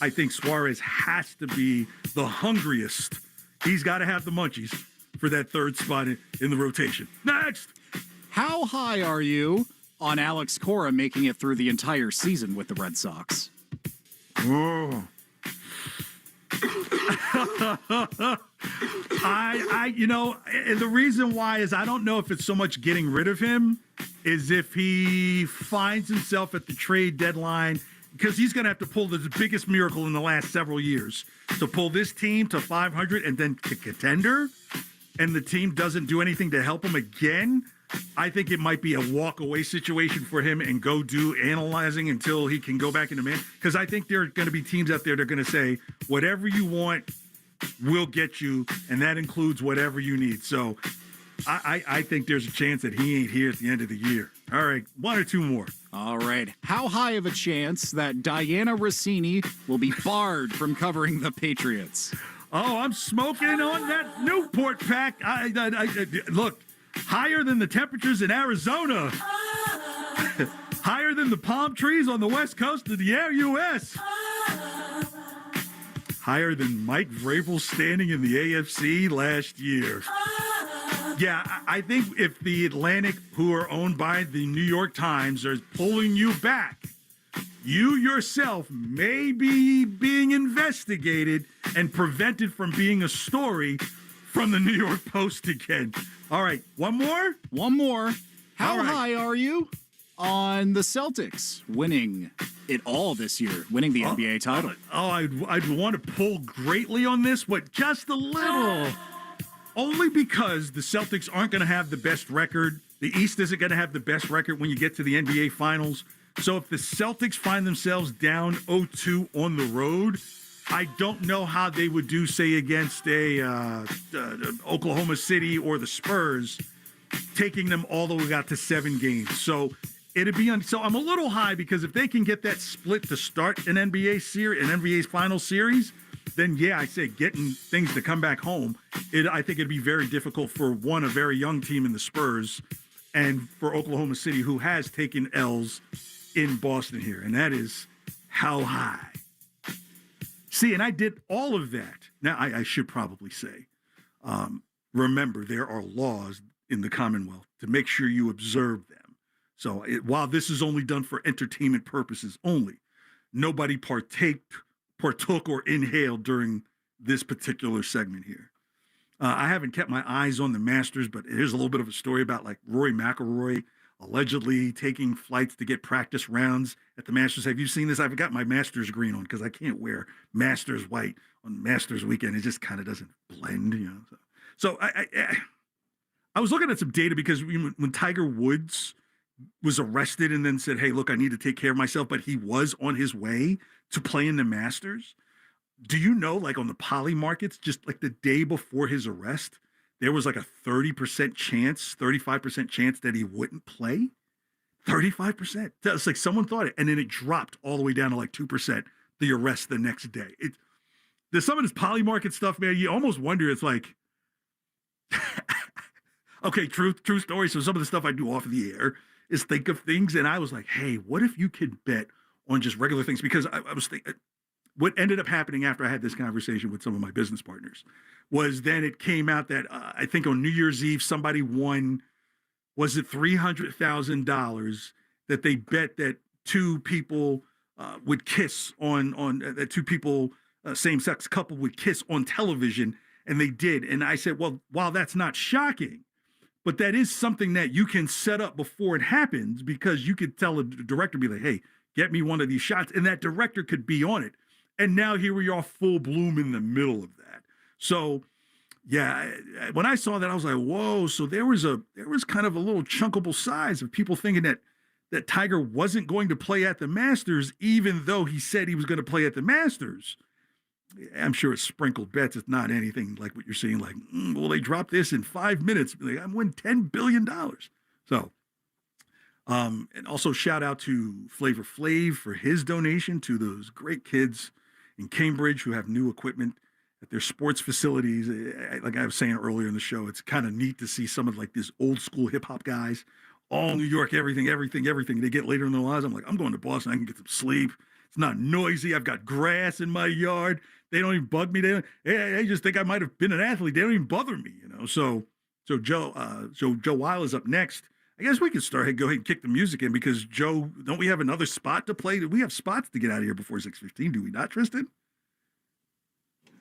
I think Suarez has to be the hungriest. He's got to have the munchies for that third spot in the rotation. Next. How high are you on Alex Cora making it through the entire season with the Red Sox? Oh. And the reason why is I don't know if it's so much getting rid of him is if he finds himself at the trade deadline, because he's going to have to pull the biggest miracle in the last several years to pull this team to 500 and then to contender, and the team doesn't do anything to help him again. I think it might be a walk-away situation for him and go do analyzing until he can go back into man. Because I think there are going to be teams out there that are going to say, whatever you want, we'll get you, and that includes whatever you need. So I think there's a chance that he ain't here at the end of the year. All right, one or two more. All right. How high of a chance that Diana Rossini will be barred from covering the Patriots? Oh, I'm smoking on that Newport pack. Look, higher than the temperatures in Arizona. Higher than the palm trees on the west coast of the U.S. Higher than Mike Vrabel standing in the AFC last year. Yeah, I think if the Atlantic, who are owned by the New York Times, are pulling you back, you yourself may be being investigated and prevented from being a story from the New York Post again. All right, one more? One more. How right. high are you on the Celtics winning it all this year, winning the NBA title? I'd want to pull greatly on this, but just a little. Only because the Celtics aren't going to have the best record. The East isn't going to have the best record when you get to the NBA Finals. So if the Celtics find themselves down 0-2 on the road, I don't know how they would do, say, against Oklahoma City or the Spurs, taking them all the way out to 7 games. So it'd be so I'm a little high because if they can get that split to start an NBA series, an NBA Final series, then yeah, I say getting things to come back home. I think it'd be very difficult for a very young team in the Spurs, and for Oklahoma City, who has taken L's in Boston here, and that is how high. See, and I did all of that. Now, I should probably say, remember, there are laws in the Commonwealth to make sure you observe them. So while this is only done for entertainment purposes only, nobody partook or inhaled during this particular segment here. I haven't kept my eyes on the Masters, but here's a little bit of a story about like Rory McIlroy allegedly taking flights to get practice rounds at the Masters. Have you seen this? I've got my Masters green on because I can't wear Masters white on Masters weekend. It just kind of doesn't blend, you know. So I was looking at some data because when Tiger Woods was arrested and then said, hey, look, I need to take care of myself, but he was on his way to play in the Masters. Do you know, like on the poly markets, just like the day before his arrest, there was like a 30% chance, 35% chance that he wouldn't play? 35%. That's like someone thought it. And then it dropped all the way down to like 2%, the arrest the next day. There's some of this poly market stuff, man. You almost wonder, it's like, okay, true story. So some of the stuff I do off of the air is think of things. And I was like, hey, what if you could bet on just regular things? Because I was thinking, what ended up happening after I had this conversation with some of my business partners was then it came out that I think on New Year's Eve, somebody won, was it $300,000 that they bet that two people would kiss that two people, same-sex couple would kiss on television, and they did. And I said, well, while that's not shocking, but that is something that you can set up before it happens, because you could tell a director, be like, hey, get me one of these shots, and that director could be on it. And now here we are, full bloom in the middle of that. So, yeah, when I saw that, I was like, whoa. So there was kind of a little chunkable size of people thinking that Tiger wasn't going to play at the Masters, even though he said he was going to play at the Masters. I'm sure it's sprinkled bets. It's not anything like what you're seeing, like, well, they dropped this in 5 minutes. Like, I'm winning $10 billion. So, and also shout out to Flave for his donation to those great kids in Cambridge who have new equipment at their sports facilities. Like I was saying earlier in the show, it's kind of neat to see some of like these old school hip hop guys, all New York, everything. They get later in their lives. I'm like, I'm going to Boston. I can get some sleep. It's not noisy. I've got grass in my yard. They don't even bug me. They just think I might have been an athlete. They don't even bother me, you know. So Joe Weil is up next. I guess we could go ahead and kick the music in because Joe, don't we have another spot to play? We have spots to get out of here before 6:15, do we not, Tristan?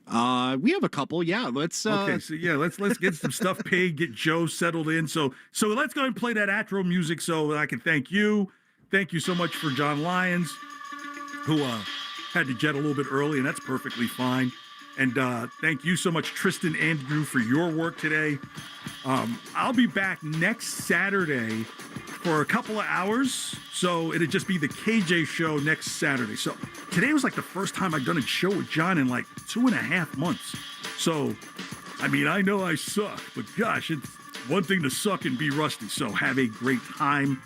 We have a couple. Yeah, let's. Okay, so yeah, let's get some stuff paid, get Joe settled in. So let's go ahead and play that outro music so I can thank you. Thank you so much for John Lyons, who had to jet a little bit early, and that's perfectly fine. And thank you so much, Tristan Andrew, for your work today. I'll be back next Saturday for a couple of hours. So it'll just be the KJ show next Saturday. So today was like the first time I've done a show with John in like 2.5 months. So, I mean, I know I suck, but gosh, it's one thing to suck and be rusty. So have a great time.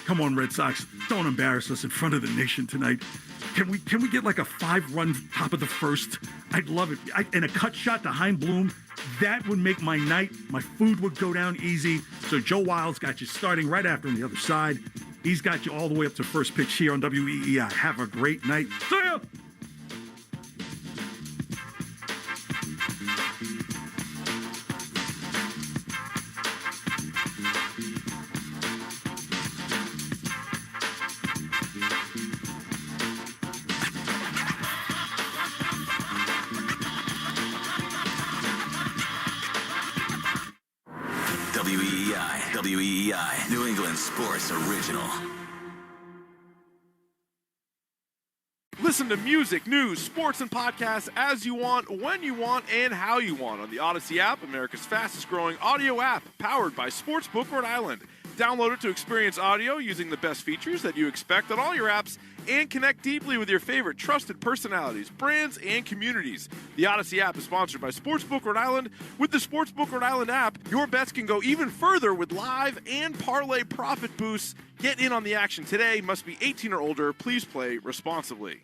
Come on, Red Sox. Don't embarrass us in front of the nation tonight. Can we get like a 5-run top of the first? I'd love it. And a cut shot to Hein Bloom. That would make my night. My food would go down easy. So Joe Wild's got you starting right after on the other side. He's got you all the way up to first pitch here on WEEI. Have a great night. See ya! WEEI, New England Sports Original. Listen to music, news, sports, and podcasts as you want, when you want, and how you want on the Odyssey app, America's fastest growing audio app, powered by Sportsbook Rhode Island. Download it to experience audio using the best features that you expect on all your apps and connect deeply with your favorite trusted personalities, brands, and communities. The Odyssey app is sponsored by Sportsbook Rhode Island. With the Sportsbook Rhode Island app, your bets can go even further with live and parlay profit boosts. Get in on the action today. Must be 18 or older. Please play responsibly.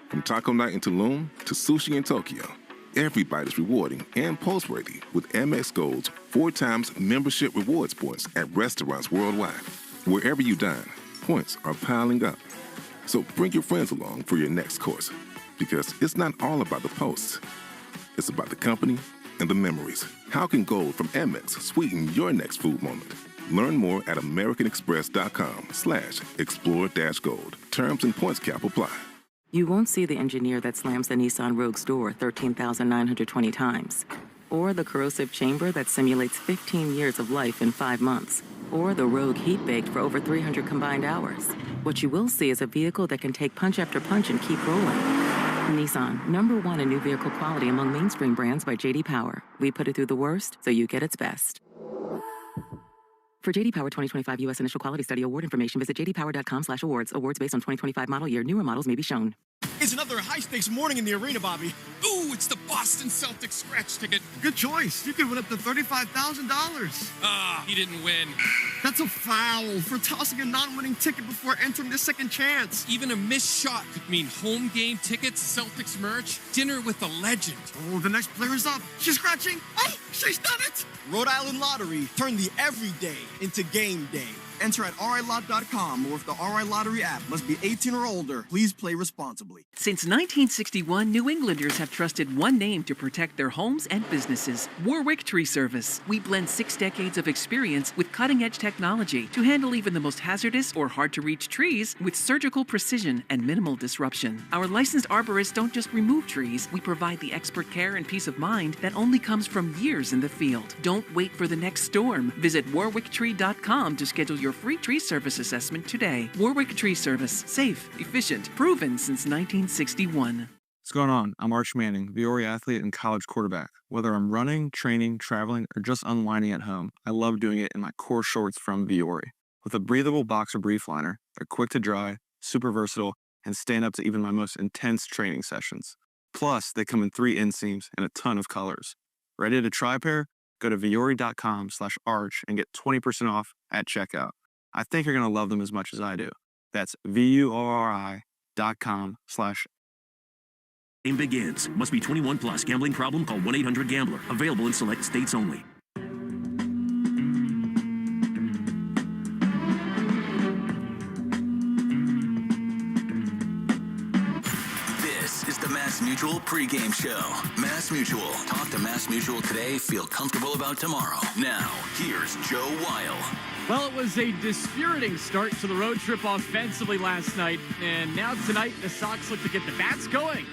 From taco night in Tulum to sushi in Tokyo, every bite is rewarding and post-worthy with Amex Gold's 4 times membership rewards points at restaurants worldwide. Wherever you dine, points are piling up. So bring your friends along for your next course, because it's not all about the posts. It's about the company and the memories. How can gold from Amex sweeten your next food moment? Learn more at americanexpress.com/explore-gold. Terms and points cap apply. You won't see the engineer that slams the Nissan Rogue's door 13,920 times, or the corrosive chamber that simulates 15 years of life in 5 months, or the Rogue heat-baked for over 300 combined hours. What you will see is a vehicle that can take punch after punch and keep rolling. Nissan, #1 in new vehicle quality among mainstream brands by J.D. Power. We put it through the worst so you get its best. For J.D. Power 2025 U.S. Initial Quality Study award information, visit jdpower.com/awards. Awards based on 2025 model year. Newer models may be shown. It's another high-stakes morning in the arena, Bobby. Ooh, it's the Boston Celtics scratch ticket. Good choice. You could win up to $35,000. Ah, he didn't win. That's a foul for tossing a non-winning ticket before entering the second chance. Even a missed shot could mean home game tickets, Celtics merch, dinner with a legend. Oh, the next player's up. She's scratching. Oh, she's done it. Rhode Island Lottery. Turn the everyday into game day. Enter at RILot.com or with the RI Lottery app. Must be 18 or older. Please play responsibly. Since 1961, New Englanders have trusted one name to protect their homes and businesses: Warwick Tree Service. We blend 6 decades of experience with cutting-edge technology to handle even the most hazardous or hard-to-reach trees with surgical precision and minimal disruption. Our licensed arborists don't just remove trees. We provide the expert care and peace of mind that only comes from years in the field. Don't wait for the next storm. Visit warwicktree.com to schedule your free tree service assessment today. Warwick Tree Service. Safe, efficient, proven since 1961. What's going on? I'm Arch Manning, Viore athlete and college quarterback. Whether I'm running, training, traveling, or just unwinding at home, I love doing it in my core shorts from Viore. With a breathable boxer brief liner, they're quick to dry, super versatile, and stand up to even my most intense training sessions. Plus, they come in 3 inseams and a ton of colors. Ready to try a pair? Go to viore.com/arch and get 20% off at checkout. I think you're going to love them as much as I do. That's VURI.com/. Game begins. Must be 21 plus. Gambling problem? Call 1-800-GAMBLER. Available in select states only. Mass Mutual pregame show. Mass Mutual. Talk to Mass Mutual today. Feel comfortable about tomorrow. Now, here's Joe Weil. Well, it was a dispiriting start to the road trip offensively last night, and now tonight the Sox look to get the bats going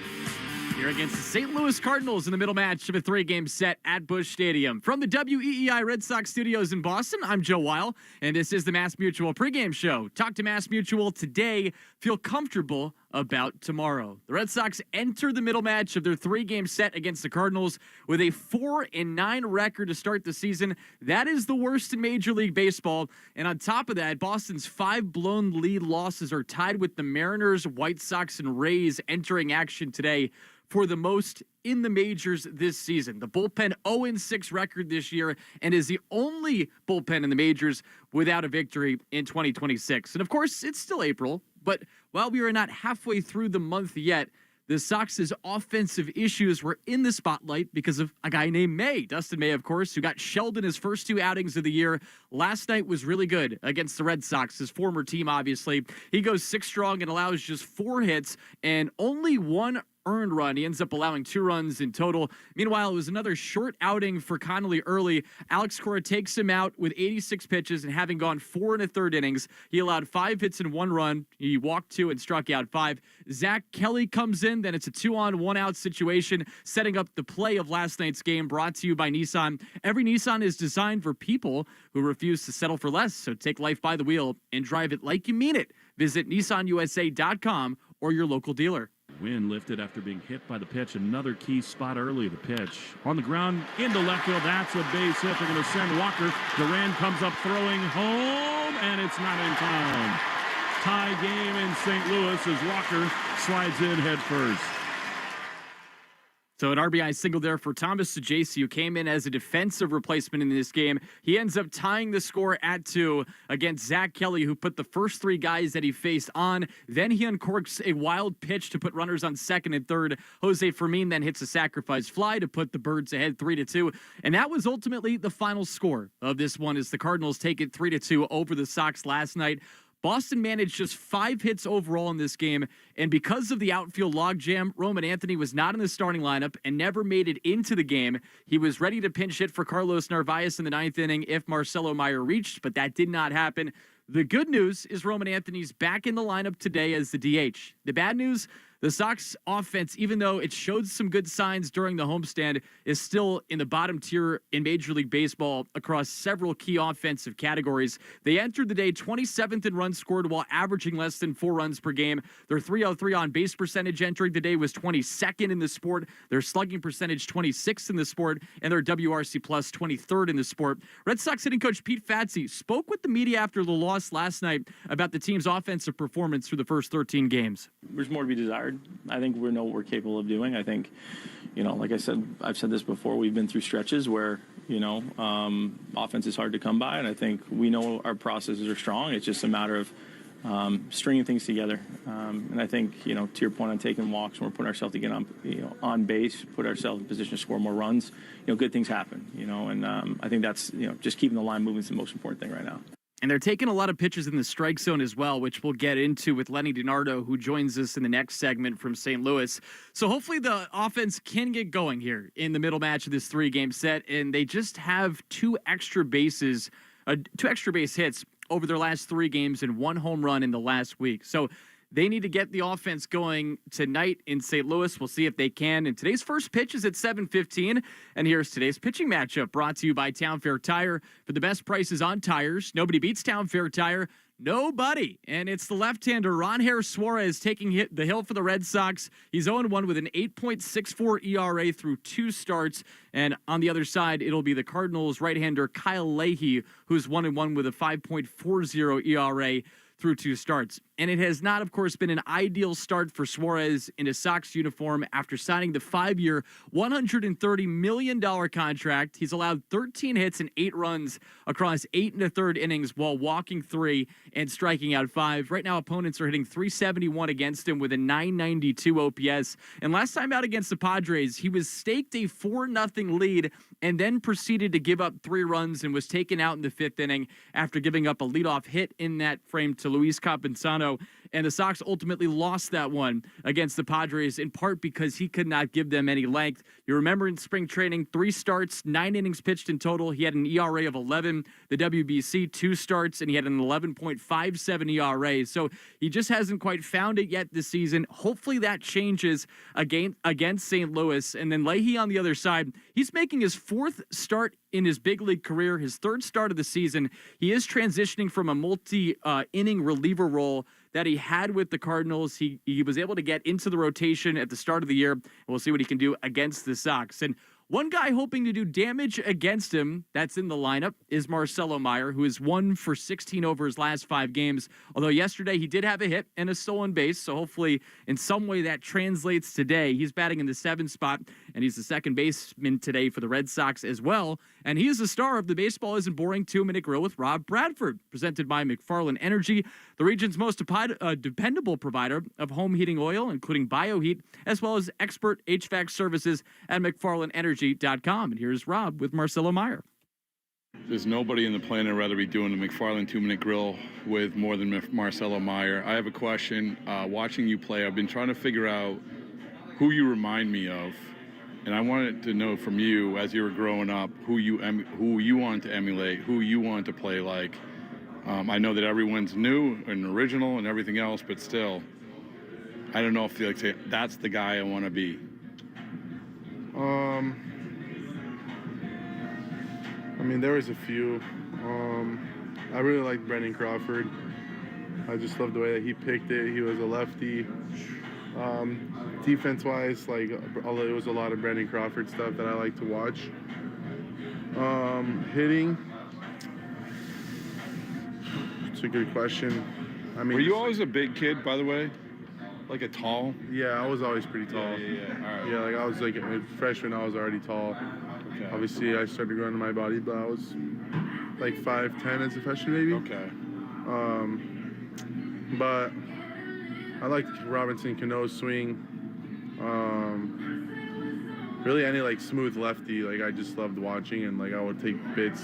here against the St. Louis Cardinals in the middle match of a 3-game set at Busch Stadium. From the WEEI Red Sox studios in Boston, I'm Joe Weil, and this is the Mass Mutual pregame show. Talk to Mass Mutual today. Feel comfortable about tomorrow. The Red Sox enter the middle match of their 3-game set against the Cardinals with a 4-9 record to start the season. That is the worst in Major League Baseball. And on top of that, Boston's 5 blown lead losses are tied with the Mariners, White Sox, and Rays entering action today for the most in the majors this season. The bullpen 0-6 record this year and is the only bullpen in the majors without a victory in 2026. And of course, it's still April, but while we are not halfway through the month yet, the Sox's offensive issues were in the spotlight because of a guy named May, Dustin May, of course, who got shelled in his first 2 outings of the year. Last night was really good against the Red Sox, his former team, obviously. He goes 6 strong and allows just 4 hits and only 1 earned run. He ends up allowing 2 runs in total. Meanwhile, it was another short outing for Connolly early. Alex Cora takes him out with 86 pitches, and having gone 4 1/3 innings, he allowed 5 hits and 1 run. He walked 2 and struck out 5. Zach Kelly comes in. Then it's a 2-on-1-out situation, setting up the play of last night's game, brought to you by Nissan. Every Nissan is designed for people who refuse to settle for less. So take life by the wheel and drive it like you mean it. Visit NissanUSA.com or your local dealer. Wind lifted after being hit by the pitch. Another key spot early. The pitch on the ground into left field. That's a base hit. They're going to send Walker. Duran comes up throwing home, and it's not in time. Tie game in St. Louis as Walker slides in head first. So an RBI single there for Thomas Sajaci, who came in as a defensive replacement in this game. He ends up tying the score at 2 against Zach Kelly, who put the first 3 guys that he faced on. Then he uncorks a wild pitch to put runners on second and third. Jose Fermin then hits a sacrifice fly to put the Birds ahead 3-2. And that was ultimately the final score of this one as the Cardinals take it 3-2 over the Sox last night. Boston managed just 5 hits overall in this game, and because of the outfield logjam, Roman Anthony was not in the starting lineup and never made it into the game. He was ready to pinch hit for Carlos Narvaez in the 9th inning if Marcelo Meyer reached, but that did not happen. The good news is Roman Anthony's back in the lineup today as the DH. The bad news, the Sox offense, even though it showed some good signs during the homestand, is still in the bottom tier in Major League Baseball across several key offensive categories. They entered the day 27th in runs scored while averaging less than 4 runs per game. Their 303 on base percentage entering the day was 22nd in the sport. Their slugging percentage 26th in the sport, and their WRC plus 23rd in the sport. Red Sox hitting coach Pete Fatse spoke with the media after the loss last night about the team's offensive performance through the first 13 games. There's more to be desired. I think we know what we're capable of doing. I think, like I said, I've said this before, we've been through stretches where, offense is hard to come by, and I think we know our processes are strong. It's just a matter of stringing things together. And I think, to your point on taking walks, when we're putting ourselves to get on base, put ourselves in position to score more runs, good things happen, and I think that's, just keeping the line moving is the most important thing right now. And they're taking a lot of pitches in the strike zone as well, which we'll get into with Lenny Dinardo, who joins us in the next segment from St. Louis. So hopefully the offense can get going here in the middle match of this 3-game set. And they just have 2 extra base hits over their last 3 games and 1 home run in the last week. So they need to get the offense going tonight in St. Louis. We'll see if they can. And today's first pitch is at 7:15. And here's today's pitching matchup brought to you by Town Fair Tire. For the best prices on tires, nobody beats Town Fair Tire. Nobody. And it's the left-hander, Ronher Suarez, taking the hill for the Red Sox. He's 0-1 with an 8.64 ERA through 2 starts. And on the other side, it'll be the Cardinals' right-hander, Kyle Leahy, who's 1-1 with a 5.40 ERA through 2 starts. And it has not, of course, been an ideal start for Suarez in a Sox uniform after signing the 5-year, $130 million contract. He's allowed 13 hits and 8 runs across 8 1/3 innings while walking 3 and striking out 5. Right now, opponents are hitting .371 against him with a .992 OPS. And last time out against the Padres, he was staked a 4-0 lead and then proceeded to give up 3 runs and was taken out in the 5th inning after giving up a leadoff hit in that frame to Luis Campusano. and the Sox ultimately lost that one against the Padres, in part because he could not give them any length. You remember in spring training, 3 starts, 9 innings pitched in total. He had an ERA of 11. The WBC, 2 starts, and he had an 11.57 ERA. So he just hasn't quite found it yet this season. Hopefully that changes against St. Louis. And then Leahy on the other side, he's making his 4th start in his big league career, his 3rd start of the season. He is transitioning from a multi-inning reliever role that he had with the Cardinals. He was able to get into the rotation at the start of the year, and we'll see what he can do against the Sox. And one guy hoping to do damage against him that's in the lineup is Marcelo Meyer, who is 1 for 16 over his last 5 games. Although yesterday he did have a hit and a stolen base, so hopefully in some way that translates today. He's batting in the 7th spot, and he's the second baseman today for the Red Sox as well. And he is the star of the Baseball Isn't Boring 2-Minute Grill with Rob Bradford, presented by McFarland Energy, the region's most dependable provider of home heating oil, including BioHeat, as well as expert HVAC services at McFarlandEnergy.com. And here's Rob with Marcelo Meyer. There's nobody in the planet I'd rather be doing the McFarland 2-Minute Grill with more than Marcelo Meyer. I have a question. Watching you play, I've been trying to figure out who you remind me of. And I wanted to know from you, as you were growing up, who you wanted to emulate, who you wanted to play like. I know that everyone's new and original and everything else, but still, I don't know if you like say that's the guy I want to be. I mean, there was a few. I really liked Brendan Crawford. I just loved the way that he picked it. He was a lefty. Defense-wise, although it was a lot of Brendan Crawford stuff that I like to watch. Hitting, it's a good question. I mean, were you always a big kid, by the way? Like a tall? Yeah, I was always pretty tall. Yeah. All right. Yeah, I was a freshman, I was already tall. Okay. Obviously, I started growing my body, but I was like 5'10" as a freshman, maybe. Okay. But I liked Robinson Cano's swing. Really any smooth lefty, I just loved watching, and I would take bits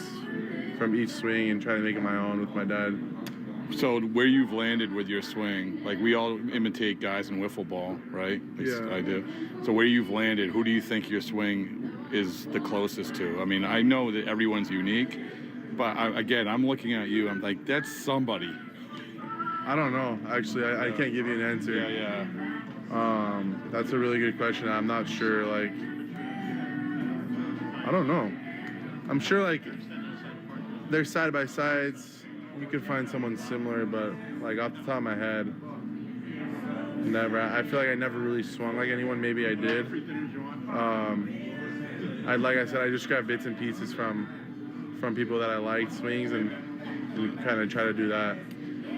from each swing and try to make it my own with my dad. So where you've landed with your swing, we all imitate guys in wiffle ball, right? At least Yeah. I do. So where you've landed, who do you think your swing is the closest to? I mean, I know that everyone's unique, but I'm looking at you, I'm like, that's somebody. I don't know. Actually, I can't give you an answer. Yeah. That's a really good question. I'm not sure. I don't know. I'm sure they're side by sides. You could find someone similar, but off the top of my head, never. I feel like I never really swung like anyone. Maybe I did. Like I said, I just grab bits and pieces from people that I liked swings and kind of try to do that.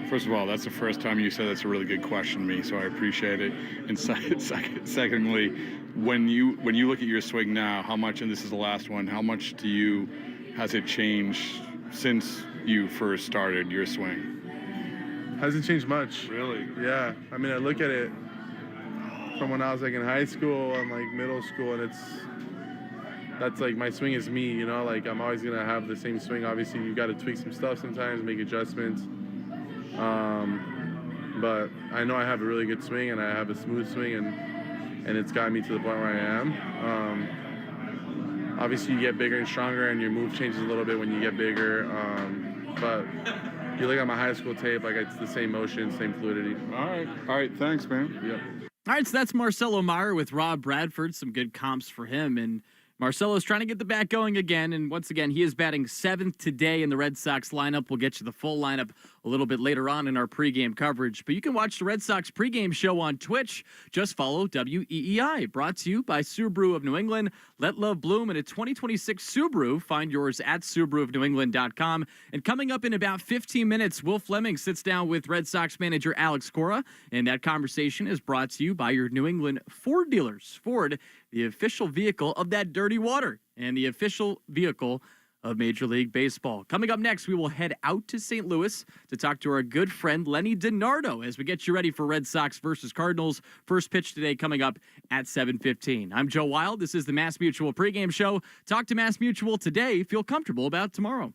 First of all, that's the first time you said that's a really good question to me, so I appreciate it. And secondly, when you look at your swing now, how much, and this is the last one, how much has it changed since you first started your swing? Hasn't changed much. Really? Yeah. I mean, I look at it from when I was in high school and middle school, and that's my swing is me, I'm always gonna have the same swing. Obviously, you got to tweak some stuff sometimes, make adjustments. But I know I have a really good swing, and I have a smooth swing, and it's gotten me to the point where I am. Obviously, you get bigger and stronger, and your move changes a little bit when you get bigger. But you look at my high school tape, it's the same motion, same fluidity. All right. Thanks, man. Yep. All right, so that's Marcelo Meyer with Rob Bradford. Some good comps for him. And Marcelo's trying to get the bat going again. And once again, he is batting 7th today in the Red Sox lineup. We'll get you the full lineup a little bit later on in our pregame coverage. But you can watch the Red Sox pregame show on Twitch. Just follow WEEI. Brought to you by Subaru of New England. Let love bloom in a 2026 Subaru. Find yours at SubaruofNewEngland.com. And coming up in about 15 minutes, Will Fleming sits down with Red Sox manager Alex Cora. And that conversation is brought to you by your New England Ford dealers. Ford, the official vehicle of that dirty water and the official vehicle of Major League Baseball. Coming up next, we will head out to St. Louis to talk to our good friend Lenny Dinardo as we get you ready for Red Sox versus Cardinals. First pitch today coming up at 7:15. I'm Joe Wild. This is the Mass Mutual pregame show. Talk to Mass Mutual today. Feel comfortable about tomorrow.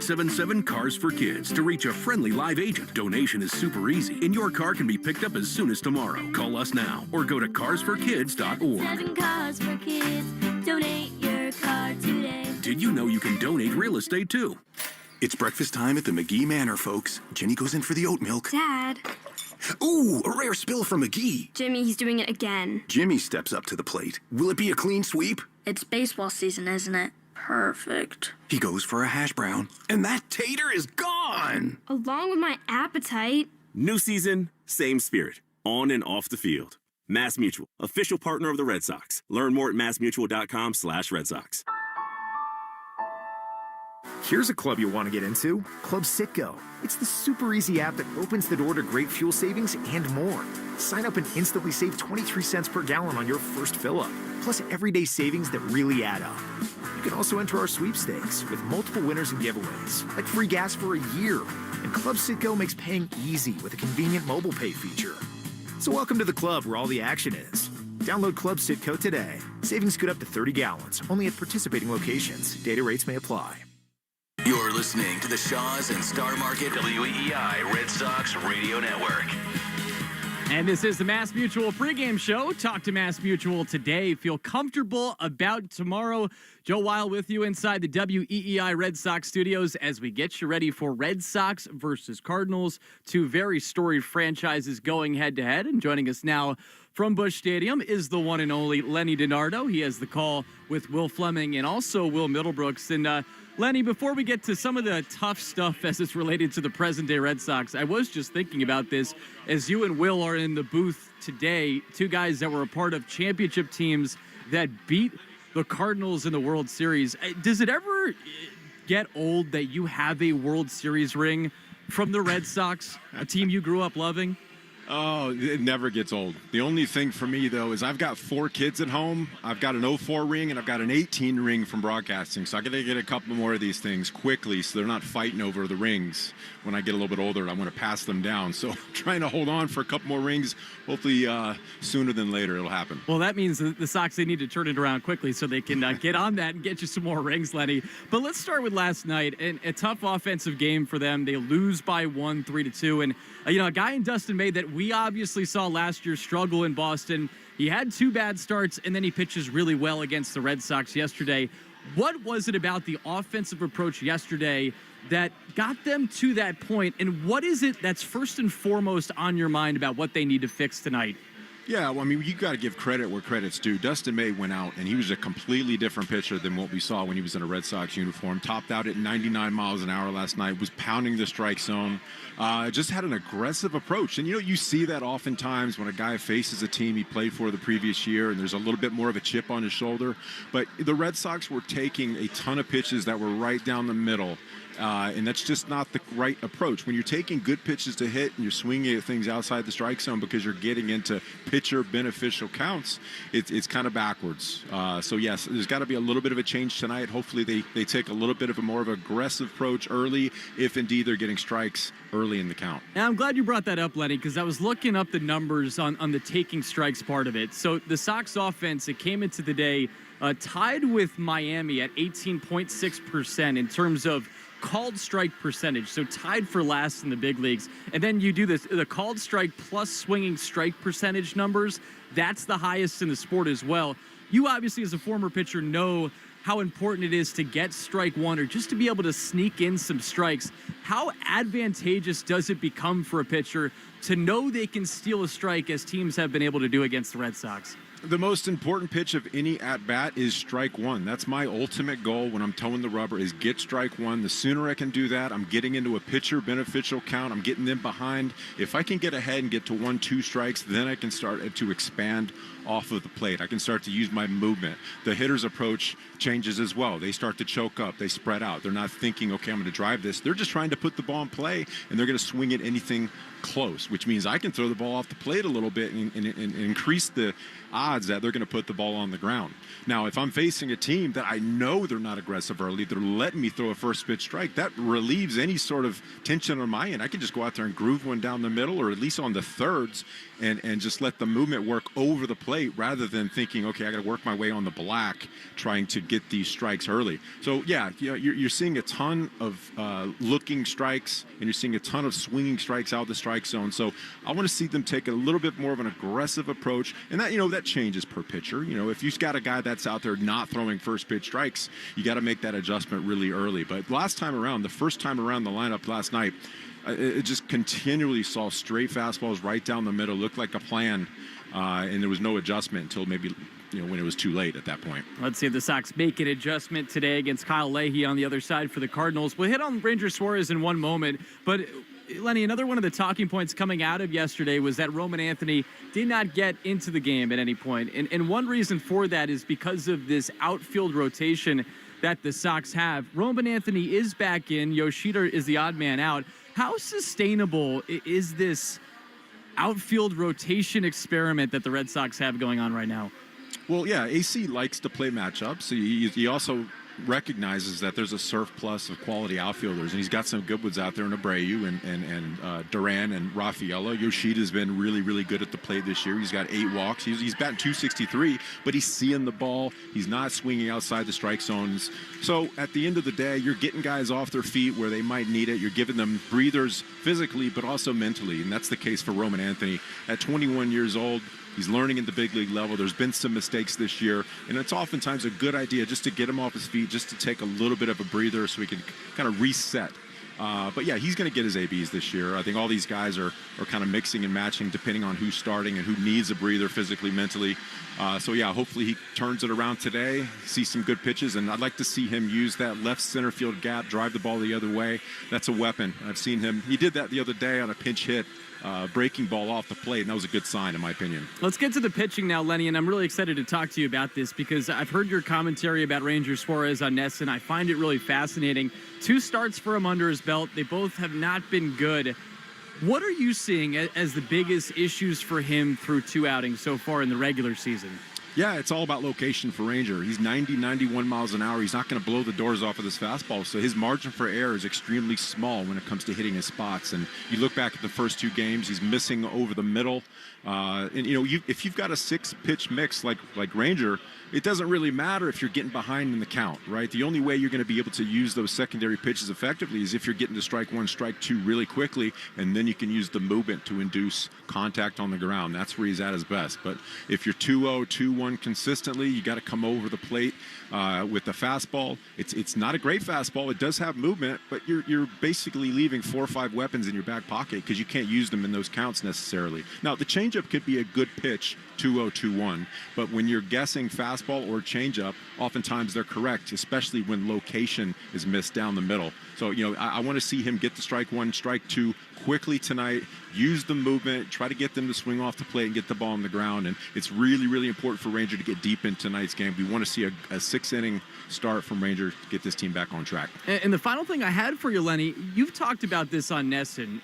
877-CARS-FOR-KIDS to reach a friendly live agent. Donation is super easy, and your car can be picked up as soon as tomorrow. Call us now or go to carsforkids.org. 7 Cars for Kids. Donate your car today. Did you know you can donate real estate too? It's breakfast time at the McGee Manor, folks. Jenny goes in for the oat milk. Dad. Ooh, a rare spill from McGee. Jimmy, he's doing it again. Jimmy steps up to the plate. Will it be a clean sweep? It's baseball season, isn't it? Perfect. He goes for a hash brown, and that tater is gone. Along with my appetite. New season, same spirit. On and off the field. Mass Mutual, official partner of the Red Sox. Learn more at massmutual.com/Red Sox. Here's a club you'll want to get into, Club Citgo. It's the super easy app that opens the door to great fuel savings and more. Sign up and instantly save 23 cents per gallon on your first fill-up, plus everyday savings that really add up. You can also enter our sweepstakes with multiple winners and giveaways, like free gas for a year. And Club Citgo makes paying easy with a convenient mobile pay feature. So welcome to the club where all the action is. Download Club Citgo today. Savings good up to 30 gallons, only at participating locations. Data rates may apply. You're listening to the Shaws and Star Market WEEI Red Sox Radio Network. And this is the Mass Mutual pregame show. Talk to Mass Mutual today. Feel comfortable about tomorrow. Joe Weil with you inside the WEEI Red Sox studios as we get you ready for Red Sox versus Cardinals, two very storied franchises going head-to-head. And joining us now from Busch Stadium is the one and only Lenny Dinardo. He has the call with Will Fleming and also Will Middlebrooks. And Lenny, before we get to some of the tough stuff as it's related to the present-day Red Sox, I was just thinking about this as you and Will are in the booth today, two guys that were a part of championship teams that beat the Cardinals in the World Series. Does it ever get old that you have a World Series ring from the Red Sox, a team you grew up loving? Oh, it never gets old. The only thing for me, though, is I've got 4 kids at home. I've got an 04 ring, and I've got an 18 ring from broadcasting. So I got to get a couple more of these things quickly so they're not fighting over the rings when I get a little bit older. I want to pass them down. So I'm trying to hold on for a couple more rings. Hopefully sooner than later it'll happen. Well, that means the Sox, they need to turn it around quickly so they can get on that and get you some more rings, Lenny. But let's start with last night. And a tough offensive game for them. They lose by 1, 3-2. And, a guy in Dustin May that we obviously saw last year struggle in Boston. He had 2 bad starts, and then he pitches really well against the Red Sox yesterday. What was it about the offensive approach yesterday that got them to that point, and what is it that's first and foremost on your mind about what they need to fix tonight? Yeah, well, I mean, you got to give credit where credit's due. Dustin May went out, and he was a completely different pitcher than what we saw when he was in a Red Sox uniform. Topped out at 99 miles an hour last night, was pounding the strike zone, just had an aggressive approach. And, you see that oftentimes when a guy faces a team he played for the previous year, and there's a little bit more of a chip on his shoulder. But the Red Sox were taking a ton of pitches that were right down the middle. And that's just not the right approach. When you're taking good pitches to hit and you're swinging at things outside the strike zone because you're getting into pitcher beneficial counts, it's kind of backwards. So, yes, there's got to be a little bit of a change tonight. Hopefully they take a little bit of a more of an aggressive approach early if indeed they're getting strikes early in the count. Now, I'm glad you brought that up, Lenny, because I was looking up the numbers on the taking strikes part of it. So the Sox offense, it came into the day tied with Miami at 18.6% in terms of called strike percentage, so tied for last in the big leagues. And then you do the called strike plus swinging strike percentage numbers. That's the highest in the sport as well. You obviously, as a former pitcher, know how important it is to get strike one or just to be able to sneak in some strikes. How advantageous does it become for a pitcher to know they can steal a strike as teams have been able to do against the Red Sox? The most important pitch of any at-bat is strike one. That's my ultimate goal when I'm towing the rubber is get strike one. The sooner I can do that, I'm getting into a pitcher beneficial count. I'm getting them behind. If I can get ahead and get to 1-2 strikes, then I can start to expand off of the plate. I can start to use my movement. The hitter's approach changes as well. They start to choke up. They spread out. They're not thinking, okay, I'm going to drive this. They're just trying to put the ball in play, and they're going to swing at anything close, which means I can throw the ball off the plate a little bit and increase the odds that they're going to put the ball on the ground. Now, if I'm facing a team that I know they're not aggressive early, they're letting me throw a first pitch strike, that relieves any sort of tension on my end. I can just go out there and groove one down the middle or at least on the thirds and just let the movement work over the plate rather than thinking, okay, I got to work my way on the black trying to get these strikes early. So, yeah, you're seeing a ton of looking strikes and you're seeing a ton of swinging strikes out of the strike zone. So I want to see them take a little bit more of an aggressive approach. And that changes per pitcher. If you've got a guy that's out there not throwing first pitch strikes, you got to make that adjustment really early. But the first time around the lineup last night, it just continually saw straight fastballs right down the middle, looked like a plan, and there was no adjustment until maybe when it was too late at that point. Let's see if the Sox make an adjustment today against Kyle Leahy on the other side for the Cardinals. We'll hit on Ranger Suarez in one moment, but Lenny, another one of the talking points coming out of yesterday was that Roman Anthony did not get into the game at any point. And one reason for that is because of this outfield rotation that the Sox have. Roman Anthony is back in. Yoshida is the odd man out. How sustainable is this outfield rotation experiment that the Red Sox have going on right now? Well, yeah, AC likes to play matchups. He also recognizes that there's a surplus of quality outfielders, and he's got some good ones out there in Abreu and Duran and Rafaela. Yoshida's been really, really good at the plate this year. He's got 8 walks. He's batting .263, but he's seeing the ball. He's not swinging outside the strike zones. So at the end of the day, you're getting guys off their feet where they might need it. You're giving them breathers physically, but also mentally, and that's the case for Roman Anthony. At 21 years old, he's learning at the big league level. There's been some mistakes this year, and it's oftentimes a good idea just to get him off his feet, just to take a little bit of a breather so he can kind of reset. But yeah, he's going to get his ABs this year. I think all these guys are kind of mixing and matching depending on who's starting and who needs a breather physically, mentally. So yeah, hopefully he turns it around today, see some good pitches, and I'd like to see him use that left center field gap, drive the ball the other way. That's a weapon. I've seen him. He did that the other day on a pinch hit. Breaking ball off the plate, and that was a good sign in my opinion. Let's get to the pitching now, Lenny, and I'm really excited to talk to you about this because I've heard your commentary about Ranger Suarez on NESN. I find it really fascinating. 2 starts for him under his belt. They both have not been good. What are you seeing as the biggest issues for him through 2 outings so far in the regular season? Yeah, it's all about location for Ranger. He's 90, 91 miles an hour. He's not going to blow the doors off of this fastball, so his margin for error is extremely small when it comes to hitting his spots. And you look back at the first 2 games, he's missing over the middle. If you've got a 6-pitch mix like Ranger, it doesn't really matter if you're getting behind in the count, right? The only way you're going to be able to use those secondary pitches effectively is if you're getting to strike 1, strike 2 really quickly, and then you can use the movement to induce contact on the ground. That's where he's at his best. But if you're 2-0, 2-1 consistently, you got to come over the plate with the fastball. It's not a great fastball. It does have movement, but you're basically leaving 4 or 5 weapons in your back pocket because you can't use them in those counts necessarily. Now, the changeup could be a good pitch, 2-0, 2-1, but when you're guessing fastball or changeup, oftentimes they're correct, especially when location is missed down the middle. So, I want to see him get the strike 1, strike 2 quickly tonight, use the movement, try to get them to swing off the plate and get the ball on the ground. And it's really, really important for Ranger to get deep in tonight's game. We want to see a 6-inning start from Ranger to get this team back on track. And the final thing I had for you, Lenny, you've talked about this on NESN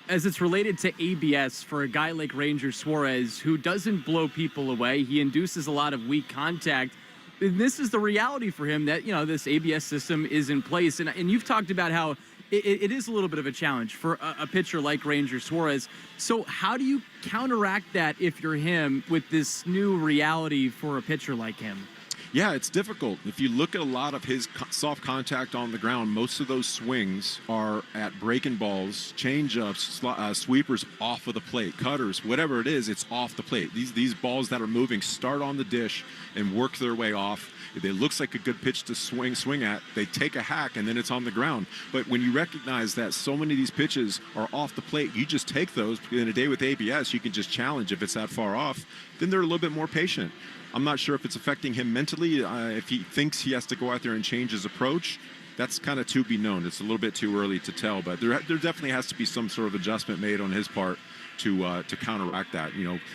as it's related to ABS for a guy like Ranger Suarez who doesn't blow people away. He induces a lot of weak contact. And this is the reality for him that, this ABS system is in place. And you've talked about how it is a little bit of a challenge for a pitcher like Ranger Suarez. So how do you counteract that if you're him with this new reality for a pitcher like him? Yeah, it's difficult. If you look at a lot of his soft contact on the ground, most of those swings are at breaking balls, change-ups, sweepers off of the plate, cutters, whatever it is, it's off the plate. These balls that are moving start on the dish and work their way off. If it looks like a good pitch to swing at, they take a hack and then it's on the ground. But when you recognize that so many of these pitches are off the plate, you just take those. In a day with ABS, you can just challenge if it's that far off. Then they're a little bit more patient. I'm not sure if it's affecting him mentally. If he thinks he has to go out there and change his approach, that's kind of to be known. It's a little bit too early to tell, but there definitely has to be some sort of adjustment made on his part to counteract that.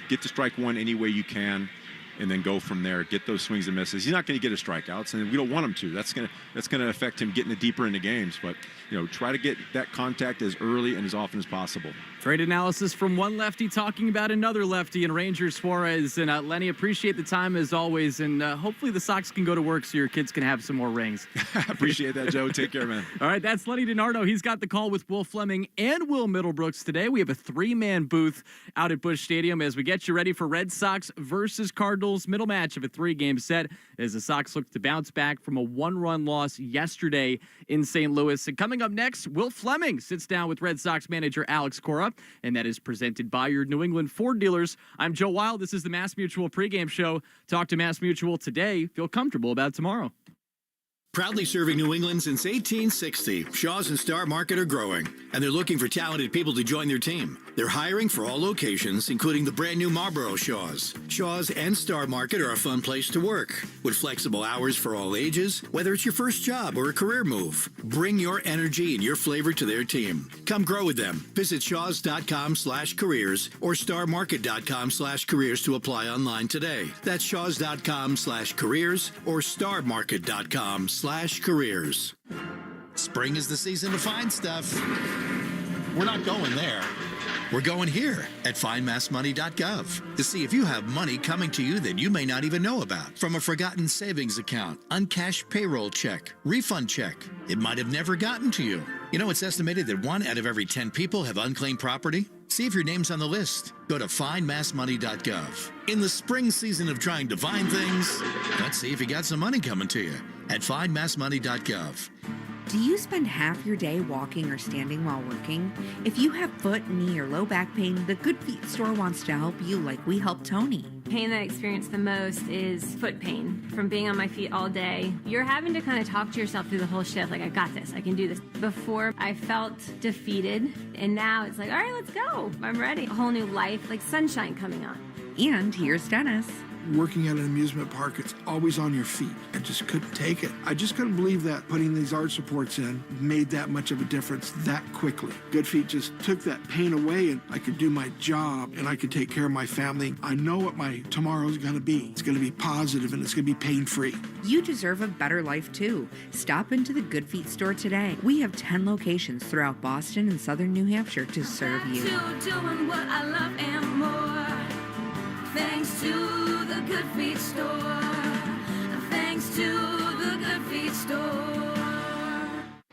Get to strike 1 any way you can. and then go from there, get those swings and misses. He's not going to get his strikeouts, and we don't want him to. That's going to affect him getting deeper into games. But, try to get that contact as early and as often as possible. Trade analysis from one lefty talking about another lefty and Rangers Suarez. And Lenny, appreciate the time as always. And hopefully the Sox can go to work so your kids can have some more rings. Appreciate that, Joe. Take care, man. All right, that's Lenny Dinardo. He's got the call with Will Fleming and Will Middlebrooks today. We have a 3-man booth out at Busch Stadium as we get you ready for Red Sox versus Cardinals. Middle match of a 3-game set as the Sox look to bounce back from a 1-run loss yesterday in St. Louis. And coming up next, Will Fleming sits down with Red Sox manager Alex Cora, and that is presented by your New England Ford dealers. I'm Joe Wild. This is the Mass Mutual pregame show. Talk to Mass Mutual today. Feel comfortable about tomorrow. Proudly serving New England since 1860, Shaw's and Star Market are growing, and they're looking for talented people to join their team. They're hiring for all locations, including the brand new Marlboro Shaw's. Shaw's and Star Market are a fun place to work, with flexible hours for all ages, whether it's your first job or a career move. Bring your energy and your flavor to their team. Come grow with them. Visit shaws.com/careers or starmarket.com/careers to apply online today. That's shaws.com/careers or starmarket.com/careers. Spring is the season to find stuff. We're not going there. We're going here at findmassmoney.gov to see if you have money coming to you that you may not even know about. From a forgotten savings account, uncashed payroll check, refund check. It might have never gotten to you. It's estimated that 1 out of every 10 people have unclaimed property. See if your name's on the list. Go to findmassmoney.gov. In the spring season of trying to find things, let's see if you got some money coming to you at findmassmoney.gov. Do you spend half your day walking or standing while working? If you have foot, knee, or low back pain, the Good Feet store wants to help you like we helped Tony. Pain that I experience the most is foot pain from being on my feet all day. You're having to kind of talk to yourself through the whole shift, like, I got this, I can do this. Before, I felt defeated, and now it's like, all right, let's go. I'm ready. A whole new life, like sunshine coming on. And here's Dennis. Working at an amusement park, it's always on your feet. I just couldn't take it. I just couldn't believe that putting these arch supports in made that much of a difference that quickly. Good Feet just took that pain away, and I could do my job, and I could take care of my family. I know what my tomorrow's going to be. It's going to be positive, and it's going to be pain-free. You deserve a better life, too. Stop into the Good Feet store today. We have 10 locations throughout Boston and southern New Hampshire to serve you. Doing what I love and more. Thanks to the Good Feet store. Thanks to the Good Feet store.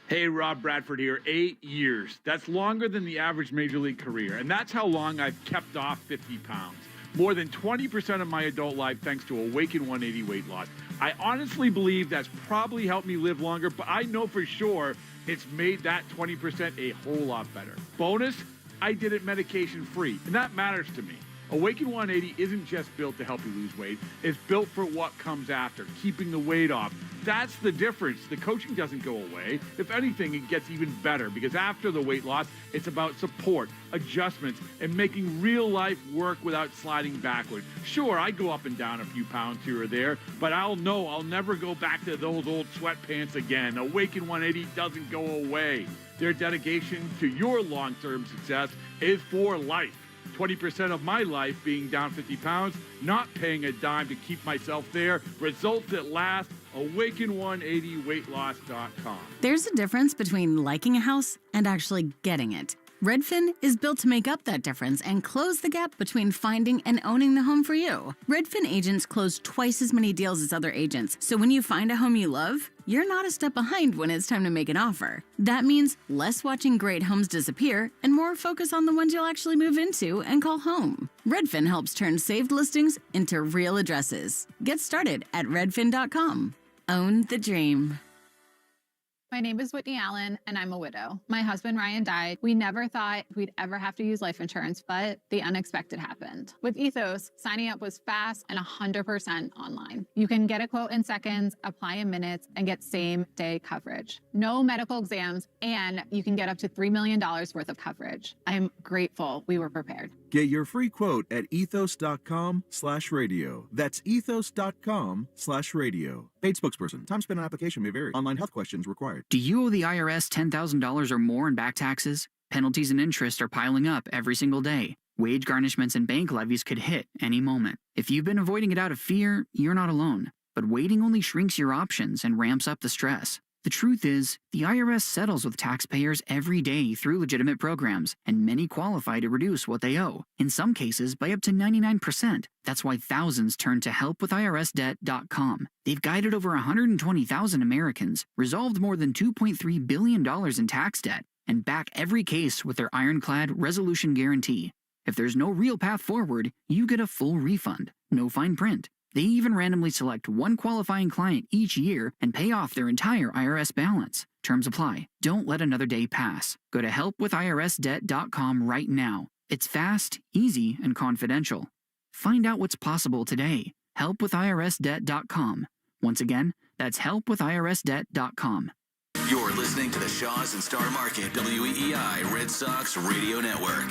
Hey, Rob Bradford here. 8 years. That's longer than the average major league career. And that's how long I've kept off 50 pounds. More than 20% of my adult life thanks to Awaken 180 weight loss. I honestly believe that's probably helped me live longer, but I know for sure it's made that 20% a whole lot better. Bonus, I did it medication-free, and that matters to me. Awaken 180 isn't just built to help you lose weight. It's built for what comes after, keeping the weight off. That's the difference. The coaching doesn't go away. If anything, it gets even better because after the weight loss, it's about support, adjustments, and making real life work without sliding backward. Sure, I go up and down a few pounds here or there, but I'll know I'll never go back to those old sweatpants again. Awaken 180 doesn't go away. Their dedication to your long-term success is for life. 20% of my life being down 50 pounds, not paying a dime to keep myself there. Results that last, awaken180weightloss.com. There's a difference between liking a house and actually getting it. Redfin is built to make up that difference and close the gap between finding and owning the home for you. Redfin agents close twice as many deals as other agents, so when you find a home you love, you're not a step behind when it's time to make an offer. That means less watching great homes disappear and more focus on the ones you'll actually move into and call home. Redfin helps turn saved listings into real addresses. Get started at redfin.com. Own the dream. My name is Whitney Allen, and I'm a widow. My husband, Ryan, died. We never thought we'd ever have to use life insurance, but the unexpected happened. With Ethos, signing up was fast and 100% online. You can get a quote in seconds, apply in minutes, and get same-day coverage. No medical exams, and you can get up to $3 million worth of coverage. I'm grateful we were prepared. Get your free quote at ethos.com/radio. That's ethos.com/radio. Paid spokesperson. Time spent on application may vary. Online health questions required. Do you owe the IRS $10,000 or more in back taxes? Penalties and interest are piling up every single day. Wage garnishments and bank levies could hit any moment. If you've been avoiding it out of fear, you're not alone. But waiting only shrinks your options and ramps up the stress. The truth is, the IRS settles with taxpayers every day through legitimate programs, and many qualify to reduce what they owe, in some cases by up to 99%. That's why thousands turn to helpwithirsdebt.com. They've guided over 120,000 Americans, resolved more than $2.3 billion in tax debt, and back every case with their ironclad resolution guarantee. If there's no real path forward, you get a full refund, no fine print. They even randomly select one qualifying client each year and pay off their entire IRS balance. Terms apply. Don't let another day pass. Go to helpwithirsdebt.com right now. It's fast, easy, and confidential. Find out what's possible today. Helpwithirsdebt.com. Once again, that's helpwithirsdebt.com. You're listening to the Shaws and Star Market WEEI Red Sox Radio Network.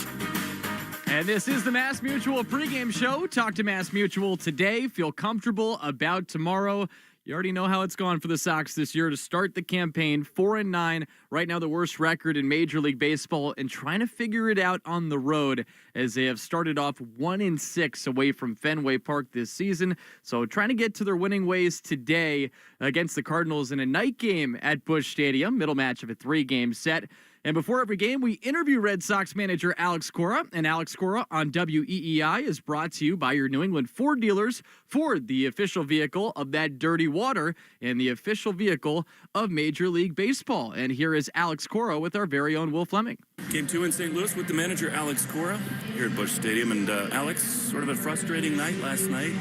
And this is the Mass Mutual pregame show. Talk to Mass Mutual today. Feel comfortable about tomorrow. You already know how it's gone for the Sox this year to start the campaign. 4-9, right now the worst record in Major League Baseball, and trying to figure it out on the road as they have started off 1-6 away from Fenway Park this season. So trying to get to their winning ways today against the Cardinals in a night game at Busch Stadium, middle match of a 3-game set. And before every game, we interview Red Sox manager Alex Cora. And Alex Cora on WEEI is brought to you by your New England Ford dealers. Ford, the official vehicle of that dirty water and the official vehicle of Major League Baseball. And here is Alex Cora with our very own Will Fleming. Game 2 in St. Louis with the manager Alex Cora here at Busch Stadium. And Alex, sort of a frustrating night last night.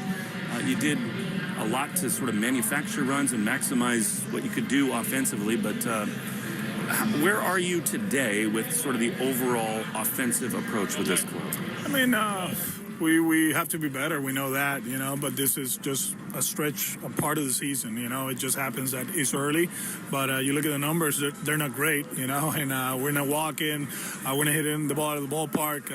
You did a lot to sort of manufacture runs and maximize what you could do offensively, but where are you today with sort of the overall offensive approach with this club? I mean, we have to be better. We know that, but this is just a stretch, a part of the season, It just happens that it's early, but you look at the numbers, they're not great, and we're not walking, we're not hitting the ball out of the ballpark,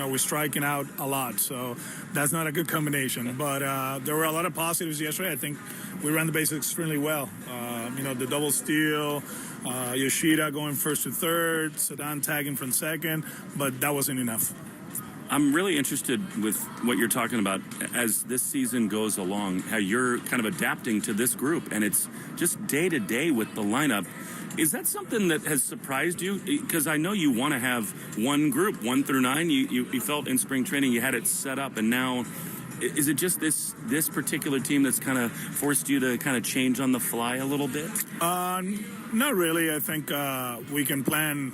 we're striking out a lot, so that's not a good combination. But there were a lot of positives yesterday. I think we ran the bases extremely well. The double steal, Yoshida going first to third, Sedan tagging from second, but that wasn't enough. I'm really interested with what you're talking about as this season goes along, how you're kind of adapting to this group, and it's just day to day with the lineup. Is that something that has surprised you? Because I know you want to have one group, 1 through 9. You felt in spring training you had it set up, and now is it just this particular team that's kind of forced you to kind of change on the fly a little bit? Not really. I think we can plan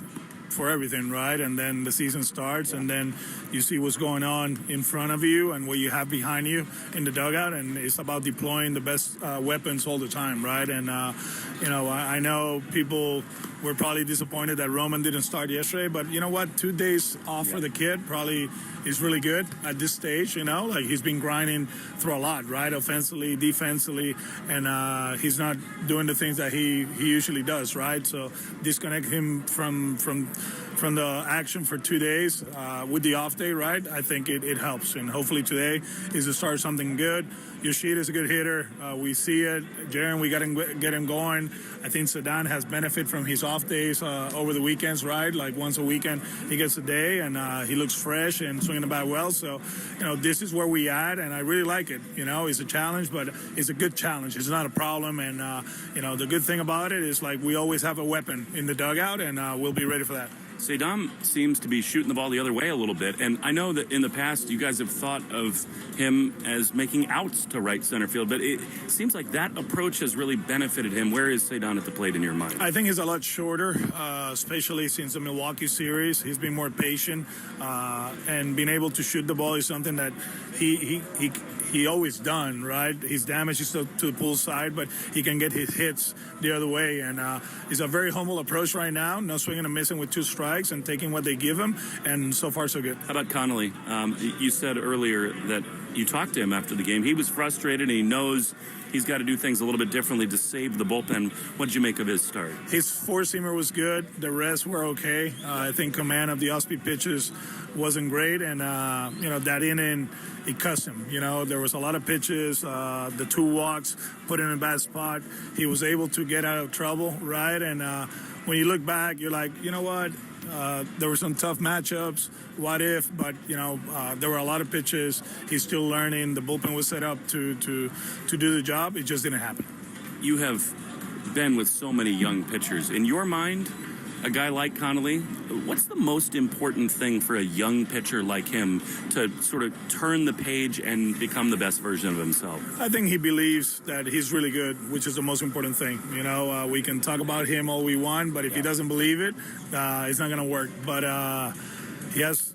for everything, right? And then the season starts, and then you see what's going on in front of you and what you have behind you in the dugout, and it's about deploying the best weapons all the time, right? And I know people were probably disappointed that Roman didn't start yesterday, but you know what? 2 days off for the kid probably is really good at this stage. Like he's been grinding through a lot, right? Offensively, defensively, and he's not doing the things that he usually does, right? So disconnect him from the action for 2 days with the off day, right? I think it helps, and hopefully today is the start of something good. Yoshida is a good hitter. We see it. Jaren, we got to get him going. I think Sedan has benefit from his off days over the weekends, right? Like once a weekend, he gets a day, and he looks fresh and swinging the bat well. So, this is where we at, and I really like it. It's a challenge, but it's a good challenge. It's not a problem, and, the good thing about it is, like, we always have a weapon in the dugout, and we'll be ready for that. Saddam seems to be shooting the ball the other way a little bit, and I know that in the past you guys have thought of him as making outs to right center field, but it seems like that approach has really benefited him. Where is Saddam at the plate in your mind? I think he's a lot shorter, especially since the Milwaukee series. He's been more patient, and being able to shoot the ball is something that he always done, right? His damage is to the pull side, but he can get his hits the other way, and it's a very humble approach right now, no swinging and missing with 2 strikes and taking what they give him, and so far so good. How about Connolly? You said earlier that you talked to him after the game. He was frustrated, and he knows he's got to do things a little bit differently to save the bullpen. What did you make of his start? His 4-seamer was good. The rest were okay. I think command of the off-speed pitches wasn't great, and that inning, it cussed him. There was a lot of pitches, the 2 walks, put him in a bad spot. He was able to get out of trouble, right? And when you look back, you're like, you know what? There were some tough matchups. What if? But there were a lot of pitches. He's still learning. The bullpen was set up to do the job. It just didn't happen. You have been with so many young pitchers. In your mind, a guy like Connolly, what's the most important thing for a young pitcher like him to sort of turn the page and become the best version of himself? I think he believes that he's really good, which is the most important thing. We can talk about him all we want, but if he doesn't believe it, it's not going to work. But he has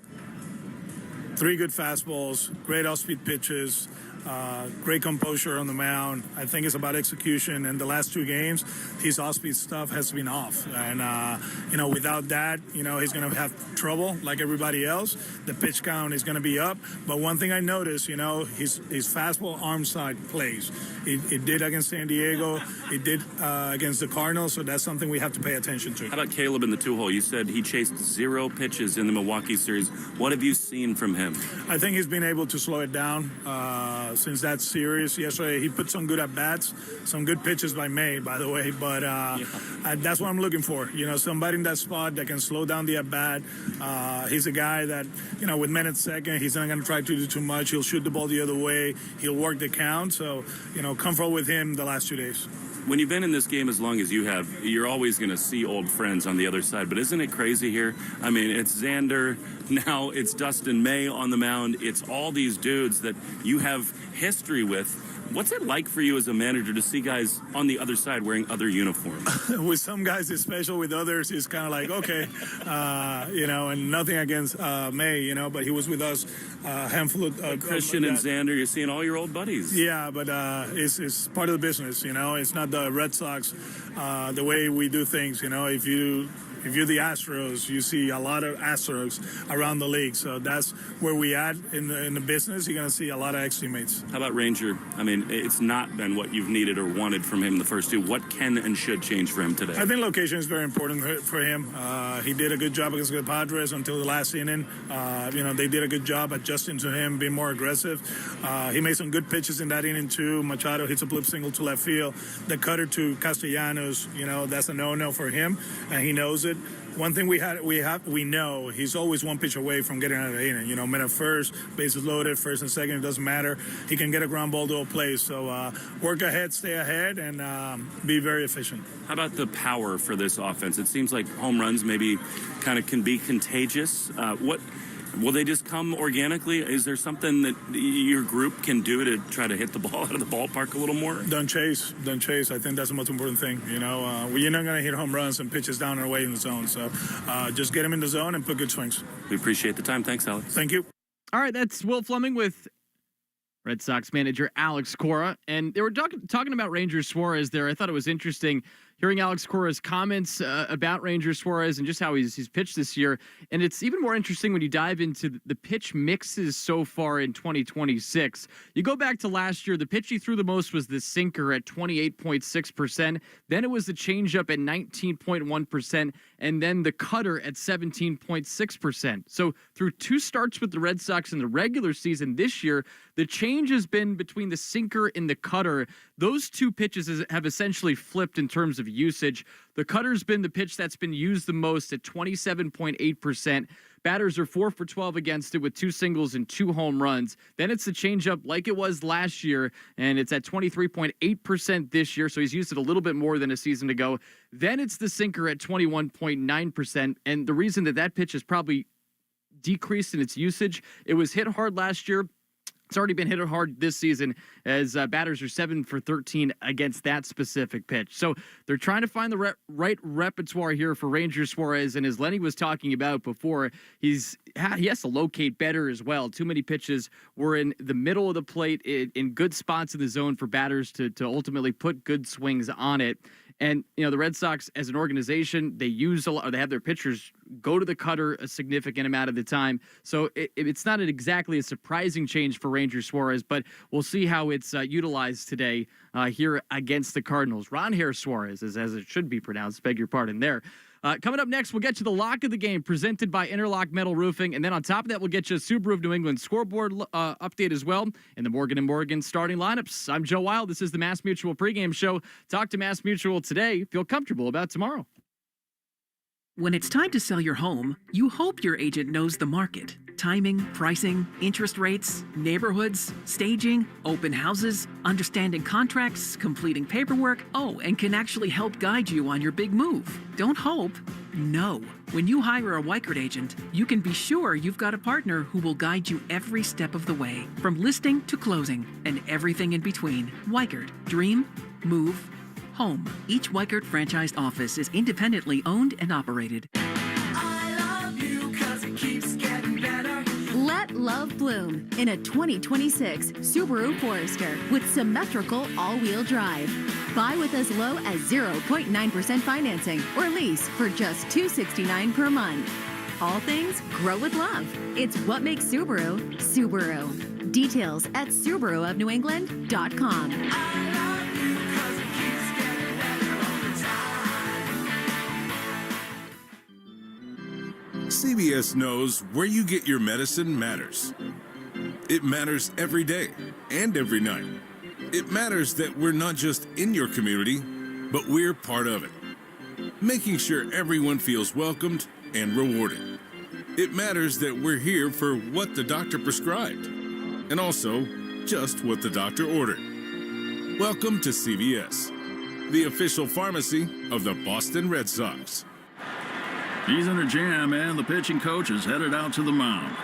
3 good fastballs, great off-speed pitches, great composure on the mound. I think it's about execution. And the last 2 games, his off-speed stuff has been off. And, without that, he's going to have trouble like everybody else. The pitch count is going to be up. But one thing I noticed, his fastball arm side plays. It did against San Diego. It did against the Cardinals. So that's something we have to pay attention to. How about Caleb in the 2-hole? You said he chased 0 pitches in the Milwaukee series. What have you seen from him? I think he's been able to slow it down since that series. Yesterday, he put some good at-bats, some good pitches by May, by the way. But that's what I'm looking for. Somebody in that spot that can slow down the at-bat. He's a guy that, with men at second, he's not going to try to do too much. He'll shoot the ball the other way. He'll work the count. So, comfortable with him the last 2 days. When you've been in this game as long as you have, you're always going to see old friends on the other side. But isn't it crazy here? I mean, it's Xander. Now it's Dustin May on the mound. It's all these dudes that you have history with. What's it like for you as a manager to see guys on the other side wearing other uniforms? With some guys, it's special. With others, it's kind of like, okay, and nothing against May, but he was with us a handful of... Christian and Xander, you're seeing all your old buddies. Yeah, but it's part of the business, It's not the Red Sox, the way we do things, If you're the Astros, you see a lot of Astros around the league. So that's where we at in the business. You're going to see a lot of ex-teammates. How about Ranger? I mean, it's not been what you've needed or wanted from him the first 2. What can and should change for him today? I think location is very important for him. He did a good job against the Padres until the last inning. They did a good job adjusting to him, being more aggressive. He made some good pitches in that inning, too. Machado hits a blip single to left field. The cutter to Castellanos, that's a no-no for him, and he knows it. One thing we know he's always 1 pitch away from getting out of the inning. Men at first, bases loaded, first and second, it doesn't matter. He can get a ground ball to a place. So work ahead, stay ahead, and be very efficient. How about the power for this offense? It seems like home runs maybe kind of can be contagious. Will they just come organically? Is there something that your group can do to try to hit the ball out of the ballpark a little more? Don't chase. I think that's the most important thing. You're not going to hit home runs and pitches down and away in the zone. So just get him in the zone and put good swings. We appreciate the time. Thanks, Alex. Thank you. All right, that's Will Fleming with Red Sox manager Alex Cora. And they were talking about Ranger Suarez there. I thought it was interesting hearing Alex Cora's comments about Ranger Suarez and just how he's pitched this year. And it's even more interesting when you dive into the pitch mixes so far in 2026. You go back to last year, the pitch he threw the most was the sinker at 28.6%. Then it was the changeup at 19.1%. And then the cutter at 17.6%. So through 2 starts with the Red Sox in the regular season this year, the change has been between the sinker and the cutter. Those 2 pitches have essentially flipped in terms of usage. The cutter's been the pitch that's been used the most at 27.8%. Batters are 4 for 12 against it with 2 singles and 2 home runs. Then it's the changeup like it was last year, and it's at 23.8% this year, so he's used it a little bit more than a season ago. Then it's the sinker at 21.9%, and the reason that pitch has probably decreased in its usage, it was hit hard last year. It's already been hit hard this season as batters are 7 for 13 against that specific pitch. So they're trying to find the right repertoire here for Ranger Suarez. And as Lenny was talking about before, he has to locate better as well. Too many pitches were in the middle of the plate in good spots in the zone for batters to ultimately put good swings on it. And, the Red Sox as an organization, they use a lot, or they have their pitchers go to the cutter a significant amount of the time. So it's not exactly a surprising change for Ranger Suarez, but we'll see how it's utilized today here against the Cardinals. Ron Hair Suarez, as it should be pronounced, beg your pardon there. Coming up next, we'll get you the lock of the game presented by Interlock Metal Roofing. And then on top of that, we'll get you a Subaru of New England scoreboard update as well. And the Morgan & Morgan starting lineups. I'm Joe Wild. This is the Mass Mutual pregame show. Talk to Mass Mutual today. Feel comfortable about tomorrow. When it's time to sell your home, you hope your agent knows the market. Timing, pricing, interest rates, neighborhoods, staging, open houses, understanding contracts, completing paperwork, and can actually help guide you on your big move. Don't hope. No. When you hire a Weichert agent, you can be sure you've got a partner who will guide you every step of the way, from listing to closing, and everything in between. Weichert. Dream. Move. Home. Each Weichert franchised office is independently owned and operated. Let love bloom in a 2026 Subaru Forester with symmetrical all-wheel drive. Buy with as low as 0.9% financing or lease for just $269 per month. All things grow with love. It's what makes Subaru, Subaru. Details at SubaruofNewEngland.com. CBS knows where you get your medicine matters. It matters every day and every night. It matters that we're not just in your community, but we're part of it, making sure everyone feels welcomed and rewarded. It matters that we're here for what the doctor prescribed, and also just what the doctor ordered. Welcome to CVS, the official pharmacy of the Boston Red Sox. He's in a jam, and the pitching coach is headed out to the mound.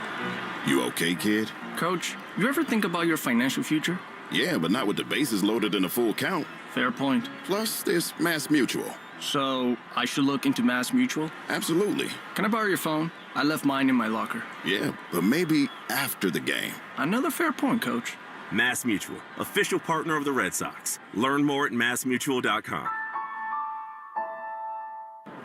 You okay, kid? Coach, you ever think about your financial future? Yeah, but not with the bases loaded in a full count. Fair point. Plus, there's Mass Mutual. So, I should look into Mass Mutual? Absolutely. Can I borrow your phone? I left mine in my locker. Yeah, but maybe after the game. Another fair point, Coach. Mass Mutual, official partner of the Red Sox. Learn more at massmutual.com.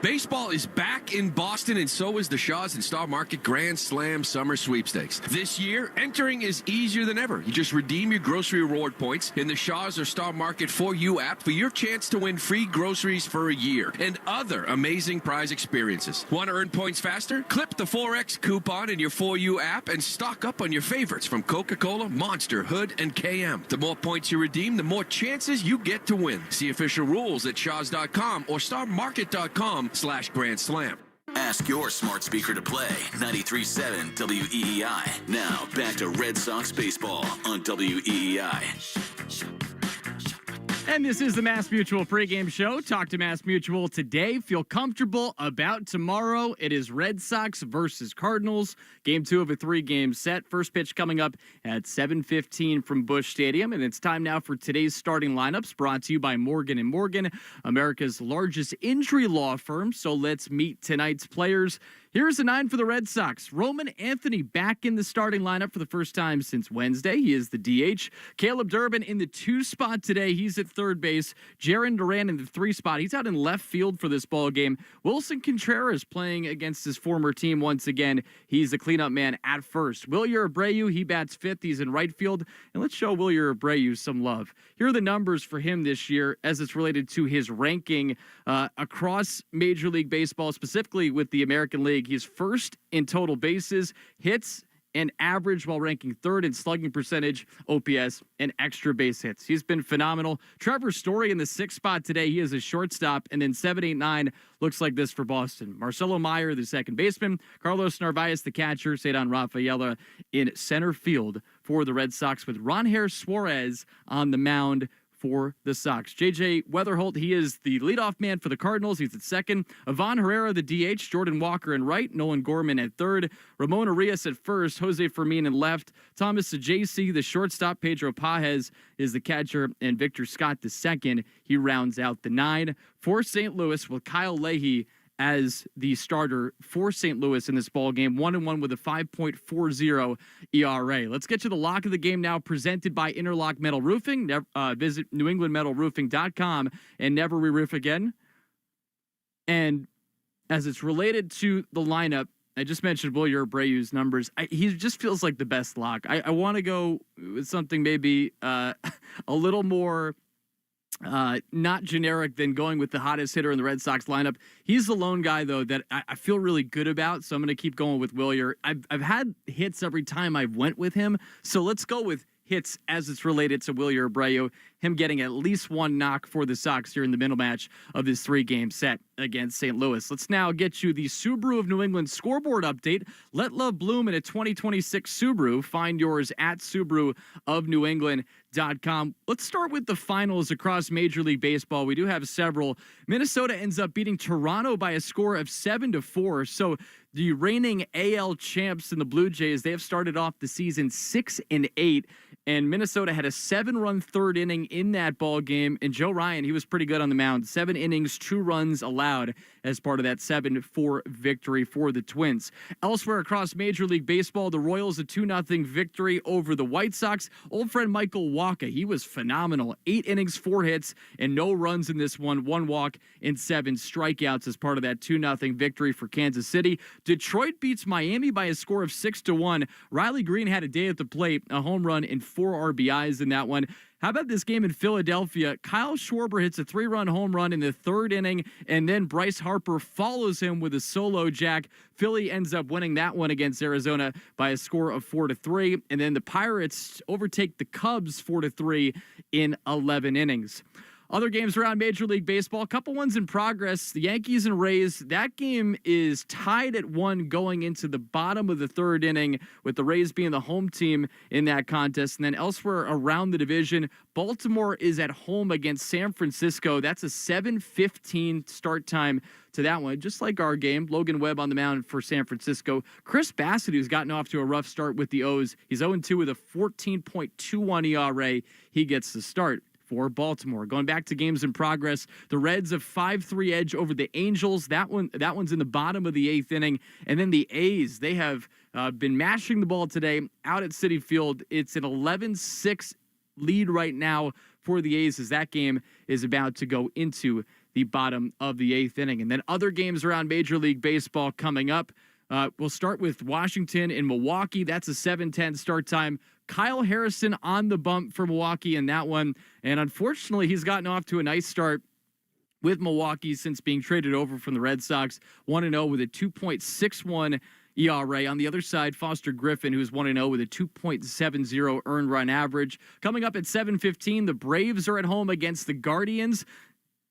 Baseball is back in Boston, and so is the Shaw's and Star Market Grand Slam Summer Sweepstakes. This year, entering is easier than ever. You just redeem your grocery reward points in the Shaw's or Star Market For You app for your chance to win free groceries for a year and other amazing prize experiences. Want to earn points faster? Clip the 4X coupon in your For You app and stock up on your favorites from Coca-Cola, Monster, Hood, and KM. The more points you redeem, the more chances you get to win. See official rules at shaws.com or starmarket.com/Grand Slam. Ask your smart speaker to play 93.7 WEEI. Now back to Red Sox baseball on WEEI. And this is the Mass Mutual pregame show. Talk to Mass Mutual today. Feel comfortable about tomorrow. It is Red Sox versus Cardinals. Game 2 of a 3-game set. First pitch coming up at 7:15 from Busch Stadium. And it's time now for today's starting lineups, brought to you by Morgan & Morgan, America's largest injury law firm. So let's meet tonight's players. Here's the 9 for the Red Sox. Roman Anthony back in the starting lineup for the first time since Wednesday. He is the DH. Caleb Durbin in the 2 spot today. He's at third base. Jaron Duran in the 3 spot. He's out in left field for this ball game. Wilson Contreras playing against his former team once again. He's the cleanup man at first. Wilyer Abreu, he bats 5th. He's in right field. And let's show Wilyer Abreu some love. Here are the numbers for him this year as it's related to his ranking across Major League Baseball, specifically with the American League. He's first in total bases, hits, and average, while ranking 3rd in slugging percentage, OPS, and extra base hits. He's been phenomenal. Trevor Story in the 6th spot today. He is a shortstop. And then 7, 8, 9 looks like this for Boston. Marcelo Meyer, the second baseman. Carlos Narvaez, the catcher. Cedar Rafaela in center field for the Red Sox, with Ronher Suarez on the mound for the Sox. J.J. Weatherholt, he is the leadoff man for the Cardinals. He's at second. Ivan Herrera, the DH. Jordan Walker in right. Nolan Gorman at third. Ramon Arias at first. Jose Fermin in left. Thomas Sajaci, the shortstop. Pedro Pajes is the catcher. And Victor Scott, the second. He rounds out the 9. For St. Louis, with Kyle Leahy as the starter for St. Louis in this ball game, 1-1 with a 5.40 ERA. Let's get to the lock of the game now, presented by Interlock Metal Roofing. Visit NewEnglandMetalRoofing.com and never re-roof again. And as it's related to the lineup, I just mentioned Wilyer Abreu's numbers. He just feels like the best lock. I want to go with something maybe a little more not generic than going with the hottest hitter in the Red Sox lineup. He's the lone guy, though, that I feel really good about, so I'm going to keep going with Wilyer. I've had hits every time I've went with him, so let's go with hits as it's related to Wilyer Abreu, him getting at least 1 knock for the Sox here in the middle match of this 3-game set. against St. Louis. Let's now get you the Subaru of New England scoreboard update. Let love bloom in a 2026 Subaru. Find yours at SubaruofNewEngland.com. Let's start with the finals across Major League Baseball. We do have several. Minnesota ends up beating Toronto by a score of 7-4. So the reigning AL champs in the Blue Jays, they have started off the season 6-8. And Minnesota had a 7-run third inning in that ball game. And Joe Ryan, he was pretty good on the mound. 7 innings, 2 runs allowed as part of that 7-4 victory for the Twins. Elsewhere across Major League Baseball, the Royals a 2-0 victory over the White Sox. Old friend Michael Wacha, he was phenomenal. 8 innings, 4 hits, and no runs in this one. 1 walk and 7 strikeouts as part of that 2-0 victory for Kansas City. Detroit beats Miami by a score of 6-1. Riley Green had a day at the plate, a home run and 4 RBIs in that one. How about this game in Philadelphia? Kyle Schwarber hits a 3-run home run in the 3rd inning, and then Bryce Harper follows him with a solo jack. Philly ends up winning that one against Arizona by a score of 4-3, and then the Pirates overtake the Cubs 4-3 in 11 innings. Other games around Major League Baseball, a couple ones in progress. The Yankees and Rays, that game is tied at 1 going into the bottom of the 3rd inning, with the Rays being the home team in that contest. And then elsewhere around the division, Baltimore is at home against San Francisco. That's a 7:15 start time to that one. Just like our game, Logan Webb on the mound for San Francisco. Chris Bassett, who's gotten off to a rough start with the O's. He's 0-2 with a 14.21 ERA. He gets the start for Baltimore. Going back to games in progress, the Reds a 5-3 edge over the Angels. That one's in the bottom of the 8th inning. And then the A's, they have been mashing the ball today out at Citi Field. It's an 11-6 lead right now for the A's as that game is about to go into the bottom of the 8th inning. And then other games around Major League Baseball coming up. We'll start with Washington and Milwaukee. That's a 7:10 start time. Kyle Harrison on the bump for Milwaukee in that one. And unfortunately, he's gotten off to a nice start with Milwaukee since being traded over from the Red Sox. 1-0 with a 2.61 ERA. On the other side, Foster Griffin, who's 1-0 with a 2.70 earned run average. Coming up at 7:15, the Braves are at home against the Guardians.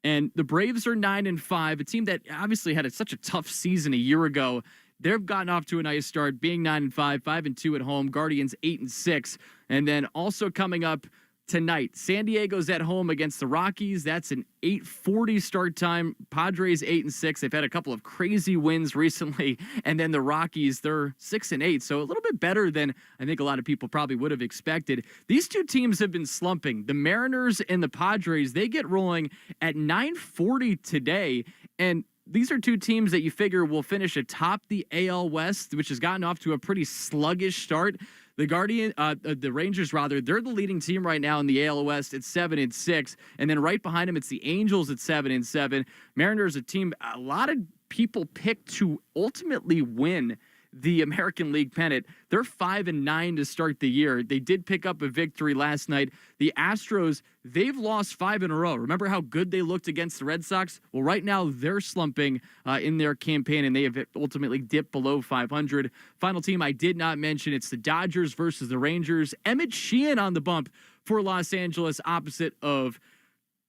And the Braves are 9-5, a team that obviously had such a tough season a year ago. They've gotten off to a nice start, being 9-5, 5-2 at home. Guardians 8-6. And then also coming up tonight, San Diego's at home against the Rockies. That's an 8:40 start time. Padres 8-6. They've had a couple of crazy wins recently. And then the Rockies, they're 6-8. So a little bit better than I think a lot of people probably would have expected. These two teams have been slumping. The Mariners and the Padres, they get rolling at 9:40 today. And these are two teams that you figure will finish atop the AL West, which has gotten off to a pretty sluggish start. The Rangers, rather, they're the leading team right now in the AL West at 7-6, and then right behind them, it's the Angels at 7-7. Mariners, a team a lot of people picked to ultimately win the American League pennant. They're 5-9 to start the year. They did pick up a victory last night. The Astros, they've lost 5 in a row. Remember how good they looked against the Red Sox? Well, right now they're slumping in their campaign, and they have ultimately dipped below 500. Final team I did not mention, it's the Dodgers versus the Rangers. Emmett Sheehan on the bump for Los Angeles, opposite of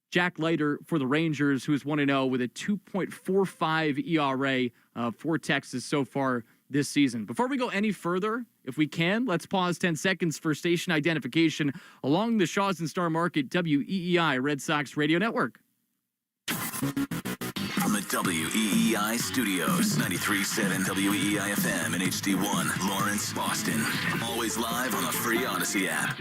Jack Leiter for the Rangers, who's 1-0 with a 2.45 ERA for Texas so far this season. Before we go any further, if we can, let's pause 10 seconds for station identification along the Shaws and Star Market WEEI Red Sox Radio Network. From the WEEI studios, 93.7 WEEI FM and HD1, Lawrence, Boston. Always live on the free Odyssey app.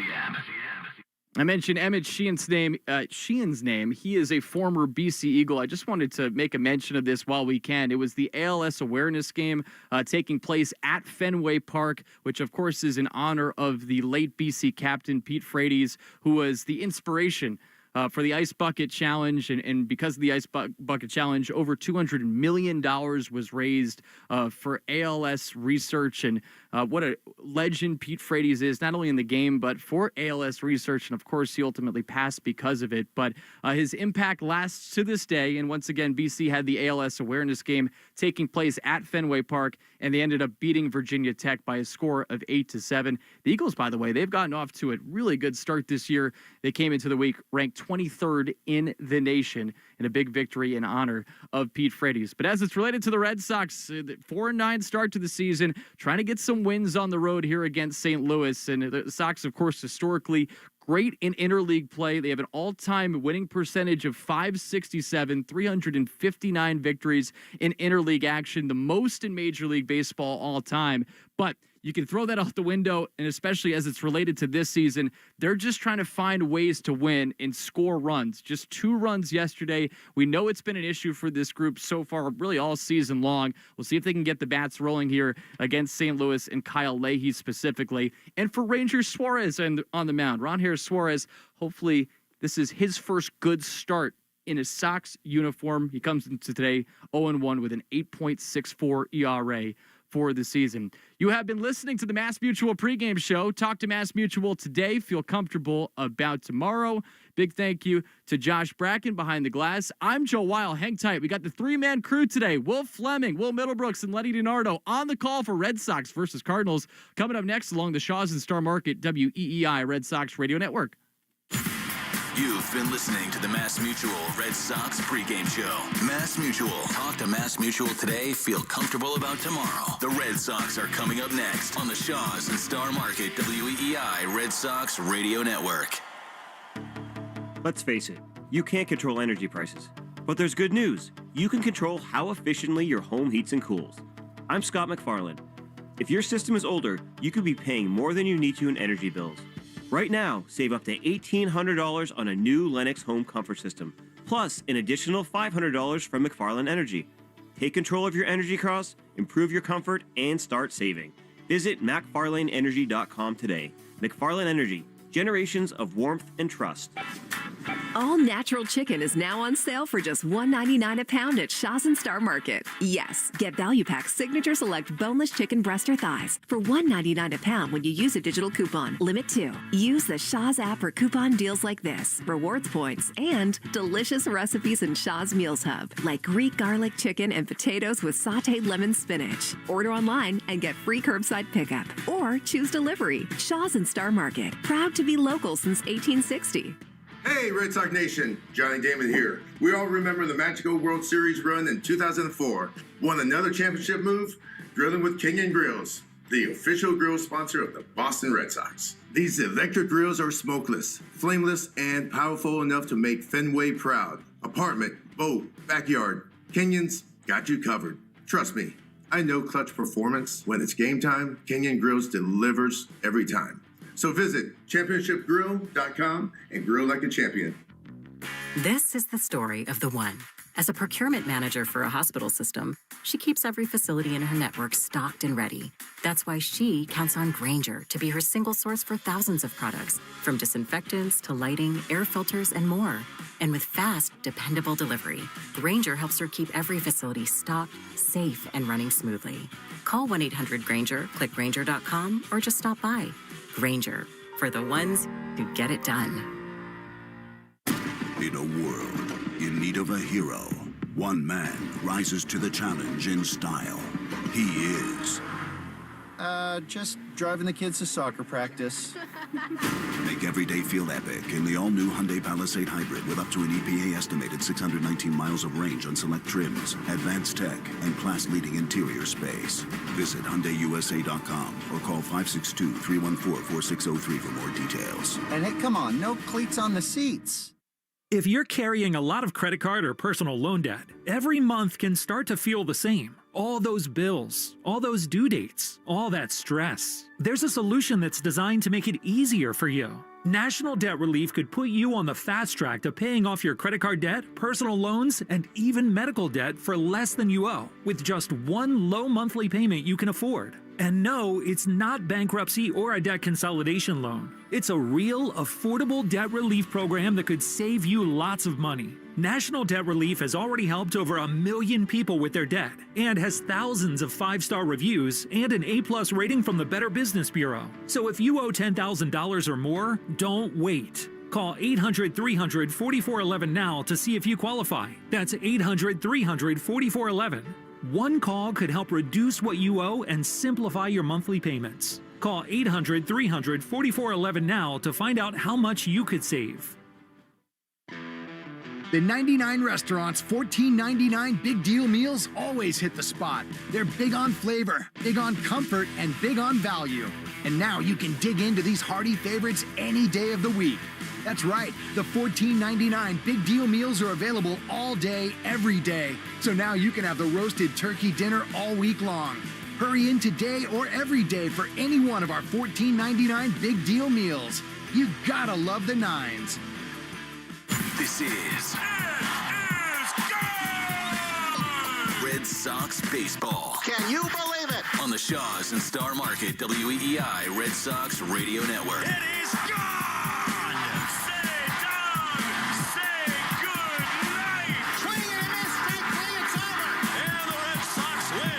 I mentioned Emmett Sheehan's name. He is a former BC Eagle. I just wanted to make a mention of this while we can. It was the ALS awareness game taking place at Fenway Park, which of course is in honor of the late BC captain Pete Frates, who was the inspiration for the Ice Bucket Challenge. And because of the Ice Bucket Challenge, over $200 million was raised for ALS research. And what a legend Pete Frates is, not only in the game, but for ALS research. And of course, he ultimately passed because of it. But his impact lasts to this day. And once again, BC had the ALS awareness game taking place at Fenway Park, and they ended up beating Virginia Tech by a score of 8-7. The Eagles, by the way, they've gotten off to a really good start this year. They came into the week ranked 23rd in the nation in a big victory in honor of Pete Frates. But as it's related to the Red Sox, 4-9 start to the season, trying to get some wins on the road here against St. Louis. And the Sox, of course, historically great in interleague play. They have an all-time winning percentage of .567, 359 victories in interleague action, the most in Major League Baseball all time. But you can throw that out the window, and especially as it's related to this season, they're just trying to find ways to win and score runs. Just 2 runs yesterday. We know it's been an issue for this group so far, really all season long. We'll see if they can get the bats rolling here against St. Louis and Kyle Leahy specifically. And for Ranger Suarez on the mound, Ron Harris Suarez, hopefully this is his first good start in his Sox uniform. He comes into today 0-1 with an 8.64 ERA. For the season. You have been listening to the Mass Mutual pregame show. Talk to Mass Mutual today. Feel comfortable about tomorrow. Big thank you to Josh Bracken behind the glass. I'm Joe Weil. Hang tight. We got the 3-man crew today. Will Fleming, Will Middlebrooks, and Lenny Dinardo on the call for Red Sox versus Cardinals. Coming up next along the Shaws and Star Market WEEI Red Sox Radio Network. You've been listening to the Mass Mutual Red Sox pregame show. Mass Mutual. Talk to Mass Mutual today. Feel comfortable about tomorrow. The Red Sox are coming up next on the Shaws and Star Market WEEI Red Sox Radio Network. Let's face it, you can't control energy prices. But there's good news. You can control how efficiently your home heats and cools. I'm Scott McFarland. If your system is older, you could be paying more than you need to in energy bills. Right now, save up to $1,800 on a new Lennox home comfort system, plus an additional $500 from McFarland Energy. Take control of your energy costs, improve your comfort, and start saving. Visit McFarlaneEnergy.com today. McFarland Energy, generations of warmth and trust. All natural chicken is now on sale for just $1.99 a pound at Shaws and Star Market. Yes, get Value Pack Signature Select Boneless Chicken Breast or Thighs for $1.99 a pound when you use a digital coupon. Limit 2. Use the Shaws app for coupon deals like this, rewards points, and delicious recipes in Shaws Meals Hub, like Greek garlic chicken and potatoes with sauteed lemon spinach. Order online and get free curbside pickup, or choose delivery. Shaws and Star Market, proud to be local since 1860. Hey, Red Sox Nation, Johnny Damon here. We all remember the magical World Series run in 2004. Want another championship move? Grilling with King & Grills, the official grill sponsor of the Boston Red Sox. These electric grills are smokeless, flameless, and powerful enough to make Fenway proud. Apartment, boat, backyard, Kenyon's got you covered. Trust me, I know clutch performance. When it's game time, King & Grills delivers every time. So visit championshipgrill.com and grill like a champion. This is the story of the one. As a procurement manager for a hospital system, she keeps every facility in her network stocked and ready. That's why she counts on Grainger to be her single source for thousands of products, from disinfectants to lighting, air filters, and more. And with fast, dependable delivery, Grainger helps her keep every facility stocked, safe, and running smoothly. Call 1-800-GRAINGER, click Grainger.com, or just stop by. Grainger, for the ones who get it done. In a world in need of a hero, one man rises to the challenge in style. He is... just driving the kids to soccer practice. Make every day feel epic in the all-new Hyundai Palisade Hybrid with up to an EPA-estimated 619 miles of range on select trims, advanced tech, and class-leading interior space. Visit HyundaiUSA.com or call 562-314-4603 for more details. And hey, come on, no cleats on the seats. If you're carrying a lot of credit card or personal loan debt, every month can start to feel the same. All those bills, all those due dates, all that stress. There's a solution that's designed to make it easier for you. National Debt Relief could put you on the fast track to paying off your credit card debt, personal loans, and even medical debt for less than you owe, with just one low monthly payment you can afford. And no, it's not bankruptcy or a debt consolidation loan. It's a real, affordable debt relief program that could save you lots of money. National Debt Relief has already helped over 1 million people with their debt and has thousands of 5-star reviews and an A+ rating from the Better Business Bureau. So if you owe $10,000 or more, don't wait. Call 800-300-4411 now to see if you qualify. That's 800-300-4411. One call could help reduce what you owe and simplify your monthly payments. Call 800-300-4411 now to find out how much you could save. The 99 Restaurant's $14.99 big deal meals always hit the spot. They're big on flavor, big on comfort, and big on value. And now you can dig into these hearty favorites any day of the week. That's right, the $14.99 big deal meals are available all day, every day. So now you can have the roasted turkey dinner all week long. Hurry in today or every day for any one of our $14.99 big deal meals. You gotta love the nines. This is Red Sox baseball. Can you believe it? On the Shaws and Star Market WEEI Red Sox Radio Network. It is gone! Say down! Say good night! Swing and a miss, strike three, it's over! And the Red Sox win!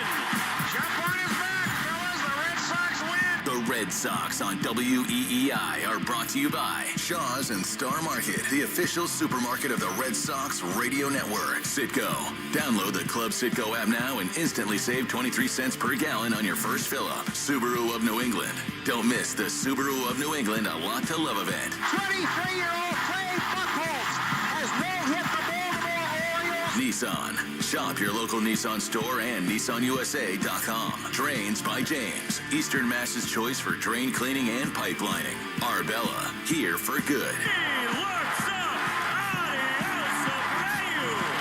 Jump on his back, fellas, the Red Sox win! The Red Sox on WEEI are brought to you by Shaws and Star Market, the official supermarket of the Red Sox Radio Network. Citgo. Download the Club Citgo app now and instantly save 23 cents per gallon on your first fill-up. Subaru of New England. Don't miss the Subaru of New England A Lot to Love event. 23-year-old Clay Buchholz has no-hit the Baltimore Orioles. Nissan. Shop your local Nissan store and NissanUSA.com. Drains by James. Eastern Mass's choice for drain cleaning and pipelining. Arbella. Here for good.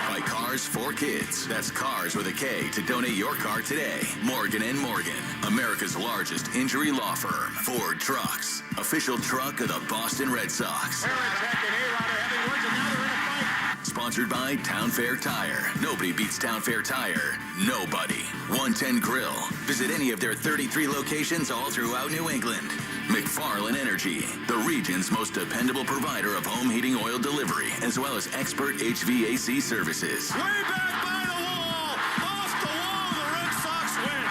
By Cars for Kids. That's Cars with a K to donate your car today. Morgan & Morgan. America's largest injury law firm. Ford Trucks. Official truck of the Boston Red Sox. Sponsored by Town Fair Tire. Nobody beats Town Fair Tire. Nobody. 110 Grill. Visit any of their 33 locations all throughout New England. McFarland Energy, the region's most dependable provider of home heating oil delivery, as well as expert HVAC services. Way back by the wall! Off the wall, the Red Sox win!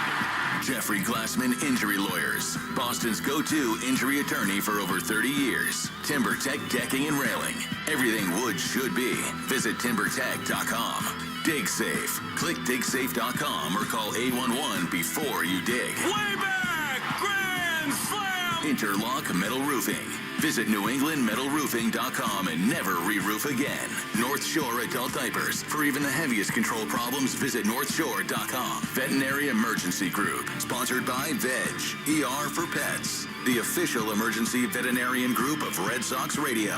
Jeffrey Glassman Injury Lawyers, Boston's go-to injury attorney for over 30 years. TimberTech Decking and Railing. Everything wood should be. Visit timbertech.com. Dig Safe. Click digsafe.com or call 811 before you dig. Way back! Grand slam! Interlock Metal Roofing. Visit NewEnglandMetalRoofing.com and never re-roof again. North Shore Adult Diapers. For even the heaviest control problems, visit NorthShore.com. Veterinary Emergency Group. Sponsored by Veg. ER for Pets. The official emergency veterinarian group of Red Sox Radio.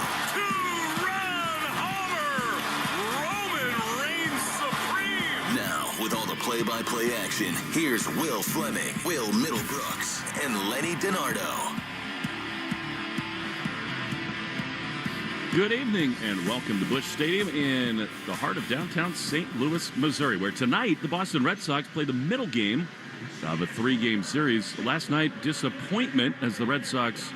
Now, with all the play-by-play action, here's Will Fleming, Will Middlebrooks, and Lenny Dinardo. Good evening and welcome to Busch Stadium in the heart of downtown St. Louis, Missouri, where tonight the Boston Red Sox play the middle game of a three-game series. Last night, disappointment as the Red Sox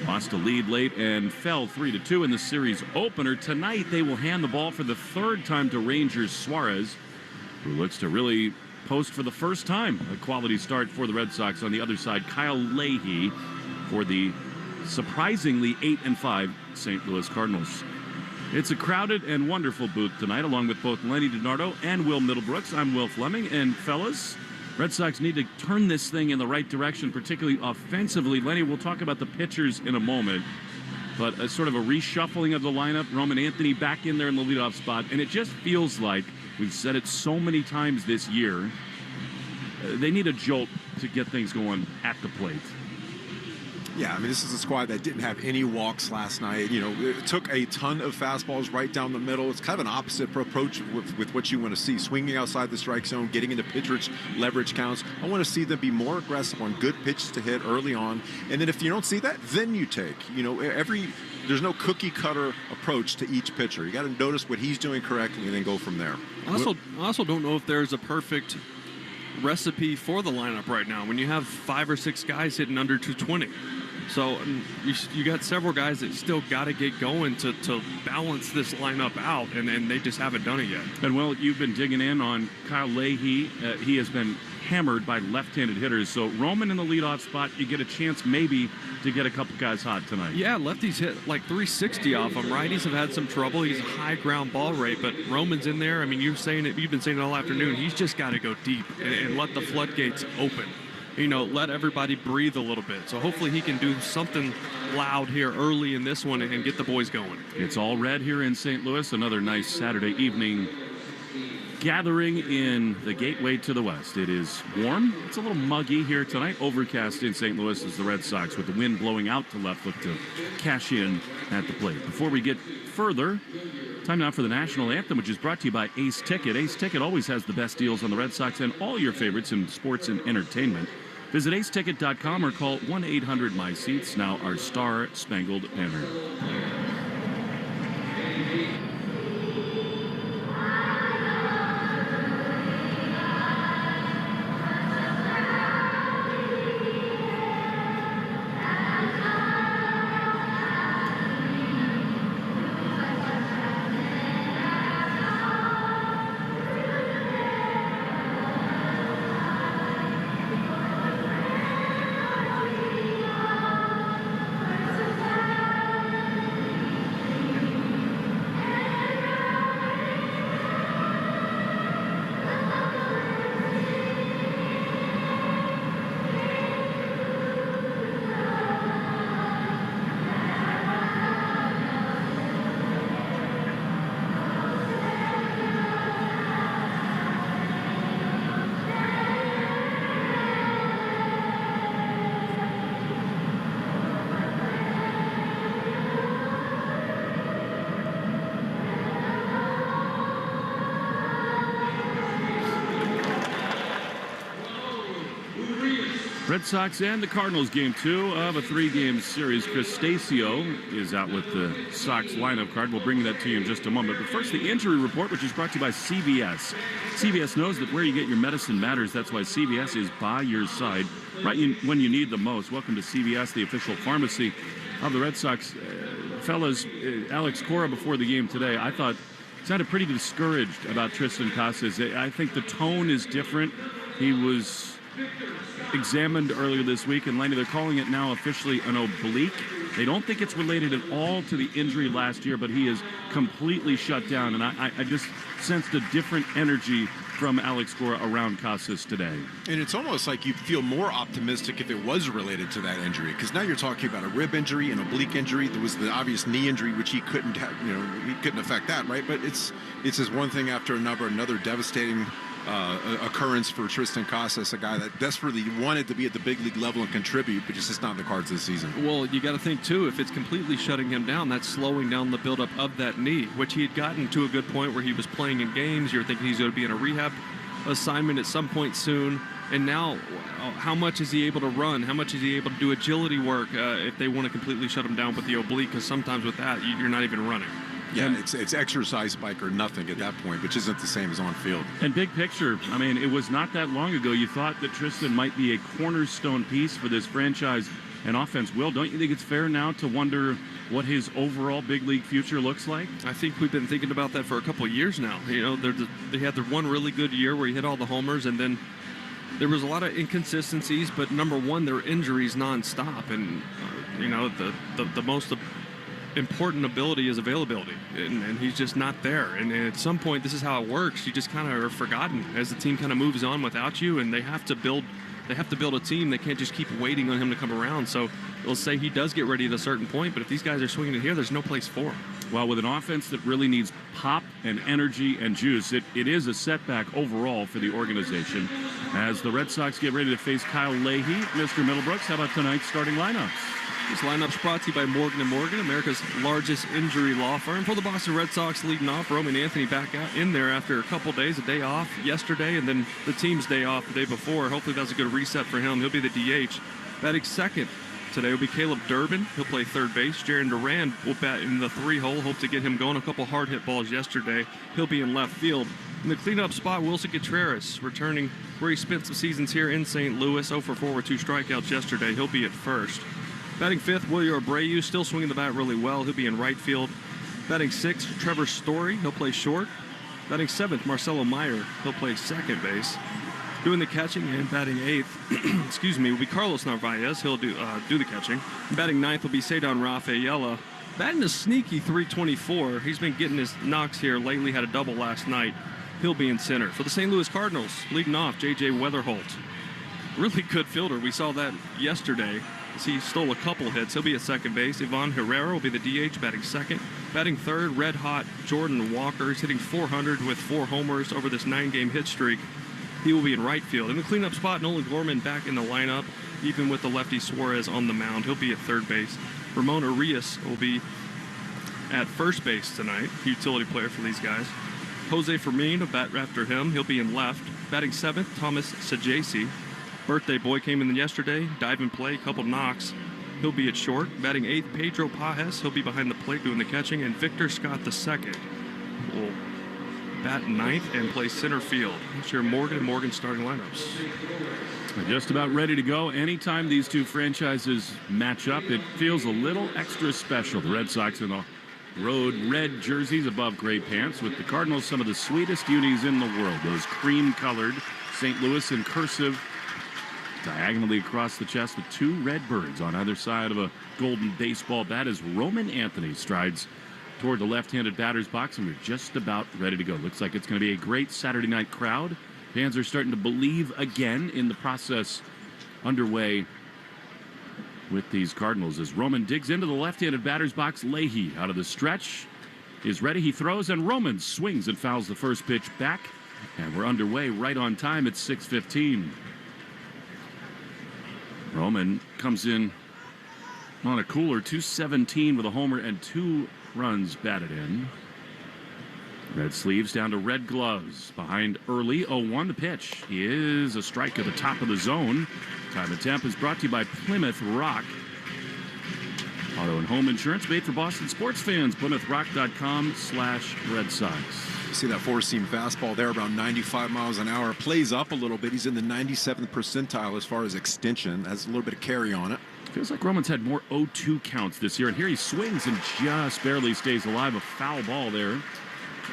lost a lead late and fell 3-2 in the series opener. Tonight, they will hand the ball for the third time to Rangers' Suarez, who looks to really post for the first time a quality start for the Red Sox. On the other side, Kyle Leahy for the surprisingly 8-5 St. Louis Cardinals. It's a crowded and wonderful booth tonight, along with both Lenny Dinardo and Will Middlebrooks. I'm Will Fleming, and fellas, Red Sox need to turn this thing in the right direction, particularly offensively. Lenny, we'll talk about the pitchers in a moment, but a sort of a reshuffling of the lineup. Roman Anthony back in there in the leadoff spot, and it just feels like, we've said it so many times this year, they need a jolt to get things going at the plate. Yeah, I mean, this is a squad that didn't have any walks last night. You know, it took a ton of fastballs right down the middle. It's kind of an opposite approach with what you want to see. Swinging outside the strike zone, getting into pitchers' leverage counts. I want to see them be more aggressive on good pitches to hit early on. And then if you don't see that, then you take. You know, there's no cookie-cutter approach to each pitcher. You got to notice what he's doing correctly and then go from there. I also don't know if there's a perfect recipe for the lineup right now when you have 5 or 6 guys hitting under 220. So you got several guys that still got to get going to balance this lineup out, and they just haven't done it yet. And, well, you've been digging in on Kyle Leahy. He has been hammered by left-handed hitters. So Roman in the leadoff spot, you get a chance maybe to get a couple guys hot tonight. Yeah, lefties hit like 360 off him. Righties have had some trouble. He's a high ground ball rate, but Roman's in there. I mean, you've been saying it all afternoon. He's just got to go deep and let the floodgates open. let everybody breathe a little bit. So hopefully he can do something loud here early in this one and get the boys going. It's all red here in St. Louis. Another nice Saturday evening gathering in the gateway to the west. It is warm. It's a little muggy here tonight. Overcast in St. Louis as the Red Sox, with the wind blowing out to left, look to cash in at the plate. Before we get further, time now for the national anthem, which is brought to you by Ace Ticket. Ace Ticket always has the best deals on the Red Sox and all your favorites in sports and entertainment. Visit aceticket.com or call 1-800-MY-SEATS. Now our Star-Spangled Banner. Red Sox and the Cardinals, game 2 of a 3-game series. Chris Stacio is out with the Sox lineup card. We'll bring that to you in just a moment. But first, the injury report, which is brought to you by CVS. CVS knows that where you get your medicine matters. That's why CVS is by your side right when you need the most. Welcome to CVS, the official pharmacy of the Red Sox. Fellas, Alex Cora before the game today, I thought sounded pretty discouraged about Tristan Casas. I think the tone is different. He was examined earlier this week, and Lenny, they're calling it now officially an oblique. They don't think it's related at all to the injury last year, but he is completely shut down, and I just sensed a different energy from Alex Cora around Casas today. And it's almost like you feel more optimistic if it was related to that injury, because now you're talking about a rib injury, an oblique injury. There was the obvious knee injury, which he couldn't have, he couldn't affect that, right? But it's just one thing after another devastating occurrence for Tristan Casas, a guy that desperately wanted to be at the big league level and contribute, but just not in the cards this season. Well, you got to think, too, if it's completely shutting him down, that's slowing down the buildup of that knee, which he had gotten to a good point where he was playing in games. You're thinking he's going to be in a rehab assignment at some point soon. And now, how much is he able to run? How much is he able to do agility work if they want to completely shut him down with the oblique? Because sometimes with that, you're not even running. Yeah, it's exercise spike or nothing at that point, which isn't the same as on field. And big picture, I mean, it was not that long ago you thought that Tristan might be a cornerstone piece for this franchise and offense. Will, don't you think it's fair now to wonder what his overall big league future looks like? I think we've been thinking about that for a couple of years now. They had their one really good year where he hit all the homers, and then there was a lot of inconsistencies, but number one, their injuries nonstop, and the most important ability is availability, and he's just not there. And at some point, this is how it works. You just kind of are forgotten as the team kind of moves on without you, and they have to build a team. They can't just keep waiting on him to come around. So they'll say he does get ready at a certain point, but if these guys are swinging it here, there's no place for him. Well, with an offense that really needs pop and energy and juice, it is a setback overall for the organization as the Red Sox get ready to face Kyle Leahy. Mr. Middlebrooks, how about tonight's starting lineups? This lineup's brought to you by Morgan & Morgan, America's largest injury law firm. For the Boston Red Sox, leading off, Roman Anthony back out in there after a couple days, a day off yesterday, and then the team's day off the day before. Hopefully that's a good reset for him. He'll be the DH. Batting second today will be Caleb Durbin. He'll play third base. Jaron Duran will bat in the 3-hole. Hope to get him going. A couple hard hit balls yesterday. He'll be in left field. In the cleanup spot, Wilson Contreras, returning where he spent some seasons here in St. Louis. 0-for-4 with 2 strikeouts yesterday. He'll be at first. Batting fifth, Wilyer Abreu, still swinging the bat really well. He'll be in right field. Batting sixth, Trevor Story. He'll play short. Batting seventh, Marcelo Meyer. He'll play second base. Doing the catching and batting eighth, will be Carlos Narvaez. He'll do the catching. Batting ninth will be Cedon Rafaela. Batting a sneaky .324. He's been getting his knocks here lately. Had a double last night. He'll be in center. For the St. Louis Cardinals, leading off, J.J. Weatherholt. really good fielder. We saw that yesterday as he stole a couple hits. He'll be at second base. Ivan Herrera will be the DH, batting second. Batting third, red hot Jordan Walker is hitting 400 with 4 homers over this 9-game hit streak. He will be in right field. In the cleanup spot, Nolan Gorman back in the lineup, even with the lefty Suarez on the mound. He'll be at third base. Ramon Arias will be at first base tonight, utility player for these guys. Jose Fermin, a bat after him, he'll be in left. Batting seventh, Thomas Sajasi. Birthday boy came in yesterday, dive and play, couple knocks. He'll be at short. Batting eighth, Pedro Pajes. He'll be behind the plate doing the catching. And Victor Scott II will bat ninth and play center field. That's your Morgan and Morgan starting lineups. Just about ready to go. Anytime these two franchises match up, it feels a little extra special. The Red Sox in the road red jerseys above gray pants, with the Cardinals some of the sweetest unis in the world. Those cream-colored St. Louis in cursive diagonally across the chest with 2 red birds on either side of a golden baseball bat as Roman Anthony strides toward the left-handed batter's box, and we're just about ready to go. Looks like it's going to be a great Saturday night crowd. Fans are starting to believe again in the process underway with these Cardinals as Roman digs into the left-handed batter's box. Leahy out of the stretch is ready. He throws, and Roman swings and fouls the first pitch back, and we're underway right on time at 6:15. Roman comes in on a cooler 217 with a homer and 2 runs batted in. Red sleeves down to red gloves. Behind early, 0-1 the pitch. He is a strike at the top of the zone. Time and Temp is brought to you by Plymouth Rock. Auto and home insurance made for Boston sports fans. PlymouthRock.com/Red Sox. You see that four-seam fastball there, around 95 miles an hour. Plays up a little bit. He's in the 97th percentile as far as extension. Has a little bit of carry on it. Feels like Roman's had more 0-2 counts this year, and here he swings and just barely stays alive. A foul ball there.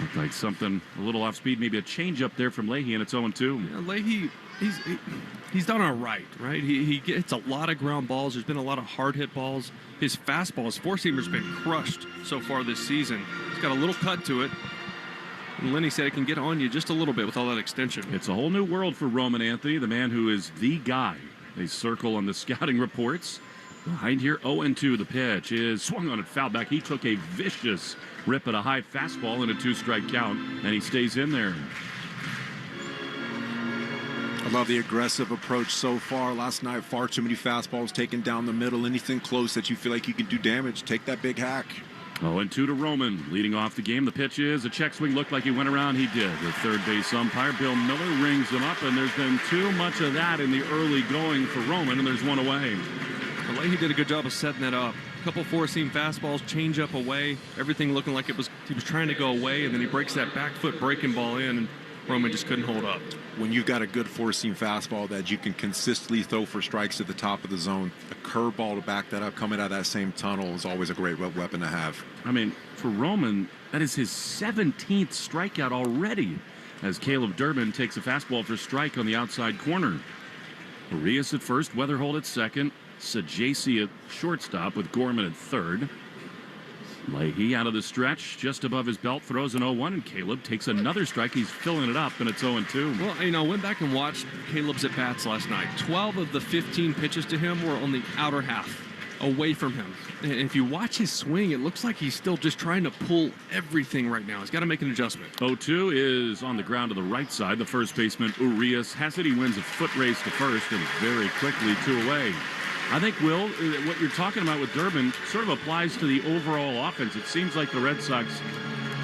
Looked like something a little off speed, maybe a change up there from Leahy, and it's 0-2. Yeah, Leahy, he's done all right? He gets a lot of ground balls. There's been a lot of hard hit balls. His fastball, his four-seamer's been crushed so far this season. He's got a little cut to it. And Lenny said it can get on you just a little bit with all that extension. It's a whole new world for Roman Anthony, the man who is the guy. They circle on the scouting reports. Behind here, 0-2. The pitch is swung on it, foul back. He took a vicious rip at a high fastball in a 2-strike count, and he stays in there. I love the aggressive approach so far. Last night, far too many fastballs taken down the middle. Anything close that you feel like you can do damage, take that big hack. 0-2 to Roman. Leading off the game, the pitch is a check swing. Looked like he went around. He did. The third base umpire, Bill Miller, rings him up, and there's been too much of that in the early going for Roman, and there's one away. Leahy did a good job of setting that up. A couple four-seam fastballs, change up away. Everything looking like he was trying to go away, and then he breaks that back foot breaking ball in, and Roman just couldn't hold up. When you've got a good four-seam fastball that you can consistently throw for strikes at the top of the zone, a curveball to back that up coming out of that same tunnel is always a great weapon to have. I mean, for Roman, that is his 17th strikeout already, as Caleb Durbin takes a fastball for strike on the outside corner. Arias at first, Weatherholt at second, Sajasi at shortstop with Gorman at third. Leahy out of the stretch, just above his belt, throws an 0-1, and Caleb takes another strike. He's filling it up, and it's 0-2. Well, I went back and watched Caleb's at-bats last night. 12 of the 15 pitches to him were on the outer half, away from him. And if you watch his swing, it looks like he's still just trying to pull everything right now. He's got to make an adjustment. 0-2 is on the ground to the right side. The first baseman, Urias, has it. He wins a foot race to first, and very quickly 2 away. I think, Will, what you're talking about with Durbin sort of applies to the overall offense. It seems like the Red Sox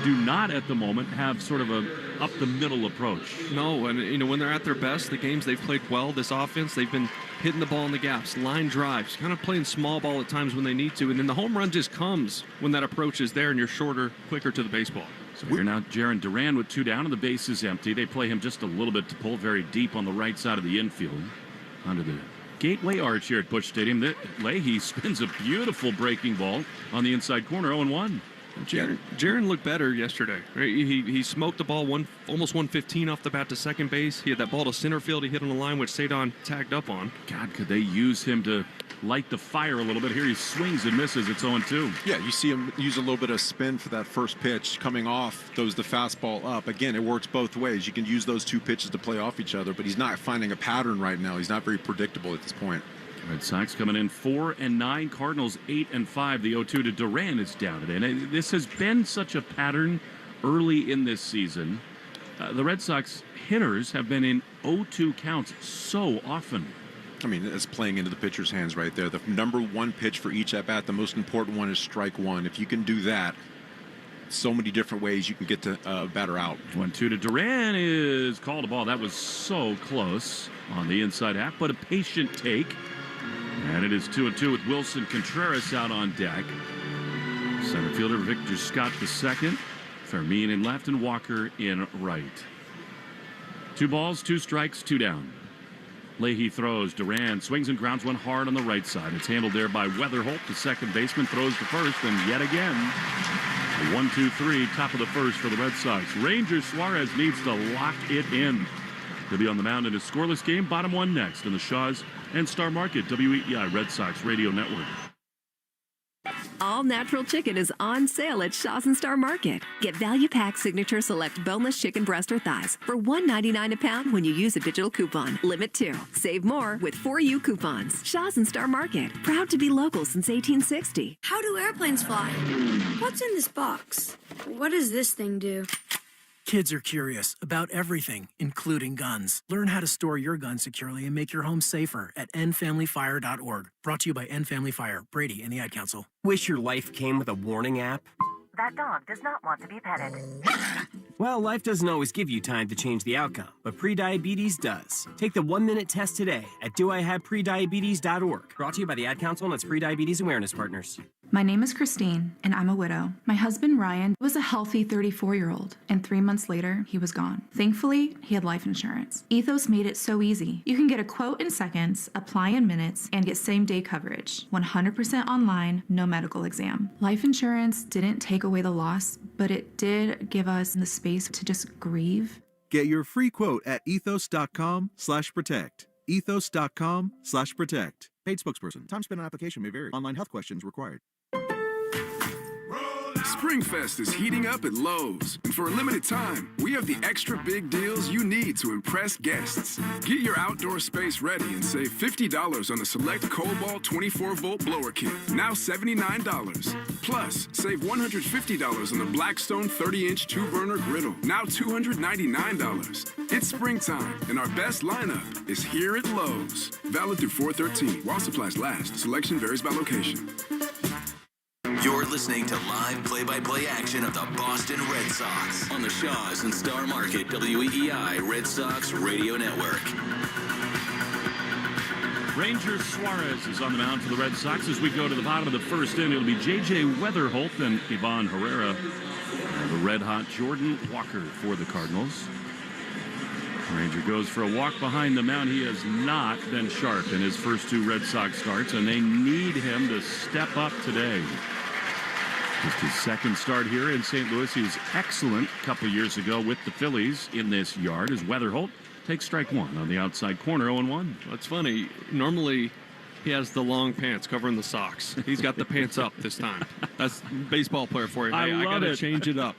do not at the moment have sort of a up-the-middle approach. No, and when they're at their best, the games they've played well, this offense, they've been hitting the ball in the gaps, line drives, kind of playing small ball at times when they need to, and then the home run just comes when that approach is there and you're shorter, quicker to the baseball. So here now, Jarren Duran with 2 down and the base is empty. They play him just a little bit to pull very deep on the right side of the infield. Under the Gateway arch here at Busch Stadium. Leahy spins a beautiful breaking ball on the inside corner, 0-1. Jaron looked better yesterday. Right? He smoked the ball almost 115 off the bat to second base. He had that ball to center field. He hit on the line, which Sadon tagged up on. God, could they use him to light the fire a little bit? Here he swings and misses. It's 0-2. Yeah, you see him use a little bit of spin for that first pitch. Coming off, throws the fastball up. Again, it works both ways. You can use those two pitches to play off each other, but he's not finding a pattern right now. He's not very predictable at this point. Red Sox coming in 4-9. Cardinals 8-5. The 0-2 to Duran is down today. And this has been such a pattern early in this season. The Red Sox hitters have been in 0-2 counts so often. I mean, it's playing into the pitcher's hands right there. The number one pitch for each at bat, the most important one is strike one. If you can do that, so many different ways you can get to batter out. 1-2 to Duran is called a ball. That was so close on the inside half, but a patient take. And it is 2-2 with Wilson Contreras out on deck. Center fielder Victor Scott the second. Fermin in left and Walker in right. 2 balls, 2 strikes, 2 down. Leahy throws. Duran swings and grounds one hard on the right side. It's handled there by Weatherholt. The second baseman throws to first, and yet again, a 1-2-3, top of the first for the Red Sox. Ranger Suarez needs to lock it in. He'll be on the mound in a scoreless game. Bottom one next in the Shaw's and Star Market, WEEI Red Sox Radio Network. All natural chicken is on sale at Shaw's and Star Market. Get Value Pack Signature Select Boneless Chicken Breast or Thighs for $1.99 a pound when you use a digital coupon. Limit 2. Save more with 4U coupons. Shaw's and Star Market. Proud to be local since 1860. How do airplanes fly? What's in this box? What does this thing do? Kids are curious about everything, including guns. Learn how to store your gun securely and make your home safer at endfamilyfire.org. Brought to you by End Family Fire, Brady, and the Ad Council. Wish your life came with a warning app? That dog does not want to be petted. Well, life doesn't always give you time to change the outcome, but prediabetes does. Take the 1-minute test today at doihaveprediabetes.org. Brought to you by the Ad Council and its Prediabetes Awareness Partners. My name is Christine, and I'm a widow. My husband, Ryan, was a healthy 34-year-old, and 3 months later, he was gone. Thankfully, he had life insurance. Ethos made it so easy. You can get a quote in seconds, apply in minutes, and get same-day coverage. 100% online, no medical exam. Life insurance didn't take away the loss, but it did give us the space to just grieve. Get your free quote at ethos.com/protect. Ethos.com/protect. Paid spokesperson. Time spent on application may vary. Online health questions required. Springfest is heating up at Lowe's, and for a limited time, we have the extra big deals you need to impress guests. Get your outdoor space ready and save $50 on the select Cobalt 24-volt blower kit, now $79. Plus, save $150 on the Blackstone 30-inch 2-burner griddle, now $299. It's springtime, and our best lineup is here at Lowe's. Valid through 4/13, while supplies last. Selection varies by location. You're listening to live play-by-play action of the Boston Red Sox on the Shaw's and Star Market WEEI Red Sox Radio Network. Ranger Suarez is on the mound for the Red Sox as we go to the bottom of the first inning. It'll be J.J. Weatherholt and Ivan Herrera. And the red-hot Jordan Walker for the Cardinals. Ranger goes for a walk behind the mound. He has not been sharp in his first 2 Red Sox starts, and they need him to step up today. Just his second start here in St. Louis. He was excellent a couple years ago with the Phillies in this yard as Weatherholt takes strike 1 on the outside corner, 0-1. That's funny. Normally, he has the long pants covering the socks. He's got the pants up this time. That's baseball player for you. Hey, I got to change it up.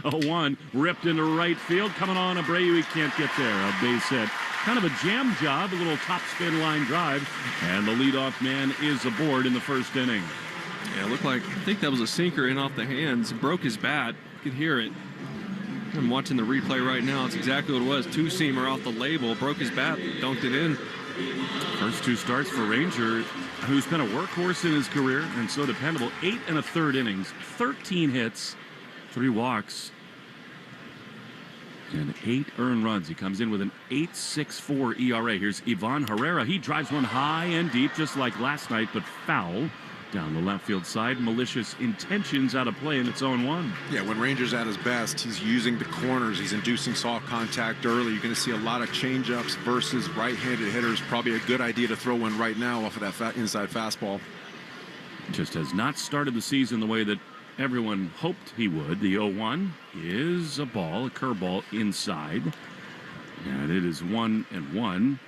0-1, ripped into right field. Coming on, Abreu, he can't get there. A base hit. Kind of a jam job, a little top spin line drive. And the leadoff man is aboard in the first inning. Yeah, it looked like, I think that was a sinker in off the hands. Broke his bat. You could hear it. I'm watching the replay right now. It's exactly what it was. 2-seamer off the label. Broke his bat, dunked it in. First 2 starts for Ranger, who's been a workhorse in his career and so dependable. 8 1/3 innings, 13 hits, 3 walks, and 8 earned runs. He comes in with an 8.64 ERA. Here's Ivan Herrera. He drives one high and deep, just like last night, but foul down the left field side. Malicious intentions out of play, and it's 0-1. Yeah, when Ranger's at his best, he's using the corners. He's inducing soft contact early. You're going to see a lot of changeups versus right-handed hitters. Probably a good idea to throw one right now off of that inside fastball. Just has not started the season the way that everyone hoped he would. The 0-1 is a ball, a curveball inside. And it is 1-1.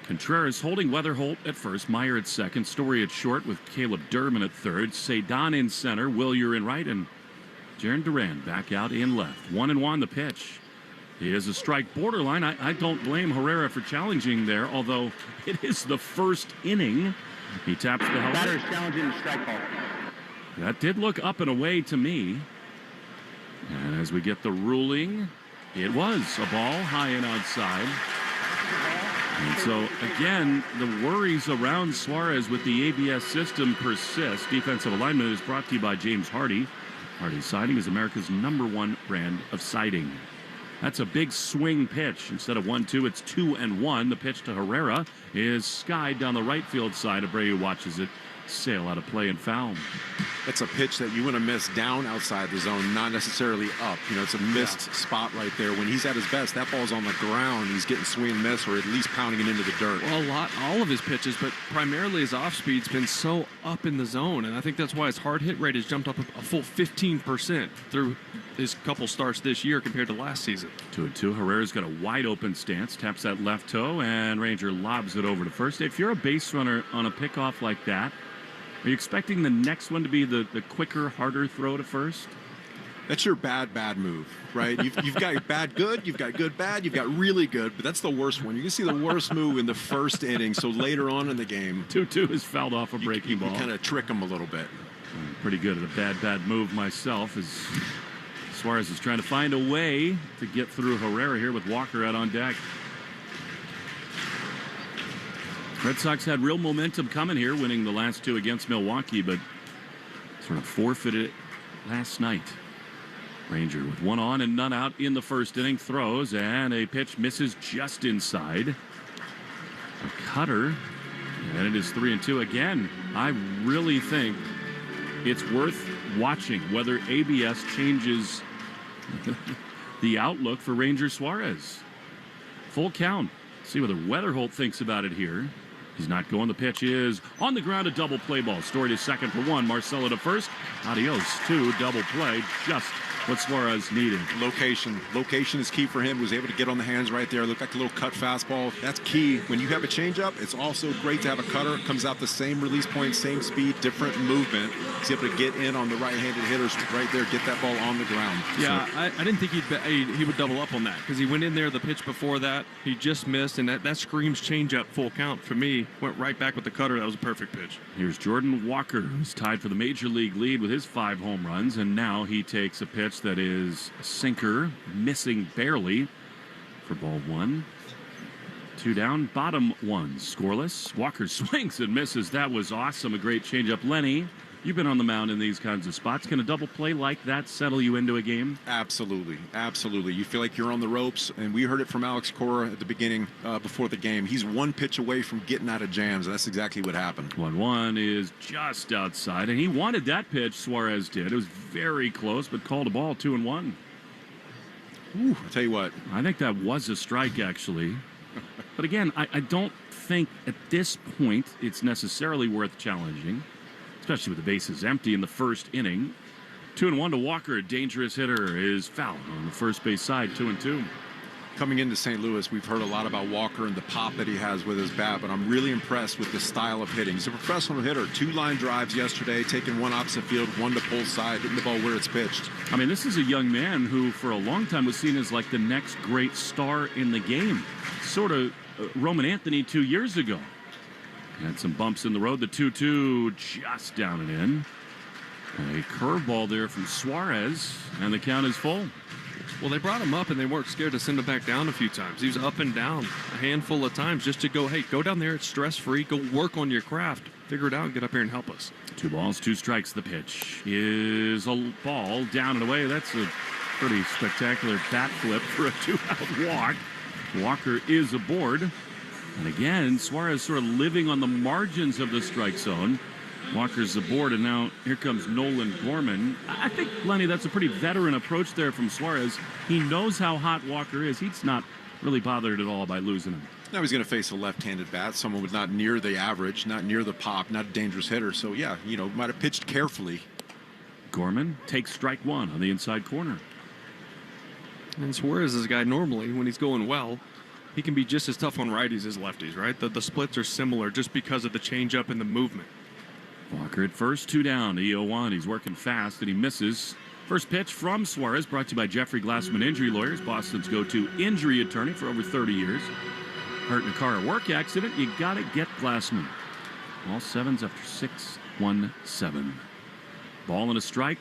Contreras holding Weatherholt at first, Meyer at second, Story at short with Caleb Durbin at third, Cedon in center, Willier in right, and Jaron Duran back out in left. 1-1 the pitch. He is a strike borderline. I don't blame Herrera for challenging there, although it is the first inning. He taps the helmet. Batter's challenging the strike ball. That did look up and away to me. And as we get the ruling, it was a ball high and outside. And so, again, the worries around Suarez with the ABS system persist. Defensive alignment is brought to you by James Hardy. Hardy Siding is America's #1 brand of siding. That's a big swing pitch. Instead of 1-2, it's 2-1. The pitch to Herrera is skied down the right field side. Abreu watches it sail out of play and foul. That's a pitch that you want to miss down outside the zone, not necessarily up. You know, it's a missed spot right there. When he's at his best, that ball's on the ground. He's getting swing and miss, or at least pounding it into the dirt. Well, all of his pitches, but primarily his off-speed's been so up in the zone, and I think that's why his hard hit rate has jumped up a full 15% through his couple starts this year compared to last season. 2-2. Herrera's got a wide open stance, taps that left toe, and Ranger lobs it over to first. If you're a base runner on a pickoff like that, are you expecting the next one to be the quicker, harder throw to first? That's your bad move, right? You've got bad good, you've got good bad, you've got really good, but that's the worst one. You can see the worst move in the first inning, so later on in the game. 2-2 is fouled off a breaking ball. You kind of trick them a little bit. I'm pretty good at a bad move myself, as Suarez is trying to find a way to get through Herrera here with Walker out on deck. Red Sox had real momentum coming here, winning the last two against Milwaukee, but sort of forfeited it last night. Ranger with one on and none out in the first inning, throws, and a pitch misses just inside. A cutter, and it is 3-2 again. I really think it's worth watching whether ABS changes the outlook for Ranger Suarez. Full count. See whether Weatherholt thinks about it here. He's not going. The pitch is on the ground, a double play ball. Story to second for one. Marcelo to first. Adios, two. Double play. Just what Suarez needed. Location is key for him. He was able to get on the hands right there. Looked like a little cut fastball. That's key. When you have a changeup, it's also great to have a cutter. Comes out the same release point, same speed, different movement. He's able to get in on the right-handed hitters right there, get that ball on the ground. Yeah, so, I didn't think he would double up on that because he went in there the pitch before that. He just missed, and that screams changeup full count for me. Went right back with the cutter. That was a perfect pitch. Here's Jordan Walker, who's tied for the major league lead with his 5 home runs, and now he takes a pitch that is a sinker, missing barely for ball 1. 2 down, bottom 1, scoreless. Walker swings and misses. That was awesome. A great changeup. Lenny, you've been on the mound in these kinds of spots. Can a double play like that settle you into a game? Absolutely. You feel like you're on the ropes, and we heard it from Alex Cora at the beginning before the game. He's one pitch away from getting out of jams, and that's exactly what happened. 1-1 is just outside, and he wanted that pitch, Suarez did. It was very close, but called a ball, 2-1. Ooh, I'll tell you what. I think that was a strike, actually. But again, I don't think at this point it's necessarily worth challenging, especially with the bases empty in the first inning. 2-1 to Walker. A dangerous hitter is fouled on the first base side. 2-2. Coming into St. Louis, we've heard a lot about Walker and the pop that he has with his bat, but I'm really impressed with the style of hitting. He's a professional hitter. 2 line drives yesterday, taking one opposite field, one to pull side, hitting the ball where it's pitched. I mean, this is a young man who for a long time was seen as like the next great star in the game. Sort of Roman Anthony 2 years ago. Had some bumps in the road. The 2-2 just down and in. A curveball there from Suarez, and the count is full. Well, they brought him up, and they weren't scared to send him back down a few times. He was up and down a handful of times just to go, hey, go down there. It's stress-free. Go work on your craft. Figure it out and get up here and help us. 2 balls, 2 strikes. The pitch is a ball down and away. That's a pretty spectacular bat flip for a 2-out walk. Walker is aboard. And again, Suarez sort of living on the margins of the strike zone. Walker's aboard, and now here comes Nolan Gorman. I think, Lenny, that's a pretty veteran approach there from Suarez. He knows how hot Walker is. He's not really bothered at all by losing him. Now he's going to face a left-handed bat, someone with not near the average, not near the pop, not a dangerous hitter. So, yeah, might have pitched carefully. Gorman takes strike one on the inside corner. And Suarez is a guy normally, when he's going well, he can be just as tough on righties as lefties, right? The splits are similar just because of the changeup and the movement. Walker at first, 2 down to 0-1. He's working fast and he misses. First pitch from Suarez, brought to you by Jeffrey Glassman Injury Lawyers, Boston's go-to injury attorney for over 30 years. Hurt in a car or work accident, you gotta get Glassman. All sevens after 6-1-7. Ball and a strike.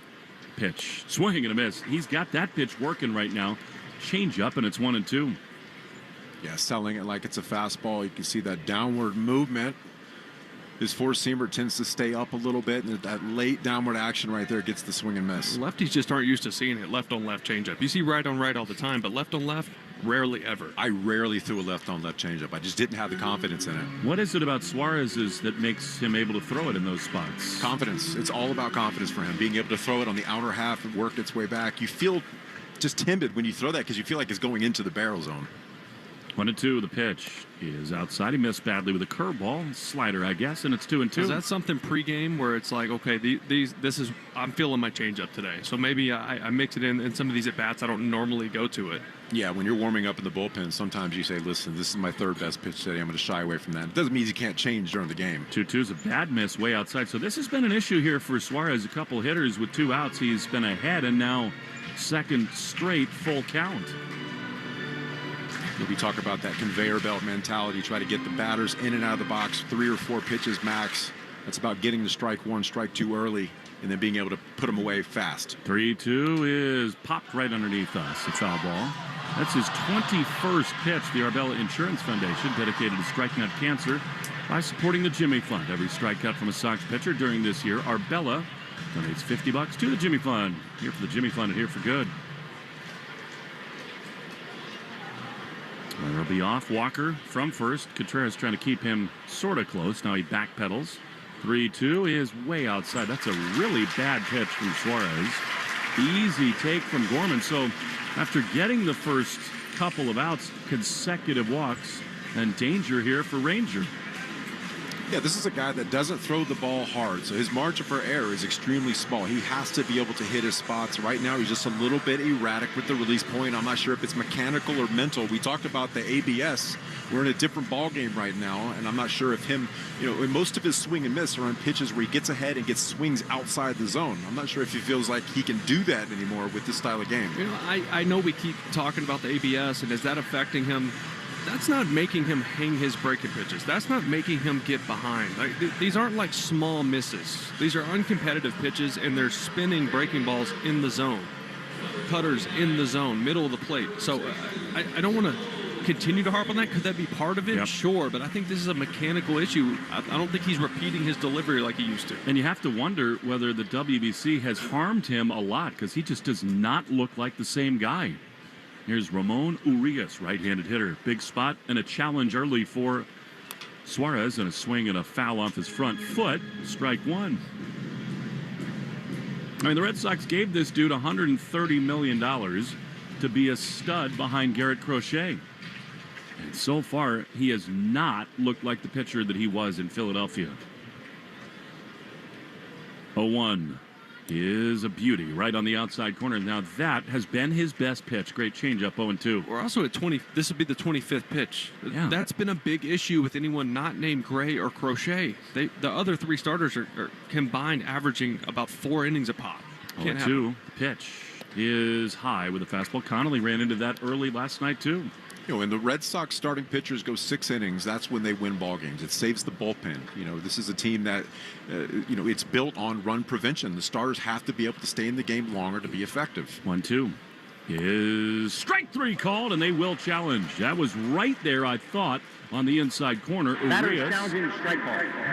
Pitch. Swing and a miss. He's got that pitch working right now. Change up, and it's 1-2. Yeah, selling it like it's a fastball. You can see that downward movement. His four-seamer tends to stay up a little bit, and that late downward action right there gets the swing and miss. Lefties just aren't used to seeing it left-on-left changeup. You see right-on-right all the time, but left-on-left, rarely ever. I rarely threw a left-on-left changeup. I just didn't have the confidence in it. What is it about Suarez's that makes him able to throw it in those spots? Confidence. It's all about confidence for him. Being able to throw it on the outer half and work its way back. You feel just timid when you throw that because you feel like it's going into the barrel zone. 1-2. The pitch is outside. He missed badly with a curveball, slider, I guess, and it's 2-2. Is that something pregame where it's like, okay, this is, I'm feeling my changeup today, so maybe I mix it in some of these at bats I don't normally go to it. Yeah, when you're warming up in the bullpen, sometimes you say, listen, this is my third best pitch today. I'm going to shy away from that. It doesn't mean you can't change during the game. 2-2 is a bad miss way outside. So this has been an issue here for Suarez. A couple hitters with 2 outs. He's been ahead, and now second straight full count. We talk about that conveyor belt mentality. Try to get the batters in and out of the box, 3 or 4 pitches max. That's about getting to strike 1, strike 2 early, and then being able to put them away fast. 3-2 is popped right underneath us. A foul ball. That's his 21st pitch. The Arbella Insurance Foundation, dedicated to striking out cancer by supporting the Jimmy Fund. Every strikeout from a Sox pitcher during this year, Arbella donates $50 to the Jimmy Fund. Here for the Jimmy Fund and here for good. Runner will be off. Walker from first. Contreras trying to keep him sort of close. Now he backpedals. 3-2 is way outside. That's a really bad pitch from Suarez. Easy take from Gorman. So after getting the first couple of outs, consecutive walks, and danger here for Ranger. Yeah, this is a guy that doesn't throw the ball hard, so his margin for error is extremely small. He has to be able to hit his spots. Right now, he's just a little bit erratic with the release point. I'm not sure if it's mechanical or mental. We talked about the ABS. We're in a different ball game right now, and I'm not sure if him, most of his swing and miss are on pitches where he gets ahead and gets swings outside the zone. I'm not sure if he feels like he can do that anymore with this style of game. I know we keep talking about the ABS, and is that affecting him? That's not making him hang his breaking pitches. That's not making him get behind. These aren't like small misses. These are uncompetitive pitches, and they're spinning breaking balls in the zone. Cutters in the zone, middle of the plate. So I don't want to continue to harp on that. Could that be part of it? Yep. Sure, but I think this is a mechanical issue. I don't think he's repeating his delivery like he used to. And you have to wonder whether the WBC has harmed him a lot, because he just does not look like the same guy. Here's Ramon Urias, right-handed hitter. Big spot and a challenge early for Suarez, and a swing and a foul off his front foot. Strike 1. I mean, the Red Sox gave this dude $130 million to be a stud behind Garrett Crochet. And so far, he has not looked like the pitcher that he was in Philadelphia. 0-1. Is a beauty right on the outside corner. Now that has been his best pitch. Great changeup. 0-2. We're also at 20. This would be the 25th pitch. Yeah. That's been a big issue with anyone not named Gray or Crochet. The other 3 starters are combined averaging about 4 innings a pop. 0-2. Pitch is high with a fastball. Connolly ran into that early last night too. When the Red Sox starting pitchers go 6 innings, that's when they win ball games. It saves the bullpen. This is a team that, it's built on run prevention. The starters have to be able to stay in the game longer to be effective. 1-2 is strike 3 called, and they will challenge. That was right there, I thought, on the inside corner. Urias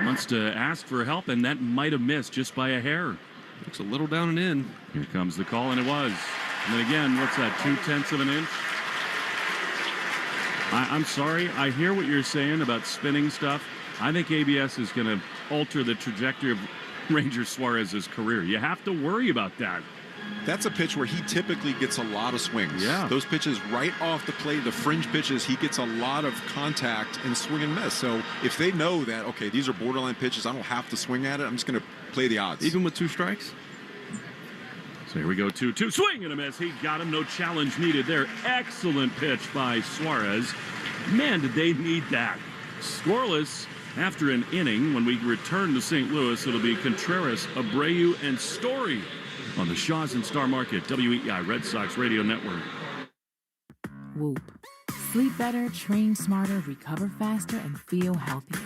wants to ask for help, and that might have missed just by a hair. Looks a little down and in. Here comes the call, and it was. And then again, what's that, 0.2 of an inch? I'm sorry. I hear what you're saying about spinning stuff. I think ABS is going to alter the trajectory of Ranger Suarez's career. You have to worry about that. That's a pitch where he typically gets a lot of swings. Yeah. Those pitches right off the plate, the fringe pitches, he gets a lot of contact and swing and miss. So if they know that, okay, these are borderline pitches, I don't have to swing at it, I'm just going to play the odds. Even with 2 strikes? So here we go, 2-2. Swing and a miss. He got him. No challenge needed there. Excellent pitch by Suarez. Man, did they need that. Scoreless after an inning. When we return to St. Louis, it'll be Contreras, Abreu, and Story on the Shaws and Star Market, WEEI Red Sox Radio Network. Whoop. Sleep better, train smarter, recover faster, and feel healthier.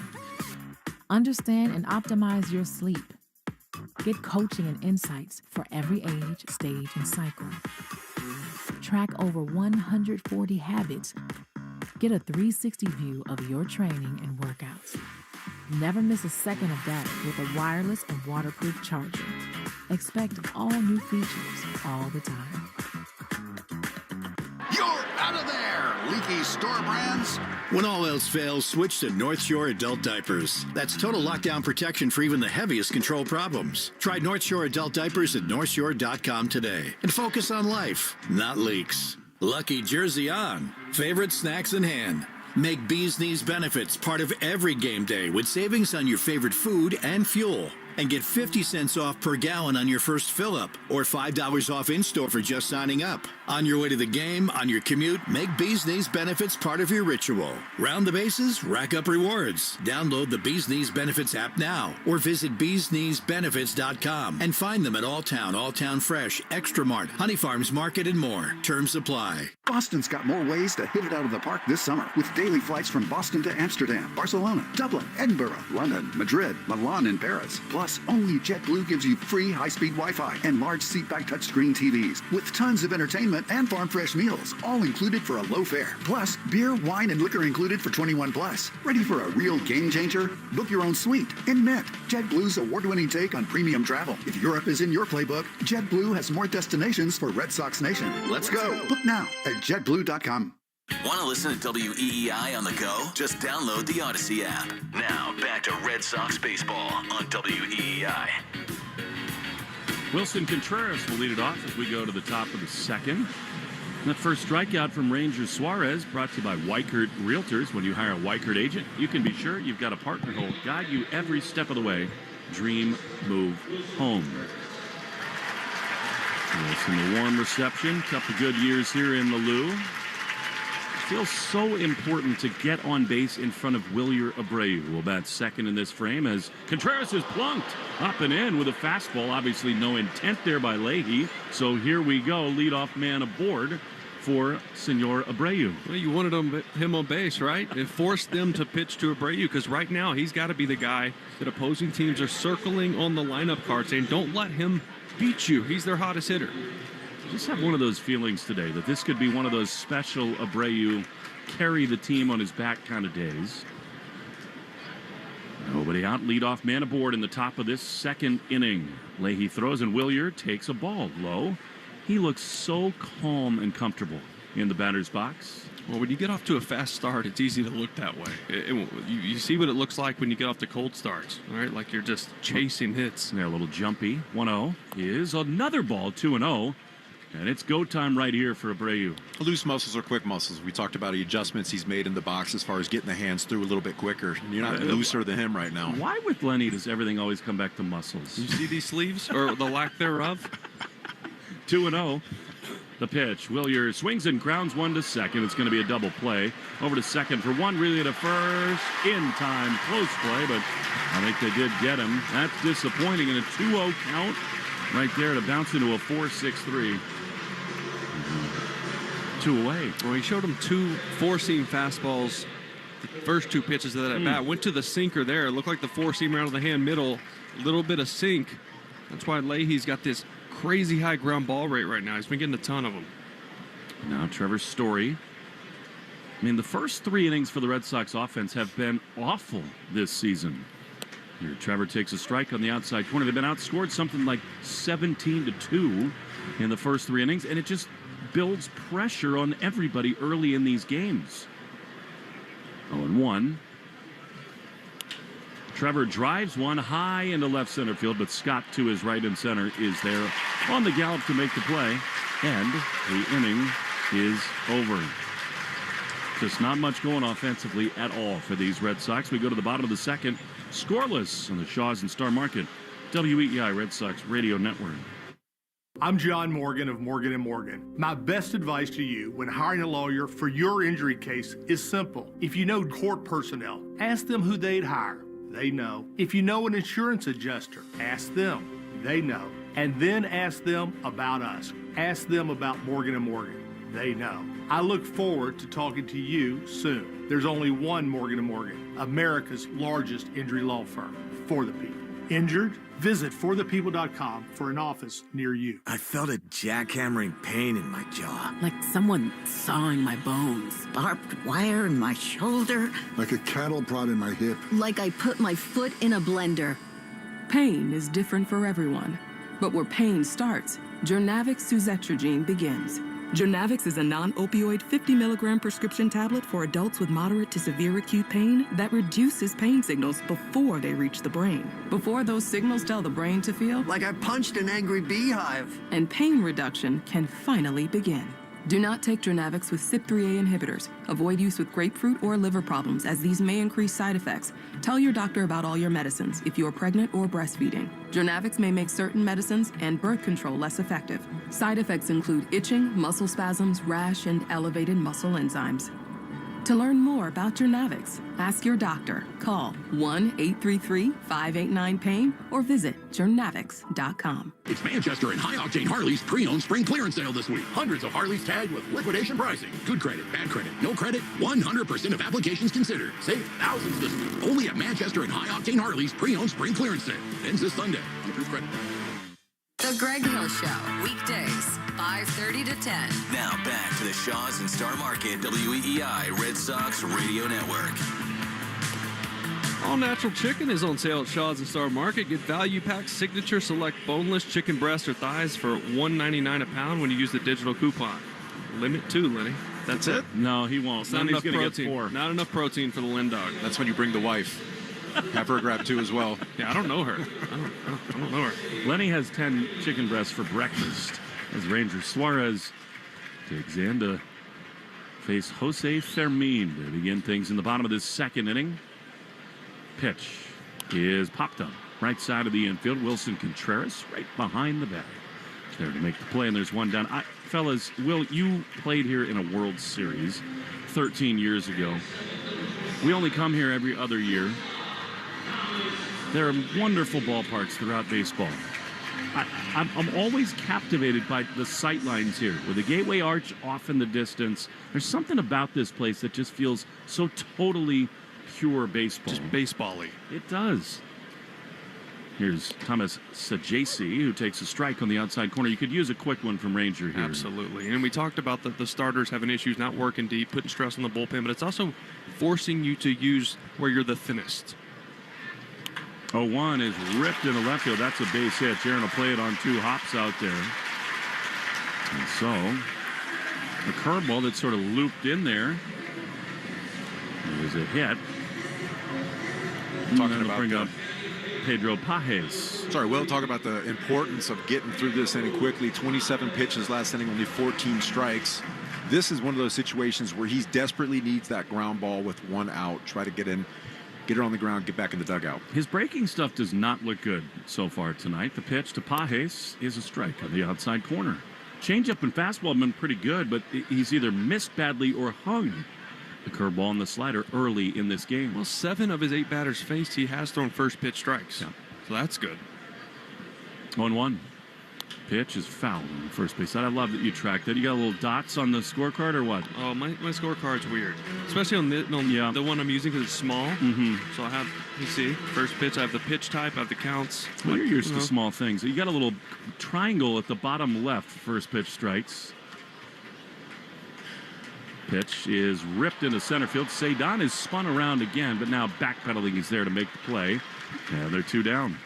Understand and optimize your sleep. Get coaching and insights for every age, stage, and cycle. Track over 140 habits. Get a 360 view of your training and workouts. Never miss a second of data with a wireless and waterproof charger. Expect all new features all the time. You're out of there, leaky store brands. When all else fails, switch to North Shore Adult Diapers. That's total lockdown protection for even the heaviest control problems. Try North Shore Adult Diapers at northshore.com today and focus on life, not leaks. Lucky jersey on. Favorite snacks in hand. Make Bee's Knees benefits part of every game day with savings on your favorite food and fuel. And get 50 cents off per gallon on your first fill-up or $5 off in-store for just signing up. On your way to the game, on your commute, make Bee's Knees benefits part of your ritual. Round the bases, rack up rewards. Download the Bee's Knees Benefits app now or visit beeskneesbenefits.com and find them at Alltown Fresh, Extra Mart, Honey Farms Market, and more. Terms apply. Boston's got more ways to hit it out of the park this summer with daily flights from Boston to Amsterdam, Barcelona, Dublin, Edinburgh, London, Madrid, Milan, and Paris. Plus, only JetBlue gives you free high-speed Wi-Fi and large seatback touchscreen TVs with tons of entertainment and farm fresh meals, all included for a low fare. Plus, beer, wine, and liquor included for 21 plus. Ready for a real game changer? Book your own suite in Mint, JetBlue's award-winning take on premium travel. If Europe is in your playbook, JetBlue has more destinations for Red Sox Nation. Let's go. Book now at JetBlue.com. Want to listen to WEEI on the go? Just download the Odyssey app. Now, back to Red Sox baseball on WEEI. Wilson Contreras will lead it off as we go to the top of the second. That first strikeout from Ranger Suarez brought to you by Weichert Realtors. When you hire a Weichert agent, you can be sure you've got a partner who will guide you every step of the way. Dream, move, home. Wilson, the warm reception. Couple good years here in the Lou. Feels so important to get on base in front of Wilyer Abreu, who will bat second in this frame as Contreras is plunked up and in with a fastball. Obviously no intent there by Leahy. So here we go, leadoff man aboard for Senor Abreu. Well, you wanted him on base, right? It forced them to pitch to Abreu because right now he's got to be the guy that opposing teams are circling on the lineup card saying, don't let him beat you. He's their hottest hitter. Just have one of those feelings today that this could be one of those special Abreu carry the team on his back kind of days. Nobody out, leadoff man aboard in the top of this second inning. Leahy throws and Wilyer takes a ball low. He looks so calm and comfortable in the batter's box. Well, when you get off to a fast start, it's easy to look that way. You see what it looks like when you get off to cold starts, right? Like you're just chasing hits. Yeah, a little jumpy. 1-0 is another ball, 2-0. And it's go time right here for Abreu. Loose muscles are quick muscles. We talked about the adjustments he's made in the box as far as getting the hands through a little bit quicker. You're not looser than him right now. Why with Lenny does everything always come back to muscles? You see these sleeves or the lack thereof? 2-0. The pitch. Wilyer swings and grounds one to second. It's going to be a double play. Over to second for one. Really to first. In time. Close play, but I think they did get him. That's disappointing in a 2-0 count. Right there to bounce into a 4-6-3. 2 away. Well, he showed him two four-seam fastballs. The first two pitches of that at bat went to the sinker there. It looked like the four-seamer out of the hand middle. A little bit of sink. That's why Leahy's got this crazy high ground ball rate right now. He's been getting a ton of them. Now Trevor Story. I mean, the first 3 innings for the Red Sox offense have been awful this season. Here, Trevor takes a strike on the outside corner. They've been outscored something like 17-2 in the first 3 innings, and it just builds pressure on everybody early in these games. 0-1. Trevor drives one high into left center field, but Scott to his right and center is there on the gallop to make the play, and the inning is over. Just not much going offensively at all for these Red Sox. We go to the bottom of the second, scoreless on the Shaws and Star Market, WEEI Red Sox Radio Network. I'm John Morgan of Morgan & Morgan. My best advice to you when hiring a lawyer for your injury case is simple. If you know court personnel, ask them who they'd hire. They know. If you know an insurance adjuster, ask them. They know. And then ask them about us. Ask them about Morgan & Morgan. They know. I look forward to talking to you soon. There's only one Morgan & Morgan, America's largest injury law firm, for the people. Injured? Visit forthepeople.com for an office near you. I felt a jackhammering pain in my jaw. Like someone sawing my bones. Barbed wire in my shoulder. Like a cattle prod in my hip. Like I put my foot in a blender. Pain is different for everyone. But where pain starts, Jurnavix suzetrigine begins. Jurnavix is a non-opioid 50-milligram prescription tablet for adults with moderate to severe acute pain that reduces pain signals before they reach the brain. Before those signals tell the brain to feel like I punched an angry beehive. And pain reduction can finally begin. Do not take Jurnavix with CYP3A inhibitors. Avoid use with grapefruit or liver problems, as these may increase side effects. Tell your doctor about all your medicines if you are pregnant or breastfeeding. Jurnavix may make certain medicines and birth control less effective. Side effects include itching, muscle spasms, rash, and elevated muscle enzymes. To learn more about Jurnavix, ask your doctor. Call 1-833-589-PAIN or visit Jurnavix.com. It's Manchester and High Octane Harley's pre-owned spring clearance sale this week. Hundreds of Harleys tagged with liquidation pricing. Good credit, bad credit, no credit, 100% of applications considered. Save thousands this week. Only at Manchester and High Octane Harleys pre-owned spring clearance sale. Ends this Sunday. Approved credit. The Greg Hill Show, weekdays, 5:30 to 10. Now back to the Shaws and Star Market WEEI Red Sox Radio Network. All natural chicken is on sale at Shaws and Star Market. Get value pack signature select boneless chicken breast or thighs for $1.99 a pound when you use the digital coupon. Limit 2, Lenny. That's it. No, he won't. Not enough protein. Get 4. Not enough protein for the Lynn dog. That's when you bring the wife. Have her grab 2 as well. Yeah, I don't know her. I don't know her. Lenny has 10 chicken breasts for breakfast as Ranger Suarez takes in to face Jose Fermin to begin things in the bottom of this second inning. Pitch is popped up right side of the infield. Wilson Contreras right behind the bag. There to make the play, and there's one down. Fellas, Will, you played here in a World Series 13 years ago. We only come here every other year. There are wonderful ballparks throughout baseball. I'm always captivated by the sight lines here. With the Gateway Arch off in the distance, there's something about this place that just feels so totally pure baseball. Just baseball-y. It does. Here's Thomas Sajasi, who takes a strike on the outside corner. You could use a quick one from Ranger here. Absolutely. And we talked about the starters having issues not working deep, putting stress on the bullpen, but it's also forcing you to use where you're the thinnest. 0-1 is ripped into left field. That's a base hit. Aaron will play it on 2 hops out there. And so, the curveball that sort of looped in there was a hit. Talking about bring up Pedro Pajes. Sorry, we'll talk about the importance of getting through this inning quickly. 27 pitches last inning, only 14 strikes. This is one of those situations where he desperately needs that ground ball with 1 out. Try to get in, get her on the ground, get back in the dugout. His breaking stuff does not look good so far tonight. The pitch to Pajes is a strike on the outside corner. Changeup and fastball have been pretty good, but he's either missed badly or hung the curveball and the slider early in this game. Well, 7 of his 8 batters faced, he has thrown first pitch strikes. Yeah. So that's good. 1-1. Pitch is foul on the first base side. I love that you tracked that. You got little dots on the scorecard or what? Oh, my scorecard's weird. Especially on the one I'm using because it's small. Mm-hmm. So I have, you see, first pitch, I have the pitch type, I have the counts. Well, you're used to small things. You got a little triangle at the bottom left, first pitch strikes. Pitch is ripped into center field. Cedon is spun around again, but now backpedaling is there to make the play. And they're 2 down.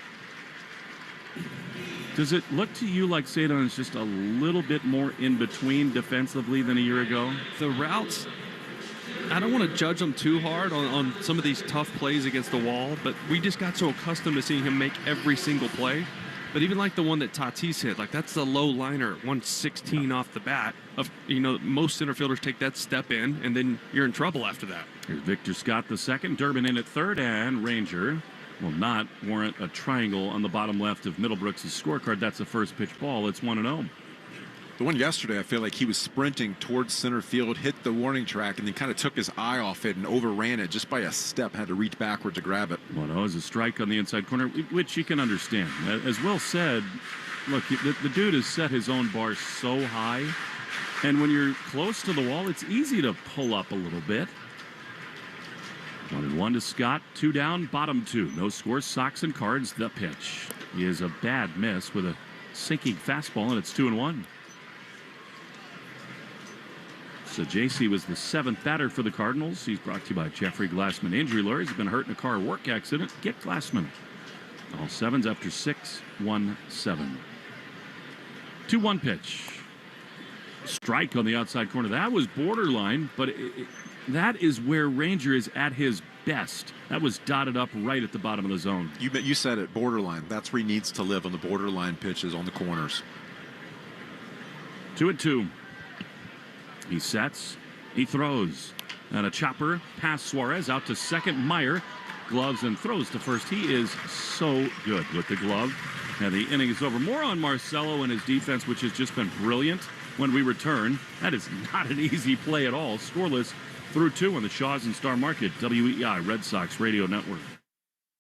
Does it look to you like Cedon is just a little bit more in between defensively than a year ago? The routes, I don't want to judge him too hard on some of these tough plays against the wall, but we just got so accustomed to seeing him make every single play. But even like the one that Tatis hit, like that's the low liner, 116 off the bat. Most center fielders take that step in, and then you're in trouble after that. Here's Victor Scott the second, Durbin in at third, and Ranger will not warrant a triangle on the bottom left of Middlebrooks' scorecard. That's the first pitch ball. It's 1-0. The one yesterday, I feel like he was sprinting towards center field, hit the warning track, and then kind of took his eye off it and overran it just by a step, had to reach backward to grab it. 1-0 is a strike on the inside corner, which you can understand. As Will said, look, the dude has set his own bar so high, and when you're close to the wall, it's easy to pull up a little bit. 1-1 to Scott, 2 down, bottom 2. No score, Sox and Cards, the pitch. He is a bad miss with a sinking fastball, and it's 2-1. So JC was the 7th batter for the Cardinals. He's brought to you by Jeffrey Glassman Injury Lawyers. He's been hurt in a car work accident. Get Glassman. All 7s after 6-1-7. 2-1 pitch. Strike on the outside corner. That was borderline, but that is where Ranger is at his best. That was dotted up right at the bottom of the zone. You said it, borderline. That's where he needs to live, on the borderline pitches on the corners. 2-2. He sets, he throws, and a chopper past Suarez out to second. Meyer gloves and throws to first. He is so good with the glove. And the inning is over. More on Marcelo and his defense, which has just been brilliant when we return. That is not an easy play at all. Scoreless through 2 on the Shaws and Star Market, WEI Red Sox Radio Network.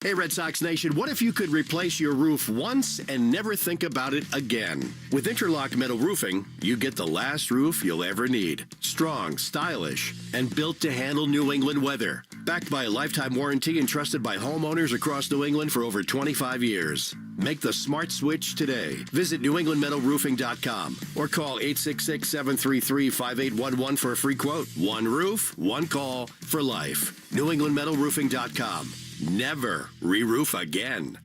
Hey, Red Sox Nation, what if you could replace your roof once and never think about it again? With Interlock Metal Roofing, you get the last roof you'll ever need. Strong, stylish, and built to handle New England weather. Backed by a lifetime warranty and trusted by homeowners across New England for over 25 years. Make the smart switch today. Visit NewEnglandMetalRoofing.com or call 866-733-5811 for a free quote. One roof, one call for life. NewEnglandMetalRoofing.com. Never re-roof again.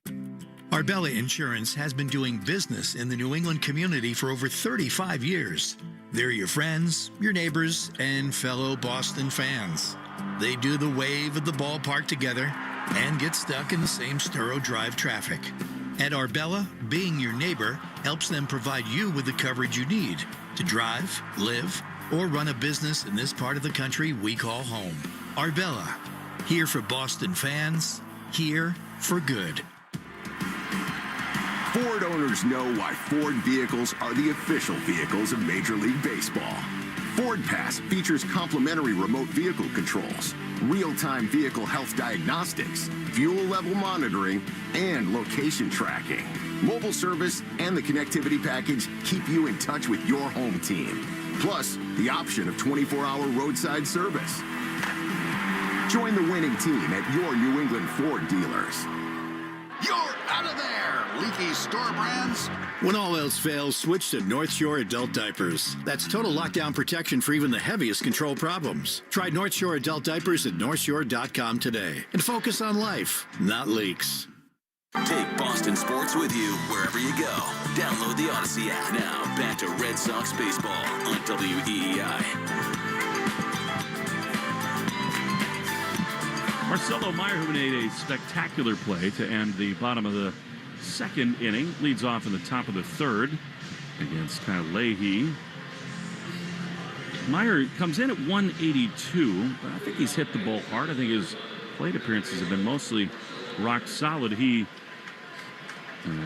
Arbella Insurance has been doing business in the New England community for over 35 years. They're your friends, your neighbors, and fellow Boston fans. They do the wave at the ballpark together and get stuck in the same Sturo Drive traffic. At Arbella, being your neighbor helps them provide you with the coverage you need to drive, live, or run a business in this part of the country we call home. Arbella. Here for Boston fans, here for good. Ford owners know why Ford vehicles are the official vehicles of Major League Baseball. Ford Pass features complimentary remote vehicle controls, real-time vehicle health diagnostics, fuel level monitoring, and location tracking. Mobile service and the connectivity package keep you in touch with your home team. Plus, the option of 24-hour roadside service. Join the winning team at your New England Ford dealers. You're out of there, leaky store brands. When all else fails, switch to North Shore adult diapers. That's total lockdown protection for even the heaviest control problems. Try North Shore adult diapers at NorthShore.com today and focus on life, not leaks. Take Boston sports with you wherever you go. Download the Odyssey app. Now, back to Red Sox baseball on WEEI. Marcelo Meyer, who made a spectacular play to end the bottom of the second inning, leads off in the top of the third against Kyle Leahy. Meyer comes in at 182, but I think he's hit the ball hard. I think his plate appearances have been mostly rock solid. He,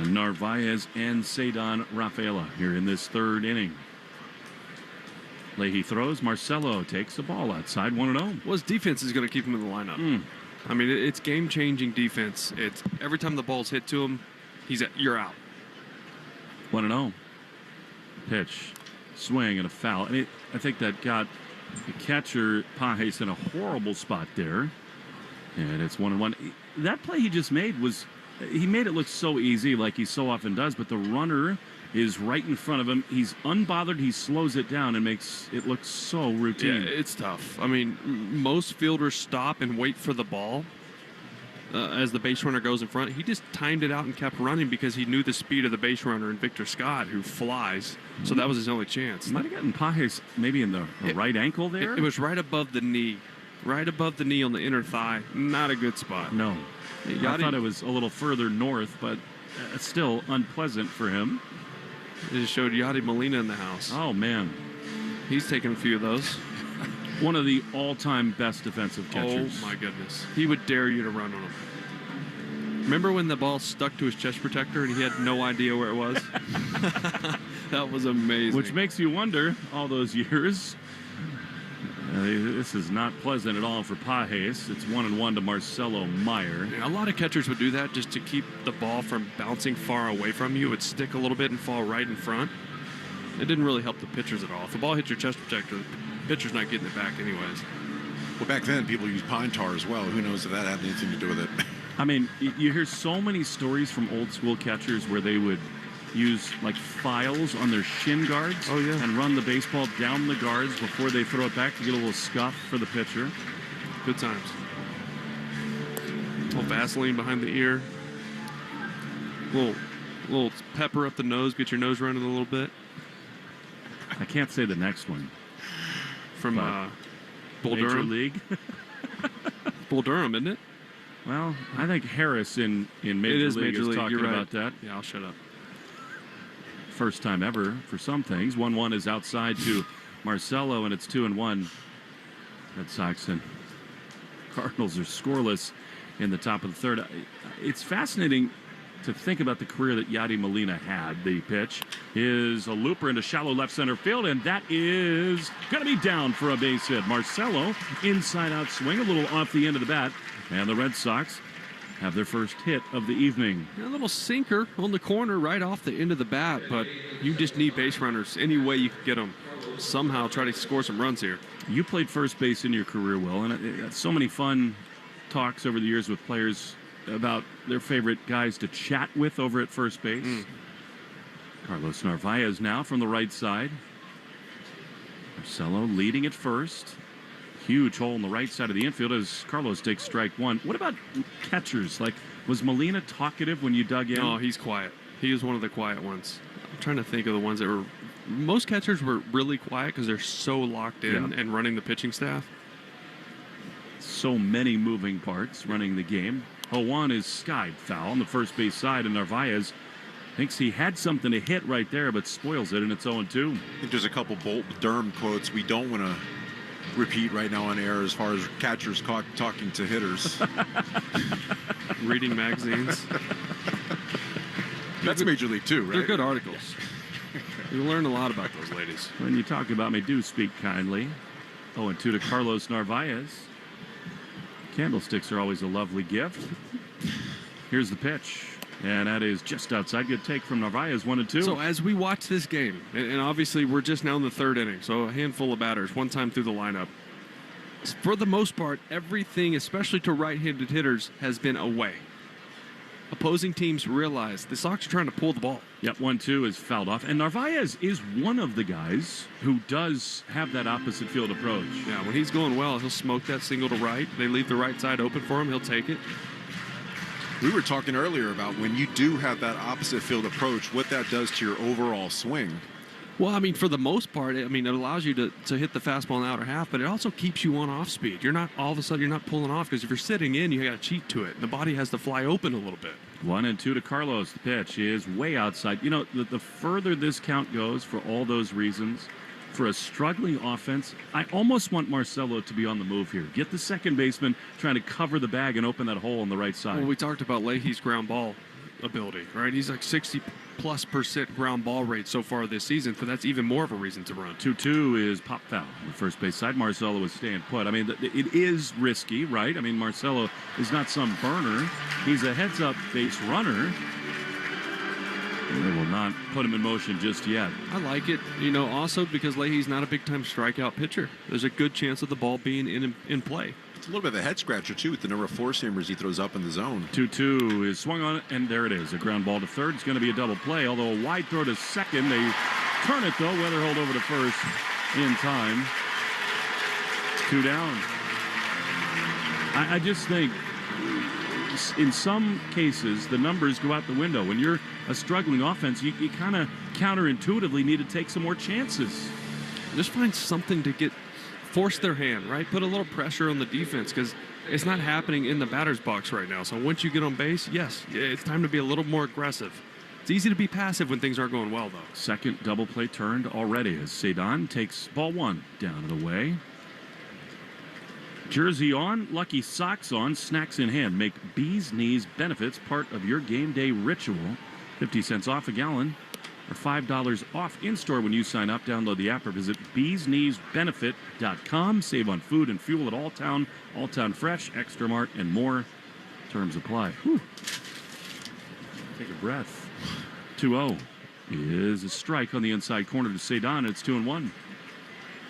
Narvaez, and Cedon Rafaela here in this third inning. Leahy throws. Marcelo takes the ball outside, 1-0. Well, his defense is going to keep him in the lineup. I mean, it's game-changing defense. It's every time the ball's hit to him, you're out. 1-0. Pitch, swing, and a foul. And I think that got the catcher Pages in a horrible spot there. And it's 1-1. That play he just made he made it look so easy, like he so often does, but the runner is right in front of him. He's unbothered. He slows it down and makes it look so routine. Yeah, it's tough. I mean, most fielders stop and wait for the ball as the base runner goes in front. He just timed it out and kept running because he knew the speed of the base runner and Victor Scott, who flies. So that was his only chance. He might have gotten Pages maybe in the right ankle there. It was right above the knee. Right above the knee on the inner thigh. Not a good spot. No. I thought it was a little further north, but still unpleasant for him. They just showed Yadi Molina in the house. Oh, man. He's taken a few of those. One of the all-time best defensive catchers. Oh, my goodness. He would dare you to run on him. Remember when the ball stuck to his chest protector and he had no idea where it was? That was amazing. Which makes you wonder, all those years, this is not pleasant at all for Pajes. It's 1-1 to Marcelo Meyer. Yeah, a lot of catchers would do that just to keep the ball from bouncing far away from you. It would stick a little bit and fall right in front. It didn't really help the pitchers at all. If the ball hit your chest protector, the pitcher's not getting it back anyways. Well, back then, people used pine tar as well. Who knows if that had anything to do with it? I mean, you hear so many stories from old school catchers where they would use like files on their shin guards and run the baseball down the guards before they throw it back to get a little scuff for the pitcher. Good times. A little Vaseline behind the ear. Little pepper up the nose, get your nose running a little bit. I can't say the next one. From Bull Major Durham. League. Bull Durham, isn't it? Well, I think Harris in Major League is talking about that. Yeah, I'll shut up. First time ever for some things. 1-1 is outside to Marcelo, and it's 2-1. Red Sox and Cardinals are scoreless in the top of the third. It's fascinating to think about the career that Yadi Molina had. The pitch is a looper into shallow left center field, and that is going to be down for a base hit. Marcelo, inside-out swing, a little off the end of the bat, and the Red Sox have their first hit of the evening. A little sinker on the corner right off the end of the bat, but you just need base runners any way you can get them. Somehow try to score some runs here. You played first base in your career, Will, and so many fun talks over the years with players about their favorite guys to chat with over at first base. Carlos Narvaez now from the right side. Marcelo leading at first. Huge hole in the right side of the infield as Carlos takes strike one. What about catchers? Like, was Molina talkative when you dug in? No, he's quiet. He was one of the quiet ones. I'm trying to think of the ones that were... Most catchers were really quiet because they're so locked in and running the pitching staff. So many moving parts running the game. 0-1 is skied foul on the first base side, and Narvaez thinks he had something to hit right there, but spoils it, and it's 0-2. I think there's a couple Bolt Durham quotes we don't want to repeat right now on air as far as catchers talking to hitters. Reading magazines. That's Major League too, right? They're good articles. You learn a lot about those ladies. When you talk about me, do speak kindly. 0-2 to Carlos Narvaez. Candlesticks are always a lovely gift. Here's the pitch, and that is just outside. Good take from Narvaez, 1-2. So as we watch this game, and obviously we're just now in the third inning, so a handful of batters, one time through the lineup. For the most part, everything, especially to right-handed hitters, has been away. Opposing teams realize the Sox are trying to pull the ball. Yep, 1-2 is fouled off. And Narvaez is one of the guys who does have that opposite field approach. Yeah, when he's going well, he'll smoke that single to right. They leave the right side open for him. He'll take it. We were talking earlier about when you do have that opposite field approach, what that does to your overall swing. Well, I mean, for the most part, I mean, it allows you to hit the fastball in the outer half, but it also keeps you on off speed. You're not all of a sudden you're not pulling off because if you're sitting in, you got to cheat to it. The body has to fly open a little bit. 1-2 to Carlos. The pitch is way outside. You know, the further this count goes for all those reasons, for a struggling offense, I almost want Marcelo to be on the move here. Get the second baseman trying to cover the bag and open that hole on the right side. Well, we talked about Leahy's ground ball ability, right? He's like 60+% ground ball rate so far this season, so that's even more of a reason to run. 2-2 is pop foul on the first base side. Marcelo is staying put. I mean, it is risky, right? I mean, Marcelo is not some burner. He's a heads-up base runner. And they will not put him in motion just yet. I like it, you know, also because Leahy's not a big-time strikeout pitcher. There's a good chance of the ball being in play. It's a little bit of a head-scratcher, too, with the number of four-seamers he throws up in the zone. 2-2 is swung on, and there it is. A ground ball to third. It's going to be a double play, although a wide throw to second. They turn it, though. Weatherhold over to first in time. 2 down. I just think in some cases, the numbers go out the window. When you're a struggling offense, you kind of counterintuitively need to take some more chances. Just find something to force their hand, right? Put a little pressure on the defense because it's not happening in the batter's box right now. So once you get on base, yes, it's time to be a little more aggressive. It's easy to be passive when things aren't going well, though. Second double play turned already as Cedon takes ball one down and away. Jersey on, lucky socks on, snacks in hand. Make Bee's Knees benefits part of your game day ritual. 50 cents off a gallon or $5 off in-store when you sign up. Download the app or visit beeskneesbenefit.com. Save on food and fuel at Alltown Fresh, Extra Mart, and more. Terms apply. Whew. Take a breath. 2-0 is a strike on the inside corner to Cedon. It's 2-1.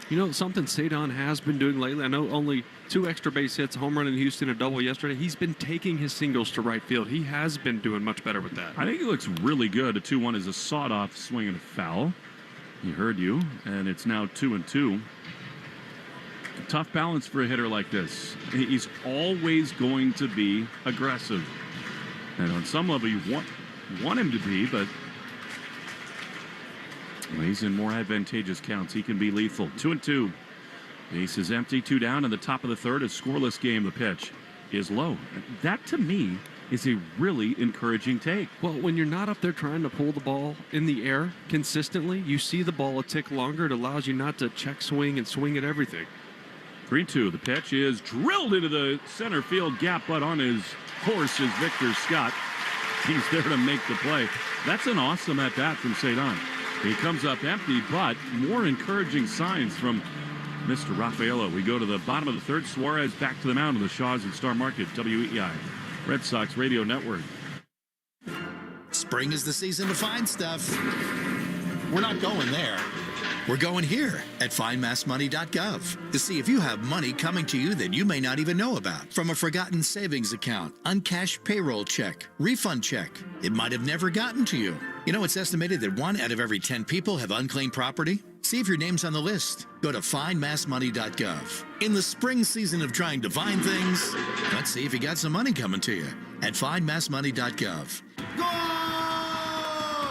You know, something Cedon has been doing lately, I know only 2 extra base hits, a home run in Houston, a double yesterday. He's been taking his singles to right field. He has been doing much better with that. I think he looks really good. A 2-1 is a sawed-off swing and a foul. He heard you, and it's now 2-2. Tough balance for a hitter like this. He's always going to be aggressive. And on some level, you want him to be, but when he's in more advantageous counts, he can be lethal. 2-2. Base is empty, 2 down, and the top of the third, a scoreless game. The pitch is low. That, to me, is a really encouraging take. Well, when you're not up there trying to pull the ball in the air consistently, you see the ball a tick longer. It allows you not to check swing and swing at everything. 3-2. The pitch is drilled into the center field gap, but on his horse is Victor Scott. He's there to make the play. That's an awesome at-bat from Cedon. He comes up empty, but more encouraging signs from Mr. Raffaello. We go to the bottom of the third. Suarez back to the mound of the Shaws and Star Market, WEI, Red Sox Radio Network. Spring is the season to find stuff. We're not going there. We're going here at findmassmoney.gov to see if you have money coming to you that you may not even know about. From a forgotten savings account, uncashed payroll check, refund check. It might have never gotten to you. You know, it's estimated that 1 out of every 10 people have unclaimed property. See if your name's on the list. Go to findmassmoney.gov. In the spring season of trying to find things, let's see if you got some money coming to you at findmassmoney.gov.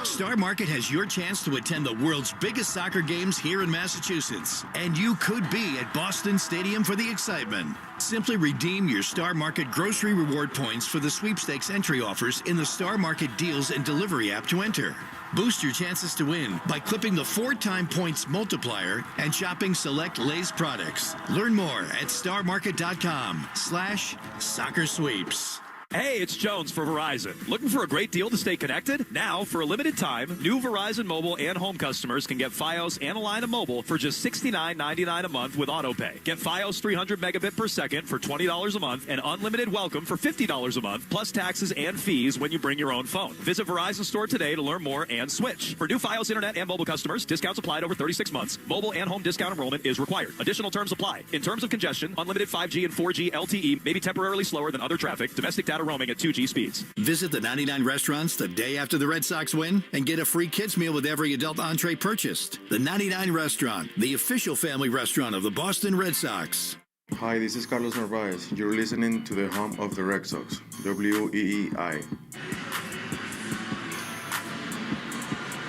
Star Market has your chance to attend the world's biggest soccer games here in Massachusetts. And you could be at Boston Stadium for the excitement. Simply redeem your Star Market grocery reward points for the sweepstakes entry offers in the Star Market Deals and Delivery app to enter. Boost your chances to win by clipping the 4-time points multiplier and shopping select Lay's products. Learn more at starmarket.com/soccer sweeps. Hey, it's Jones for Verizon. Looking for a great deal to stay connected? Now, for a limited time, new Verizon mobile and home customers can get Fios and a line of mobile for just $69.99 a month with AutoPay. Get Fios 300 megabit per second for $20 a month and unlimited welcome for $50 a month, plus taxes and fees when you bring your own phone. Visit Verizon store today to learn more and switch. For new Fios internet and mobile customers, discounts applied over 36 months. Mobile and home discount enrollment is required. Additional terms apply. In terms of congestion, unlimited 5G and 4G LTE may be temporarily slower than other traffic. Domestic data roaming at 2G speeds. Visit the 99 restaurants the day after the Red Sox win and get a free kids meal with every adult entree purchased. The 99 Restaurant, the official family restaurant of the Boston Red Sox. Hi, this is Carlos Narvaez. You're listening to the home of the Red Sox, WEEI.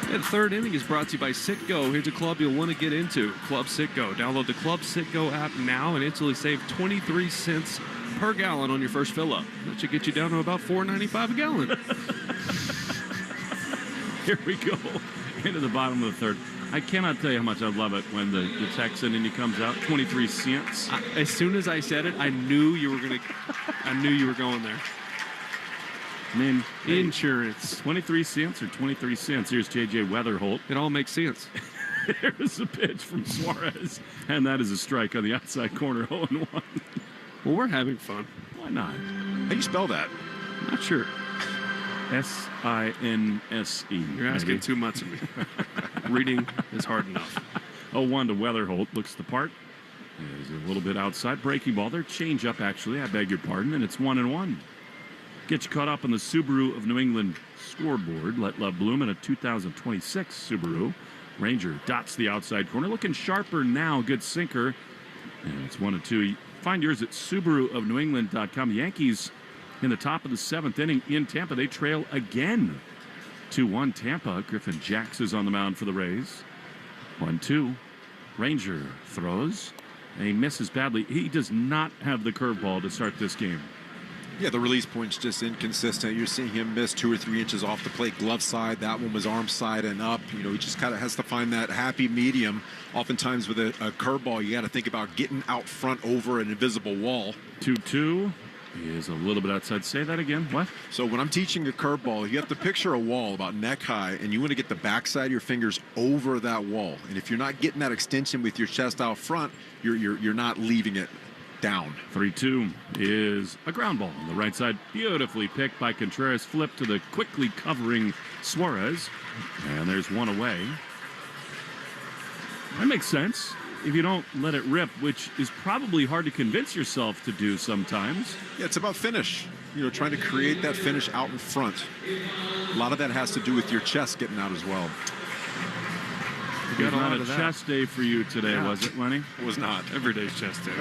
And the third inning is brought to you by Citgo. Here's a club you'll want to get into. Club Citgo. Download the Club Citgo app now and instantly save 23 cents per gallon on your first fill-up. That should get you down to about $4.95 a gallon. Here we go into the bottom of the third. I cannot tell you how much I love it when the Texan inning comes out. 23 cents. As soon as I said it, I knew you were going there. I mean, insurance. 23 cents or 23 cents. Here's J.J. Weatherholt. It all makes sense. There's a pitch from Suarez, and that is a strike on the outside corner, 0-1. Well, we're having fun. Why not? How do you spell that? Not sure. S-I-N-S-E. You're asking too much of me. Reading is hard enough. 0-1 to Weatherholt. Looks the part. There's a little bit outside. Breaking ball. Their change up, actually. I beg your pardon. And it's 1-1. Get you caught up on the Subaru of New England scoreboard. Let Love Bloom in a 2026 Subaru. Ranger dots the outside corner. Looking sharper now. Good sinker. And it's 1-2. Find yours at SubaruofNewEngland.com. The Yankees in the top of the 7th inning in Tampa. They trail again. 2-1 Tampa. Griffin Jacks is on the mound for the Rays. 1-2. Ranger throws. And he misses badly. He does not have the curveball to start this game. Yeah, the release point's just inconsistent. You're seeing him miss 2 or 3 inches off the plate, glove side. That one was arm side and up. You know, he just kind of has to find that happy medium. Oftentimes with a curveball, you got to think about getting out front over an invisible wall. 2-2 is a little bit outside. Say that again. What? So when I'm teaching a curveball, you have to picture a wall about neck high, and you want to get the backside of your fingers over that wall. And if you're not getting that extension with your chest out front, you're not leaving it down. 3-2 is a ground ball on the right side. Beautifully picked by Contreras. Flip to the quickly covering Suarez. And there's one away. That makes sense if you don't let it rip, which is probably hard to convince yourself to do sometimes. Yeah, it's about finish. You know, trying to create that finish out in front. A lot of that has to do with your chest getting out as well. It was not a chest day for you today, was it, Lenny? It was not. Every day's chest day.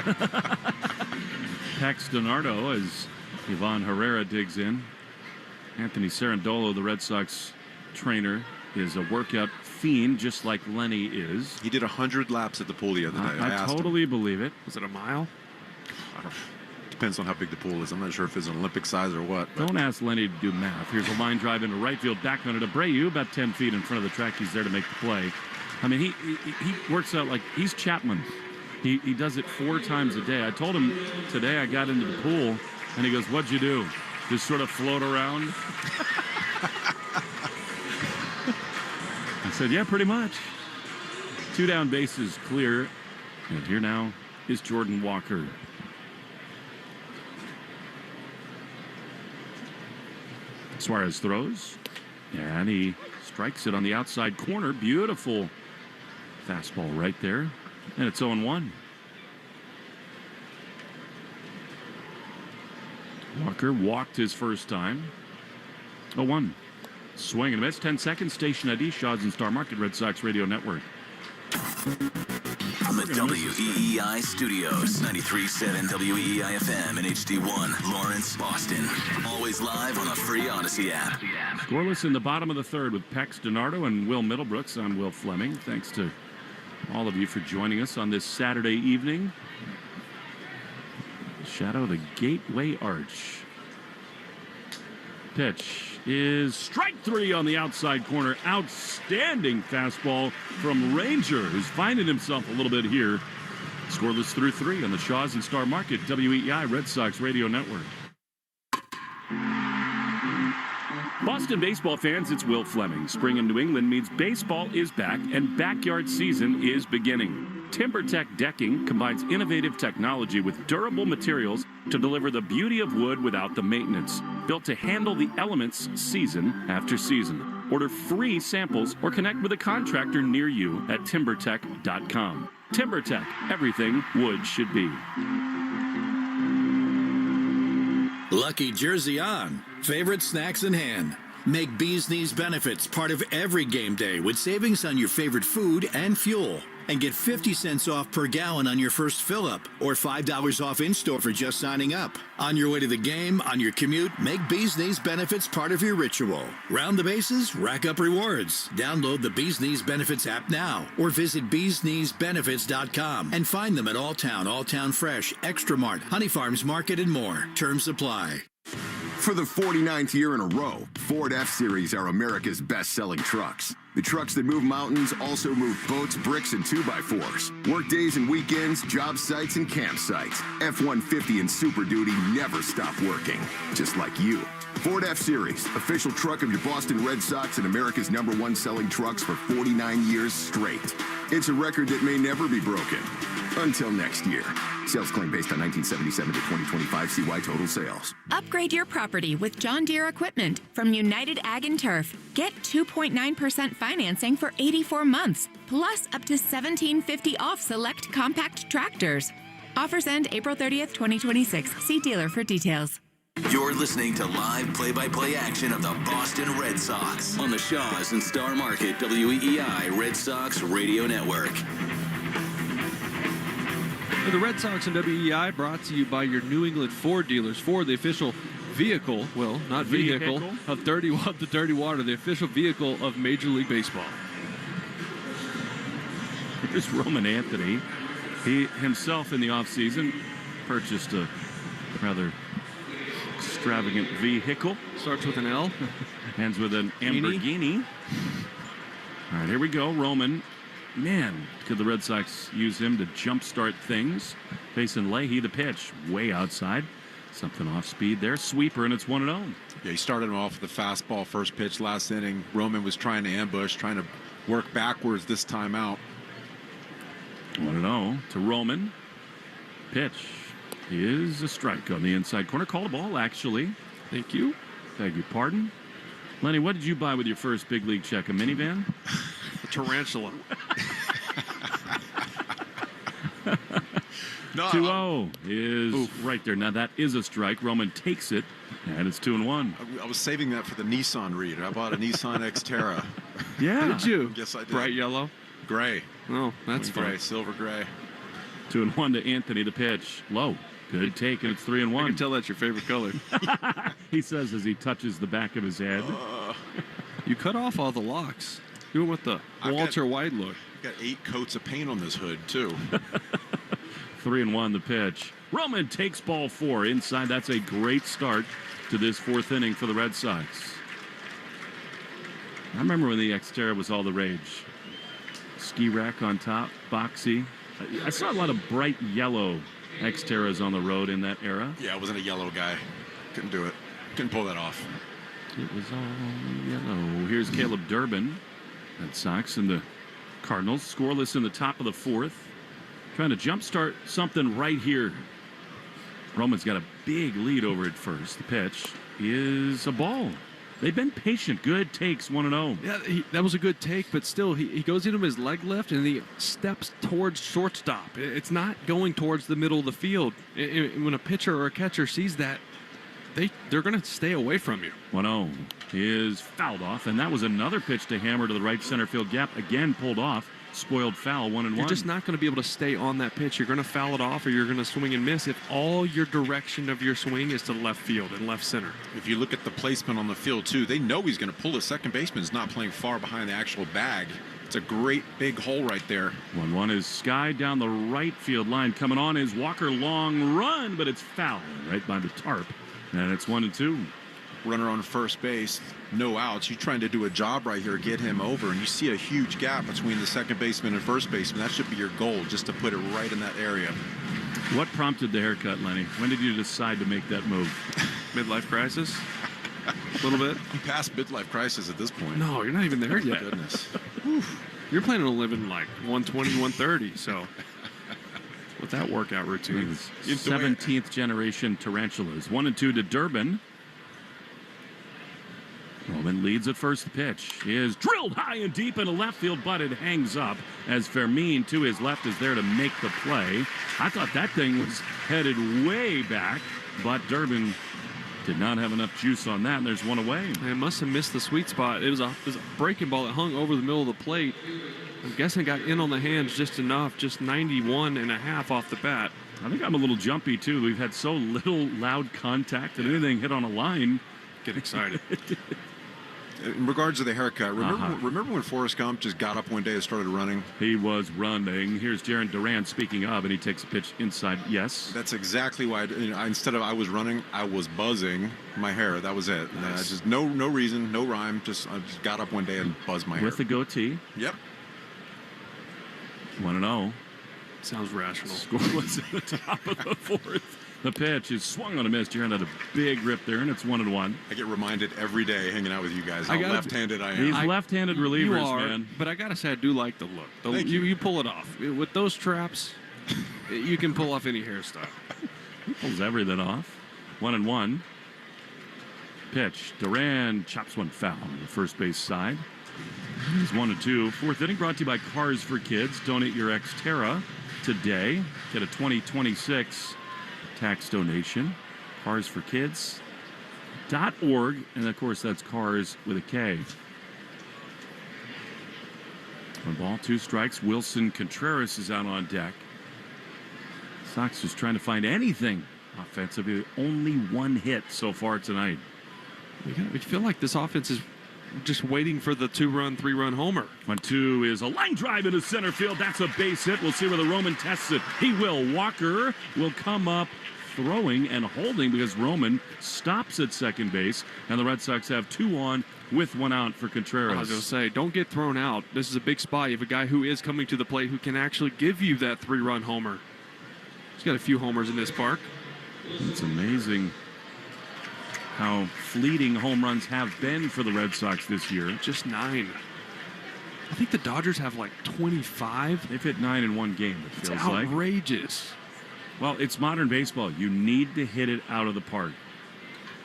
Pax Dinardo as Ivan Herrera digs in. Anthony Cerundolo, the Red Sox trainer, is a workout fiend, just like Lenny is. He did 100 laps at the pool the other day. I totally believe it. Was it a mile? Depends on how big the pool is. I'm not sure if it's an Olympic size or what. Don't ask Lenny to do math. Here's a line drive into right field, back on it. Abreu, about 10 feet in front of the track. He's there to make the play. I mean, he works out like he's Chapman. He does it 4 times a day. I told him today I got into the pool, and he goes, "What'd you do? Just sort of float around?" I said, "Yeah, pretty much." 2 down, bases clear. And here now is Jordan Walker. Suarez throws, and he strikes it on the outside corner. Beautiful fastball right there. And it's 0-1. Walker walked his first time. 0-1. Swing and a miss. 10 seconds. Station ID, Shaw's and Star Market, Red Sox Radio Network. From the WEEI studios, 93.7 WEEI FM and HD1, Lawrence, Boston. Always live on the free Odyssey app. Scoreless in the bottom of the third with Pax Dinardo and Will Middlebrooks. I'm Will Fleming. Thanks to all of you for joining us on this Saturday evening. Shadow of the Gateway Arch. Pitch is strike 3 on the outside corner. Outstanding fastball from Ranger, who's finding himself a little bit here. Scoreless through 3 on the Shaw's and Star Market, WEEI Red Sox Radio Network. Boston baseball fans, it's Will Fleming. Spring in New England means baseball is back and backyard season is beginning. TimberTech Decking combines innovative technology with durable materials to deliver the beauty of wood without the maintenance. Built to handle the elements season after season. Order free samples or connect with a contractor near you at timbertech.com. TimberTech, everything wood should be. Lucky jersey on. Favorite snacks in hand. Make Bee's Knees benefits part of every game day with savings on your favorite food and fuel. And get 50 cents off per gallon on your first fill-up or $5 off in-store for just signing up. On your way to the game, on your commute, make Bee's Knees benefits part of your ritual. Round the bases, rack up rewards. Download the Bee's Knees Benefits app now or visit beeskneesbenefits.com and find them at Alltown Fresh, Extra Mart, Honey Farms Market, and more. Terms apply. For the 49th year in a row, Ford F-Series are America's best-selling trucks. The trucks that move mountains also move boats, bricks, and 2x4s. Work days and weekends, job sites, and campsites. F-150 and Super Duty never stop working, just like you. Ford F-Series, official truck of your Boston Red Sox and America's #1 selling trucks for 49 years straight. It's a record that may never be broken. Until next year. Sales claim based on 1977 to 2025 CY total sales. Upgrade your property with John Deere equipment from United Ag and Turf. Get 2.9% financing for 84 months, plus up to $1,750 off select compact tractors. Offers end April 30th, 2026. See dealer for details. You're listening to live play-by-play action of the Boston Red Sox on the Shaw's and Star Market WEEI Red Sox Radio Network. The Red Sox and WEEI brought to you by your New England Ford dealers. Ford, the official vehicle, well, not vehicle, of 31 to Dirty Water, the official vehicle of Major League Baseball. Here's Roman Anthony. He himself in the offseason purchased a rather extravagant vehicle. Starts with an L. Ends with an Lamborghini. All right, here we go. Roman. Man, could the Red Sox use him to jumpstart things? Facing Leahy, the pitch. Way outside. Something off speed there. Sweeper, and it's 1-0. Yeah, he started him off with the fastball first pitch last inning. Roman was trying to ambush, trying to work backwards this time out. 1-0 to Roman. Pitch is a strike on the inside corner. Called a ball, actually. Thank you. Beg your pardon. Lenny, what did you buy with your first big league check? A minivan? A tarantula. 2-0 is right there. Now, that is a strike. Roman takes it, and it's 2-1. I was saving that for the Nissan read. I bought a Nissan Xterra. Yeah. Did you? Yes, I did. Bright yellow? Gray. Oh, that's fun. Gray, silver gray. 2-1 to Anthony, the pitch. Low. Good take, and it's 3-1. I can tell that's your favorite color. He says as he touches the back of his head. You cut off all the locks. You went with the Walter White look. Got 8 coats of paint on this hood, too. 3-1 the pitch. Roman takes ball 4 inside. That's a great start to this 4th inning for the Red Sox. I remember when the Xterra was all the rage. Ski rack on top, boxy. I saw a lot of bright yellow Xterras on the road in that era. Yeah, I wasn't a yellow guy. Couldn't do it. Couldn't pull that off. It was all yellow. Here's Caleb Durbin. Red Sox and the Cardinals scoreless in the top of the 4th. Trying to jumpstart something right here. Roman's got a big lead over at first. The pitch is a ball. They've been patient. Good takes, 1-0. Yeah, that was a good take, but still, he goes into his leg lift and he steps towards shortstop. It's not going towards the middle of the field. When a pitcher or a catcher sees that, they're going to stay away from you. 1-0 is fouled off, and that was another pitch to hammer to the right center field gap. Again, pulled off. Spoiled foul, 1-1. You're just not going to be able to stay on that pitch. You're going to foul it off or you're going to swing and miss if all your direction of your swing is to left field and left center. If you look at the placement on the field, too, they know he's going to pull his second baseman. He's not playing far behind the actual bag. It's a great big hole right there. 1-1 is Sky down the right field line. Coming on is Walker. Long run, but it's foul right by the tarp. And it's 1-2. Runner on first base, no outs. You're trying to do a job right here, get him over, and you see a huge gap between the second baseman and first baseman. That should be your goal, just to put it right in that area. What prompted the haircut, Lenny? When did you decide to make that move? Midlife crisis? A little bit? I'm past midlife crisis at this point. No, you're not even there yet. Goodness. You're planning on living like 120, 130, so with that workout routine. 17th generation tarantulas. 1-2 to Durbin. Roman leads at first. The pitch is drilled high and deep into left field, but it hangs up as Fermin to his left is there to make the play. I thought that thing was headed way back, but Durbin did not have enough juice on that, and there's one away. They must have missed the sweet spot. It was a breaking ball that hung over the middle of the plate. I'm guessing it got in on the hands just enough, just 91.5 off the bat. I think I'm a little jumpy, too. We've had so little loud contact that anything hit on a line. Get excited. In regards to the haircut, remember when Forrest Gump just got up one day and started running? He was running. Here's Jaron Duran speaking of, and he takes a pitch inside. Yes. That's exactly why. Instead of I was running, I was buzzing my hair. That was it. Nice. Just no reason, no rhyme. I just got up one day and buzzed my hair. With the goatee. Yep. 1-0. Sounds rational. Scoreless at the top of the 4th. The pitch is swung on a miss. Jaron had a big rip there, and it's 1-1. I get reminded every day hanging out with you guys how left-handed I am. These left-handed relievers, you are, man. But I got to say, I do like the look. Thank you. You pull it off. With those traps, you can pull off any hairstyle. He pulls everything off. 1-1. Pitch. Duran chops one foul on the first base side. It's 1-2. 4th inning brought to you by Cars for Kids. Donate your Xterra today. Get a 2026 tax donation. carsforkids.org, and of course that's cars with a K. 1 ball, 2 strikes. Wilson Contreras is out on deck. Sox just trying to find anything offensively. Only 1 hit so far tonight. We feel like this offense is just waiting for the 2-run, 3-run homer. 1-2 is a line drive into center field. That's a base hit. We'll see where the Roman tests it. He will. Walker will come up throwing and holding because Roman stops at second base, and the Red Sox have 2 on with 1 out for Contreras. I was going to say, don't get thrown out. This is a big spot. You have a guy who is coming to the plate who can actually give you that 3-run homer. He's got a few homers in this park. It's amazing how fleeting home runs have been for the Red Sox this year. Just 9. I think the Dodgers have like 25. They've hit 9 in one game, it feels like. Outrageous. Well, it's modern baseball. You need to hit it out of the park.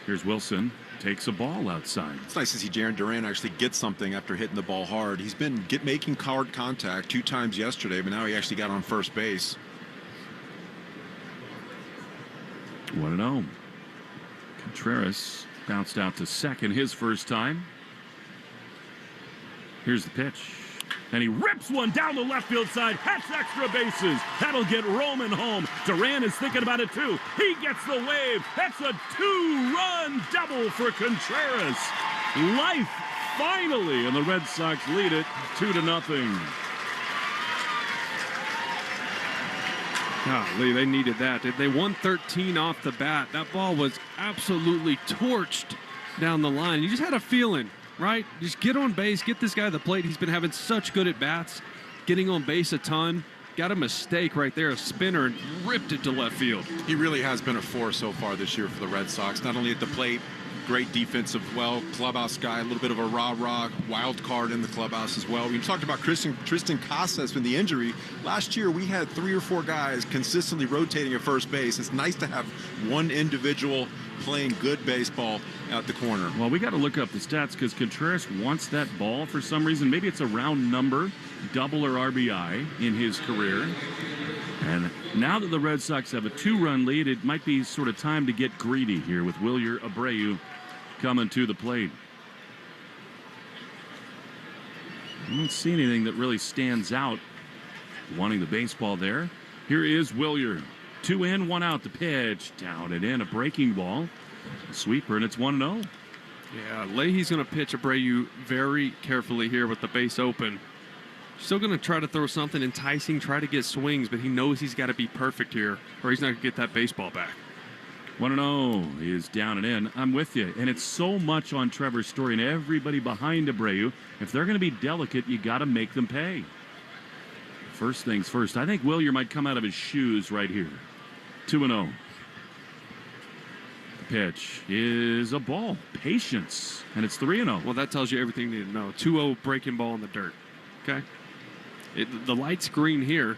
Here's Wilson. Takes a ball outside. It's nice to see Jarren Duran actually get something after hitting the ball hard. He's been making hard contact 2 times yesterday, but now he actually got on first base. 1-0. Contreras bounced out to second his first time. Here's the pitch. And he rips one down the left field side. Hits extra bases. That'll get Roman home. Duran is thinking about it too. He gets the wave. That's a 2-run double for Contreras. Life finally, and the Red Sox lead it 2-0. Golly, they needed that. They won 13 off the bat. That ball was absolutely torched down the line. You just had a feeling, right? Just get on base, get this guy the plate. He's been having such good at-bats, getting on base a ton. Got a mistake right there, a spinner, and ripped it to left field. He really has been a force so far this year for the Red Sox, not only at the plate, great defensive, clubhouse guy, a little bit of a rah-rah wild card in the clubhouse as well. We talked about Tristan Casas with the injury. Last year, we had 3 or 4 guys consistently rotating at first base. It's nice to have one individual playing good baseball at the corner. Well, we got to look up the stats because Contreras wants that ball for some reason. Maybe it's a round number, double or RBI in his career. And now that the Red Sox have a 2-run lead, it might be sort of time to get greedy here with Wilyer Abreu coming to the plate. I don't see anything that really stands out wanting the baseball there. Here is Wilyer. 2 in, 1 out. The pitch down and in, a breaking ball, a sweeper, and it's 1-0. Yeah, Leahy's going to pitch Abreu very carefully here with the base open. Still going to try to throw something enticing, try to get swings, but he knows he's got to be perfect here or he's not going to get that baseball back. 1-0 is down and in. I'm with you. And it's so much on Trevor Story and everybody behind Abreu. If they're going to be delicate, you got to make them pay. First things first. I think Wilyer might come out of his shoes right here. 2-0. The pitch is a ball. Patience. And it's 3-0. Well, that tells you everything you need to know. 2-0 breaking ball in the dirt. Okay? The light's green here,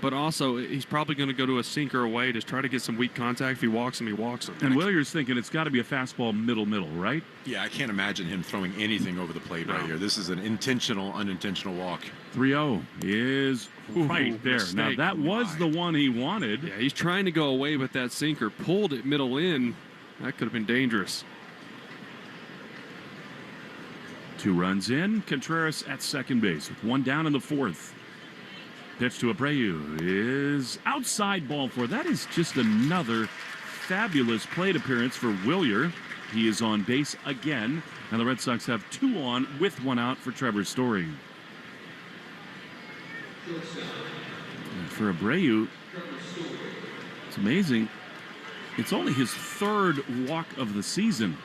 but also he's probably going to go to a sinker away to try to get some weak contact. If he walks him, he walks him. And Wilyer's thinking it's got to be a fastball middle, right? Yeah, I can't imagine him throwing anything over the plate right here. This is an intentional, unintentional walk. 3-0 is right there. Mistake. Now, that was the one he wanted. Yeah, he's trying to go away with that sinker. Pulled it middle in. That could have been dangerous. 2 runs in. Contreras at second base with 1 down in the 4th. Pitch to Abreu is outside, ball 4. That is just another fabulous plate appearance for Wilyer. He is on base again, and the Red Sox have 2 on with 1 out for Trevor Story. And for Abreu, it's amazing. It's only his 3rd walk of the season.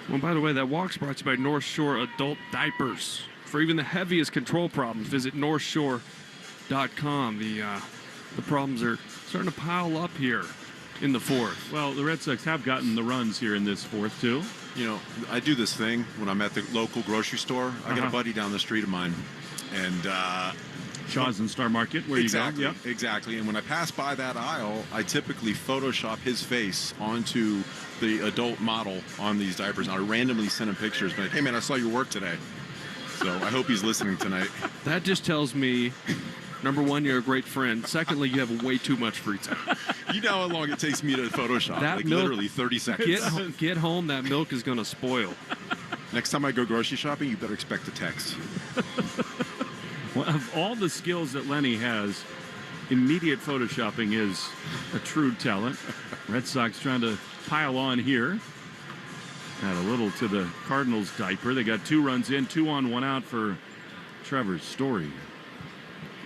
Well, by the way, that walk's brought to you by North Shore Adult Diapers. For even the heaviest control problems, visit NorthShore.com. The problems are starting to pile up here in the 4th. Well, the Red Sox have gotten the runs here in this 4th, too. You know, I do this thing when I'm at the local grocery store. I got a buddy down the street of mine, and Shaw's and Star Market, where exactly, you go. Yep. Exactly. And when I pass by that aisle, I typically Photoshop his face onto the adult model on these diapers. And I randomly send him pictures, like, hey, man, I saw your work today. So I hope he's listening tonight. That just tells me, number one, you're a great friend. Secondly, you have way too much free time. You know how long it takes me to Photoshop? That like milk, literally 30 seconds. Get home, that milk is going to spoil. Next time I go grocery shopping, you better expect a text. Well, of all the skills that Lenny has, immediate photoshopping is a true talent. Red Sox trying to pile on here. Add a little to the Cardinals diaper. They got 2 runs in, 2 on, 1 out for Trevor Story.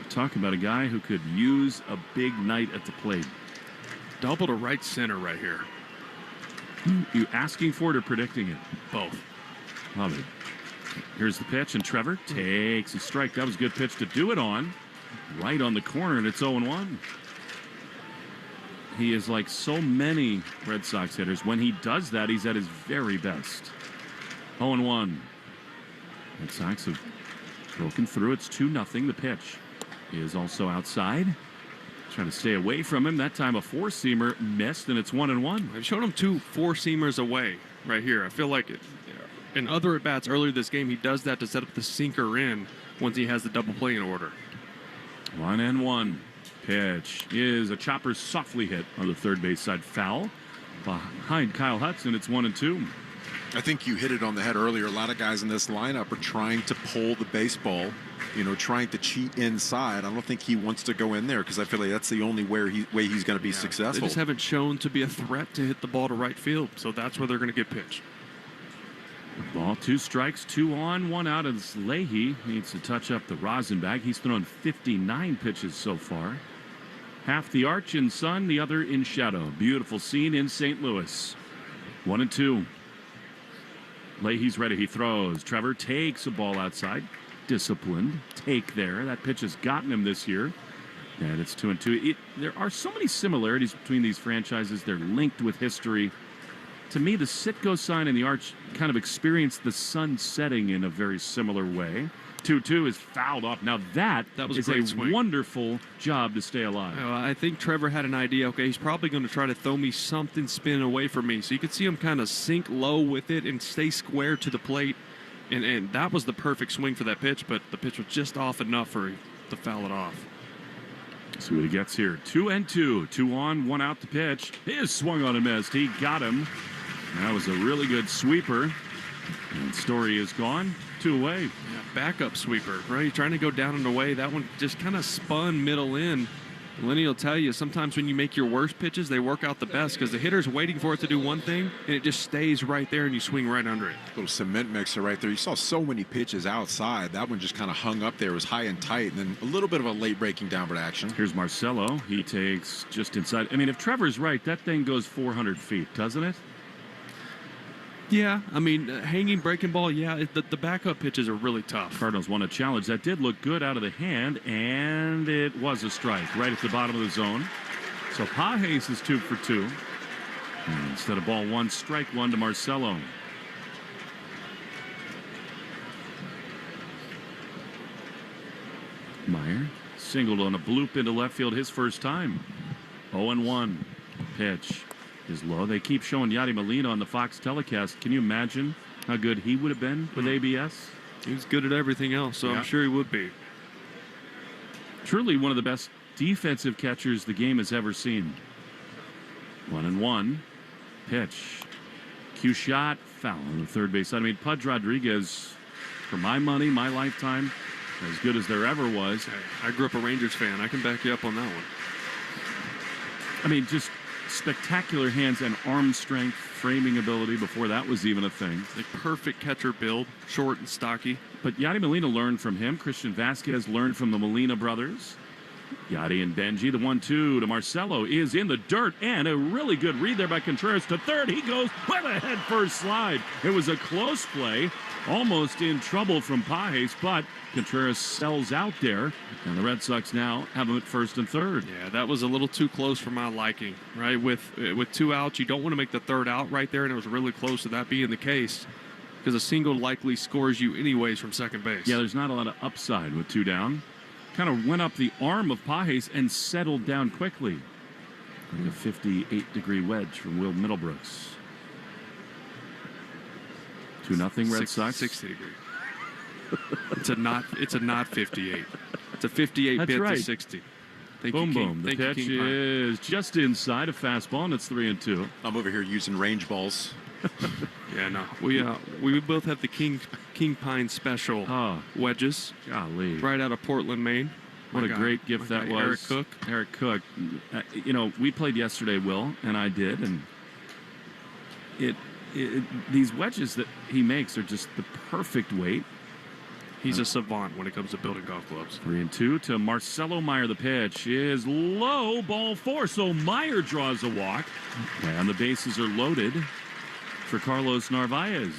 Talk about a guy who could use a big night at the plate. double to right center right here. You asking for it or predicting it? Both. Love it. Here's the pitch, and Trevor takes a strike. That was a good pitch to do it on. Right on the corner, and it's 0-1. He is like so many Red Sox hitters. When he does that, he's at his very best. 0-1. Red Sox have broken through. It's 2-0. The pitch is also outside. Trying to stay away from him. That time a four-seamer missed, and it's 1-1. I've shown him 2 4-seamers away right here. I feel like in other at-bats earlier this game, he does that to set up the sinker in once he has the double play in order. 1-1. Pitch is a chopper softly hit on the third base side, foul behind Kyle Hudson. It's 1-2. I think you hit it on the head earlier. A lot of guys in this lineup are trying to pull the baseball, trying to cheat inside. I don't think he wants to go in there because I feel like that's the only way he's going to be successful. They just haven't shown to be a threat to hit the ball to right field, so that's where they're going to get pitched. Ball, 2 strikes, 2 on, 1 out. As Leahy needs to touch up the rosin bag. He's thrown 59 pitches so far. Half the arch in sun, the other in shadow. Beautiful scene in St. Louis. 1-2. Leahy's ready. He throws. Trevor takes a ball outside. Disciplined take there. That pitch has gotten him this year. And it's 2-2. There are so many similarities between these franchises. They're linked with history. To me, the Sitco sign and the arch kind of experienced the sun setting in a very similar way. 2-2 is fouled off. Now that was is a great a swing. Wonderful job to stay alive. I think Trevor had an idea. Okay, he's probably going to try to throw me something spinning away from me. So you could see him kind of sink low with it and stay square to the plate. And that was the perfect swing for that pitch, but the pitch was just off enough for him to foul it off. See what he gets here. 2-2. 2 on, 1 out the pitch. His swung on and missed. He got him. That was a really good sweeper. And Story is gone. 2 away. Yeah, backup sweeper, right? Trying to go down and away. That one just kind of spun middle in. Lenny will tell you, sometimes when you make your worst pitches, they work out the best because the hitter's waiting for it to do one thing, and it just stays right there, and you swing right under it. Little cement mixer right there. You saw so many pitches outside. That one just kind of hung up there. It was high and tight, and then a little bit of a late breaking downward action. Here's Marcelo. He takes just inside. I mean, if Trevor's right, that thing goes 400 feet, doesn't it? Yeah, I mean, hanging breaking ball, yeah, the backup pitches are really tough. Cardinals won a challenge. That did look good out of the hand, and it was a strike right at the bottom of the zone. So Pages is 2 for 2. And instead of ball 1, strike 1 to Marcelo. Meyer singled on a bloop into left field his first time. 0-1. Pitch is low. They keep showing Yadi Molina on the Fox telecast. Can you imagine how good he would have been with ABS? He was good at everything else, so I'm sure he would be. Truly one of the best defensive catchers the game has ever seen. 1-1. Pitch. Cue shot. Foul on the third base side. I mean, Pudge Rodriguez, for my money, my lifetime, as good as there ever was. I grew up a Rangers fan. I can back you up on that one. I mean, just spectacular hands and arm strength, framing ability before that was even a thing. Like perfect catcher build, short and stocky. But Yadi Molina learned from him. Christian Vasquez learned from the Molina brothers. Yadi and Benji, the 1-2 to Marcelo is in the dirt, and a really good read there by Contreras to third. He goes with a head first slide. It was a close play, almost in trouble from Pages, but Contreras sells out there, and the Red Sox now have him at first and third. Yeah, that was a little too close for my liking, right? With 2 outs, you don't want to make the third out right there, and it was really close to that being the case because a single likely scores you anyways from second base. Yeah, there's not a lot of upside with 2 down. Kind of went up the arm of Pages and settled down quickly. Like a 58-degree wedge from Will Middlebrooks. 2-0 Red Sox. 60 degree. It's a not 58. It's a 58 That's bit right. to 60. Boom, boom. The pitch is just inside a fastball, and it's 3-2. I'm over here using range balls. Yeah, no. We both have the King Pine special wedges. Golly. Right out of Portland, Maine. What a great gift that was. Eric Cook. We played yesterday, Will, and I did, and these wedges that he makes are just the perfect weight. He's a savant when it comes to building golf clubs. 3-2 to Marcelo Meyer. The pitch is low, ball 4. So Meyer draws a walk. And the bases are loaded for Carlos Narvaez.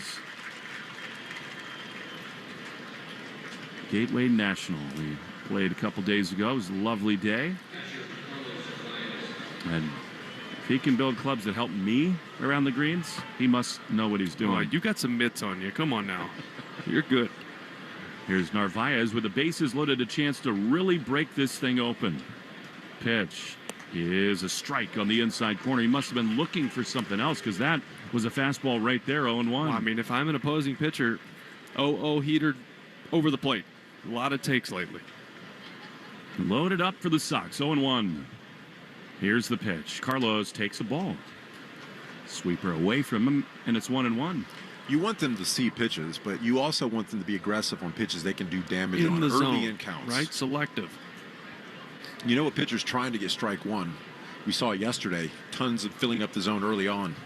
Gateway National. We played a couple days ago. It was a lovely day. And if he can build clubs that help me around the greens, he must know what he's doing. Oh, you got some mitts on you. Come on now. You're good. Here's Narvaez with the bases loaded, a chance to really break this thing open. Pitch is a strike on the inside corner. He must have been looking for something else because that was a fastball right there, 0-1. Well, I mean, if I'm an opposing pitcher, 0-0 heater over the plate. A lot of takes lately. Loaded up for the Sox, 0-1. Here's the pitch. Carlos takes a ball. Sweeper away from him, and it's 1-1. You want them to see pitches, but you also want them to be aggressive on pitches they can do damage in on the early zone, in counts. right? Selective. You know, a pitcher's trying to get strike one. We saw it yesterday. Tons of filling up the zone early on.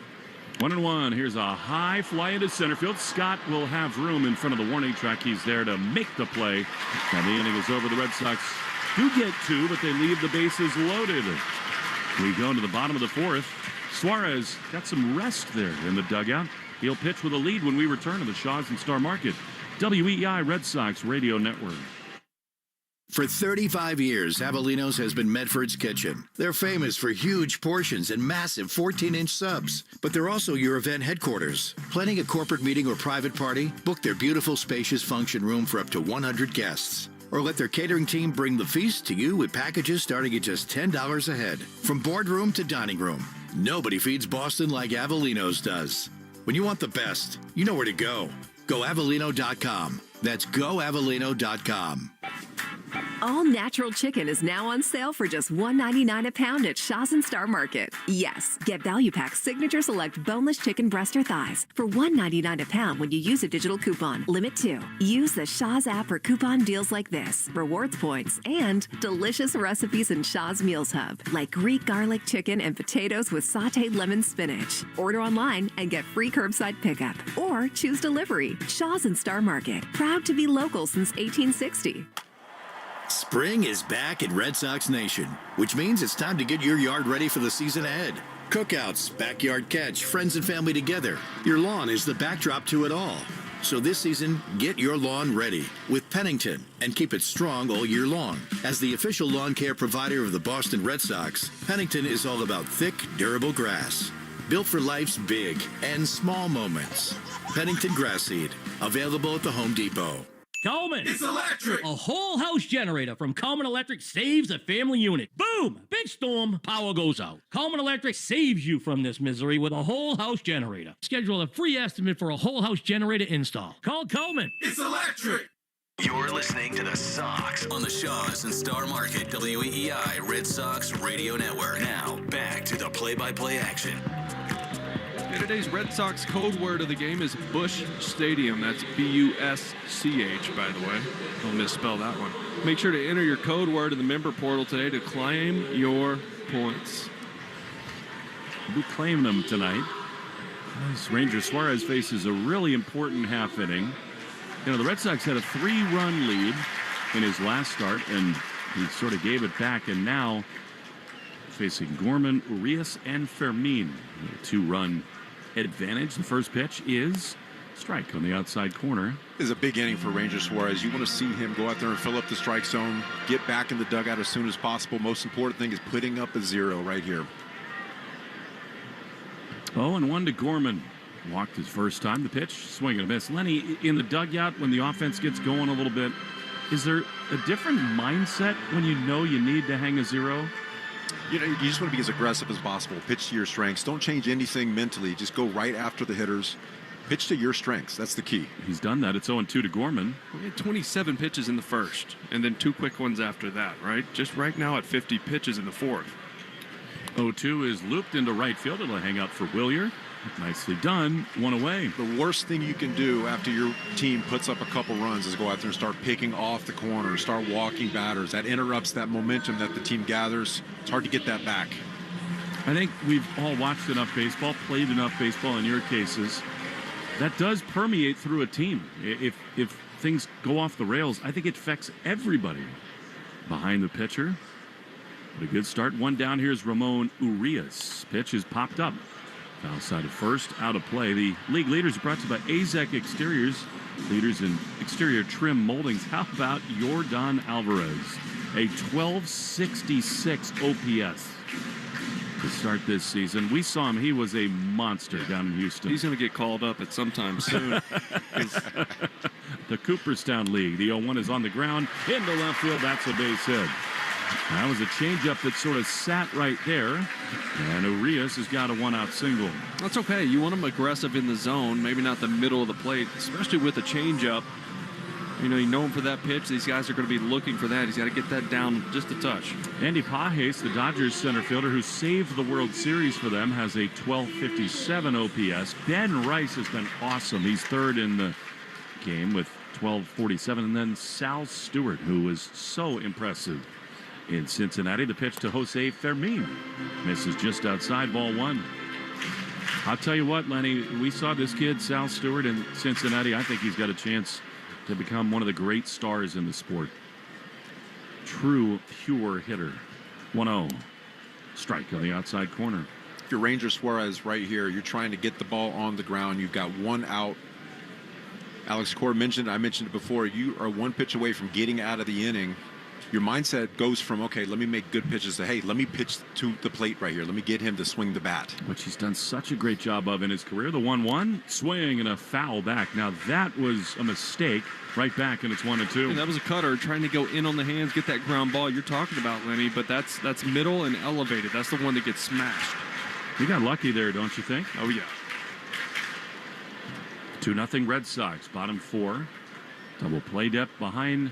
1-1. Here's a high fly into center field. Scott will have room in front of the warning track. He's there to make the play. And the inning is over. The Red Sox do get 2, but they leave the bases loaded. We go to the bottom of the 4th. Suarez got some rest there in the dugout. He'll pitch with a lead when we return to the Shaws and Star Market. WEEI Red Sox Radio Network. For 35 years, Avellino's has been Medford's kitchen. They're famous for huge portions and massive 14-inch subs, but they're also your event headquarters. Planning a corporate meeting or private party? Book their beautiful, spacious function room for up to 100 guests. Or let their catering team bring the feast to you with packages starting at just $10 a head. From boardroom to dining room, nobody feeds Boston like Avellino's does. When you want the best, you know where to go. Go Avellino.com. That's GoAvellino.com. All natural chicken is now on sale for just $1.99 a pound at Shaws and Star Market. Yes, get Value Pack Signature Select Boneless Chicken Breast or Thighs for $1.99 a pound when you use a digital coupon. Limit 2. Use the Shaws app for coupon deals like this, rewards points, and delicious recipes in Shaws Meals Hub, like Greek garlic chicken and potatoes with sauteed lemon spinach. Order online and get free curbside pickup, or choose delivery. Shaws and Star Market, proud to be local since 1860. Spring is back in Red Sox Nation, which means it's time to get your yard ready for the season ahead. Cookouts, backyard catch, friends and family together. Your lawn is the backdrop to it all. So this season, get your lawn ready with Pennington and keep it strong all year long. As the official lawn care provider of the Boston Red Sox, Pennington is all about thick, durable grass. Built for life's big and small moments. Pennington Grass Seed, available at the Home Depot. Coleman. It's electric. A whole house generator from Coleman Electric saves a family unit. Boom! Big storm, power goes out. Coleman Electric saves you from this misery with a whole house generator. Schedule a free estimate for a whole house generator install. Call Coleman. It's electric. You're listening to the Sox on the Shaws and Star Market WEEI Red Sox Radio Network. Now, back to the play-by-play action. Today's Red Sox code word of the game is Busch Stadium. That's B-U-S-C-H, by the way. Don't misspell that one. Make sure to enter your code word in the member portal today to claim your points. We'll be claiming them tonight. As Ranger Suarez faces a really important half inning. You know, the Red Sox had a 3-run lead in his last start, and he sort of gave it back, and now facing Gorman, Urias, and Fermin. A 2-run advantage. The first pitch is strike on the outside corner. This is a big inning for Ranger Suarez. You want to see him go out there and fill up the strike zone, get back in the dugout as soon as possible. Most important thing is putting up a 0 right here. 0-1 to Gorman. Walked his first time. The pitch, swing and a miss. Lenny, in the dugout when the offense gets going a little bit, is there a different mindset when you know you need to hang a 0? You know, you just want to be as aggressive as possible. Pitch to your strengths. Don't change anything mentally. Just go right after the hitters. Pitch to your strengths. That's the key. He's done that. It's 0-2 to Gorman. We had 27 pitches in the first, and then 2 quick ones after that, right? Just right now at 50 pitches in the fourth. 0-2 is looped into right field. It'll hang out for Willier. Nicely done. 1 away. The worst thing you can do after your team puts up a couple runs is go out there and start picking off the corner, start walking batters. That interrupts that momentum that the team gathers. It's hard to get that back. I think we've all watched enough baseball, played enough baseball in your cases. That does permeate through a team. If things go off the rails, I think it affects everybody. Behind the pitcher. But a good start. One down. Here's Ramon Urias. Pitch is popped up. Foul side of first. Out of play. The league leaders are brought to you by Azek Exteriors. Leaders in exterior trim moldings. How about Yordan Alvarez? A 1266 OPS to start this season. We saw him. He was a monster down in Houston. He's going to get called up at some time soon. The Cooperstown League. The 0-1 is on the ground. Into left field. That's a base hit. That was a changeup that sort of sat right there. And Urias has got a one-out single. That's okay. You want him aggressive in the zone, maybe not the middle of the plate, especially with a changeup. You know him for that pitch. These guys are going to be looking for that. He's got to get that down just a touch. Andy Pages, the Dodgers center fielder who saved the World Series for them, has a 1257 OPS. Ben Rice has been awesome. He's third in the game with 1247. And then Sal Stewart, who was so impressive in Cincinnati. The pitch to Jose Fermin. Misses just outside, ball one. I'll tell you what, Lenny, we saw this kid, Sal Stewart, in Cincinnati. I think he's got a chance to become one of the great stars in the sport. True, pure hitter. 1-0. Strike on the outside corner. If you're Ranger Suarez right here, you're trying to get the ball on the ground. You've got one out. Alex Cora mentioned, I mentioned it before, you are one pitch away from getting out of the inning. Your mindset goes from, okay, let me make good pitches to, hey, let me pitch to the plate right here. Let me get him to swing the bat. Which he's done such a great job of in his career. The 1-1, swing and a foul back. Now that was a mistake. Right back, and it's 1-2. And that was a cutter trying to go in on the hands, get that ground ball you're talking about, Lenny, but that's middle and elevated. That's the one that gets smashed. You got lucky there, don't you think? Oh, yeah. 2-0 Red Sox, bottom four. Double play depth behind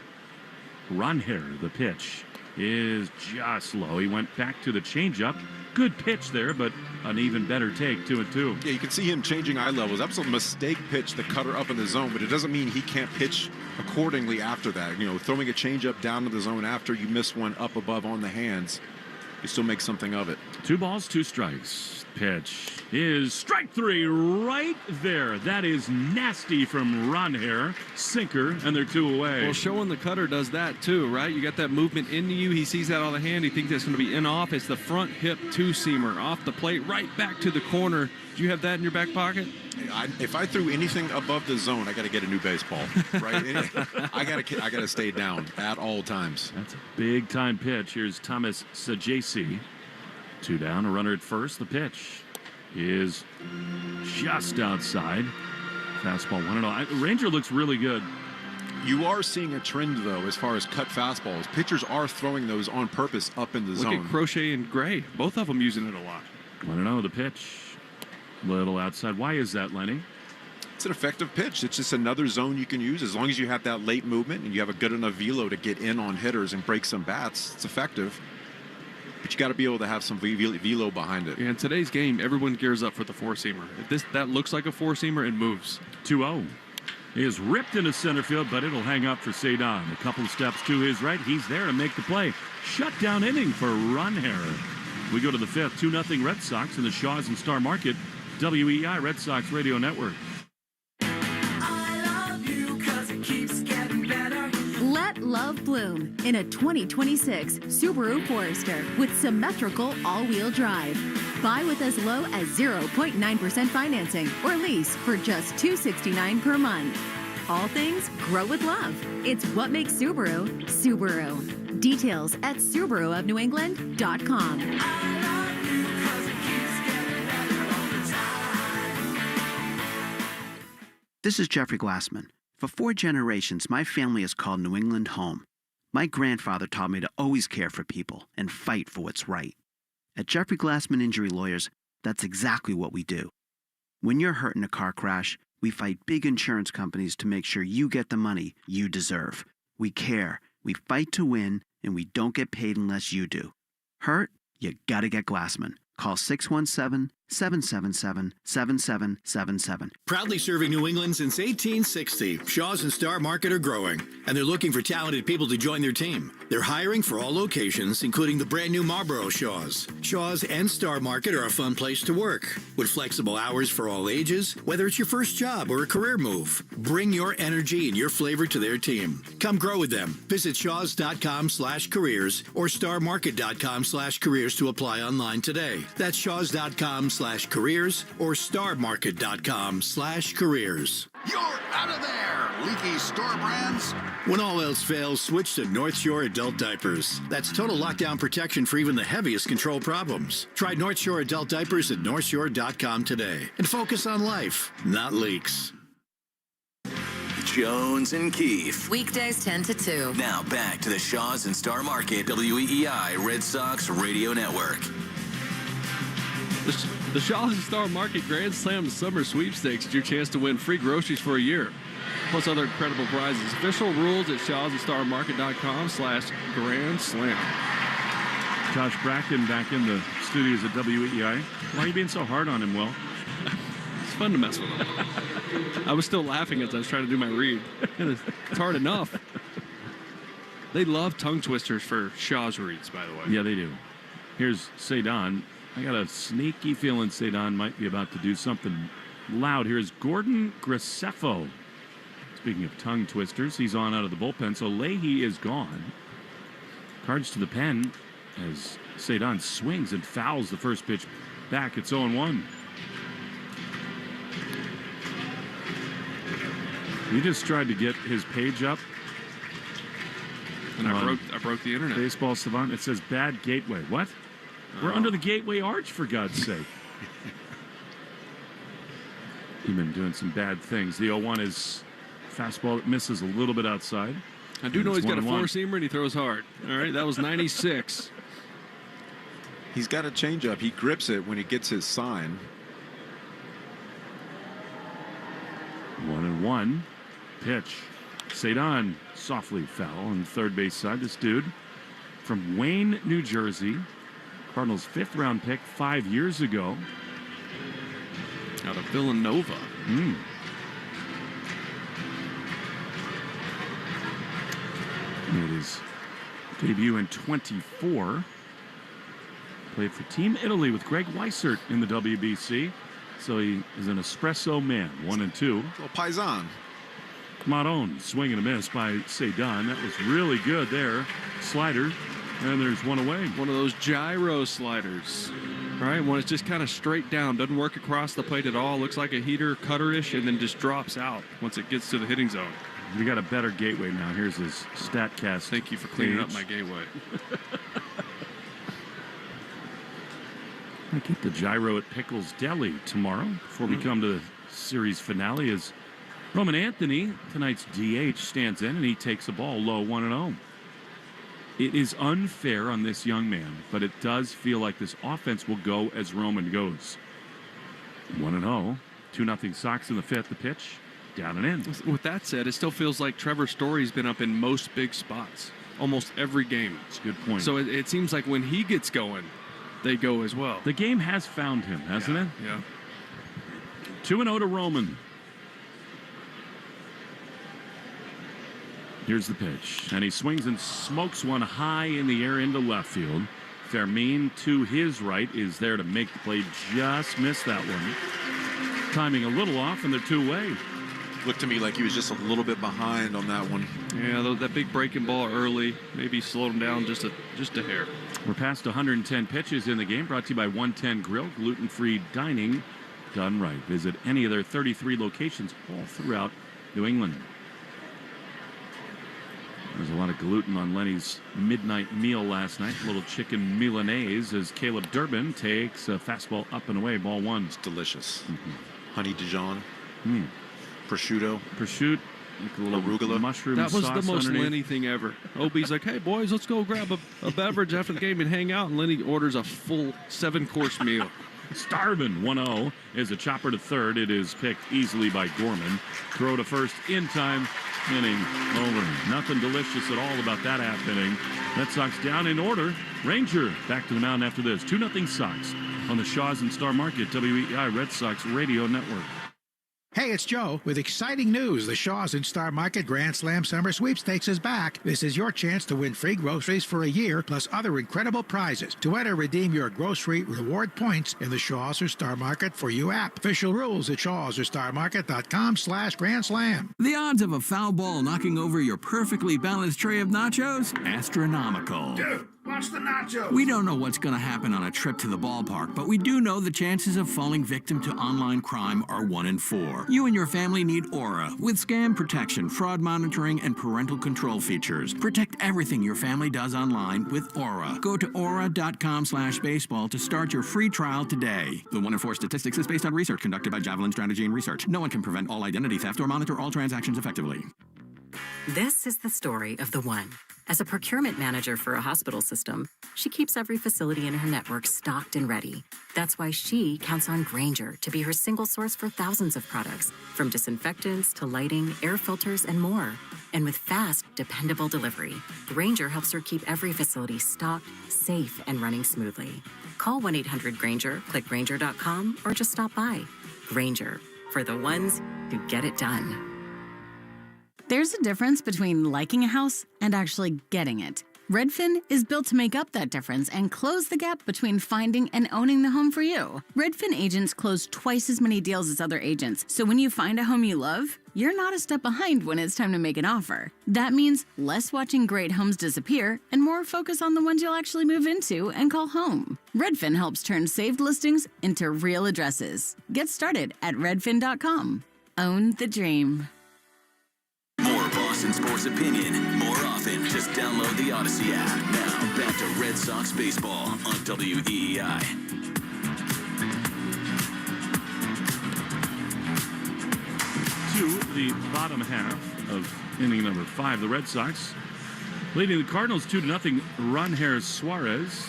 Runher. The pitch is just low. He went back to the changeup. Good pitch there, but an even better take, 2-2. Yeah, you can see him changing eye levels. That was a mistake pitch, the cutter up in the zone, but it doesn't mean he can't pitch accordingly after that. You know, throwing a changeup down to the zone after you miss one up above on the hands, you still make something of it. 2 balls, 2 strikes. Pitch is strike 3 right there. That is nasty from Runher. Sinker, and they're 2 away. Well, showing the cutter does that too, right? You got that movement into you. He sees that on the hand. He thinks that's going to be in off. It's the front hip two-seamer off the plate, right back to the corner. Do you have that in your back pocket? If I threw anything above the zone, I got to get a new baseball, right? I got to stay down at all times. That's a big-time pitch. Here's Thomas Sajasi. 2 down, a runner at first. The pitch is just outside. Fastball 1-0. Ranger looks really good. You are seeing a trend, though, as far as cut fastballs. Pitchers are throwing those on purpose up in the zone. Look at Crochet and Gray. Both of them using it a lot. 1-0, the pitch. Little outside. Why is that, Lenny? It's an effective pitch. It's just another zone you can use. As long as you have that late movement and you have a good enough velo to get in on hitters and break some bats, it's effective. But you got to be able to have some velo behind it. Yeah, in today's game, everyone gears up for the four-seamer. If that looks like a four-seamer, it moves. 2-0. He is ripped into center field, but it'll hang up for Cedon. A couple of steps to his right. He's there to make the play. Shutdown inning for Runher. We go to the 5th. 2-0 Red Sox in the Shaws and Star Market. WEI Red Sox Radio Network. Let love bloom in a 2026 Subaru Forester with symmetrical all-wheel drive. Buy with as low as 0.9% financing or lease for just $269 per month. All things grow with love. It's what makes Subaru, Subaru. Details at SubaruofNewEngland.com. This is Jeffrey Glassman. For 4 generations, my family has called New England home. My grandfather taught me to always care for people and fight for what's right. At Jeffrey Glassman Injury Lawyers, that's exactly what we do. When you're hurt in a car crash, we fight big insurance companies to make sure you get the money you deserve. We care, we fight to win, and we don't get paid unless you do. Hurt? You gotta get Glassman. Call 888-777-7777. Proudly serving New England since 1860, Shaw's and Star Market are growing, and they're looking for talented people to join their team. They're hiring for all locations, including the brand new Marlboro Shaw's. Shaw's and Star Market are a fun place to work, with flexible hours for all ages, whether it's your first job or a career move. Bring your energy and your flavor to their team. Come grow with them. Visit shaws.com/careers or starmarket.com/careers to apply online today. That's shaws.com/careers or starmarket.com/careers. You're out of there, leaky store brands. When all else fails, switch to North Shore Adult Diapers. That's total lockdown protection for even the heaviest control problems. Try North Shore Adult Diapers at northshore.com today and focus on life, not leaks. Jones and Keefe. Weekdays 10 to 2. Now back to the Shaws and Star Market WEEI Red Sox Radio Network. The Shaws and Star Market Grand Slam Summer Sweepstakes is your chance to win free groceries for a year, plus other incredible prizes. Official rules at shawsandstarmarket.com/Grand Slam. Josh Bracken back in the studios at WEEI. Why are you being so hard on him, Will? It's fun to mess with him. I was still laughing as I was trying to do my read. It's hard enough. They love tongue twisters for Shaw's reads, by the way. Yeah, they do. Here's Cedon. I got a sneaky feeling Cedon might be about to do something loud. Here's Gordon Graceffo. Speaking of tongue twisters, he's on out of the bullpen, so Leahy is gone. Cards to the pen as Cedon swings and fouls the first pitch back. It's 0-1. He just tried to get his page up. And I broke the internet. Baseball Savant. It says bad gateway. What? We're under the gateway arch, for God's sake. He's been doing some bad things. The 0-1 is fastball that misses a little bit outside. I do know he's got a four-seamer and he throws hard. All right, that was 96. He's got a changeup. He grips it when he gets his sign. 1-1. Pitch. Cedon softly foul on the third base side. This dude from Wayne, New Jersey. Cardinals' fifth-round pick 5 years ago. Out of Villanova. Made his debut in 24. Played for Team Italy with Greg Weissert in the WBC. So he is an espresso man. 1-2. Little paisan. Maron, swing and a miss by Cedon. That was really good there. Slider. And there's one away. One of those gyro sliders, right? When it's just kind of straight down, doesn't work across the plate at all. Looks like a heater, cutter-ish, and then just drops out once it gets to the hitting zone. We got a better gateway now. Here's his StatCast. Thank you for cleaning up my gateway. I get the gyro at Pickles Deli tomorrow before we come to the series finale. As Roman Anthony, tonight's DH, stands in and he takes a ball low 1-0. It is unfair on this young man, but it does feel like this offense will go as Roman goes. 1-0, 2-0 Sox in the fifth. The pitch, down and in. With that said, it still feels like Trevor Story's been up in most big spots, almost every game. That's a good point. So it seems like when he gets going, they go as well. The game has found him, hasn't it? Yeah. 2-0 to Roman. Here's the pitch, and he swings and smokes one high in the air into left field. Fermin to his right is there to make the play. Just missed that one. Timing a little off, and they're two-way. Looked to me like he was just a little bit behind on that one. Yeah, that big breaking ball early maybe slowed him down just a hair. We're past 110 pitches in the game, brought to you by 110 Grill, gluten-free dining done right. Visit any of their 33 locations all throughout New England. There's a lot of gluten on Lenny's midnight meal last night. A little chicken Milanese as Caleb Durbin takes a fastball up and away, ball one. It's delicious. Honey Dijon. Prosciutto. Prosciutto. Like a little arugula. Mushroom That was sauce the most underneath. Lenny thing ever. Obie's like, hey, boys, let's go grab a beverage after the game and hang out. And Lenny orders a full 7-course meal. Starvin 1-0 is a chopper to third. It is picked easily by Gorman. Throw to first in time. Inning over. Nothing delicious at all about that half inning. Red Sox down in order. Ranger back to the mound after this. 2-0 Sox on the Shaws and Star Market WEI Red Sox Radio Network. Hey, it's Joe with exciting news. The Shaws and Star Market Grand Slam Summer Sweepstakes is back. This is your chance to win free groceries for a year, plus other incredible prizes. To enter, redeem your grocery reward points in the Shaws or Star Market for You app. Official rules at shawsorstarmarket.com/Grand Slam. The odds of a foul ball knocking over your perfectly balanced tray of nachos? Astronomical. Dude, watch the nachos. We don't know what's going to happen on a trip to the ballpark, but we do know the chances of falling victim to online crime are 1 in 4. You and your family need Aura with scam protection, fraud monitoring, and parental control features. Protect everything your family does online with Aura. Go to aura.com/baseball to start your free trial today. The 1 in 4 statistics is based on research conducted by Javelin Strategy and Research. No one can prevent all identity theft or monitor all transactions effectively. This is the story of the one. As a procurement manager for a hospital system, she keeps every facility in her network stocked and ready. That's why she counts on Grainger to be her single source for thousands of products, from disinfectants to lighting, air filters, and more. And with fast, dependable delivery, Grainger helps her keep every facility stocked, safe, and running smoothly. Call 1-800-GRAINGER, click Grainger.com, or just stop by. Grainger, for the ones who get it done. There's a difference between liking a house and actually getting it. Redfin is built to make up that difference and close the gap between finding and owning the home for you. Redfin agents close twice as many deals as other agents, so when you find a home you love, you're not a step behind when it's time to make an offer. That means less watching great homes disappear and more focus on the ones you'll actually move into and call home. Redfin helps turn saved listings into real addresses. Get started at redfin.com. Own the dream. More Boston sports opinion, more often. Just download the Odyssey app. Now, back to Red Sox baseball on WEEI. To the bottom half of inning number 5, the Red Sox leading the Cardinals 2-0. Ronher Suarez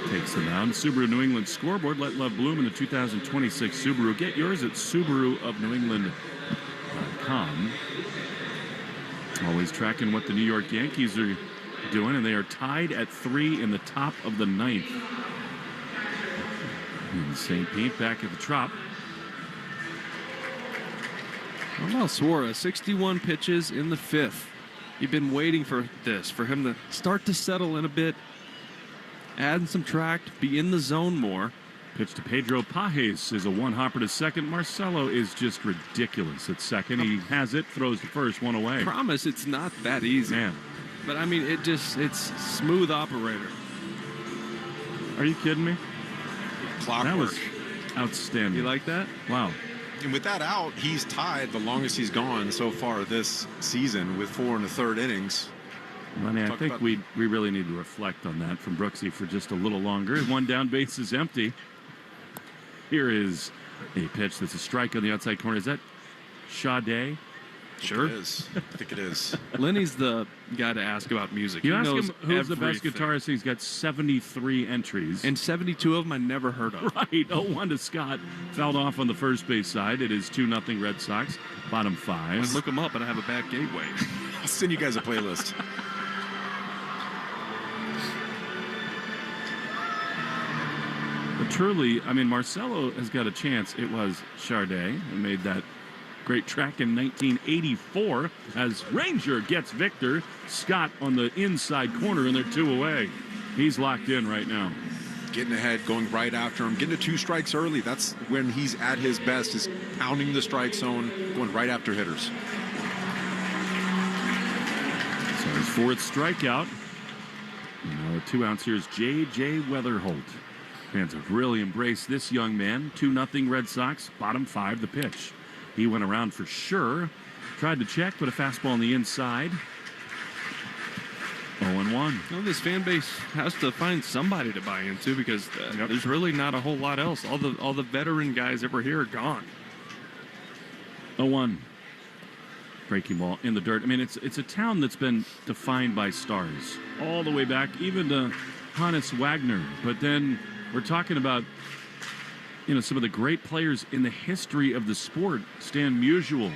takes the mound. Subaru New England scoreboard. Let love bloom in the 2026 Subaru. Get yours at SubaruofNewEngland.com. Always tracking what the New York Yankees are doing, and they are tied at 3 in the top of the 9th. And St. Pete back at the Trop. How about Suarez? 61 pitches in the 5th. You've been waiting for this, for him to start to settle in a bit, add and subtract, be in the zone more. Pitch to Pedro Pajes is a one-hopper to second. Marcelo is just ridiculous at second. He has it, throws the first, one away. I promise it's not that easy. Man. But I mean, it's smooth operator. Are you kidding me? Clockwork. That was outstanding. You like that? Wow. And with that out, he's tied the longest he's gone so far this season with 4 1/3 innings. Lenny, I think we really need to reflect on that from Brooksy for just a little longer. One down, base is empty. Here is a pitch that's a strike on the outside corner. Is that Sade? Sure. It is. I think it is. Lenny's the guy to ask about music. You he ask knows him who's the best everything. guitarist. He's got 73 entries. And 72 of them I never heard of. Right. 0-1 to Scott. Fouled off on the first base side. It is 2-0 Red Sox. Bottom 5. I look them up and I have a bad gateway. I'll send you guys a playlist. But truly, I mean, Marcelo has got a chance. It was Sade who made that great track in 1984 as Ranger gets Victor. Scott on the inside corner, and they're 2 away. He's locked in right now. Getting ahead, going right after him, getting to 2 strikes early. That's when he's at his best, is pounding the strike zone, going right after hitters. So his 4th strikeout. Now the 2 outs here is J.J. Weatherholt. Fans have really embraced this young man. 2-0 Red Sox. Bottom 5, the pitch. He went around for sure. Tried to check, but a fastball on the inside. 0-1. Well, this fan base has to find somebody to buy into because there's really not a whole lot else. All the veteran guys ever here are gone. 0-1. Breaking ball in the dirt. I mean, it's a town that's been defined by stars all the way back, even to Hannes Wagner. But then we're talking about some of the great players in the history of the sport. Stan Musial.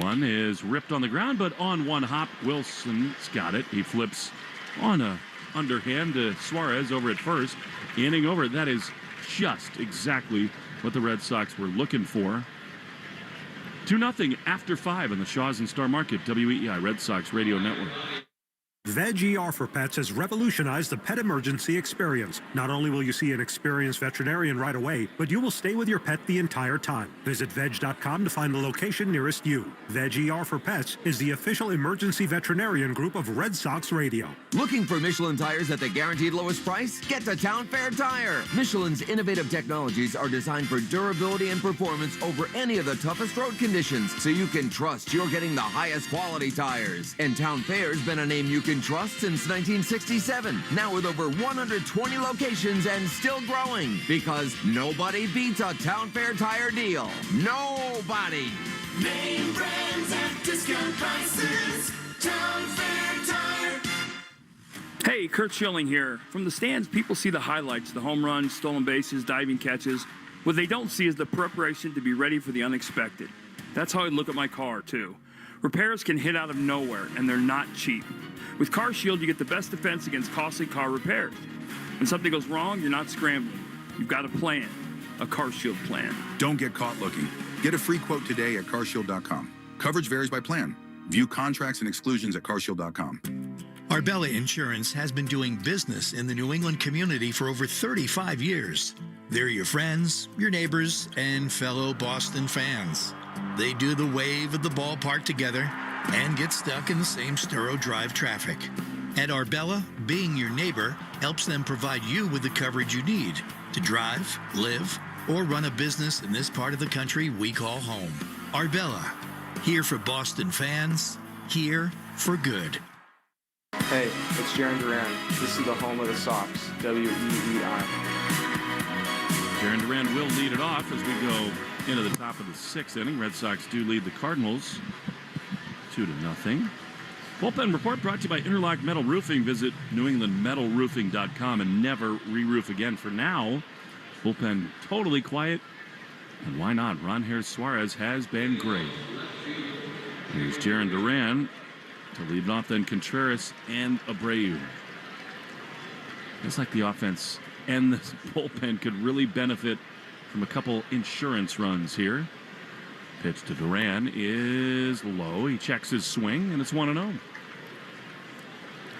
One is ripped on the ground, but on one hop, Wilson's got it. He flips on a underhand to Suarez over at first. Inning over. That is just exactly what the Red Sox were looking for. 2-0 after 5 in the Shaws and Star Market, WEEI Red Sox Radio Network. Veg ER for Pets has revolutionized the pet emergency experience. Not only will you see an experienced veterinarian right away, but you will stay with your pet the entire time. Visit veg.com to find the location nearest you. Veg ER for Pets is the official emergency veterinarian group of Red Sox Radio. Looking for Michelin tires at the guaranteed lowest price? Get to Town Fair Tire. Michelin's innovative technologies are designed for durability and performance over any of the toughest road conditions, so you can trust you're getting the highest quality tires. And Town Fair's been a name you can trust since 1967. Now with over 120 locations and still growing, because nobody beats a Town Fair Tire deal. Nobody. Name brands at discount prices. Town Fair Tire. Hey, Kurt Schilling here. From the stands, people see the highlights, the home runs, stolen bases, diving catches. What they don't see is the preparation to be ready for the unexpected. That's how I look at my car, too. Repairs can hit out of nowhere, and they're not cheap. With Car Shield, you get the best defense against costly car repairs. When something goes wrong, you're not scrambling. You've got a plan, a Car Shield plan. Don't get caught looking. Get a free quote today at carshield.com. Coverage varies by plan. View contracts and exclusions at carshield.com. Arbella Insurance has been doing business in the New England community for over 35 years. They're your friends, your neighbors, and fellow Boston fans. They do the wave at the ballpark together and get stuck in the same Sturo Drive traffic. At Arbella, being your neighbor helps them provide you with the coverage you need to drive, live, or run a business in this part of the country we call home. Arbella, here for Boston fans, here for good. Hey, it's Jaron Duran. This is the home of the Sox, WEEI. Jaron Duran will lead it off as we go into the top of the 6th inning. Red Sox do lead the Cardinals 2-0. Bullpen report brought to you by Interlock Metal Roofing. Visit NewEnglandMetalRoofing.com and never re-roof again. For now, bullpen totally quiet. And why not? Ronher Suarez has been great. Here's Jaron Duran to lead it off, then Contreras and Abreu. It's like the offense and the bullpen could really benefit from a couple insurance runs here. Pitch to Duran is low. He checks his swing, and it's 1-0.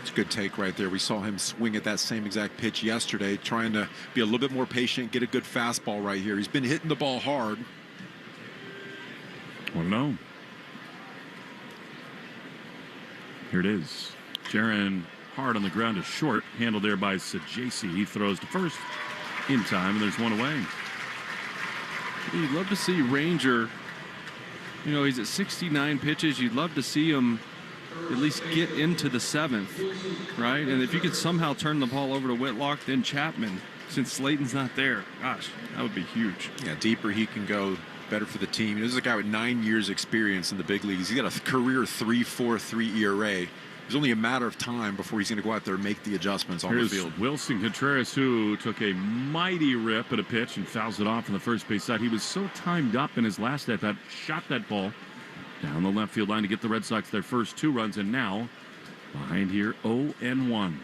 It's a good take right there. We saw him swing at that same exact pitch yesterday, trying to be a little bit more patient, get a good fastball right here. He's been hitting the ball hard. 1-0. Here it is. Jaron hard on the ground to short. Handled there by Sajasi. He throws to first in time, and there's one away. You'd love to see Ranger. You know, he's at 69 pitches. You'd love to see him at least get into the 7th, right? And if you could somehow turn the ball over to Whitlock, then Chapman, since Slayton's not there, gosh, that would be huge. Yeah, deeper he can go, better for the team. This is a guy with 9 years experience in the big leagues. He's got a career 3.43 ERA. It's only a matter of time before he's going to go out there and make the adjustments on the field. Wilson Contreras, who took a mighty rip at a pitch and fouls it off on the first base side. He was so timed up in his last at bat, shot that ball down the left field line to get the Red Sox their first 2 runs, and now behind here 0-1.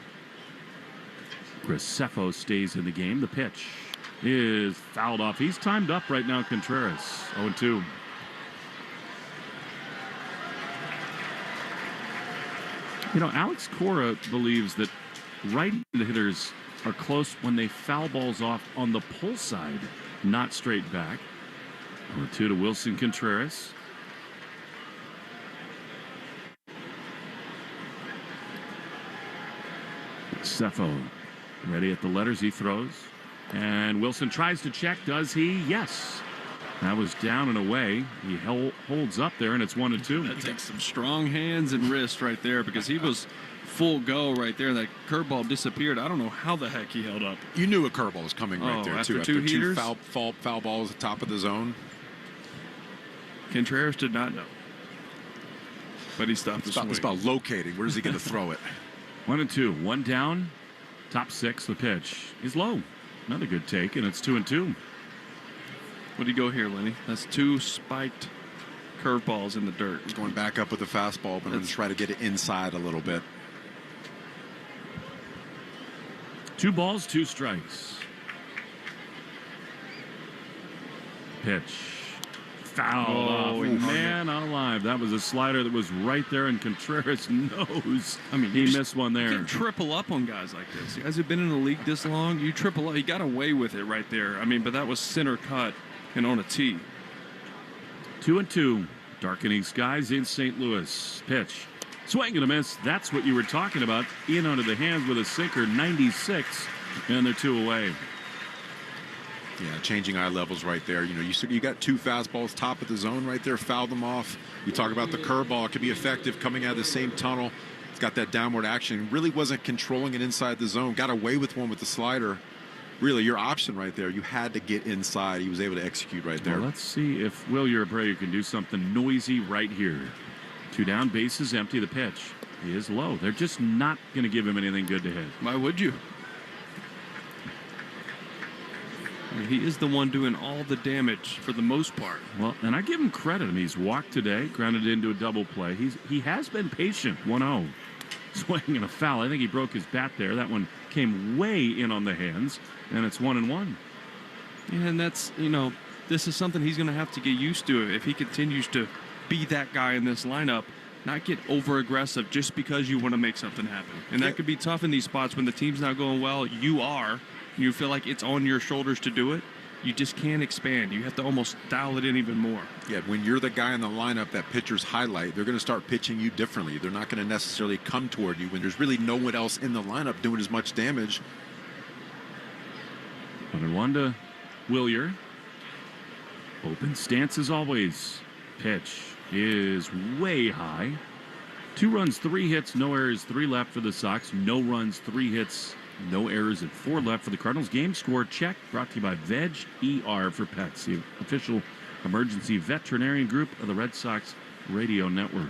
Graceffo stays in the game. The pitch is fouled off. He's timed up right now, Contreras. 0-2. You know, Alex Cora believes that right hitters are close when they foul balls off on the pull side, not straight back. 0-2 to Wilson Contreras. Graceffo ready at the letters. He throws. And Wilson tries to check. Does he? Yes. That was down and away. He holds up there, and it's 1-2. That takes some strong hands and wrist right there, because he was full go right there. That curveball disappeared. I don't know how the heck he held up. You knew a curveball was coming right there, after too. Two heaters? Foul balls at the top of the zone. Contreras did not know. But he stopped the swing. It's about locating. Where's he going to throw it? 1-2. One down. Top 6. The pitch is low. Another good take, and it's 2-2. What do you go here, Lenny? That's 2 spiked curveballs in the dirt. He's going back up with the fastball, but I'm going to try to get it inside a little bit. 2 balls, 2 strikes. Pitch. Foul. Man alive. That was a slider that was right there in Contreras' nose. I mean, he missed one there. You can triple up on guys like this. You guys have been in the league this long. You triple up. He got away with it right there. I mean, but that was center cut and on a tee. 2-2. Darkening skies in St. Louis. Pitch. Swing and a miss. That's what you were talking about. In under the hands with a sinker, 96, and they're 2 away. Yeah, changing eye levels right there. You know, you got 2 fastballs top of the zone right there. Foul them off. You talk about the curveball. It could be effective coming out of the same tunnel. It's got that downward action. Really wasn't controlling it inside the zone. Got away with one with the slider. Really, your option right there. You had to get inside. He was able to execute right there. Well, let's see if Wilyer Abreu can do something noisy right here. 2 down, bases empty. The pitch. He is low. They're just not going to give him anything good to hit. Why would you? I mean, he is the one doing all the damage for the most part. Well, and I give him credit. I mean, he's walked today, grounded into a double play. He has been patient. 1-0. Swing and a foul. I think he broke his bat there. That one came way in on the hands, and it's 1-1. Yeah, and that's, you know, this is something he's going to have to get used to if he continues to be that guy in this lineup, not get over aggressive just because you want to make something happen. And that could be tough in these spots when the team's not going well. You feel like it's on your shoulders to do it. You just can't expand. You have to almost dial it in even more. Yeah, when you're the guy in the lineup that pitchers highlight, they're going to start pitching you differently. They're not going to necessarily come toward you when there's really no one else in the lineup doing as much damage. 1-1 to Wilyer. Open stance as always. Pitch is way high. 2 runs, 3 hits, no errors, 3 left for the Sox. No runs, 3 hits, no errors, and 4 left for the Cardinals. Game score check brought to you by Veg ER for Pets, the official emergency veterinarian group of the Red Sox radio network.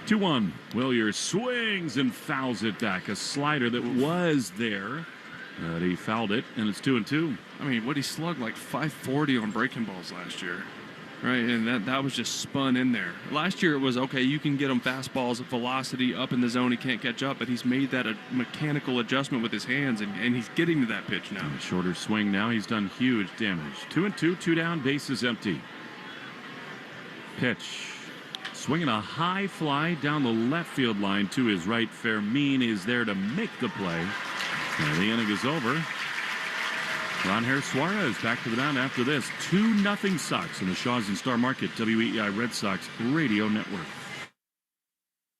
2-1. Wilyer swings and fouls it back. A slider that was there. But he fouled it, and it's 2-2. I mean, what he slugged like 540 on breaking balls last year. Right, and that was just spun in there. Last year it was, okay, you can get him fastballs at velocity up in the zone, he can't catch up, but he's made that a mechanical adjustment with his hands, and he's getting to that pitch now. Shorter swing now, he's done huge damage. 2-2, 2 down, bases empty. Pitch. Swinging a high fly down the left field line to his right. Fermin is there to make the play. And the inning is over. Ronher Suarez back to the mound after this. 2-0 Sox in the Shaws and Star Market WEI Red Sox Radio Network.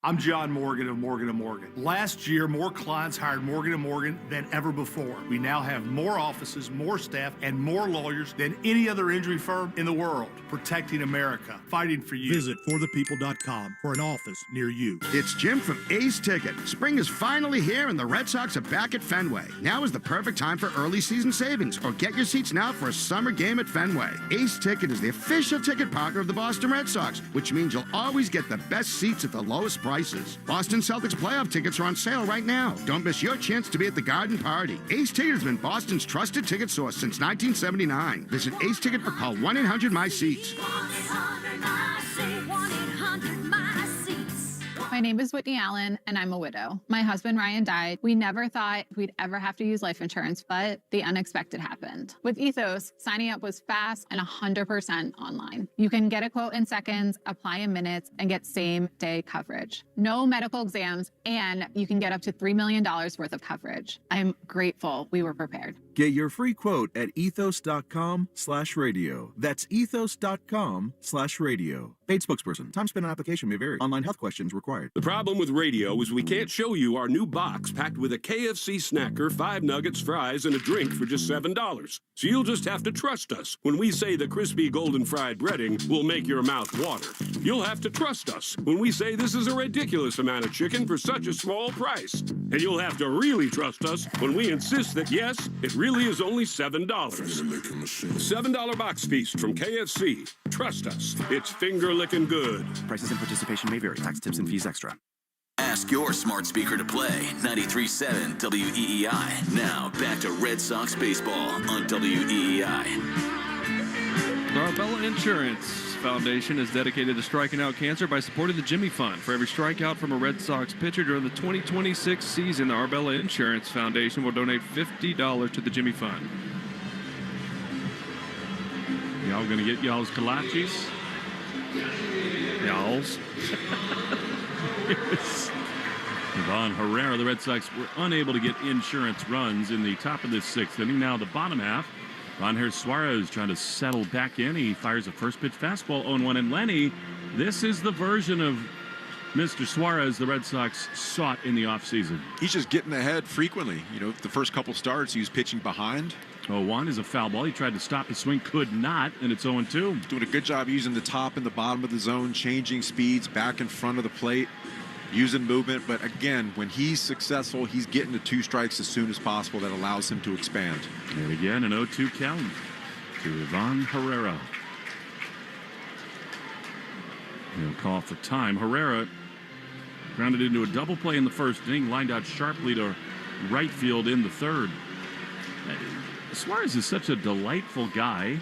I'm John Morgan of Morgan & Morgan. Last year, more clients hired Morgan & Morgan than ever before. We now have more offices, more staff, and more lawyers than any other injury firm in the world. Protecting America. Fighting for you. Visit forthepeople.com for an office near you. It's Jim from Ace Ticket. Spring is finally here and the Red Sox are back at Fenway. Now is the perfect time for early season savings, or get your seats now for a summer game at Fenway. Ace Ticket is the official ticket partner of the Boston Red Sox, which means you'll always get the best seats at the lowest prices. Boston Celtics playoff tickets are on sale right now. Don't miss your chance to be at the Garden Party. Ace Ticket has been Boston's trusted ticket source since 1979. Visit Ace Ticket or call 1-800-MY-SEATS. My name is Whitney Allen, and I'm a widow. My husband, Ryan, died. We never thought we'd ever have to use life insurance, but the unexpected happened. With Ethos, signing up was fast and 100% online. You can get a quote in seconds, apply in minutes, and get same-day coverage. No medical exams, and you can get up to $3 million worth of coverage. I'm grateful we were prepared. Get your free quote at ethos.com/radio. That's ethos.com/radio. Paid spokesperson. Time spent on application may vary. Online health questions required. The problem with radio is we can't show you our new box packed with a KFC snacker, 5 nuggets, fries, and a drink for just $7. So you'll just have to trust us when we say the crispy golden fried breading will make your mouth water. You'll have to trust us when we say this is a ridiculous amount of chicken for such a small price. And you'll have to really trust us when we insist that, yes, it really is only $7. $7 box feast from KFC. Trust us, it's finger-licking good. Prices and participation may vary. Tax, tips, and fees extra. Ask your smart speaker to play 93.7 WEEI. Now, back to Red Sox baseball on WEEI. The Arbella Insurance Foundation is dedicated to striking out cancer by supporting the Jimmy Fund. For every strikeout from a Red Sox pitcher during the 2026 season, the Arbella Insurance Foundation will donate $50 to the Jimmy Fund. Y'all gonna get y'all's kolaches? Y'all's. Ivan Herrera, the Red Sox were unable to get insurance runs in the top of this sixth inning. Now the bottom half, Ron Suarez trying to settle back in. He fires a first pitch fastball, 0-1. And Lenny, this is the version of Mr. Suarez the Red Sox sought in the offseason. He's just getting ahead frequently. You know, the first couple starts, he was pitching behind. 0-1 is a foul ball. He tried to stop his swing, could not, and it's 0-2. Doing a good job using the top and the bottom of the zone, changing speeds back in front of the plate, using movement. But again, when he's successful, he's getting to 2 strikes as soon as possible. That allows him to expand. And again, an 0-2 count to Ivan Herrera. He'll call for time. Herrera grounded into a double play in the first inning, lined out sharply to right field in the third. Suarez is such a delightful guy.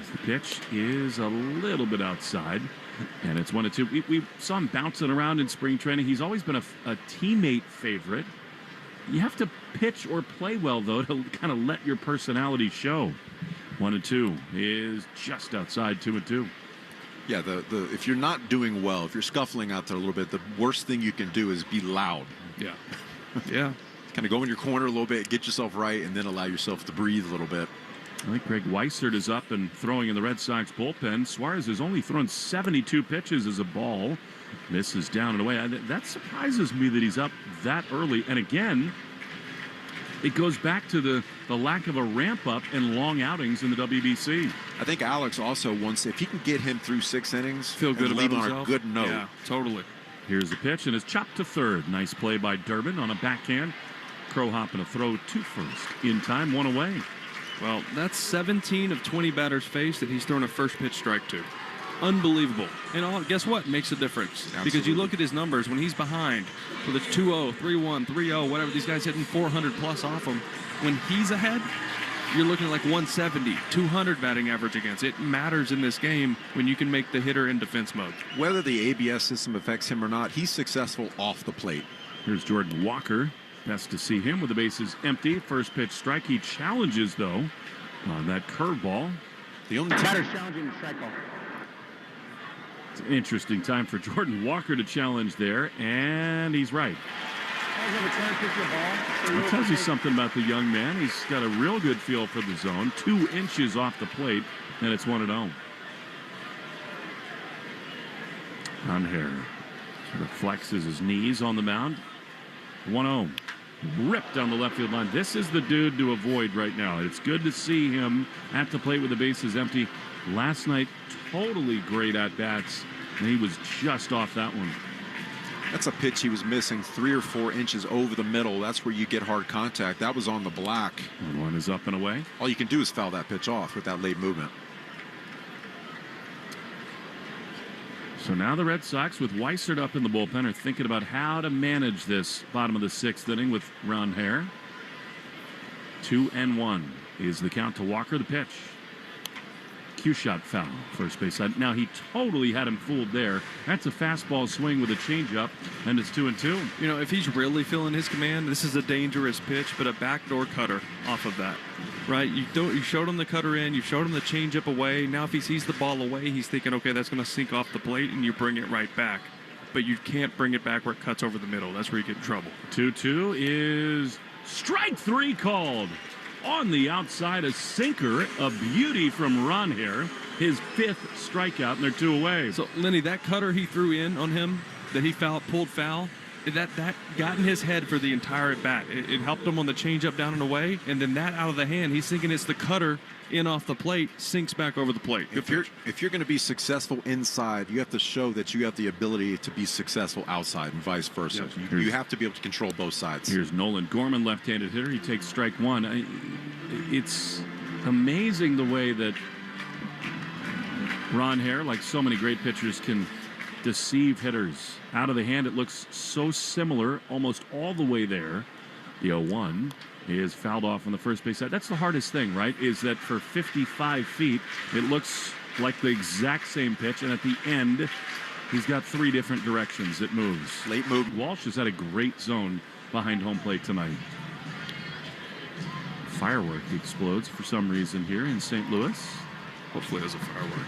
As the pitch is a little bit outside, and it's 1-2. We saw him bouncing around in spring training. He's always been a teammate favorite. You have to pitch or play well, though, to kind of let your personality show. 1-2 is just outside 2-2. Yeah, if you're not doing well, if you're scuffling out there a little bit, the worst thing you can do is be loud. Yeah. Yeah. Kind of go in your corner a little bit, get yourself right, and then allow yourself to breathe a little bit. I think Greg Weissert is up and throwing in the Red Sox bullpen. Suarez has only thrown 72 pitches as a ball. Misses down and away. That surprises me that he's up that early. And again, it goes back to the lack of a ramp-up and long outings in the WBC. I think Alex also wants, if he can get him through 6 innings, feel good leave about on himself. a good note. Yeah, totally. Here's the pitch, and it's chopped to third. Nice play by Durbin on a backhand. Crow hopping a throw to first. In time, 1 away. Well, that's 17 of 20 batters faced that he's thrown a first pitch strike to. Unbelievable. And guess what? Makes a difference. Absolutely. Because you look at his numbers when he's behind, whether it's 2-0, 3-1, 3-0, whatever, these guys hitting 400 plus off him. When he's ahead, you're looking at like 170, 200 batting average against. It matters in this game when you can make the hitter in defense mode. Whether the ABS system affects him or not, he's successful off the plate. Here's Jordan Walker. Best to see him with the bases empty. First pitch strike. He challenges, though, on that curveball. The only batter challenging the strike ball. It's an interesting time for Jordan Walker to challenge there, and he's right. It tells you something about the young man. He's got a real good feel for the zone. 2 inches off the plate, and it's 1-0. On here. Sort of flexes his knees on the mound. 1-0. Ripped down the left field line. This is the dude to avoid right now. It's good to see him at the plate with the bases empty. Last night, totally great at-bats, and he was just off that one. That's a pitch he was missing 3 or 4 inches over the middle. That's where you get hard contact. That was on the black. 1 is up and away. All you can do is foul that pitch off with that late movement. So now the Red Sox, with Weissert up in the bullpen, are thinking about how to manage this bottom of the 6th inning with Ron Hare. 2-1 is the count to Walker. The pitch. Cue shot foul, first base side. Now he totally had him fooled there. That's a fastball swing with a changeup, and it's 2-2. You know, if he's really feeling his command, this is a dangerous pitch, but a backdoor cutter off of that, right? You showed him the cutter in, you showed him the changeup away. Now if he sees the ball away, he's thinking, okay, that's going to sink off the plate, and you bring it right back. But you can't bring it back where it cuts over the middle. That's where you get in trouble. 2-2 is strike 3 called. On the outside, a sinker, a beauty from Ron Hare. His 5th strikeout, and they're 2 away. So, Lenny, that cutter he threw in on him, that he pulled foul, that got in his head for the entire at bat. It helped him on the changeup down and away, and then that out of the hand, he's thinking it's the cutter in off the plate, sinks back over the plate. If you're going to be successful inside, you have to show that you have the ability to be successful outside and vice versa. Yes. You have to be able to control both sides. Here's Nolan Gorman, left-handed hitter. He takes strike 1. It's amazing the way that Ron Hare, like so many great pitchers, can deceive hitters. Out of the hand, it looks so similar, almost all the way there. The 0-1 is fouled off on the first base side. That's the hardest thing, right? Is that for 55 feet, it looks like the exact same pitch, and at the end, he's got 3 different directions it moves. Late move. Walsh has had a great zone behind home plate tonight. Firework explodes for some reason here in St. Louis. Hopefully there's a firework.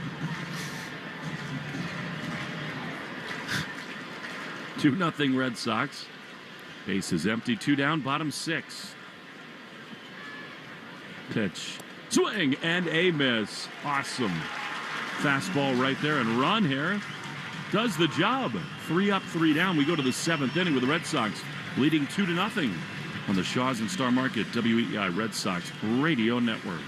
2-0 Red Sox. Base is empty. 2 down, bottom 6. Pitch. Swing and a miss. Awesome. Fastball right there, and Ron here does the job. 3 up, 3 down. We go to the 7th inning with the Red Sox leading 2-0 on the Shaws and Star Market WEI Red Sox Radio Network.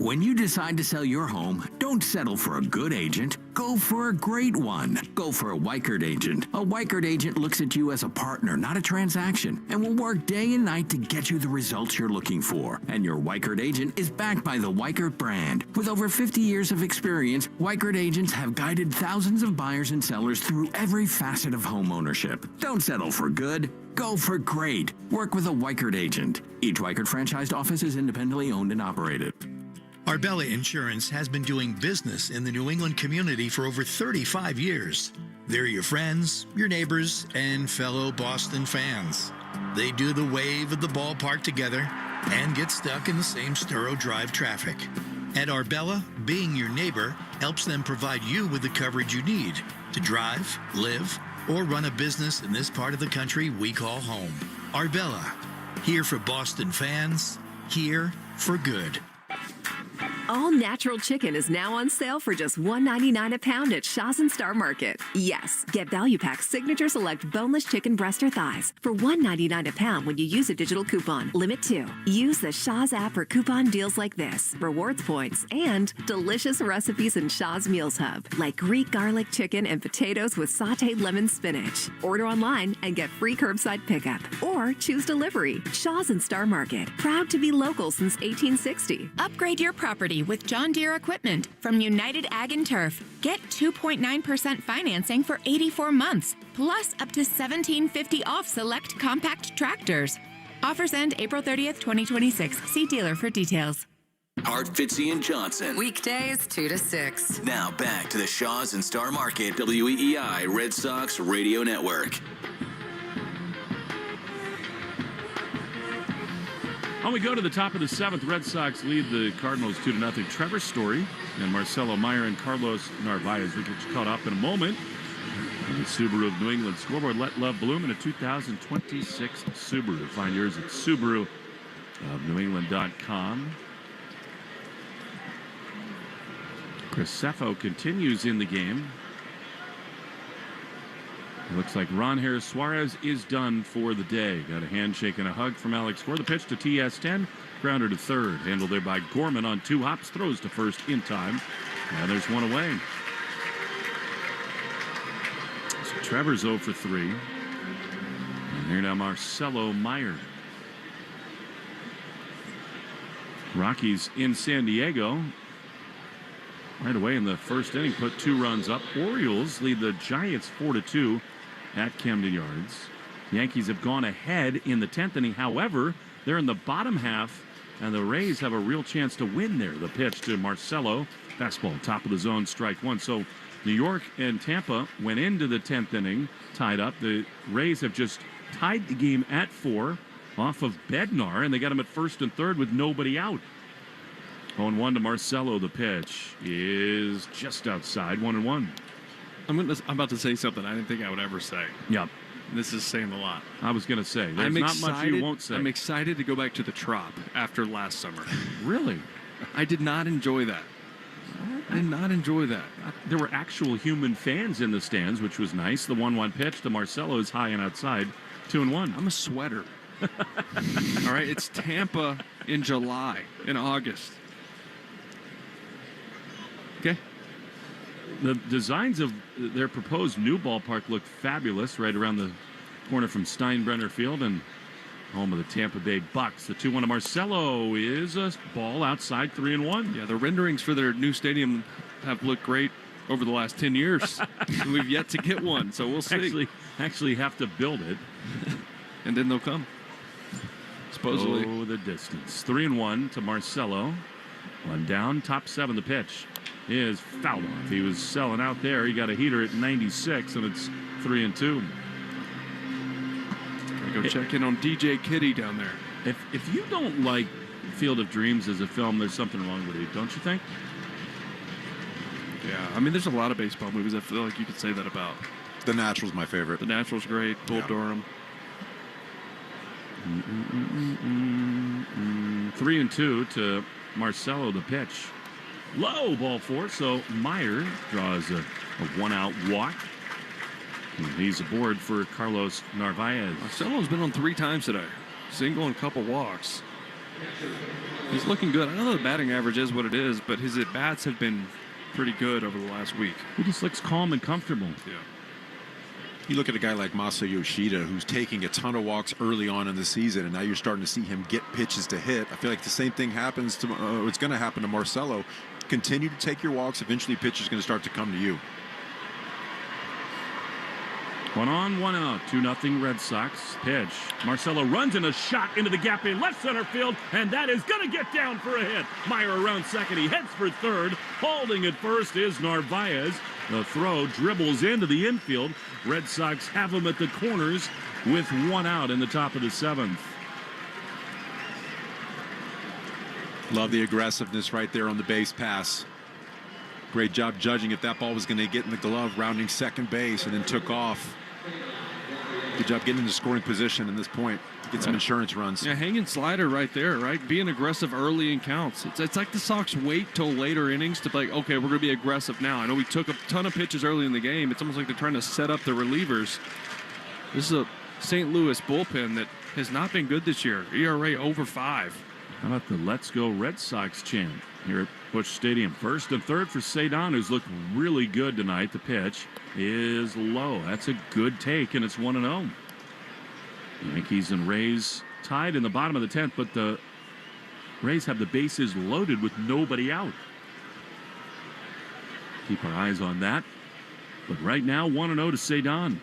When you decide to sell your home, don't settle for a good agent. Go for a great one. Go for a Weichert agent. A Weichert agent looks at you as a partner, not a transaction, and will work day and night to get you the results you're looking for. And your Weichert agent is backed by the Weichert brand. With over 50 years of experience, Weichert agents have guided thousands of buyers and sellers through every facet of home ownership. Don't settle for good. Go for great. Work with a Weichert agent. Each Weichert franchised office is independently owned and operated. Arbella Insurance has been doing business in the New England community for over 35 years. They're your friends, your neighbors, and fellow Boston fans. They do the wave at the ballpark together and get stuck in the same Sturo Drive traffic. At Arbella, being your neighbor helps them provide you with the coverage you need to drive, live, or run a business in this part of the country we call home. Arbella, here for Boston fans, here for good. All natural chicken is now on sale for just $1.99 a pound at Shaw's and Star Market. Yes, get Value Pack's Signature Select Boneless Chicken Breast or Thighs for $1.99 a pound when you use a digital coupon. Limit 2. Use the Shaw's app for coupon deals like this, rewards points, and delicious recipes in Shaw's Meals Hub, like Greek garlic chicken and potatoes with sauteed lemon spinach. Order online and get free curbside pickup, or choose delivery. Shaw's and Star Market, proud to be local since 1860. Upgrade your property with John Deere equipment from United Ag and Turf. Get 2.9% financing for 84 months, plus up to $1,750 off select compact tractors. Offers end April 30th, 2026. See dealer for details. Art, Fitzy, and Johnson. Weekdays 2 to 6. Now back to the Shaws and Star Market WEEI Red Sox Radio Network. When we go to the top of the 7th, Red Sox lead the Cardinals 2-0. Trevor Story and Marcelo Meyer and Carlos Narvaez. We'll get you caught up in a moment. And the Subaru of New England scoreboard. Let love bloom in a 2026 Subaru. Find yours at SubaruofNewEngland.com. Chris Seffo continues in the game. It looks like Ron Harris Suarez is done for the day. Got a handshake and a hug from Alex Cora. The pitch to TS10. Grounder to third. Handled there by Gorman on 2 hops. Throws to first in time. And there's 1 away. So Trevor's 0 for 3. And here now Marcelo Meyer. Rockies in San Diego. Right away in the first inning, put 2 runs up. Orioles lead the Giants 4-2 at Camden Yards. Yankees have gone ahead in the 10th inning. However, they're in the bottom half, and the Rays have a real chance to win there. The pitch to Marcelo. Fastball, top of the zone, strike 1. So New York and Tampa went into the 10th inning tied up. The Rays have just tied the game at 4 off of Bednar, and they got him at first and third with nobody out. 0-1 to Marcelo. The pitch is just outside. 1-1. I'm about to say something I didn't think I would ever say. Yep. This is saying a lot. I was going to say, there's not much you won't say. I'm excited to go back to the Trop after last summer. Really? I did not enjoy that. I did not enjoy that. There were actual human fans in the stands, which was nice. The 1-1 pitch to Marcelo is high and outside. 2-1. I'm a sweater. All right, it's Tampa in July, in August. Okay. The designs of their proposed new ballpark look fabulous right around the corner from Steinbrenner Field and home of the Tampa Bay Bucks. The 2-1 to Marcelo is a ball outside. 3-1. Yeah, the renderings for their new stadium have looked great over the last 10 years. We've yet to get one, so we'll see. Actually have to build it. And then they'll come. Supposedly. Oh, the distance. 3-1 to Marcelo. One down, top 7. The pitch is fouled off. He was selling out there. He got a heater at 96, and it's 3-2. Go check in on DJ Kitty down there. If you don't like Field of Dreams as a film, there's something wrong with it, don't you think? Yeah, I mean, there's a lot of baseball movies I feel like you could say that about. The Natural's my favorite. The Natural's great. Bull Durham. 3-2 to Marcelo. The pitch. Low ball 4, so Meyer draws a one-out walk. And he's aboard for Carlos Narvaez. Marcelo's been on 3 times today. Single and a couple walks. He's looking good. I know the batting average is what it is, but his at-bats have been pretty good over the last week. He just looks calm and comfortable. Yeah. You look at a guy like Masa Yoshida, who's taking a ton of walks early on in the season, and now you're starting to see him get pitches to hit. I feel like the same thing happens to it's going to happen to Marcelo. Continue to take your walks. Eventually, pitches going to start to come to you. 1 on, 1 out. 2-0 Red Sox. Pitch. Marcelo runs in a shot into the gap in left center field, and that is going to get down for a hit. Meyer around second. He heads for third. Holding at first is Narvaez. The throw dribbles into the infield. Red Sox have him at the corners with 1 out in the top of the 7th. Love the aggressiveness right there on the base pass. Great job judging if that ball was going to get in the glove, rounding second base, and then took off. Good job getting into scoring position at this point. Get some insurance runs. Yeah, hanging slider right there, right? Being aggressive early in counts. It's like the Sox wait till later innings to be like, okay, we're going to be aggressive now. I know we took a ton of pitches early in the game. It's almost like they're trying to set up the relievers. This is a St. Louis bullpen that has not been good this year. ERA over 5. How about the Let's Go Red Sox chant here at Busch Stadium? First and third for Cedon, who's looked really good tonight. The pitch is low. That's a good take, and it's 1-0. Yankees and Rays tied in the bottom of the 10th, but the Rays have the bases loaded with nobody out. Keep our eyes on that. But right now, 1-0 to Cedon.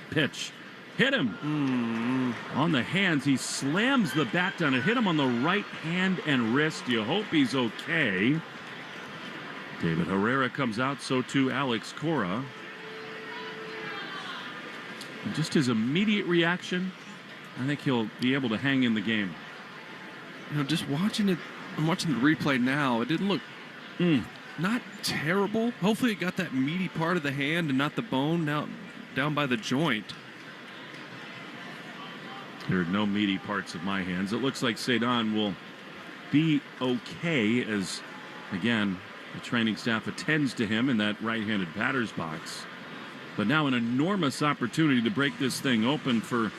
Pitch. Hit him on the hands. He slams the bat down. It hit him on the right hand and wrist. You hope he's okay. David Herrera comes out. So too Alex Cora. And just his immediate reaction, I think he'll be able to hang in the game. You know, just watching it, I'm watching the replay now. It didn't look not terrible. Hopefully it got that meaty part of the hand and not the bone down by the joint. There are no meaty parts of my hands. It looks like Cedon will be okay as, again, the training staff attends to him in that right-handed batter's box. But now an enormous opportunity to break this thing open for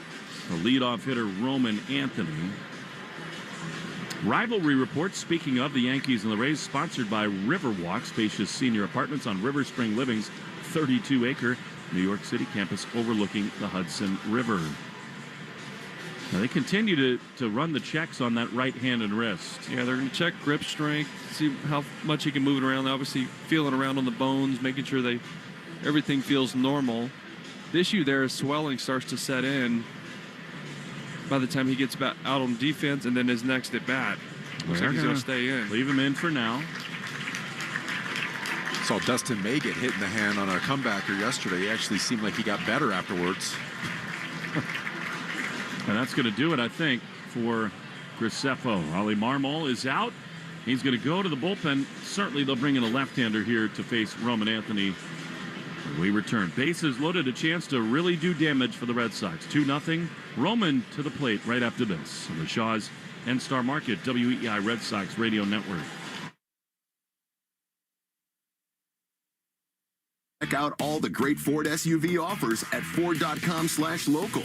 the leadoff hitter, Roman Anthony. Rivalry reports, speaking of the Yankees and the Rays, sponsored by Riverwalk, spacious senior apartments on River Spring Living's 32-acre New York City campus overlooking the Hudson River. Now they continue to run the checks on that right hand and wrist. Yeah, they're going to check grip strength, see how much he can move it around. They're obviously feeling around on the bones, making sure everything feels normal. The issue there is swelling starts to set in by the time he gets back out on defense and then his next at bat. Looks like he's going to stay in. Leave him in for now. Saw Dustin May get hit in the hand on a comebacker yesterday. He actually seemed like he got better afterwards. And that's going to do it, I think, for Graceffo. Ollie Marmol is out. He's going to go to the bullpen. Certainly they'll bring in a left-hander here to face Roman Anthony. We return. Bases loaded, a chance to really do damage for the Red Sox. 2-0. Roman to the plate right after this on the Shaw's and Star Market WEI Red Sox Radio Network. Check out all the great Ford SUV offers at Ford.com/local.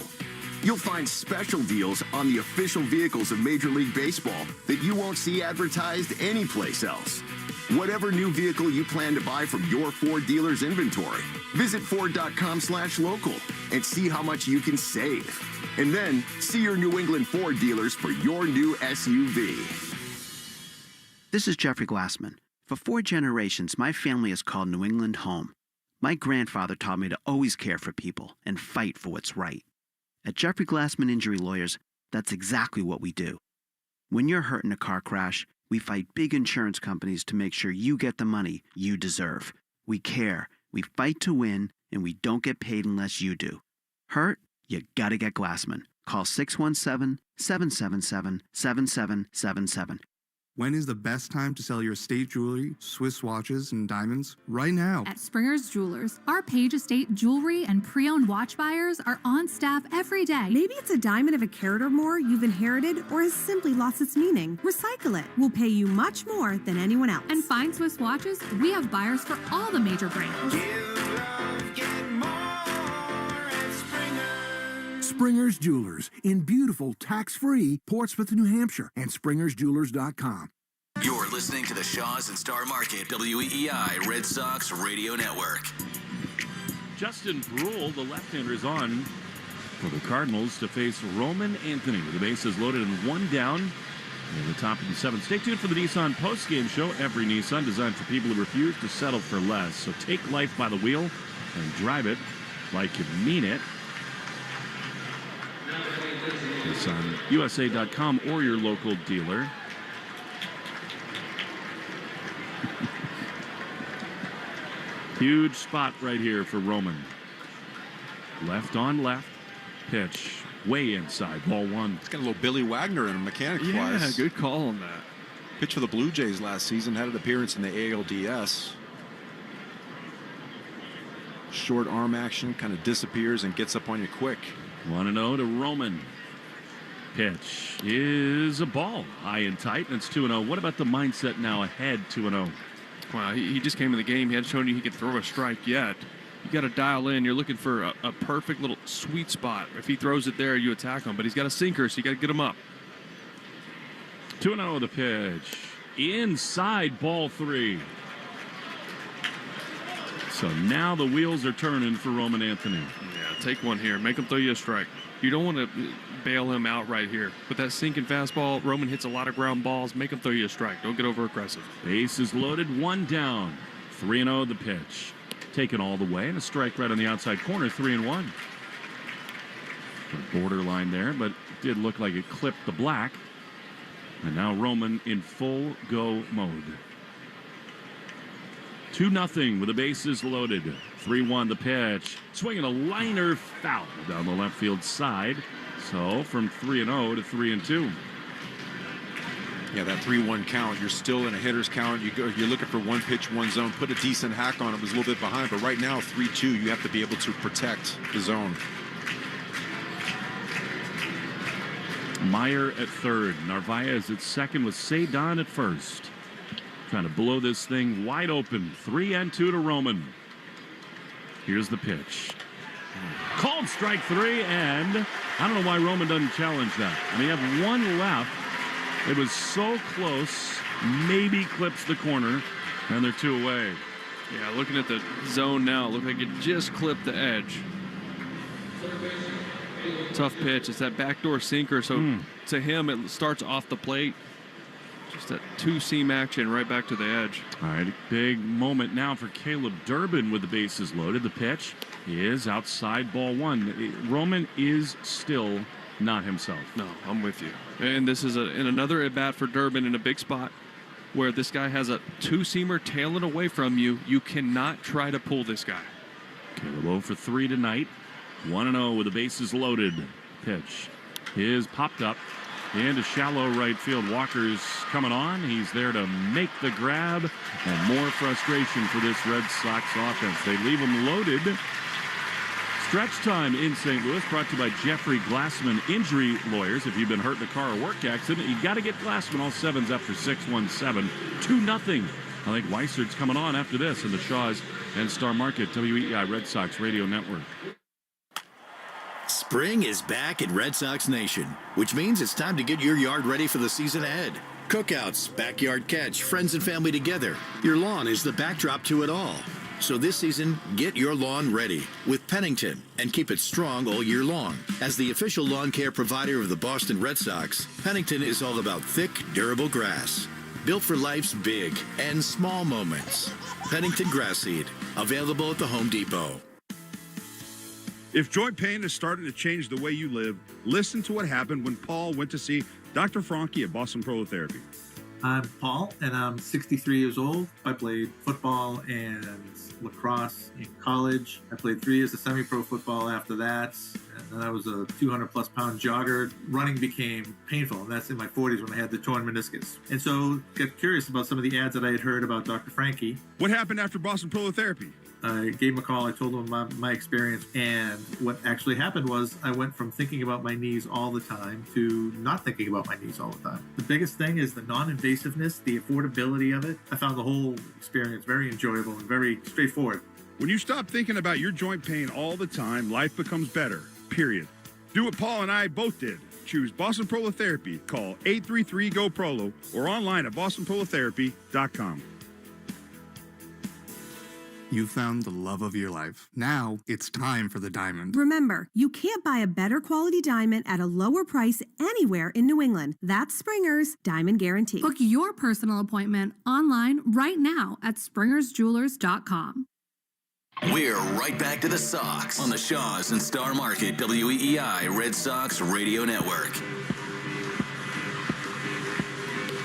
You'll find special deals on the official vehicles of Major League Baseball that you won't see advertised anyplace else. Whatever new vehicle you plan to buy from your Ford dealer's inventory, visit Ford.com/local and see how much you can save. And then see your New England Ford dealers for your new SUV. This is Jeffrey Glassman. For 4 generations, my family has called New England home. My grandfather taught me to always care for people and fight for what's right. At Jeffrey Glassman Injury Lawyers, that's exactly what we do. When you're hurt in a car crash, we fight big insurance companies to make sure you get the money you deserve. We care, we fight to win, and we don't get paid unless you do. Hurt? You gotta get Glassman. Call 617-777-7777. When is the best time to sell your estate jewelry, Swiss watches, and diamonds? Right now. At Springer's Jewelers, our Page Estate jewelry and pre-owned watch buyers are on staff every day. Maybe it's a diamond of a carat or more you've inherited or has simply lost its meaning. Recycle it. We'll pay you much more than anyone else. And fine Swiss watches, we have buyers for all the major brands. Springer's Jewelers in beautiful, tax-free Portsmouth, New Hampshire, and springersjewelers.com. You're listening to the Shaws and Star Market WEEI Red Sox Radio Network. Justin Brule, the left-hander, is on for the Cardinals to face Roman Anthony with the bases loaded and 1 down in the top of the 7th. Stay tuned for the Nissan postgame show. Every Nissan designed for people who refuse to settle for less. So take life by the wheel and drive it like you mean it. It's on USA.com or your local dealer. Huge spot right here for Roman. Left on left. Pitch way inside. Ball 1. It's got a little Billy Wagner in him, mechanics-wise. Yeah, good call on that. Pitched for the Blue Jays last season. Had an appearance in the ALDS. Short arm action, kind of disappears and gets up on you quick. 1-0 to Roman. Pitch is a ball. High and tight, and it's 2-0. What about the mindset now ahead 2-0? Well, he just came in the game. He hadn't shown you he could throw a strike yet. You got to dial in. You're looking for a perfect little sweet spot. If he throws it there, you attack him. But he's got a sinker, so you got to get him up. 2-0 the pitch. Inside, ball 3. So now the wheels are turning for Roman Anthony. Yeah, take one here. Make him throw you a strike. You don't want to bail him out right here. With that sinking fastball, Roman hits a lot of ground balls. Make him throw you a strike. Don't get over aggressive. Base is loaded, 1 down. 3-0 the pitch. Taken all the way, and a strike right on the outside corner, 3-1. Borderline there, but it did look like it clipped the black. And now Roman in full go mode. 2-0 with the bases loaded. 3-1 the pitch. Swinging a liner foul down the left field side. So from 3-0 to 3-2. Yeah, that 3-1 count. You're still in a hitter's count. You're looking for 1 pitch, 1 zone. Put a decent hack on it. Was a little bit behind, but right now 3-2. You have to be able to protect the zone. Meyer at third. Narvaez at second with Cedon at first. Trying to blow this thing wide open. 3-2 to Roman. Here's the pitch. Called strike 3, and I don't know why Roman doesn't challenge that. I mean, you have 1 left. It was so close. Maybe clips the corner, and they're 2 away. Yeah, looking at the zone now, look like it just clipped the edge. Tough pitch. It's that backdoor sinker, so to him, it starts off the plate. Just that 2-seam action right back to the edge. All right, big moment now for Caleb Durbin with the bases loaded. The pitch is outside, ball 1. Roman is still not himself. No, I'm with you. And this is in another at-bat for Durbin in a big spot where this guy has a 2-seamer tailing away from you. You cannot try to pull this guy. Caleb 0 for 3 tonight. 1-0 with the bases loaded. Pitch is popped up into shallow right field. Walker's coming on. He's there to make the grab, and more frustration for this Red Sox offense. They leave him loaded. Stretch time in St. Louis, brought to you by Jeffrey Glassman Injury Lawyers. If you've been hurt in a car or work accident, you got to get Glassman. All 7s after 6-1-7. 2-0. I think Weissert's coming on after this in the Shaws and Star Market WEEI Red Sox Radio Network. Spring is back in Red Sox Nation, which means it's time to get your yard ready for the season ahead. Cookouts, backyard catch, friends and family together. Your lawn is the backdrop to it all. So this season, get your lawn ready with Pennington and keep it strong all year long. As the official lawn care provider of the Boston Red Sox, Pennington is all about thick, durable grass. built for life's big and small moments. Pennington Grass Seed, available at the Home Depot. If joint pain is starting to change the way you live, listen to what happened when Paul went to see Dr. Franke at Boston Prolotherapy. I'm Paul, and I'm 63 years old. I played football and lacrosse in college. I played 3 years of semi-pro football after that, and then I was a 200-plus pound jogger. Running became painful, and that's in my 40s when I had the torn meniscus. And so got curious about some of the ads that I had heard about Dr. Franke. What happened after Boston Prolotherapy? I gave him a call. I told him my experience. And what actually happened was I went from thinking about my knees all the time to not thinking about my knees all the time. The biggest thing is the non-invasiveness, the affordability of it. I found the whole experience very enjoyable and very straightforward. When you stop thinking about your joint pain all the time, life becomes better, period. Do what Paul and I both did. Choose Boston Prolotherapy. Call 833-GO-PROLO or online at bostonprolotherapy.com. You found the love of your life. Now it's time for the diamond. Remember, you can't buy a better quality diamond at a lower price anywhere in New England. That's Springer's Diamond Guarantee. Book your personal appointment online right now at springersjewelers.com. We're right back to the Sox on the Shaws and Star Market WEEI Red Sox Radio Network.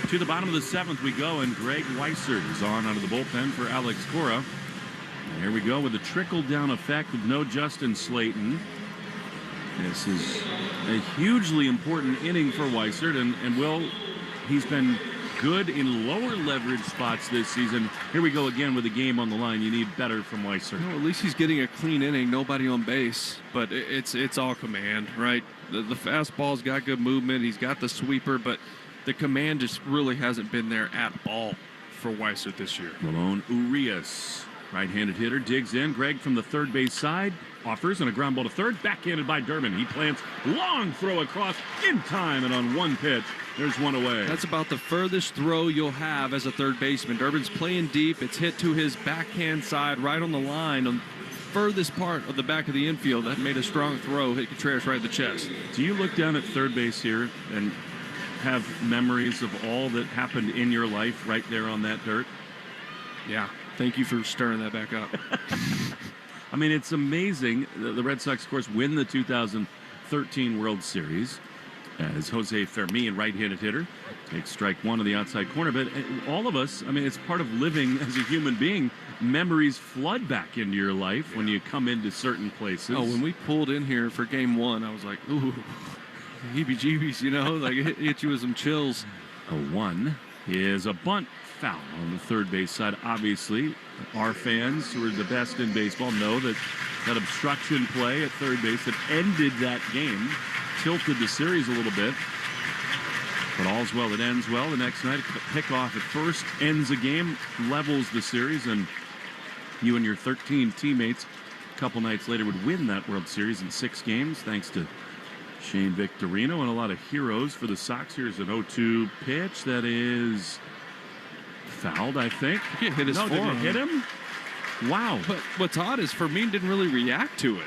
To the bottom of the 7th we go, and Greg Weissert is on out of the bullpen for Alex Cora. And here we go with the trickle-down effect of no Justin Slayton. This is a hugely important inning for Weissert, and Will, he's been good in lower leverage spots this season. Here we go again with the game on the line. You need better from Weissert. At least he's getting a clean inning, nobody on base, but it's all command, right? The fastball's got good movement, he's got the sweeper, but the command just really hasn't been there at all for Weissert this year. Ramon Urias, right-handed hitter, digs in. Greg from the third base side offers, and a ground ball to third, backhanded by Durbin. He plants, long throw across in time, and on one pitch, there's one away. That's about the furthest throw you'll have as a third baseman. Durbin's playing deep. It's hit to his backhand side, right on the line, on furthest part of the back of the infield. That made a strong throw, hit Contreras right in the chest. Do you look down at third base here and have memories of all that happened in your life right there on that dirt? Yeah. Thank you for stirring that back up. I mean, it's amazing. The Red Sox, of course, win the 2013 World Series as Jose Fermin, right-handed hitter, takes strike one on the outside corner. But all of us, I mean, it's part of living as a human being. Memories flood back into your life when you come into certain places. Oh, when we pulled in here for game one, I was like, ooh, heebie-jeebies, you know, like it hit you with some chills. A one is a bunt foul on the third base side. Obviously, our fans who are the best in baseball know that that obstruction play at third base that ended that game tilted the series a little bit. But all's well that ends well. The next night, pickoff at first ends a game, levels the series, and you and your 13 teammates a couple nights later would win that World Series in 6 games, thanks to Shane Victorino and a lot of heroes for the Sox. Here's an 0-2 pitch that is fouled, I think. He hit his forearm. Did it hit him? Wow. But what's odd is Fermin didn't really react to it.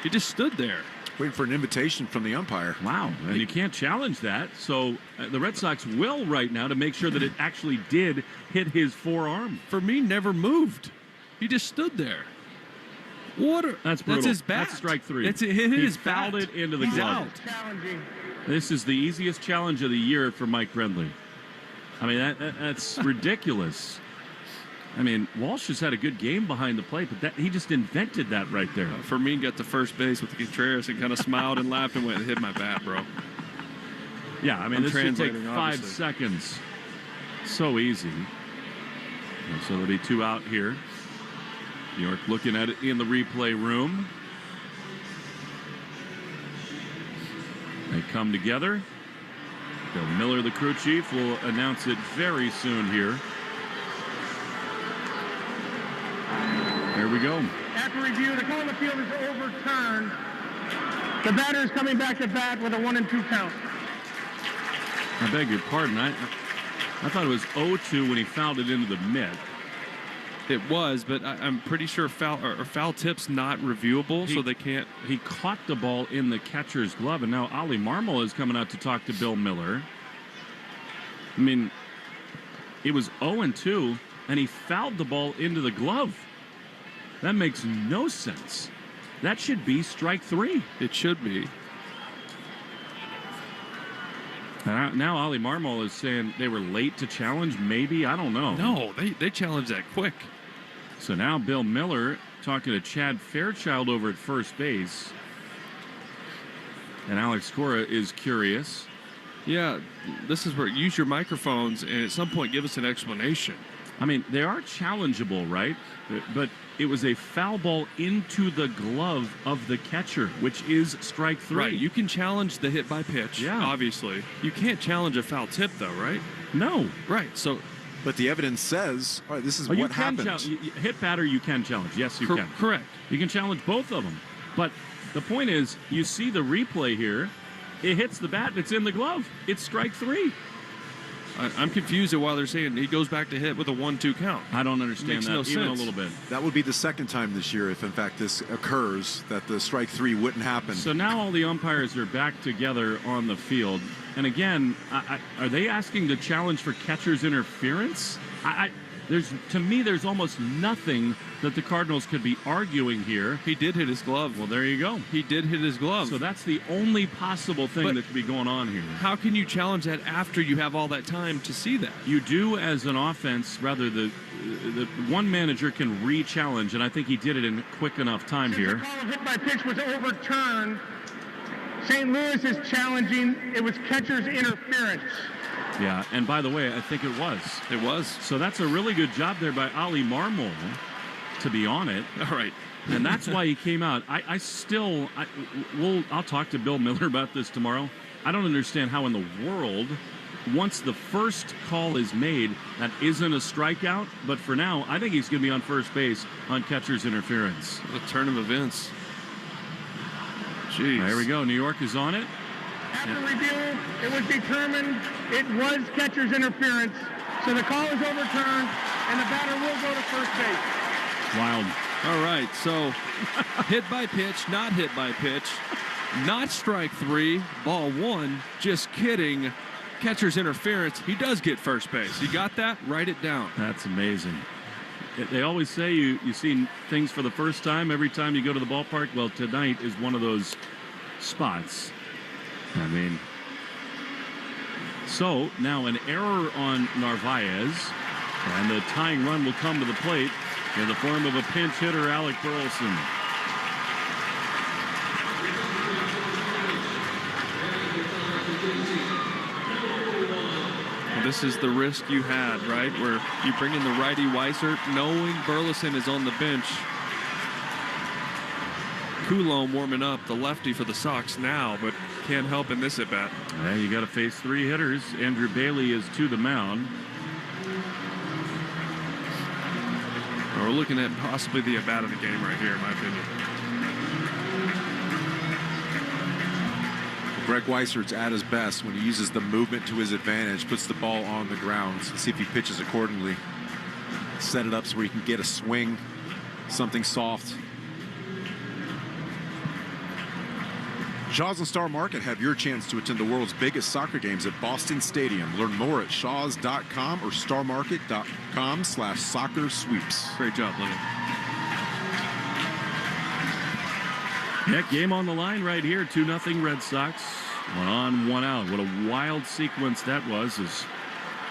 He just stood there, waiting for an invitation from the umpire. Wow. And you can't challenge that. So the Red Sox will right now to make sure that it actually did hit his forearm. Fermin never moved. He just stood there. That's brutal. That's his bat. That's strike 3. It's his fouled bat. it into the He's glove. out. This is the easiest challenge of the year for Mike Brendley. I mean, that's ridiculous. I mean, Walsh has had a good game behind the plate, but he just invented that right there. Fermin got to first base with Contreras and kind of smiled and laughed and went, hit my bat, bro. Yeah, I mean, this should take 5 obviously. seconds. So easy. And so there'll be 2 out here. New York looking at it in the replay room. They come together. Bill Miller, the crew chief, will announce it very soon here. Here we go. After review, the call on the field is overturned. The batter is coming back to bat with a 1-2 count. I beg your pardon. I thought it was 0-2 when he fouled it into the mitt. It was, but I'm pretty sure foul tip's not reviewable, so they can't. He caught the ball in the catcher's glove, and now Ali Marmol is coming out to talk to Bill Miller. I mean, it was 0-2, and he fouled the ball into the glove. That makes no sense. That should be strike 3. It should be. Now Ollie Marmol is saying they were late to challenge, maybe. I don't know. No, they challenged that quick. So now Bill Miller talking to Chad Fairchild over at first base. And Alex Cora is curious. Yeah, this is where use your microphones and at some point give us an explanation. I mean, they are challengeable, right? But it was a foul ball into the glove of the catcher, which is strike 3. Right, you can challenge the hit by pitch, obviously. You can't challenge a foul tip, though, right? No. Right, so... But the evidence says, all right, this is what happened. Hit batter, you can challenge. Yes, you can. Correct. You can challenge both of them. But the point is, you see the replay here. It hits the bat, and it's in the glove. It's strike 3. I'm confused at why they're saying he goes back to hit with a 1-2 count. I don't understand that even a little bit. That would be the second time this year, if in fact this occurs, that the strike 3 wouldn't happen. So now all the umpires are back together on the field. And again, are they asking to challenge for catcher's interference? To me, there's almost nothing that the Cardinals could be arguing here. He did hit his glove. Well, there you go. He did hit his glove. So that's the only possible thing that could be going on here. How can you challenge that after you have all that time to see that? You do as an offense, rather the one manager can re-challenge, and I think he did it in quick enough time here. The call of hit by pitch was overturned. St. Louis is challenging. It was catcher's interference. Yeah, and by the way, I think it was. It was. So that's a really good job there by Ollie Marmol to be on it. All right. And that's why he came out. I'll talk to Bill Miller about this tomorrow. I don't understand how in the world, once the first call is made, that isn't a strikeout. But for now, I think he's going to be on first base on catcher's interference. What a turn of events. Jeez. There we go. New York is on it. After review, it was determined it was catcher's interference. So the call is overturned, and the batter will go to first base. Wild. All right, so hit by pitch, not hit by pitch, not strike 3, ball 1. Just kidding. Catcher's interference. He does get first base. You got that? Write it down. That's amazing. They always say you see things for the first time every time you go to the ballpark. Well, tonight is one of those spots. I mean, so now an error on Narvaez, and the tying run will come to the plate in the form of a pinch hitter, Alec Burleson. Well, this is the risk you had, right? Where you bring in the righty Weissert, knowing Burleson is on the bench. Coulomb warming up, the lefty for the Sox now, but can't help in this at-bat. Yeah, you got to face 3 hitters. Andrew Bailey is to the mound. We're looking at possibly the at-bat of the game right here, in my opinion. Greg Weissert's at his best when he uses the movement to his advantage, puts the ball on the ground, see if he pitches accordingly. Set it up so where he can get a swing, something soft. Shaw's and Star Market have your chance to attend the world's biggest soccer games at Boston Stadium. Learn more at shaws.com or starmarket.com/soccer sweeps. Great job, Lenny. Yeah, game on the line right here. 2-0 Red Sox. 1 on, 1 out. What a wild sequence that was as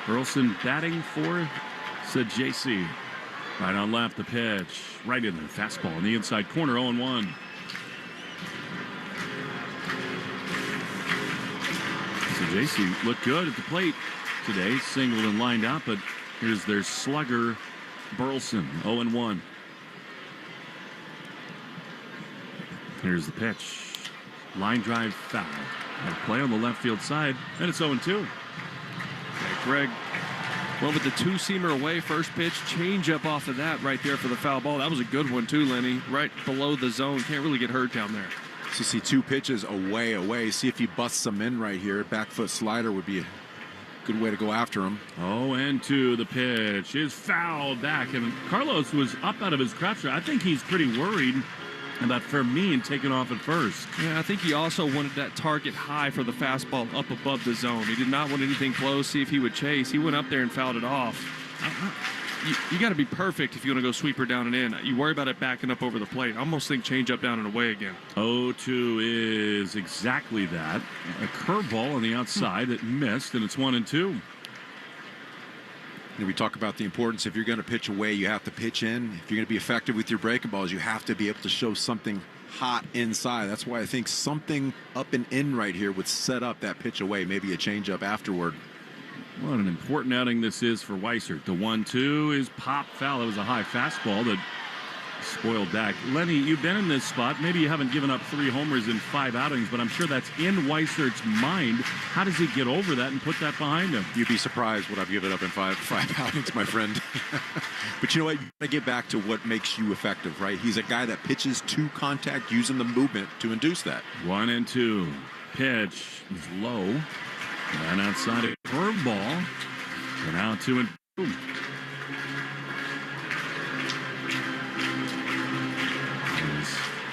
Burleson batting for JC. Right on left, the pitch. Right in there. Fastball in the inside corner, 0-1. JC looked good at the plate today, singled and lined out, but here's their slugger, Burleson, 0-1. Here's the pitch. Line drive foul. And play on the left field side, and it's 0-2. Greg went with the 2-seamer away, first pitch, change up off of that right there for the foul ball. That was a good one too, Lenny. Right below the zone. Can't really get hurt down there. So you see 2 pitches away. See if he busts them in right here. Back foot slider would be a good way to go after him. 0-2. The pitch is fouled back, and Carlos was up out of his crouch. I think he's pretty worried And that Fermin taking off at first. Yeah, I think he also wanted that target high for the fastball up above the zone. He did not want anything close, see if he would chase. He went up there and fouled it off. You got to be perfect if you want to go sweeper down and in. You worry about it backing up over the plate. I almost think change up, down, and away again. 0-2 is exactly that. A curveball on the outside that missed, and it's 1-2. And we talk about the importance, if you're going to pitch away, you have to pitch in. If you're going to be effective with your breaking balls, you have to be able to show something hot inside. That's why I think something up and in right here would set up that pitch away, maybe a changeup afterward. What an important outing this is for Weissert. The 1-2 is pop foul. It was a high fastball that spoiled back. Lenny, you've been in this spot. Maybe you haven't given up 3 homers in 5 outings, but I'm sure that's in Weissert's mind. How does he get over that and put that behind him? You'd be surprised what I've given up in five outings, my friend. But you know what? You got to get back to what makes you effective, right? He's a guy that pitches to contact using the movement to induce that. 1-2. Pitch is low. And outside a curveball. And now 2-2.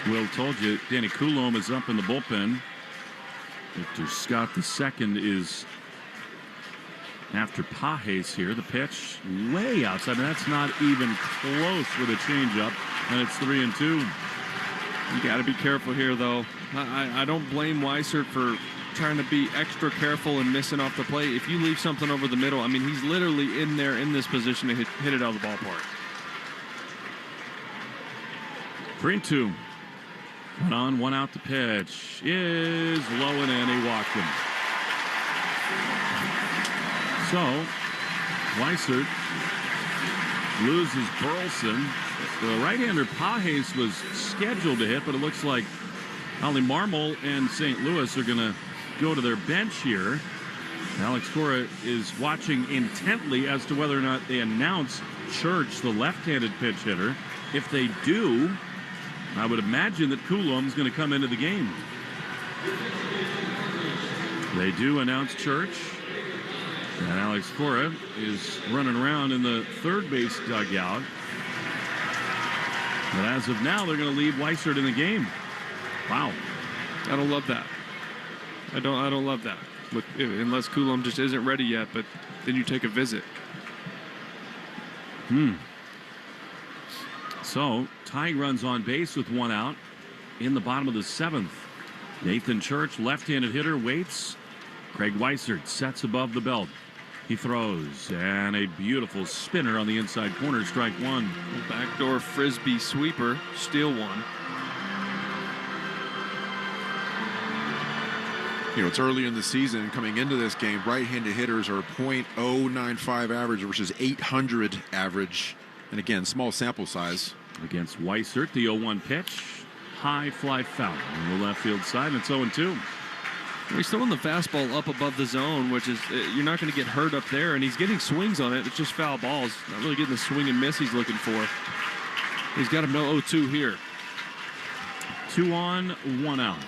Will told you, Danny Coulomb is up in the bullpen. Victor Scott II is after Pajes here. The pitch way outside. I mean, that's not even close with a changeup, and it's 3-2. You got to be careful here, though. I don't blame Weissert for trying to be extra careful and missing off the plate. If you leave something over the middle, I mean, he's literally in there in this position to hit it out of the ballpark. 3-2. 1 on, 1 out. The pitch is low and in. He walked him. So Weissert loses Burleson. The right-hander Pajes was scheduled to hit, but it looks like Ali Marmol and St. Louis are going to go to their bench here. Alex Cora is watching intently as to whether or not they announce Church, the left-handed pitch hitter. If they do, I would imagine that Coulomb is going to come into the game. They do announce Church. And Alex Cora is running around in the third base dugout. But as of now, they're going to leave Weissert in the game. Wow. I don't love that. I don't love that. Look, unless Coulomb just isn't ready yet, but then you take a visit. So Ty runs on base with 1 out in the bottom of the 7th. Nathan Church, left-handed hitter, waits. Craig Weissert sets above the belt. He throws, and a beautiful spinner on the inside corner, strike 1. Backdoor frisbee sweeper, steal 1. You know, it's early in the season. Coming into this game, right-handed hitters are .095 average versus 800 average. And again, small sample size. Against Weissert, the 0-1 pitch. High fly foul on the left field side, and it's 0-2. He's throwing the fastball up above the zone, which is, you're not going to get hurt up there, and he's getting swings on it. It's just foul balls. Not really getting the swing and miss he's looking for. He's got him no 0-2 here. 2 on, 1 out.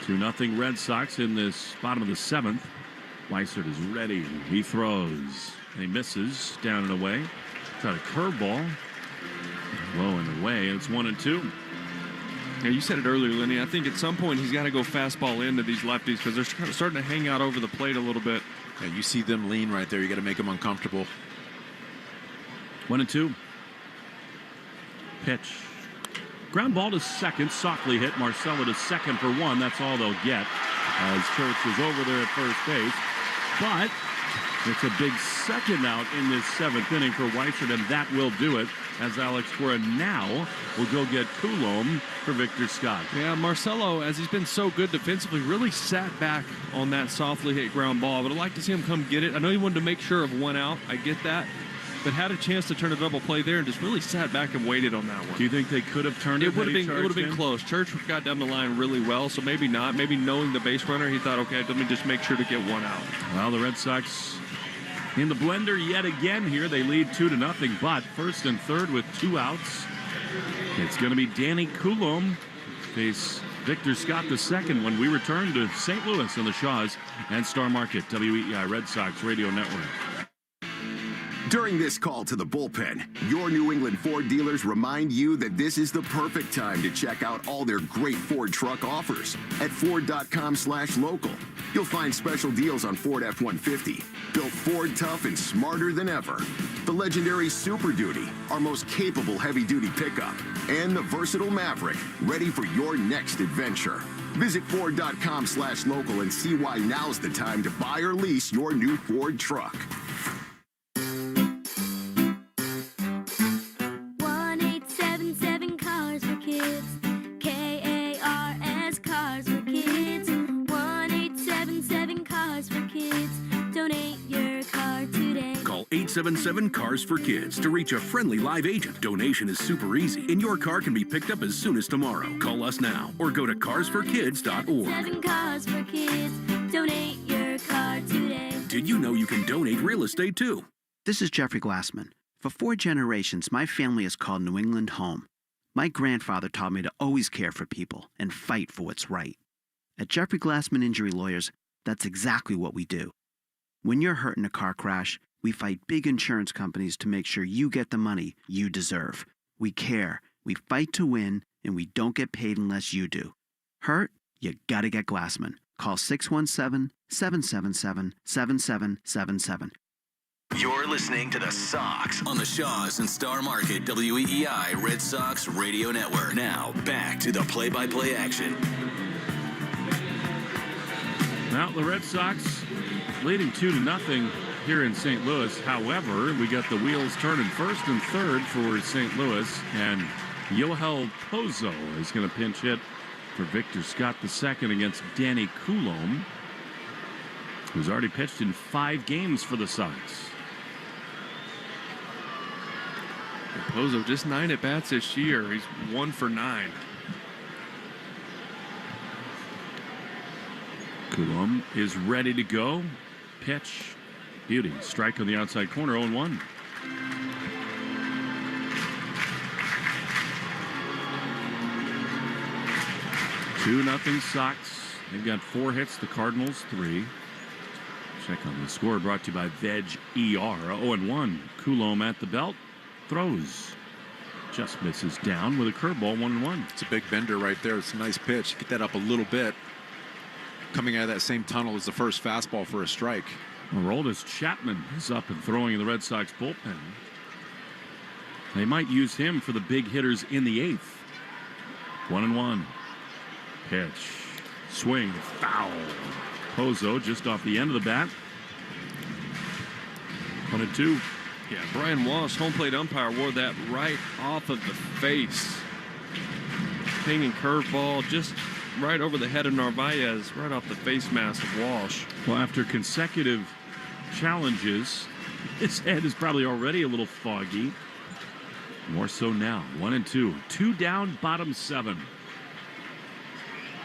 2-0 Red Sox in this bottom of the 7th. Weissert is ready. He throws, and he misses down and away. Tried a curveball. Low and away, and it's 1-2. Yeah, you said it earlier, Lenny. I think at some point he's got to go fastball into these lefties because they're kind of starting to hang out over the plate a little bit. Yeah, you see them lean right there. You got to make them uncomfortable. 1-2. Pitch. Ground ball to second. Softly hit. Marcelo to second for 1. That's all they'll get as Church is over there at first base. But it's a big second out in this 7th inning for Weissert, and that will do it as Alex Cora now will go get Coulomb for Victor Scott. Yeah, Marcelo, as he's been so good defensively, really sat back on that softly hit ground ball. But I'd like to see him come get it. I know he wanted to make sure of 1 out. I get that. But had a chance to turn a double play there and just really sat back and waited on that one. Do you think they could have turned it? It would have been close. Church got down the line really well, so maybe not. Maybe knowing the base runner, he thought, okay, let me just make sure to get 1 out. Well, the Red Sox in the blender yet again here. They lead 2-0, but first and third with 2 outs. It's going to be Danny Coulomb face Victor Scott II when we return to St. Louis on the Shaws and Star Market, WEEI Red Sox Radio Network. During this call to the bullpen, your New England Ford dealers remind you that this is the perfect time to check out all their great Ford truck offers. At Ford.com/local, you'll find special deals on Ford F-150, built Ford tough and smarter than ever. The legendary Super Duty, our most capable heavy-duty pickup, and the versatile Maverick, ready for your next adventure. Visit Ford.com/local and see why now's the time to buy or lease your new Ford truck. 1-877 Cars for Kids. K-A-R-S Cars for Kids. 1-877 Cars for Kids. Donate your car today. Call 877 Cars for Kids to reach a friendly live agent. Donation is super easy, and your car can be picked up as soon as tomorrow. Call us now or go to carsforkids.org. 7 Cars for Kids. Donate your car today. Did you know you can donate real estate too? This is Jeffrey Glassman. For 4 generations, my family has called New England home. My grandfather taught me to always care for people and fight for what's right. At Jeffrey Glassman Injury Lawyers, that's exactly what we do. When you're hurt in a car crash, we fight big insurance companies to make sure you get the money you deserve. We care, we fight to win, and we don't get paid unless you do. Hurt? You gotta get Glassman. Call 617-777-7777. You're listening to the Sox on the Shaws and Star Market WEEI Red Sox Radio Network. Now, back to the play-by-play action. Now, the Red Sox leading 2-0 here in St. Louis. However, we got the wheels turning first and third for St. Louis, and Yoel Pozo is going to pinch hit for Victor Scott II against Danny Coulombe, who's already pitched in 5 games for the Sox. Pozo just 9 at-bats this year. He's 1 for 9. Coulombe is ready to go. Pitch. Beauty. Strike on the outside corner. 0-1. Two nothing Sox. They've got 4 hits. The Cardinals 3. Check on the score brought to you by Veg ER. 0-1. Coulombe at the belt. Throws. Just misses down with a curveball. 1-1. It's a big bender right there. It's a nice pitch. Get that up a little bit. Coming out of that same tunnel as the first fastball for a strike. Aroldis Chapman is up and throwing in the Red Sox bullpen. They might use him for the big hitters in the 8th. 1-1. Pitch. Swing. Foul. Pozo just off the end of the bat. 1-2. Yeah, Brian Walsh, home plate umpire, wore that right off of the face. Hanging curveball just right over the head of Narvaez, right off the face mask of Walsh. Well, after consecutive challenges, his head is probably already a little foggy. More so now. 1-2. 2 down, bottom 7.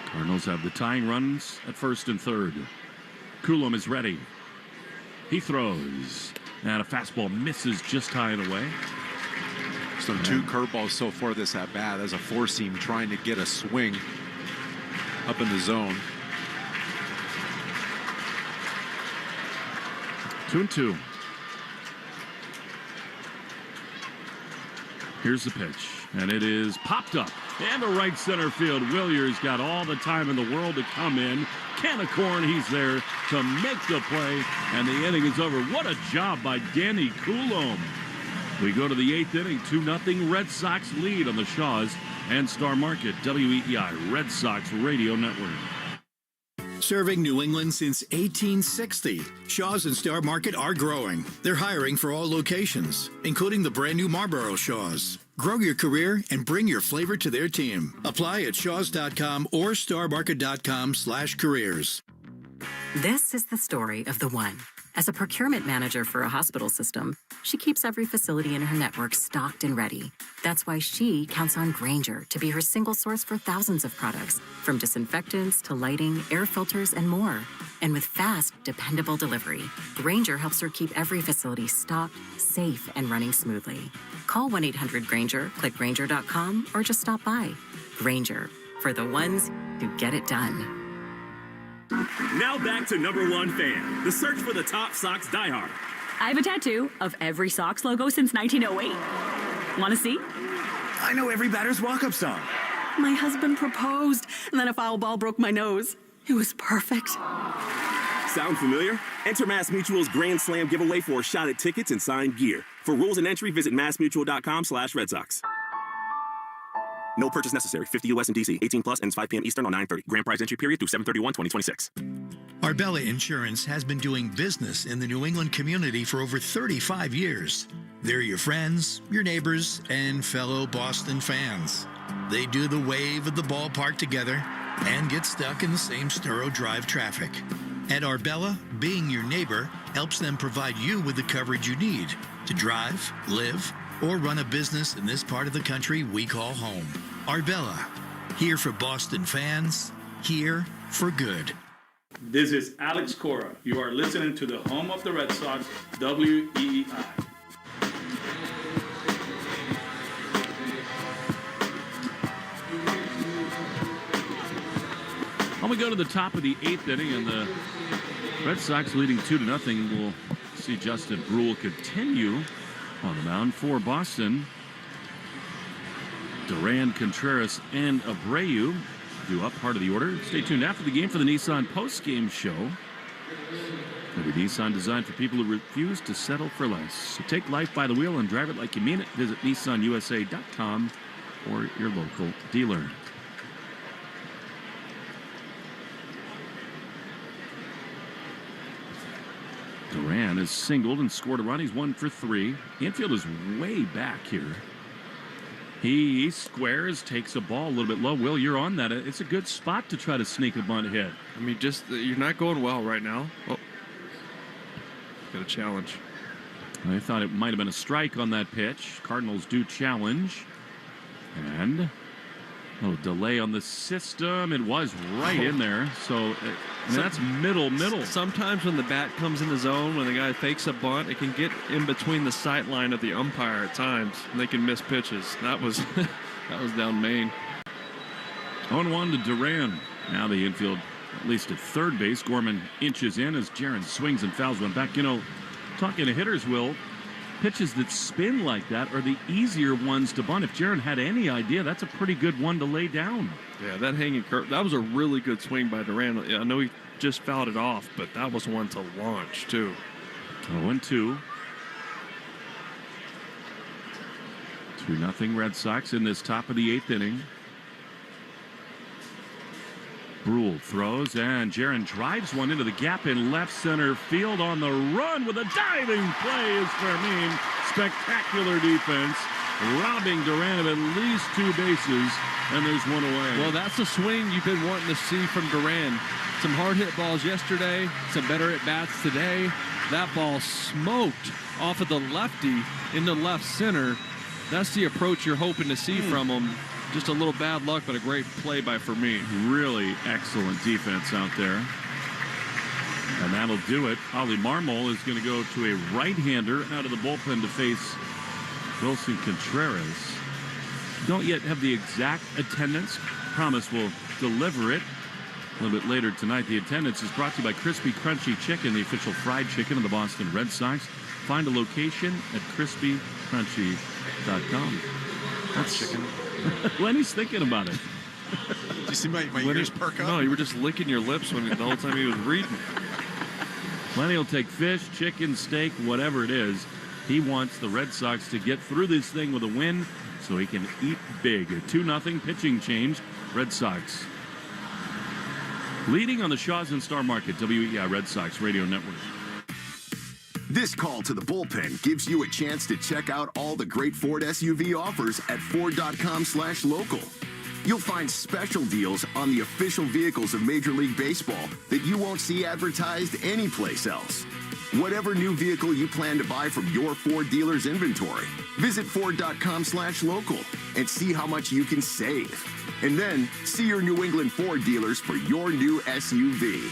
Cardinals have the tying runs at first and third. Coulombe is ready. He throws. And a fastball misses just high and away. So 2 curveballs so far this at bat. As a 4-seam trying to get a swing up in the zone. 2-2. Here's the pitch, and it is popped up. And the right center field. Williers got all the time in the world to come in. Can of corn, he's there to make the play, and the inning is over. What a job by Danny Coulombe. We go to the 8th inning, 2-0 Red Sox lead on the Shaws and Star Market WEEI Red Sox Radio Network. Serving New England since 1860, Shaws and Star Market are growing. They're hiring for all locations, including the brand new Marlboro Shaws. Grow your career and bring your flavor to their team. Apply at shaws.com or starmarket.com/careers. This is the story of the one. As a procurement manager for a hospital system, she keeps every facility in her network stocked and ready. That's why she counts on Grainger to be her single source for thousands of products, from disinfectants to lighting, air filters, and more. And with fast, dependable delivery, Grainger helps her keep every facility stocked, safe, and running smoothly. Call 1-800-GRAINGER, click Grainger.com, or just stop by. Grainger, for the ones who get it done. Now back to number 1 fan, the search for the top Sox diehard. I have a tattoo of every Sox logo since 1908. Want to see? I know every batter's walk-up song. My husband proposed, and then a foul ball broke my nose. It was perfect. Sound familiar? Enter MassMutual's Grand Slam giveaway for a shot at tickets and signed gear. For rules and entry, visit massmutual.com/Red Sox. No purchase necessary. 50 U.S. and D.C. 18 plus ends 5 p.m. Eastern on 9/30. Grand prize entry period through 7/31/2026. Arbella Insurance has been doing business in the New England community for over 35 years. They're your friends, your neighbors, and fellow Boston fans. They do the wave at the ballpark together and get stuck in the same Storrow Drive traffic. At Arbella, being your neighbor helps them provide you with the coverage you need to drive, live, or run a business in this part of the country we call home. Arbella, here for Boston fans, here for good. This is Alex Cora. You are listening to the home of the Red Sox, WEEI. Well, we go to the top of the 8th inning, and the Red Sox leading 2-0. We'll see Justin Brule continue on the mound for Boston. Duran, Contreras, and Abreu do up part of the order. Stay tuned after the game for the Nissan postgame show. The Nissan designed for people who refuse to settle for less. So take life by the wheel and drive it like you mean it. Visit nissanusa.com or your local dealer. Duran has singled and scored a run. He's 1 for 3. The infield is way back here. He squares, takes a ball a little bit low. Will, you're on that. It's a good spot to try to sneak a bunt hit. I mean, you're not going well right now. Oh, got a challenge. I thought it might have been a strike on that pitch. Cardinals do challenge. And a little delay on the system. It was right in there. So that's middle. Sometimes when the bat comes in the zone, when the guy fakes a bunt, it can get in between the sight line of the umpire at times, and they can miss pitches. That was down Maine. 0-1 to Duran. Now the infield, at least at third base. Gorman inches in as Jaron swings and fouls one back. You know, talking to hitters, Will, pitches that spin like that are the easier ones to bunt. If Jaron had any idea, that's a pretty good one to lay down. Yeah, that hanging curve, that was a really good swing by Duran. I know he just fouled it off, but that was one to launch, too. 0-2. 2-0 Red Sox in this top of the 8th inning. Brule throws, and Jaron drives one into the gap in left center field on the run with a diving play is Fermin. Spectacular defense, robbing Duran of at least 2 bases, and there's one away. Well, that's a swing you've been wanting to see from Duran. Some hard hit balls yesterday, some better at bats today. That ball smoked off of the lefty into left center. That's the approach you're hoping to see from him. Just a little bad luck, but a great play by Fermin. Really excellent defense out there. And that'll do it. Ollie Marmol is going to go to a right-hander out of the bullpen to face Wilson Contreras. Don't yet have the exact attendance. Promise we'll deliver it a little bit later tonight. The attendance is brought to you by Crispy Crunchy Chicken, the official fried chicken of the Boston Red Sox. Find a location at crispycrunchy.com. That's chicken. Lenny's thinking about it. Did you see my ears perk up? No, you were just licking your lips the whole time he was reading. Lenny will take fish, chicken, steak, whatever it is. He wants the Red Sox to get through this thing with a win so he can eat big. A 2-0 pitching change. Red Sox leading on the Shaws and Star Market, WEEI Red Sox Radio Network. This call to the bullpen gives you a chance to check out all the great Ford SUV offers at Ford.com/local. You'll find special deals on the official vehicles of Major League Baseball that you won't see advertised anyplace else. Whatever new vehicle you plan to buy from your Ford dealer's inventory, visit Ford.com/local and see how much you can save. And then see your New England Ford dealers for your new SUV.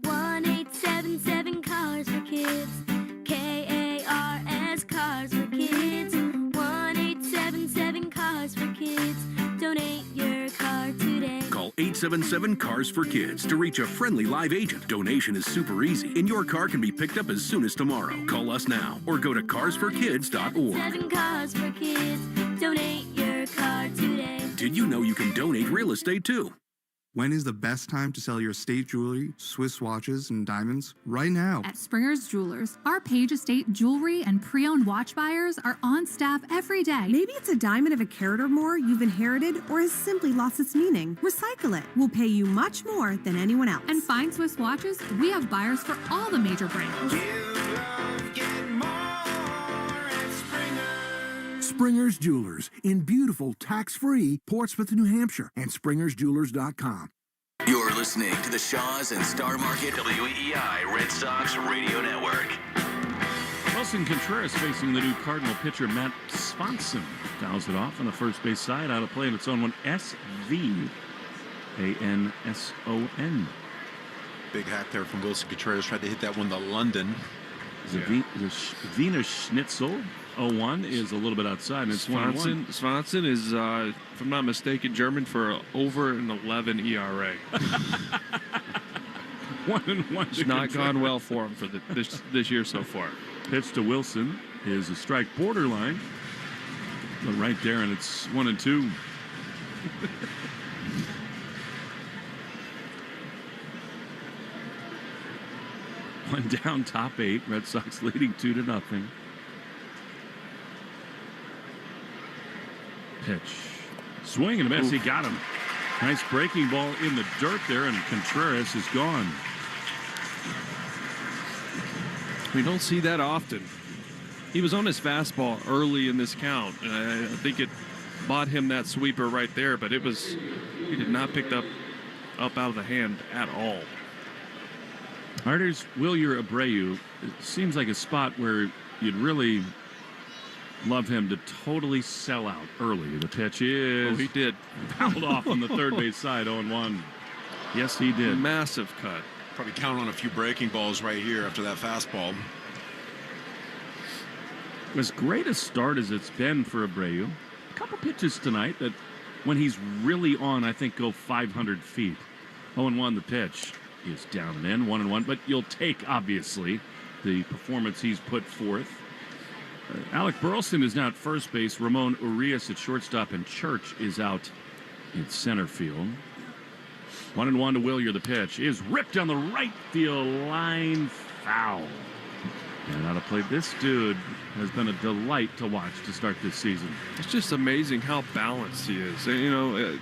1-877 Cars for Kids. KARS Cars for Kids. 1-877 Cars for Kids. Donate your car today. Call 877 877 Cars for Kids to reach a friendly live agent. Donation is super easy, and your car can be picked up as soon as tomorrow. Call us now or go to carsforkids.org. 7 Cars for Kids. Donate your car today. Did you know you can donate real estate too? When is the best time to sell your estate jewelry, Swiss watches, and diamonds? Right now. At Springer's Jewelers, our Page Estate jewelry and pre-owned watch buyers are on staff every day. Maybe it's a diamond of a carat or more you've inherited or has simply lost its meaning. Recycle it. We'll pay you much more than anyone else. And fine Swiss watches, we have buyers for all the major brands. Springer's Jewelers in beautiful, tax-free Portsmouth, New Hampshire, and springersjewelers.com. You're listening to the Shaws and Star Market WEI Red Sox Radio Network. Wilson Contreras facing the new Cardinal pitcher Matt Swanson. Fouls it off on the first base side, out of play, and it's on one S-V-A-N-S-O-N. Big hack there from Wilson Contreras. Tried to hit that one to London. The Wiener Schnitzel 0-1 is a little bit outside, and it's 1-1. Swanson is, if I'm not mistaken, German for over an 11 ERA. 1-1. It's not gone well for him for this year so far. Pitch to Wilson is a strike borderline, but right there, and it's 1-2. One down, top 8. Red Sox leading 2-0. Pitch. Swing and a miss. He got him. Nice breaking ball in the dirt there, and Contreras is gone. We don't see that often. He was on his fastball early in this count, and I think it bought him that sweeper right there, but he did not pick up out of the hand at all. Arters Wilyer Abreu, it seems like a spot where you'd really love him to totally sell out early. The pitch is... Oh, he did. Fouled off on the third base side, 0-1. Yes, he did. Massive cut. Probably count on a few breaking balls right here after that fastball. As great a start as it's been for Abreu, a couple pitches tonight that when he's really on, I think go 500 feet. 0-1 the pitch. Is down and in, 1-1, but you'll take, obviously, the performance he's put forth. Alec Burleson is now at first base, Ramon Urias at shortstop, and Church is out in center field. 1-1 to Wilyer. The pitch is ripped down the right field line, foul. And out of play, this dude has been a delight to watch to start this season. It's just amazing how balanced he is. And, you know,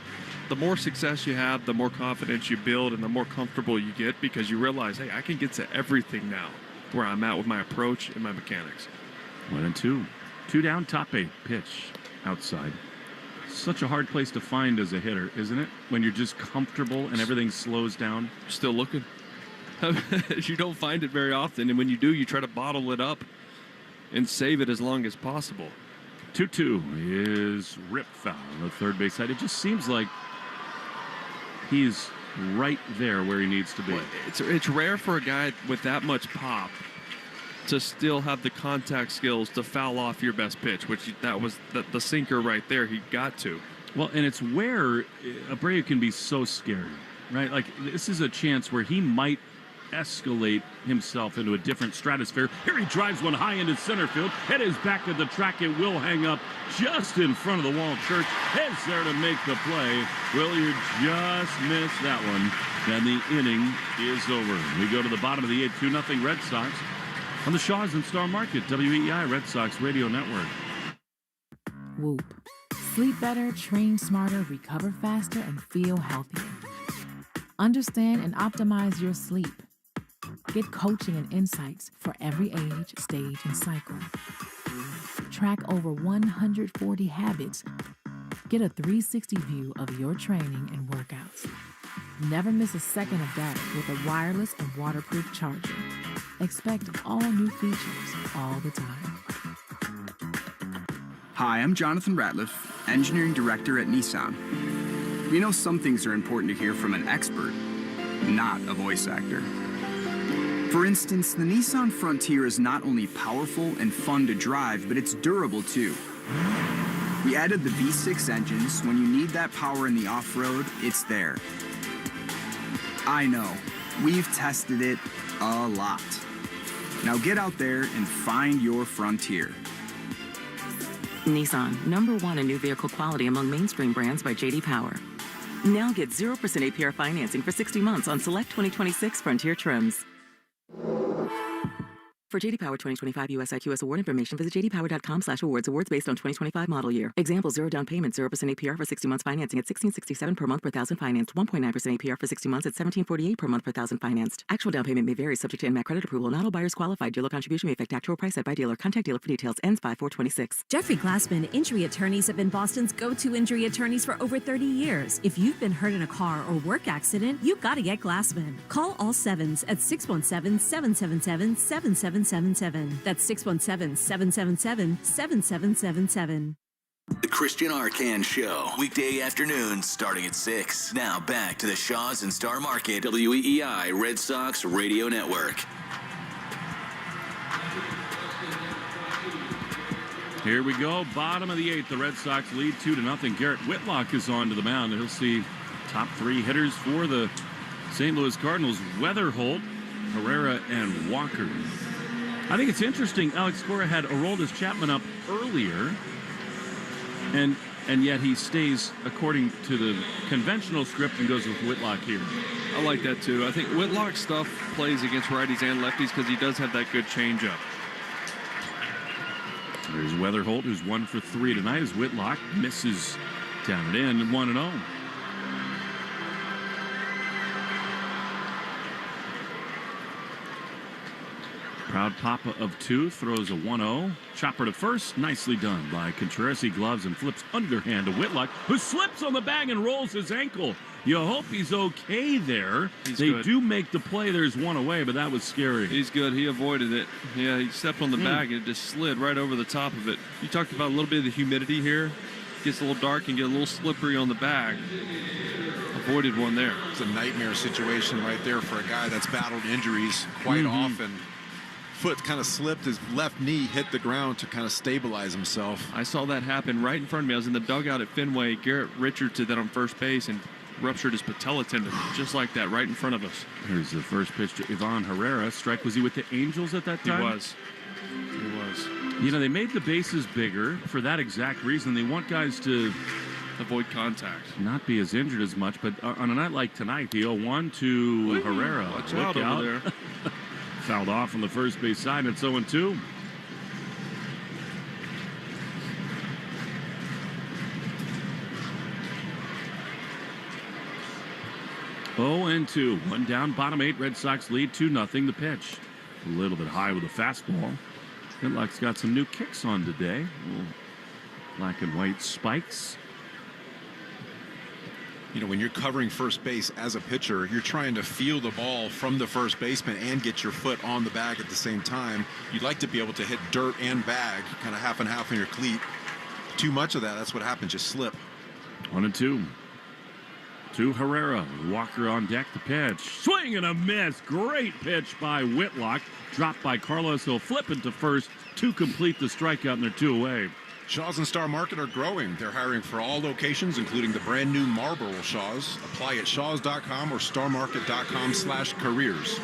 the more success you have, the more confidence you build, and the more comfortable you get because you realize, hey, I can get to everything now where I'm at with my approach and my mechanics. 1-2. 2 down, top 8. Pitch outside. Such a hard place to find as a hitter, isn't it? When you're just comfortable and everything slows down. Still looking. You don't find it very often, and when you do, you try to bottle it up and save it as long as possible. 2-2 is rip foul on the third base side. It just seems like he's right there where he needs to be. It's rare for a guy with that much pop to still have the contact skills to foul off your best pitch, which that was the sinker right there. He got to. Well, and it's where Abreu can be so scary, right? Like, this is a chance where he might escalate himself into a different stratosphere. Here he drives one high into center field. Head is back at the track. It will hang up just in front of the wall. Church heads there to make the play. Wilyer just missed that one. And the inning is over. We go to the bottom of the 8th, 2-0 Red Sox on the Shaws and Star Market, WEI Red Sox Radio Network. Whoop. Sleep better, train smarter, recover faster, and feel healthier. Understand and optimize your sleep. Get coaching and insights for every age, stage, and cycle. Track over 140 habits. Get a 360 view of your training and workouts. Never miss a second of data with a wireless and waterproof charger. Expect all new features all the time. Hi, I'm Jonathan Ratliff, Engineering Director at Nissan. We know some things are important to hear from an expert, not a voice actor. For instance, the Nissan Frontier is not only powerful and fun to drive, but it's durable too. We added the V6 engine, so when you need that power in the off-road, it's there. I know. We've tested it a lot. Now get out there and find your frontier. Nissan, #1 in new vehicle quality among mainstream brands by J.D. Power. Now get 0% APR financing for 60 months on select 2026 Frontier trims. For J.D. Power 2025 US IQS award information, visit jdpower.com/awards. Awards based on 2025 model year. Example: 0 down payment, 0% APR for 60 months financing at $1,667 per month per thousand financed. 1.9% APR for 60 months at $1,748 per month per thousand financed. Actual down payment may vary, subject to NMAC credit approval. Not all buyers qualified. Dealer contribution may affect actual price set by dealer. Contact dealer for details. Ends 5/4/26. Jeffrey Glassman Injury Attorneys have been Boston's go-to injury attorneys for over 30 years. If you've been hurt in a car or work accident, you've got to get Glassman. Call all sevens at 617-777-7777. That's 617-777-7777. The Christian Arcan Show, weekday afternoons starting at 6. Now back to the Shaws and Star Market, WEEI Red Sox Radio Network. Here we go, bottom of the 8th. The Red Sox lead 2-0. Garrett Whitlock is on to the mound, and he'll see top 3 hitters for the St. Louis Cardinals: Weatherholt, Herrera, and Walker. I think it's interesting. Alex Cora had Aroldis Chapman up earlier, and yet he stays according to the conventional script and goes with Whitlock here. I like that too. I think Whitlock's stuff plays against righties and lefties because he does have that good changeup. There's Weatherholt, who's 1 for 3 tonight, as Whitlock misses down and in, 1-0. Proud Papa of 2 throws a 1-0. Chopper to first. Nicely done by Contreras. He gloves and flips underhand to Whitlock, who slips on the bag and rolls his ankle. You hope he's okay there. They do make the play. There's one away, but that was scary. He's good. He avoided it. Yeah, he stepped on the bag and it just slid right over the top of it. You talked about a little bit of the humidity here. Gets a little dark and get a little slippery on the bag. Avoided one there. It's a nightmare situation right there for a guy that's battled injuries quite often. Foot kind of slipped, his left knee hit the ground to kind of stabilize himself. I saw that happen right in front of me. I was in the dugout at Fenway. Garrett Richards did that on first base and ruptured his patella tendon just like that right in front of us. Here's the first pitch to Ivan Herrera. Strike. Was he with the Angels at that time? He was. You know, they made the bases bigger for that exact reason. They want guys to avoid contact, not be as injured as much. But on a night like tonight, the 0-1 to Herrera. Watch out over there. Fouled off on the first base side. It's 0-2. One down, bottom 8. Red Sox lead 2-0. The pitch a little bit high with a fastball. Whitlock's got some new kicks on today. Black and white spikes. You know, when you're covering first base as a pitcher, you're trying to feel the ball from the first baseman and get your foot on the bag at the same time. You'd like to be able to hit dirt and bag, kind of half and half in your cleat. Too much of that, that's what happens, just slip. 1-2. To Herrera. Walker on deck, the pitch. Swing and a miss. Great pitch by Whitlock. Dropped by Carlos. He'll flip it to first to complete the strikeout, and they're 2 away. Shaws and Star Market are growing. They're hiring for all locations, including the brand new Marlboro Shaws. Apply at shaws.com or starmarket.com/careers.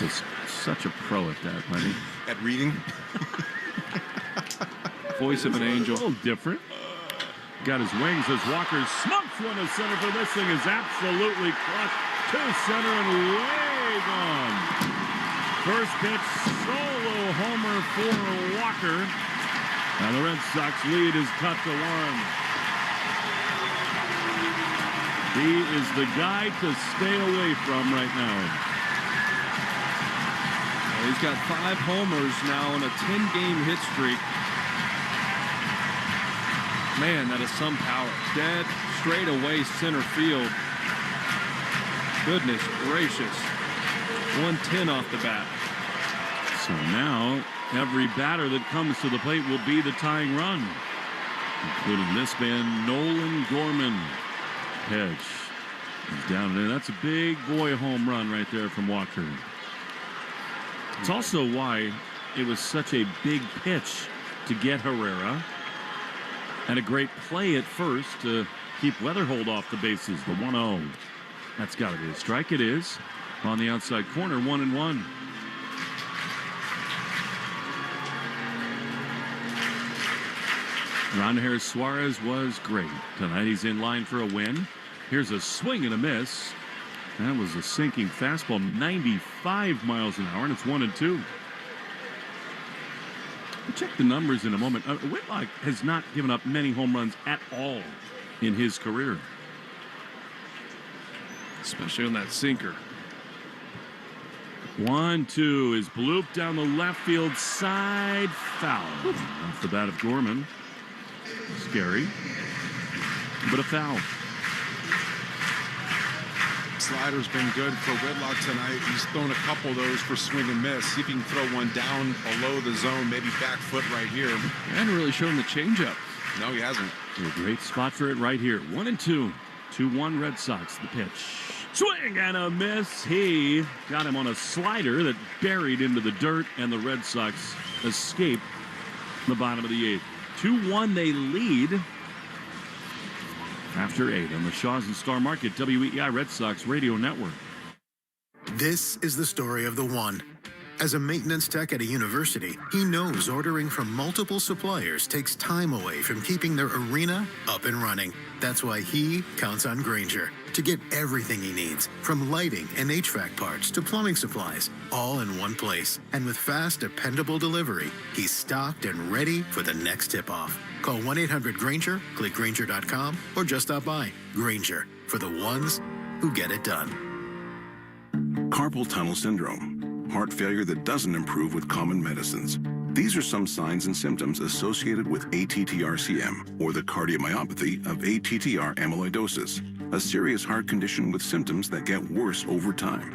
Just such a pro at that, Lenny. At reading. Voice of an angel. A little different. Got his wings as Walker smokes one to center, for this thing is absolutely crushed to center and way gone. First pitch, solo homer for Walker. And the Red Sox lead is cut to 1. He is the guy to stay away from right now. He's got 5 homers now on a 10-game hit streak. Man, that is some power. Dead straight away center field. Goodness gracious. 110 off the bat. So now every batter that comes to the plate will be the tying run, including this man, Nolan Gorman. Pitch is down there. That's a big boy home run right there from Walker. It's also why it was such a big pitch to get Herrera. And a great play at first to keep Weatherhold off the bases. The 1-0. That's got to be a strike. It is. On the outside corner, 1-1. Ronher Suarez was great tonight. He's in line for a win. Here's a swing and a miss. That was a sinking fastball, 95 miles an hour, and it's 1-2. We'll check the numbers in a moment. Whitlock has not given up many home runs at all in his career. Especially on that sinker. 1-2 is blooped down the left field side, foul. Off the bat of Gorman. Scary, but a foul. Slider's been good for Whitlock tonight. He's thrown a couple of those for swing and miss. See if he can throw one down below the zone, maybe back foot right here. He hadn't really shown the changeup. No, he hasn't. A great spot for it right here. 1-2. 2-1 Red Sox. The pitch. Swing and a miss. He got him on a slider that buried into the dirt, and the Red Sox escape the bottom of the 8th. 2-1 they lead after 8 on the Shaws and Star Market WEEI Red Sox Radio Network. This is the story of the one. As a maintenance tech at a university, he knows ordering from multiple suppliers takes time away from keeping their arena up and running. That's why he counts on Grainger to get everything he needs, from lighting and HVAC parts to plumbing supplies, all in one place. And with fast, dependable delivery, he's stocked and ready for the next tip-off. Call 1-800-GRAINGER, click Grainger.com, or just stop by. Grainger, for the ones who get it done. Carpal tunnel syndrome. Heart failure that doesn't improve with common medicines. These are some signs and symptoms associated with ATTR-CM, or the cardiomyopathy of ATTR amyloidosis, a serious heart condition with symptoms that get worse over time.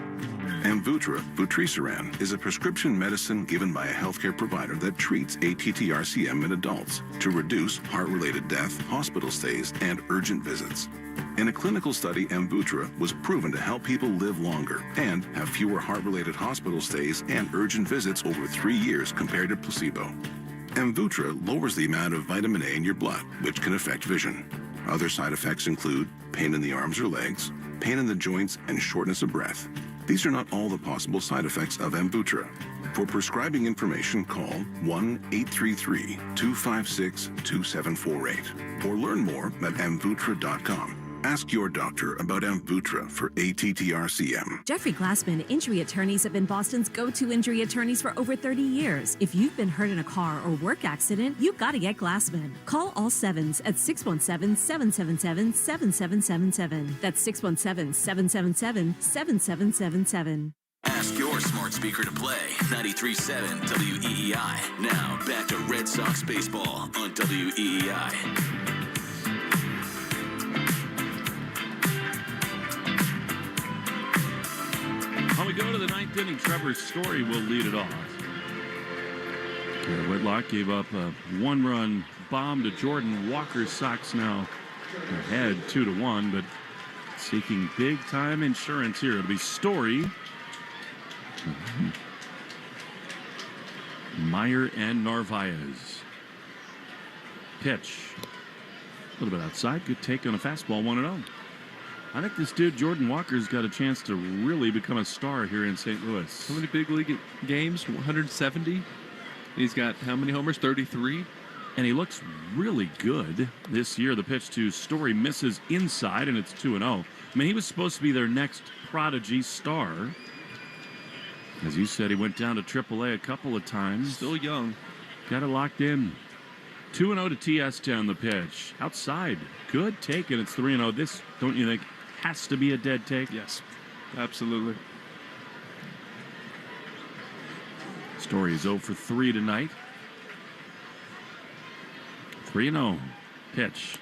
Amvuttra, vutrisiran, is a prescription medicine given by a healthcare provider that treats ATTR-CM in adults to reduce heart-related death, hospital stays, and urgent visits. In a clinical study, Amvuttra was proven to help people live longer and have fewer heart-related hospital stays and urgent visits over 3 years compared to placebo. Amvuttra lowers the amount of vitamin A in your blood, which can affect vision. Other side effects include pain in the arms or legs, pain in the joints, and shortness of breath. These are not all the possible side effects of Amvuttra. For prescribing information, call 1-833-256-2748 or learn more at amvuttra.com. Ask your doctor about Amvuttra for ATTR-CM. Jeffrey Glassman Injury Attorneys have been Boston's go-to injury attorneys for over 30 years. If you've been hurt in a car or work accident, you've got to get Glassman. Call all sevens at 617-777-7777. That's 617-777-7777. Ask your smart speaker to play 93.7 WEEI. Now back to Red Sox baseball on WEEI. When we go to the 9th inning, Trevor Story will lead it off. Whitlock gave up a 1-run bomb to Jordan Walker. Sox now ahead 2-1, but seeking big-time insurance here. It'll be Story, Meyer, and Narvaez. Pitch. A little bit outside. Good take on a fastball, 1-0. I think this dude, Jordan Walker's got a chance to really become a star here in St. Louis. How many big league games? 170. He's got how many homers? 33. And he looks really good this year. The pitch to Story misses inside, and it's 2-0. I mean, he was supposed to be their next prodigy star. As you said, he went down to AAA a couple of times. Still young. Got it locked in. 2-0 to TS10, the pitch. Outside. Good take, and it's 3-0. This, don't you think, has to be a dead take? Yes, absolutely. Story is 0 for 3 tonight. 3-0. Pitch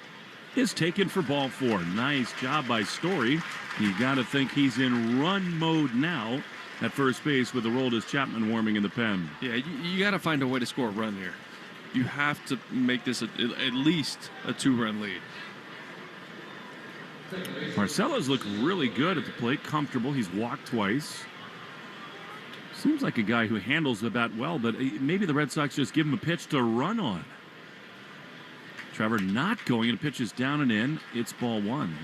is taken for ball 4. Nice job by Story. You got to think he's in run mode now at first base with Aroldis Chapman warming in the pen. Yeah, you got to find a way to score a run here. You have to make this at least a 2-run lead. Marcelo's looked really good at the plate, comfortable. He's walked twice. Seems like a guy who handles the bat well, but maybe the Red Sox just give him a pitch to run on. Trevor not going, and pitches down and in. It's ball one.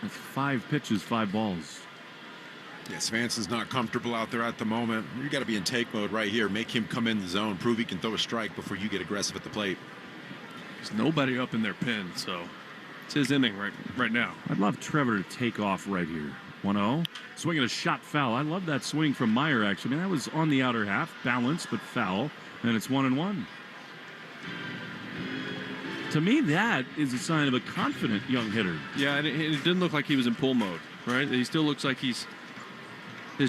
That's 5 pitches, 5 balls. Yeah, Svanson's not comfortable out there at the moment. You got to be in take mode right here. Make him come in the zone, prove he can throw a strike before you get aggressive at the plate. There's nobody up in their pen, so it's his inning right now. I'd love Trevor to take off right here. 1-0. Swinging a shot foul. I love that swing from Meyer, actually. I mean, that was on the outer half. Balanced, but foul. And it's 1-1. To me, that is a sign of a confident young hitter. Yeah, and it didn't look like he was in pull mode, right? He still looks like his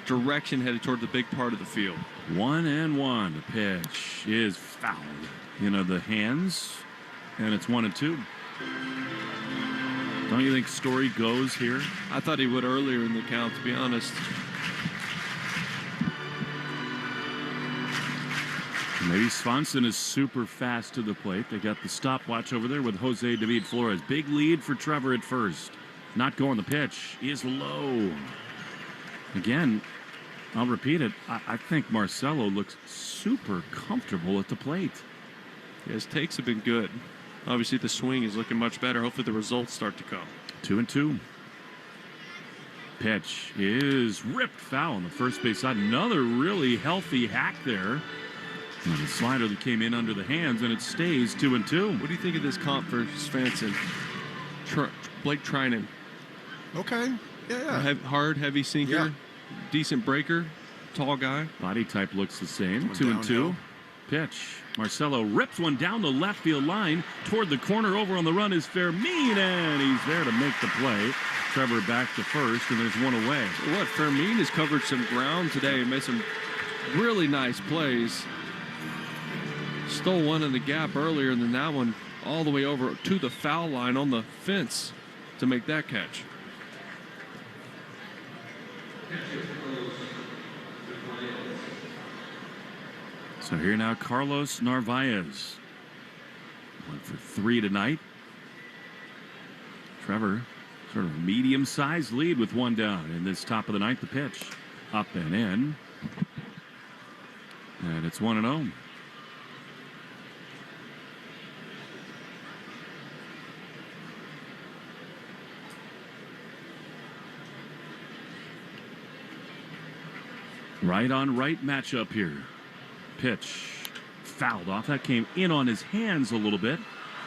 direction headed toward the big part of the field. 1-1. The pitch is fouled. The hands, and it's 1-2. Don't you think Story goes here? I thought he would earlier in the count, to be honest. Maybe Swanson is super fast to the plate. They got the stopwatch over there with Jose David Flores. Big lead for Trevor at first. Not going. The pitch is low. Again, I'll repeat it. I think Marcelo looks super comfortable at the plate. Yeah, his takes have been good. Obviously, the swing is looking much better. Hopefully, the results start to come. 2-2. Pitch is ripped foul on the first base side. Another really healthy hack there. And the slider that came in under the hands, and it stays 2-2. What do you think of this comp for Svanson? Blake Trinan. Okay. Yeah. Hard, heavy sinker. Yeah. Decent breaker. Tall guy. Body type looks the same. One 2-2. Pitch. Marcelo rips one down the left field line toward the corner. Over on the run is Fermin, and he's there to make the play. Trevor back to first, and there's one away. What? Fermin has covered some ground today and made some really nice plays. Stole one in the gap earlier, and then that one all the way over to the foul line on the fence to make that catch. So here now, Carlos Narvaez. Went for 3 tonight. Trevor, sort of medium-sized lead with 1 down in this top of the ninth. The pitch up and in. And it's 1-0. Right on right matchup here. Pitch fouled off. That came in on his hands a little bit.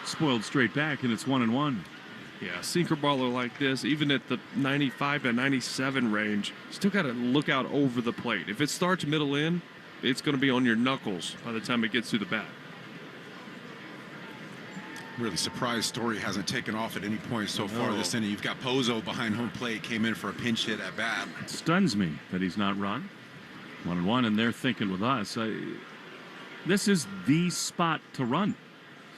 Spoiled straight back, and it's 1-1. Yeah, sinker baller like this, even at the 95 to 97 range, still got to look out over the plate. If it starts middle in, it's going to be on your knuckles by the time it gets through the bat. Really surprised Story hasn't taken off at any point so far this inning. You've got Pozo behind home plate, came in for a pinch hit at bat. It stuns me that he's not run. 1-1, and they're thinking with us. This is the spot to run.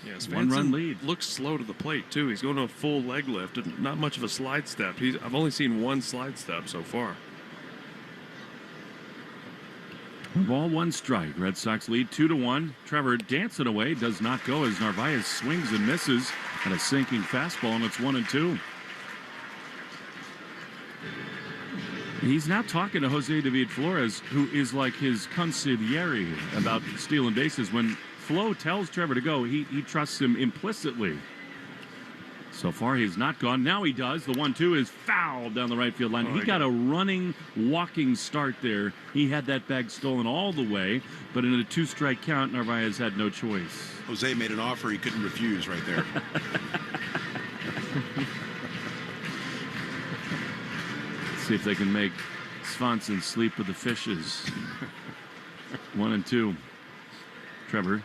Yes, 1-run lead. Looks slow to the plate too. He's going to a full leg lift and not much of a slide step. I've only seen 1 slide step so far. 1 strike. Red Sox lead 2-1. Trevor dancing away, does not go as Narvaez swings and misses at a sinking fastball, and it's 1-2. He's now talking to Jose David Flores, who is like his consigliere about stealing bases. When Flo tells Trevor to go, he trusts him implicitly. So far, he's not gone. Now he does. The 1-2 is fouled down the right field line. He got a running, walking start there. He had that bag stolen all the way, but in a 2-strike count, Narvaez had no choice. Jose made an offer he couldn't refuse right there. See if they can make Swanson sleep with the fishes. 1-2. Trevor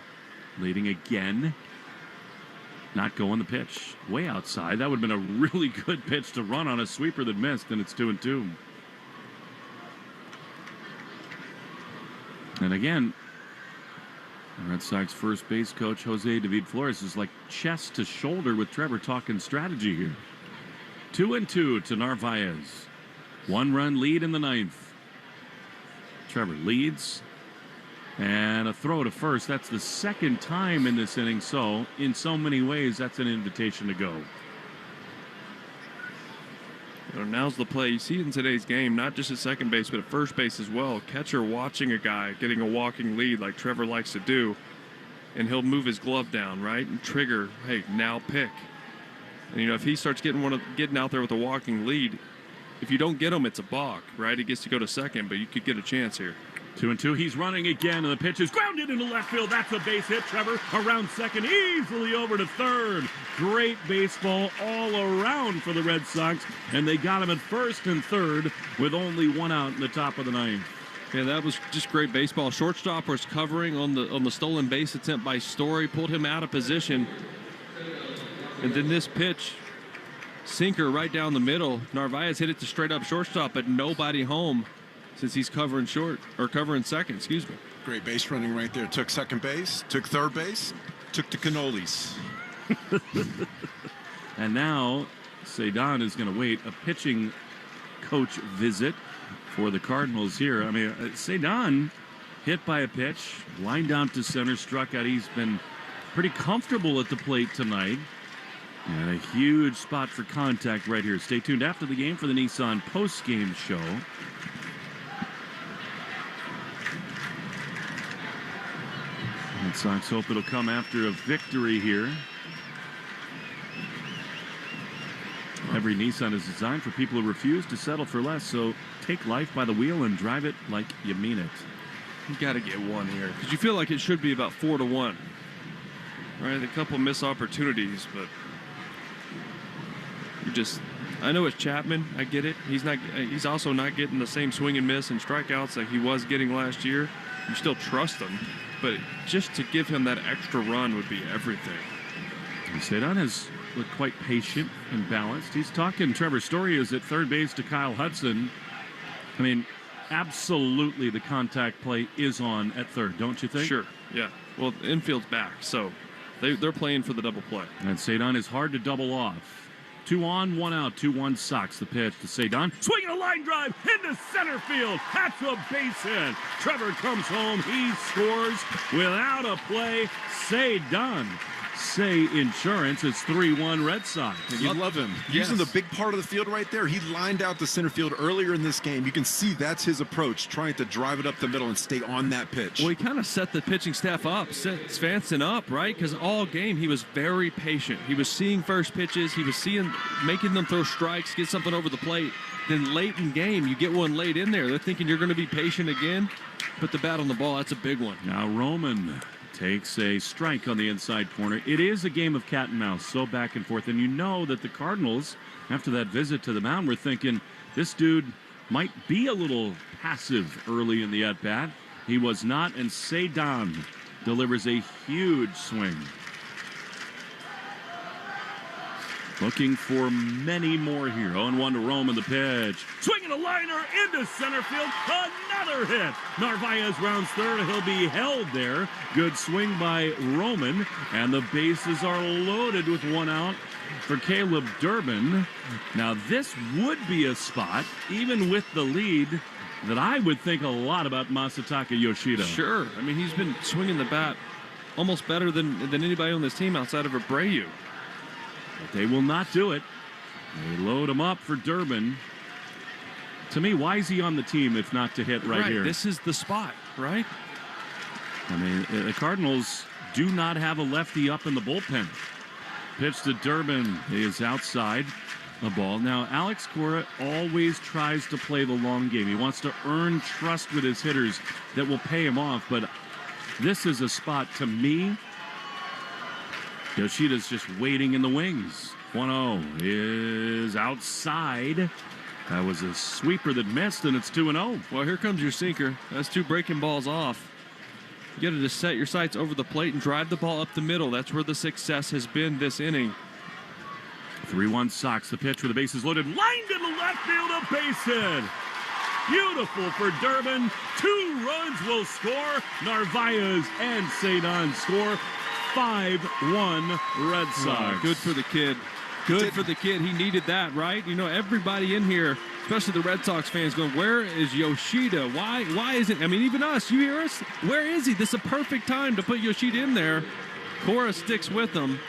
leading again. Not going. The pitch way outside. That would have been a really good pitch to run on a sweeper that missed, and it's 2-2. And again, the Red Sox first base coach Jose David Flores is like chest to shoulder with Trevor talking strategy here. 2-2 to Narvaez. 1-run lead in the ninth. Trevor leads. And a throw to first. That's the second time in this inning. So, in so many ways, that's an invitation to go. Now's the play. You see it in today's game, not just at second base, but at first base as well. Catcher watching a guy getting a walking lead like Trevor likes to do. and he'll move his glove down, right, and trigger, hey, now pick. And, if he starts getting out there with a walking lead, if you don't get him, it's a balk, right? He gets to go to second, but you could get a chance here. 2-2. He's running again, and the pitch is grounded into left field. That's a base hit. Trevor around second, easily over to third. Great baseball all around for the Red Sox, and they got him at first and third with only one out in the top of the ninth. Yeah, that was just great baseball. Shortstop was covering on the stolen base attempt by Story, pulled him out of position. And then this pitch, sinker right down the middle. Narvaez hit it to straight up shortstop, but nobody home since he's covering second, excuse me. Great base running right there. Took second base, took third base, took the cannolis. And now Cedon is going to wait a pitching coach visit for the Cardinals here. I mean, Cedon hit by a pitch, lined down to center, struck out. He's been pretty comfortable at the plate tonight. And a huge spot for contact right here. Stay tuned after the game for the Nissan postgame show. Red Sox hope it'll come after a victory here. Every Nissan is designed for people who refuse to settle for less, so take life by the wheel and drive it like you mean it. You got to get one here because you feel like it should be about 4-1. Right, a couple missed opportunities, but I know it's Chapman. I get it. He's also not getting the same swing and miss and strikeouts like he was getting last year. You still trust him, but just to give him that extra run would be everything. Cedon has looked quite patient and balanced. He's talking. Trevor Story is at third base to Kyle Hudson. I mean, absolutely the contact play is on at third, don't you think? Sure, yeah. Well, the infield's back, so they're playing for the double play. And Cedon is hard to double off. 2 on, 1 out, 2-1 Sox. The pitch to Cedon. Swinging a line drive into center field. That's a base hit. Trevor comes home. He scores without a play. Cedon. Say Insurance. It's 3-1 Red Sox. You love him. Yes. Using the big part of the field right there. He lined out the center field earlier in this game. You can see that's his approach, trying to drive it up the middle and stay on that pitch. Well, he kind of set the pitching staff up, set Svanson up, right? Because all game he was very patient. He was seeing first pitches. He was making them throw strikes, get something over the plate. Then late in game, you get one late in there. They're thinking you're going to be patient again. Put the bat on the ball. That's a big one. Now Roman takes a strike on the inside corner. It is a game of cat and mouse, so back and forth. And you know that the Cardinals, after that visit to the mound, were thinking this dude might be a little passive early in the at-bat. He was not, and Cedon delivers a huge swing. Looking for many more here. 0-1 to Rome in the pitch. Swinging a liner into center field. Another hit. Narvaez rounds third. He'll be held there. Good swing by Roman. And the bases are loaded with 1 out for Caleb Durbin. Now this would be a spot, even with the lead, that I would think a lot about Masataka Yoshida. Sure. I mean, he's been swinging the bat almost better than anybody on this team outside of Abreu. But they will not do it. They load him up for Durbin. To me, why is he on the team if not to hit right here? This is the spot, right? I mean, the Cardinals do not have a lefty up in the bullpen. Pitch to Durbin is outside the ball. Now, Alex Cora always tries to play the long game. He wants to earn trust with his hitters that will pay him off. But this is a spot, to me, Yoshida's just waiting in the wings. 1-0 is outside. That was a sweeper that missed, and it's 2-0. Well, here comes your sinker. That's 2 breaking balls off. You got to just set your sights over the plate and drive the ball up the middle. That's where the success has been this inning. 3-1 Sox. The pitch with the bases loaded. Lined into left field, a base hit. Beautiful for Durbin. 2 runs will score. Narvaez and Cedon score. 5-1 Red Sox. Good for the kid. Good for the kid. He needed that, right? You know, everybody in here, especially the Red Sox fans, going, where is Yoshida? Why isn't, I mean, even us, you hear us? Where is he? This is a perfect time to put Yoshida in there. Cora sticks with him,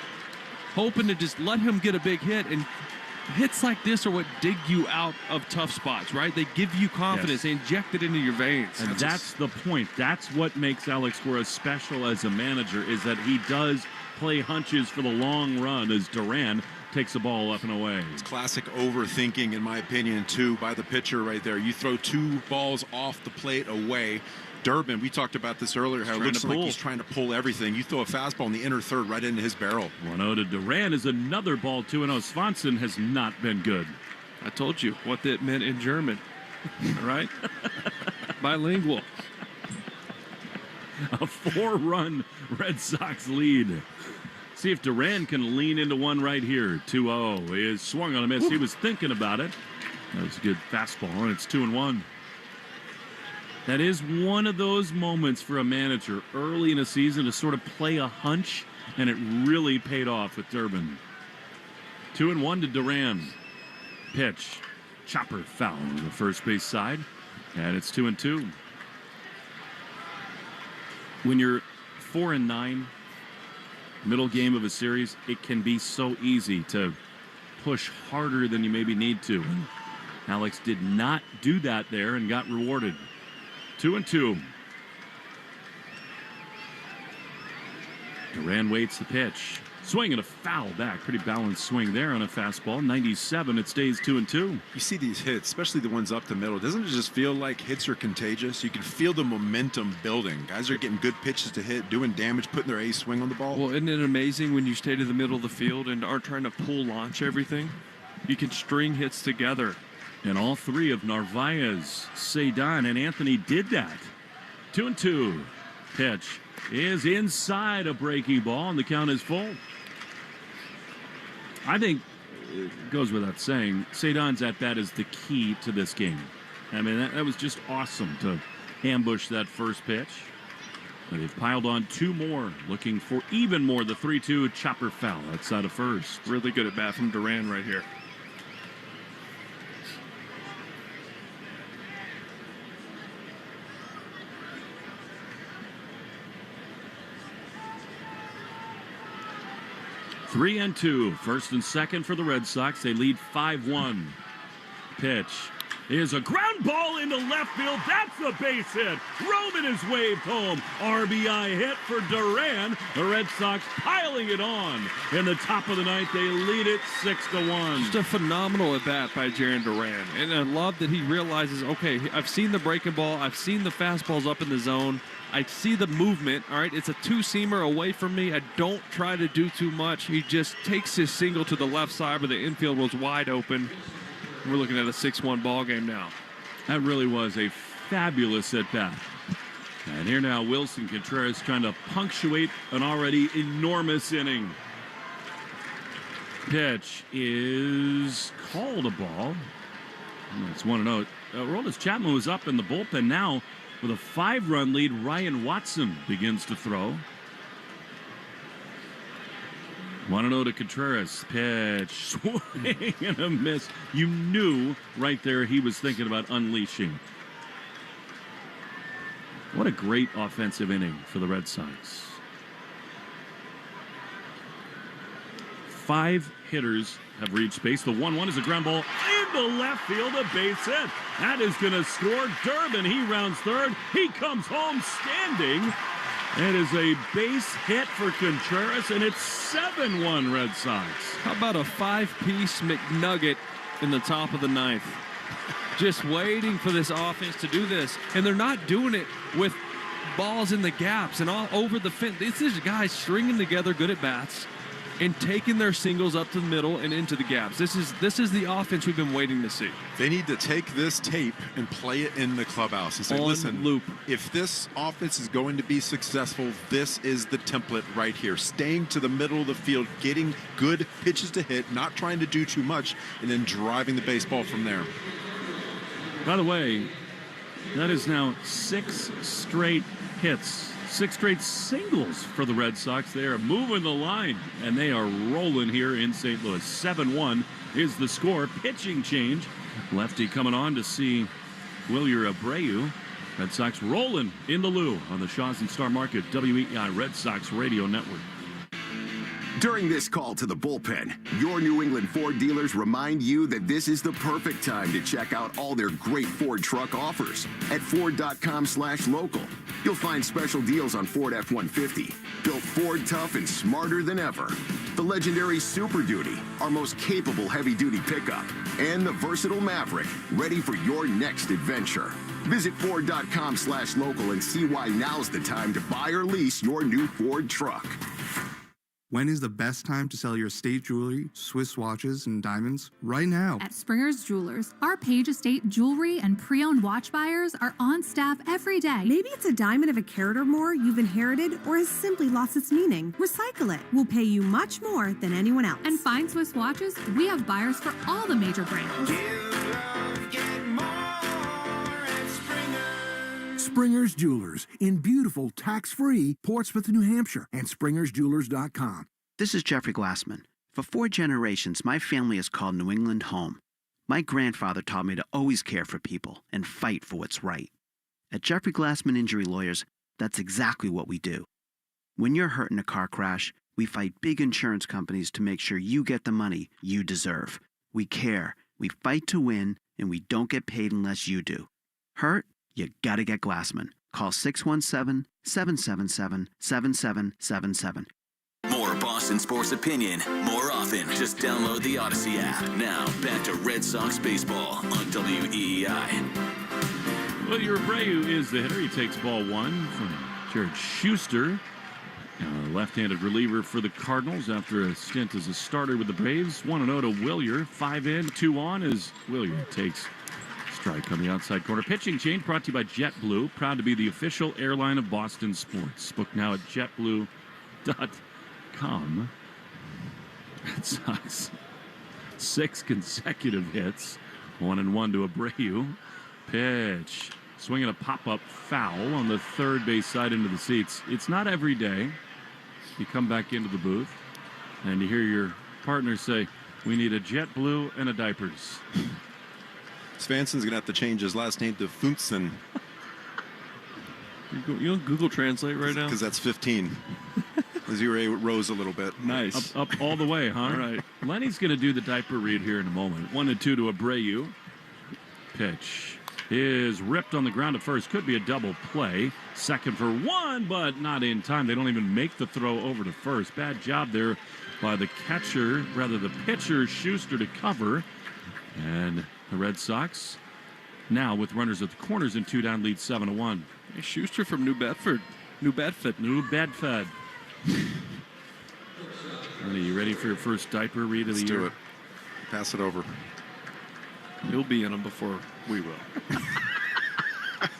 hoping to just let him get a big hit and hits like this are what dig you out of tough spots, right? They give you confidence. Yes. They inject it into your veins. And that's the point. That's what makes Alex Cora special as a manager, is that he does play hunches for the long run as Duran takes the ball up and away. It's classic overthinking, in my opinion, too, by the pitcher right there. You throw 2 balls off the plate away. Durbin, we talked about this earlier, how it looks like he's trying to pull everything. You throw a fastball in the inner third right into his barrel. 1-0 to Duran is another ball, 2-0. Swanson has not been good. I told you what that meant in German, right? Bilingual. A 4-run Red Sox lead. See if Duran can lean into one right here. 2-0 is swung on a miss. Ooh. He was thinking about it. That was a good fastball, and it's 2-1. That is one of those moments for a manager early in a season to sort of play a hunch, and it really paid off with Durbin. 2-1 to Duran. Pitch. Chopper foul on the first base side, and it's 2-2. When you're 4-9, middle game of a series, it can be so easy to push harder than you maybe need to. Alex did not do that there and got rewarded. 2-2. Duran waits the pitch. Swing and a foul back. Pretty balanced swing there on a fastball. 97. It stays 2-2. You see these hits, especially the ones up the middle. Doesn't it just feel like hits are contagious? You can feel the momentum building. Guys are getting good pitches to hit, doing damage, putting their A swing on the ball. Well, isn't it amazing when you stay to the middle of the field and aren't trying to launch everything? You can string hits together. And all 3 of Narvaez, Cedon, and Anthony did that. 2-2. Pitch is inside a breaking ball, and the count is full. I think it goes without saying, Cedon's at bat is the key to this game. I mean, that was just awesome to ambush that first pitch. And they've piled on 2 more, looking for even more. The 3-2 chopper foul outside of first. Really good at bat from Duran right here. Three and 2, first and second for the Red Sox. They lead 5-1. Pitch is a ground ball into left field. That's a base hit. Roman is waved home. RBI hit for Duran. The Red Sox piling it on. In the top of the ninth, they lead it 6-1. Just a phenomenal at bat by Jarren Duran. And I love that he realizes, okay, I've seen the breaking ball. I've seen the fastballs up in the zone. I see the movement. All right, it's a 2-seamer away from me. I don't try to do too much. He just takes his single to the left side where the infield was wide open. We're looking at a 6-1 ball game now. That really was a fabulous at-bat. And here now, Wilson Contreras trying to punctuate an already enormous inning. Pitch is called a ball. It's 1-0. Aroldis Chapman was up in the bullpen now. With a 5-run lead, Ryan Watson begins to throw. 1-0 to Contreras. Pitch, swing and a miss. You knew right there he was thinking about unleashing. What a great offensive inning for the Red Sox. 5 hitters have reached base. The 1-1 is a ground ball into left field, a base hit. That is going to score. Durbin, he rounds third. He comes home standing. It is a base hit for Contreras, and it's 7-1 Red Sox. How about a 5-piece McNugget in the top of the ninth? Just waiting for this offense to do this. And they're not doing it with balls in the gaps and all over the fence. This is guys stringing together good at-bats and taking their singles up to the middle and into the gaps. This is the offense we've been waiting to see. They need to take this tape and play it in the clubhouse and say, listen, loop. If this offense is going to be successful, this is the template right here. Staying to the middle of the field, getting good pitches to hit, not trying to do too much, and then driving the baseball from there. By the way, that is now 6 straight hits. 6 straight singles for the Red Sox. They are moving the line, and they are rolling here in St. Louis. 7-1 is the score. Pitching change. Lefty coming on to see Wilyer Abreu. Red Sox rolling in the Lou on the Shaw's and Star Market WEI Red Sox Radio Network. During this call to the bullpen, your New England Ford dealers remind you that this is the perfect time to check out all their great Ford truck offers. At Ford.com/local, you'll find special deals on Ford F-150, built Ford tough and smarter than ever. The legendary Super Duty, our most capable heavy-duty pickup, and the versatile Maverick, ready for your next adventure. Visit Ford.com/local and see why now's the time to buy or lease your new Ford truck. When is the best time to sell your estate jewelry, Swiss watches, and diamonds? Right now. At Springer's Jewelers, our Page Estate jewelry and pre-owned watch buyers are on staff every day. Maybe it's a diamond of a carat or more you've inherited or has simply lost its meaning. Recycle it. We'll pay you much more than anyone else. And fine Swiss watches, we have buyers for all the major brands. Springer's Jewelers in beautiful, tax-free Portsmouth, New Hampshire, and springersjewelers.com. This is Jeffrey Glassman. For 4 generations, my family has called New England home. My grandfather taught me to always care for people and fight for what's right. At Jeffrey Glassman Injury Lawyers, that's exactly what we do. When you're hurt in a car crash, we fight big insurance companies to make sure you get the money you deserve. We care, we fight to win, and we don't get paid unless you do. Hurt? You gotta get Glassman. Call 617-777-7777. More Boston sports opinion, more often. Just download the Odyssey app. Now, back to Red Sox baseball on WEEI. Wilyer Abreu is the hitter. He takes ball 1 from Jared Schuster. Left-handed reliever for the Cardinals after a stint as a starter with the Braves. 1-0 to Wilyer. 5 in, 2 on as Wilyer takes strike on the outside corner. Pitching change brought to you by JetBlue. Proud to be the official airline of Boston sports. Book now at JetBlue.com. Red Sox 6 consecutive hits. 1-1 to Abreu. Pitch. Swinging a pop-up foul on the third base side into the seats. It's not every day you come back into the booth and you hear your partner say, "We need a JetBlue and a diapers." Svanson's going to have to change his last name to Funtzen. You don't Google Translate right now? Because that's 15. The zero rose a little bit. Nice. Up all the way, huh? All right. Lenny's going to do the diaper read here in a moment. 1-2 to Abreu. Pitch is ripped on the ground at first. Could be a double play. Second for 1, but not in time. They don't even make the throw over to first. Bad job there by the pitcher, Schuster, to cover. And the Red Sox now with runners at the corners and 2 down, lead 7-1. Hey, Schuster from New Bedford. New Bedford. Are you ready for your first diaper read of the year? Let's do it. Pass it over. You'll be in them before we will.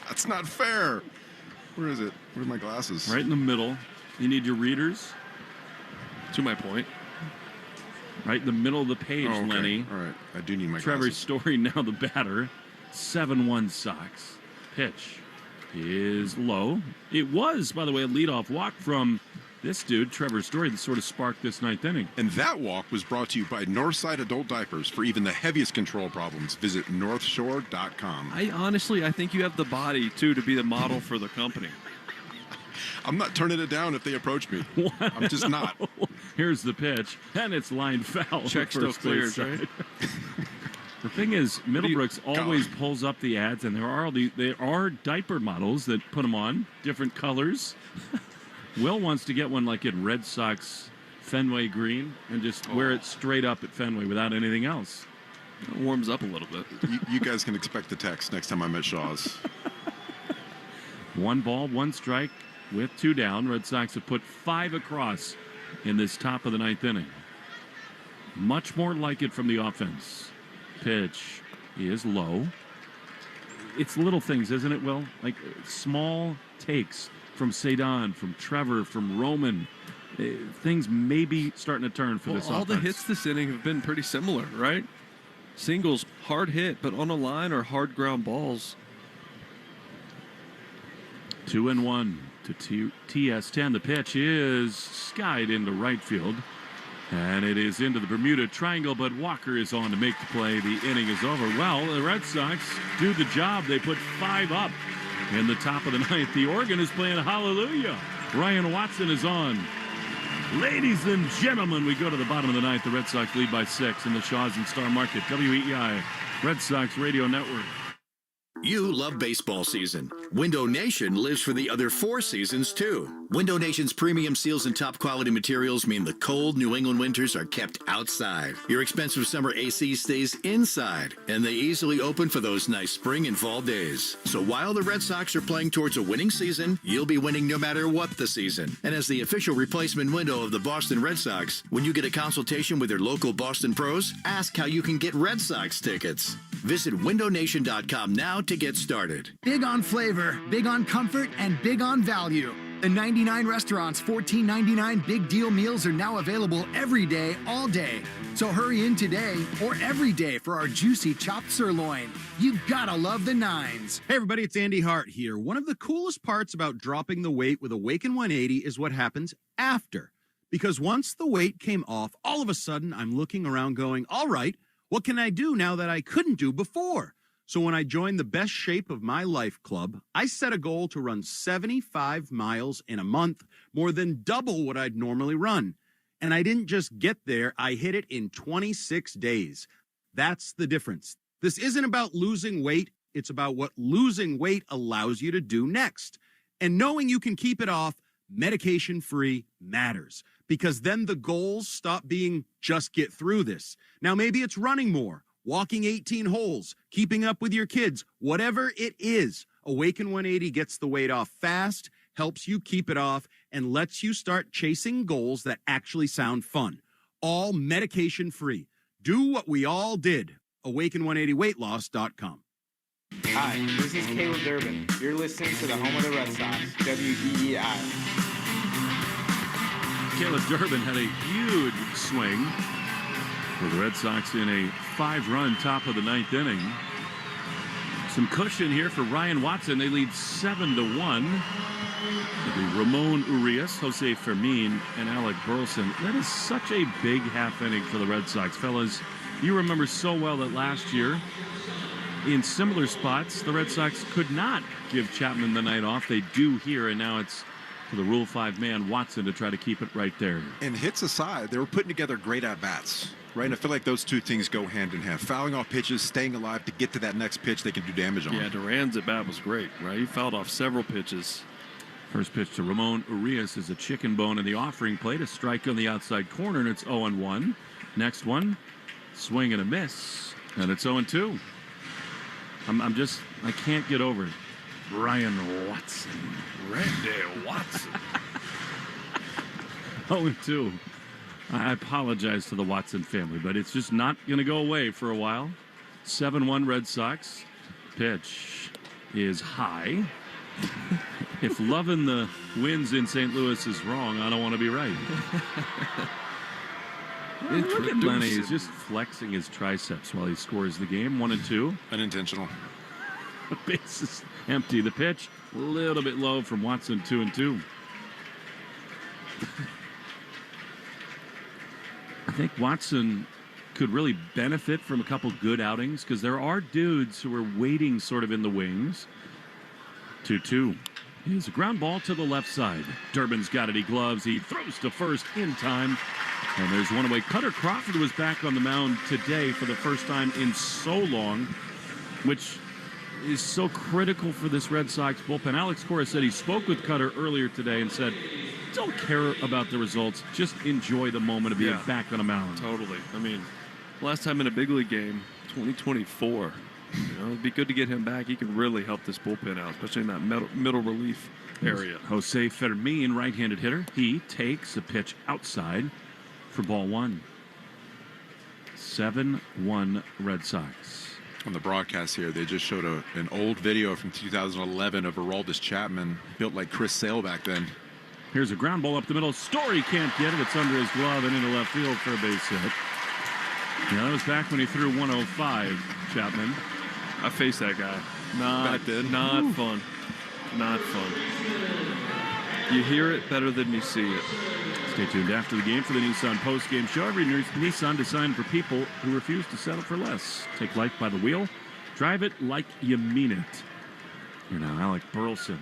That's not fair. Where is it? Where's my glasses? Right in the middle. You need your readers. To my point. Right in the middle of the page, okay. Lenny. All right. I do need my Trevor glasses. Story now the batter. 7-1 Sox. Pitch is low. It was, by the way, a leadoff walk from this dude, Trevor Story, that sort of sparked this 9th inning. And that walk was brought to you by Northside Adult Diapers. For even the heaviest control problems, visit northshore.com. I think you have the body, too, to be the model for the company. I'm not turning it down if they approach me. I'm just not. Here's the pitch, and it's lined foul. Check still cleared, right? The thing is, Middlebrooks always pulls up the ads, and there are diaper models that put them on, different colors. Will wants to get one like in Red Sox Fenway green and just wear it straight up at Fenway without anything else. It warms up a little bit. You guys can expect the text next time I'm at Shaw's. 1 ball, 1 strike with 2 down. Red Sox have put 5 across in this top of the 9th inning. Much more like it from the offense. Pitch is low. It's little things, isn't it, Will? Like small takes from Cedon, from Trevor, from Roman. Things may be starting to turn for this offense. All the hits this inning have been pretty similar, right? Singles, hard hit, but on a line or hard ground balls. 2-1 to TS10. The pitch is skied into right field. And it is into the Bermuda Triangle, but Walker is on to make the play. The inning is over. Well, the Red Sox do the job. They put 5 up in the top of the 9th. The organ is playing Hallelujah. Ryan Watson is on. Ladies and gentlemen, we go to the bottom of the ninth. The Red Sox lead by 6 in the Shaw's and Star Market. WEEI, Red Sox Radio Network. You love baseball season. Window Nation lives for the other 4 seasons, too. Window Nation's premium seals and top quality materials mean the cold New England winters are kept outside. Your expensive summer AC stays inside, and they easily open for those nice spring and fall days. So while the Red Sox are playing towards a winning season, you'll be winning no matter what the season. And as the official replacement window of the Boston Red Sox, when you get a consultation with your local Boston pros, ask how you can get Red Sox tickets. Visit windownation.com now to get started. Big on flavor, big on comfort, and big on value. The 99 restaurants' $14.99 big deal meals are now available every day, all day. So hurry in today or every day for our juicy chopped sirloin. You gotta love the nines. Hey everybody, it's Andy Hart here. One of the coolest parts about dropping the weight with Awaken 180 is what happens after. Because once the weight came off, all of a sudden I'm looking around going, all right, what can I do now that I couldn't do before? So when I joined the Best Shape of My Life Club, I set a goal to run 75 miles in a month, more than double what I'd normally run. And I didn't just get there, I hit it in 26 days. That's the difference. This isn't about losing weight, it's about what losing weight allows you to do next. And knowing you can keep it off medication-free matters, because then the goals stop being just get through this. Now maybe it's running more, walking 18 holes, keeping up with your kids, whatever it is. Awaken 180 gets the weight off fast, helps you keep it off, and lets you start chasing goals that actually sound fun. All medication-free. Do what we all did. Awaken180weightloss.com. Hi, this is Caleb Durbin. You're listening to the home of the Red Sox, WEEI. Caleb Durbin had a huge swing for the Red Sox in a 5-run top of the 9th inning. Some cushion here for Ryan Watson. They lead 7-1. It'll be Ramon Urias, Jose Fermin, and Alec Burleson. That is such a big half inning for the Red Sox. Fellas, you remember so well that last year, in similar spots, the Red Sox could not give Chapman the night off. They do here, and now it's for the Rule 5 man, Watson, to try to keep it right there. And hits aside, they were putting together great at-bats, right? And I feel like those two things go hand in hand. Fouling off pitches, staying alive to get to that next pitch they can do damage on. Yeah, Duran's at-bat was great, right? He fouled off several pitches. First pitch to Ramon Urias is a chicken bone in the offering plate. A strike on the outside corner, and it's 0-1. Next one, swing and a miss, and it's 0-2. I can't get over it. Brian Watson. Randy Watson. 0-2. I apologize to the Watson family, but it's just not going to go away for a while. 7-1 Red Sox. Pitch is high. If loving the wins in St. Louis is wrong, I don't want to be right. Look at Lenny. He's just flexing his triceps while he scores the game. 1-2. Unintentional. Base is empty. The pitch, a little bit low from Watson. 2-2. I think Watson could really benefit from a couple good outings because there are dudes who are waiting sort of in the wings. 2-2. Here's a ground ball to the left side. Durbin's got it. He gloves. He throws to first in time. And there's one away. Cutter Crawford was back on the mound today for the first time in so long, which is so critical for this Red Sox bullpen. Alex Cora said he spoke with Cutter earlier today and said, don't care about the results. Just enjoy the moment of being back on a mound. Totally. I mean, last time in a big league game, 2024. It'd be good to get him back. He can really help this bullpen out, especially in that middle relief area. Jose Fermin, right-handed hitter. He takes a pitch outside for ball 1. 7-1 Red Sox. On the broadcast here, they just showed an old video from 2011 of Aroldis Chapman, built like Chris Sale back then. Here's a ground ball up the middle. Story can't get it. It's under his glove and into left field for a base hit. Yeah, that was back when he threw 105, Chapman. I faced that guy. Not fun. Not fun. You hear it better than you see it. Stay tuned after the game for the Nissan postgame show. Every Nissan designed for people who refuse to settle for less. Take life by the wheel. Drive it like you mean it. Here now, Alec Burleson.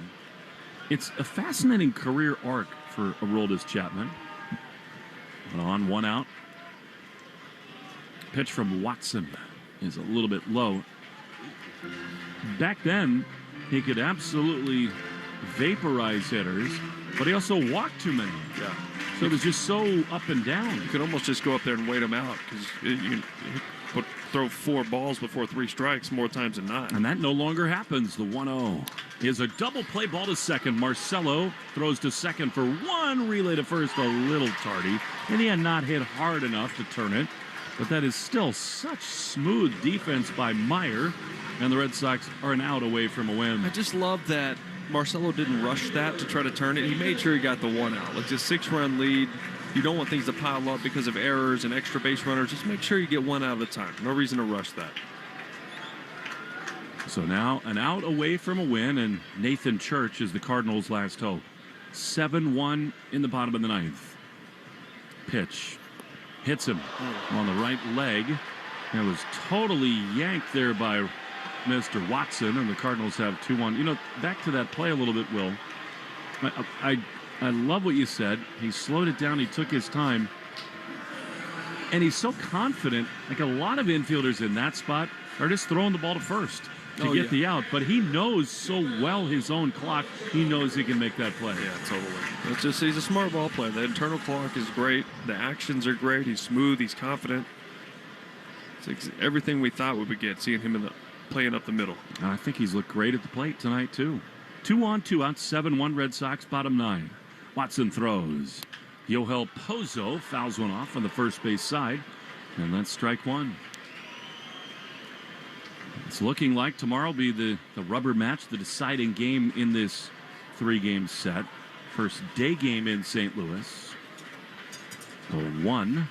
It's a fascinating career arc for Aroldis Chapman. On 1 out. Pitch from Watson is a little bit low. Back then, he could absolutely vaporize hitters, but he also walked too many. Yeah. So it was just so up and down. You could almost just go up there and wait him out because you could throw 4 balls before 3 strikes more times than not. And that no longer happens. The 1-0 is a double play ball to second. Marcelo throws to second for 1, relay to first, a little tardy. And he had not hit hard enough to turn it. But that is still such smooth defense by Meyer. And the Red Sox are an out away from a win. I just love that Marcelo didn't rush that to try to turn it. He made sure he got the 1 out. Like, just 6-run lead. You don't want things to pile up because of errors and extra base runners. Just make sure you get 1 out at a time. No reason to rush that. So now an out away from a win, and Nathan Church is the Cardinals' last hope. 7-1 in the bottom of the 9th. Pitch. Hits him on the right leg. And it was totally yanked there by Mr. Watson, and the Cardinals have 2-1. You know, back to that play a little bit, Will. I love what you said. He slowed it down. He took his time. And he's so confident. Like a lot of infielders in that spot are just throwing the ball to first to get the out. But he knows so well his own clock. He knows he can make that play. Yeah, totally. It's just, he's a smart ball player. The internal clock is great. The actions are great. He's smooth. He's confident. It's everything we thought we would get, seeing him playing up the middle. I think he's looked great at the plate tonight, too. 2 on, 2 out, 7-1 Red Sox, bottom 9. Watson throws. Yoel Pozo fouls one off on the first base side, and that's strike 1. It's looking like tomorrow will be the rubber match, the deciding game in this 3-game set. First day game in St. Louis. The 1.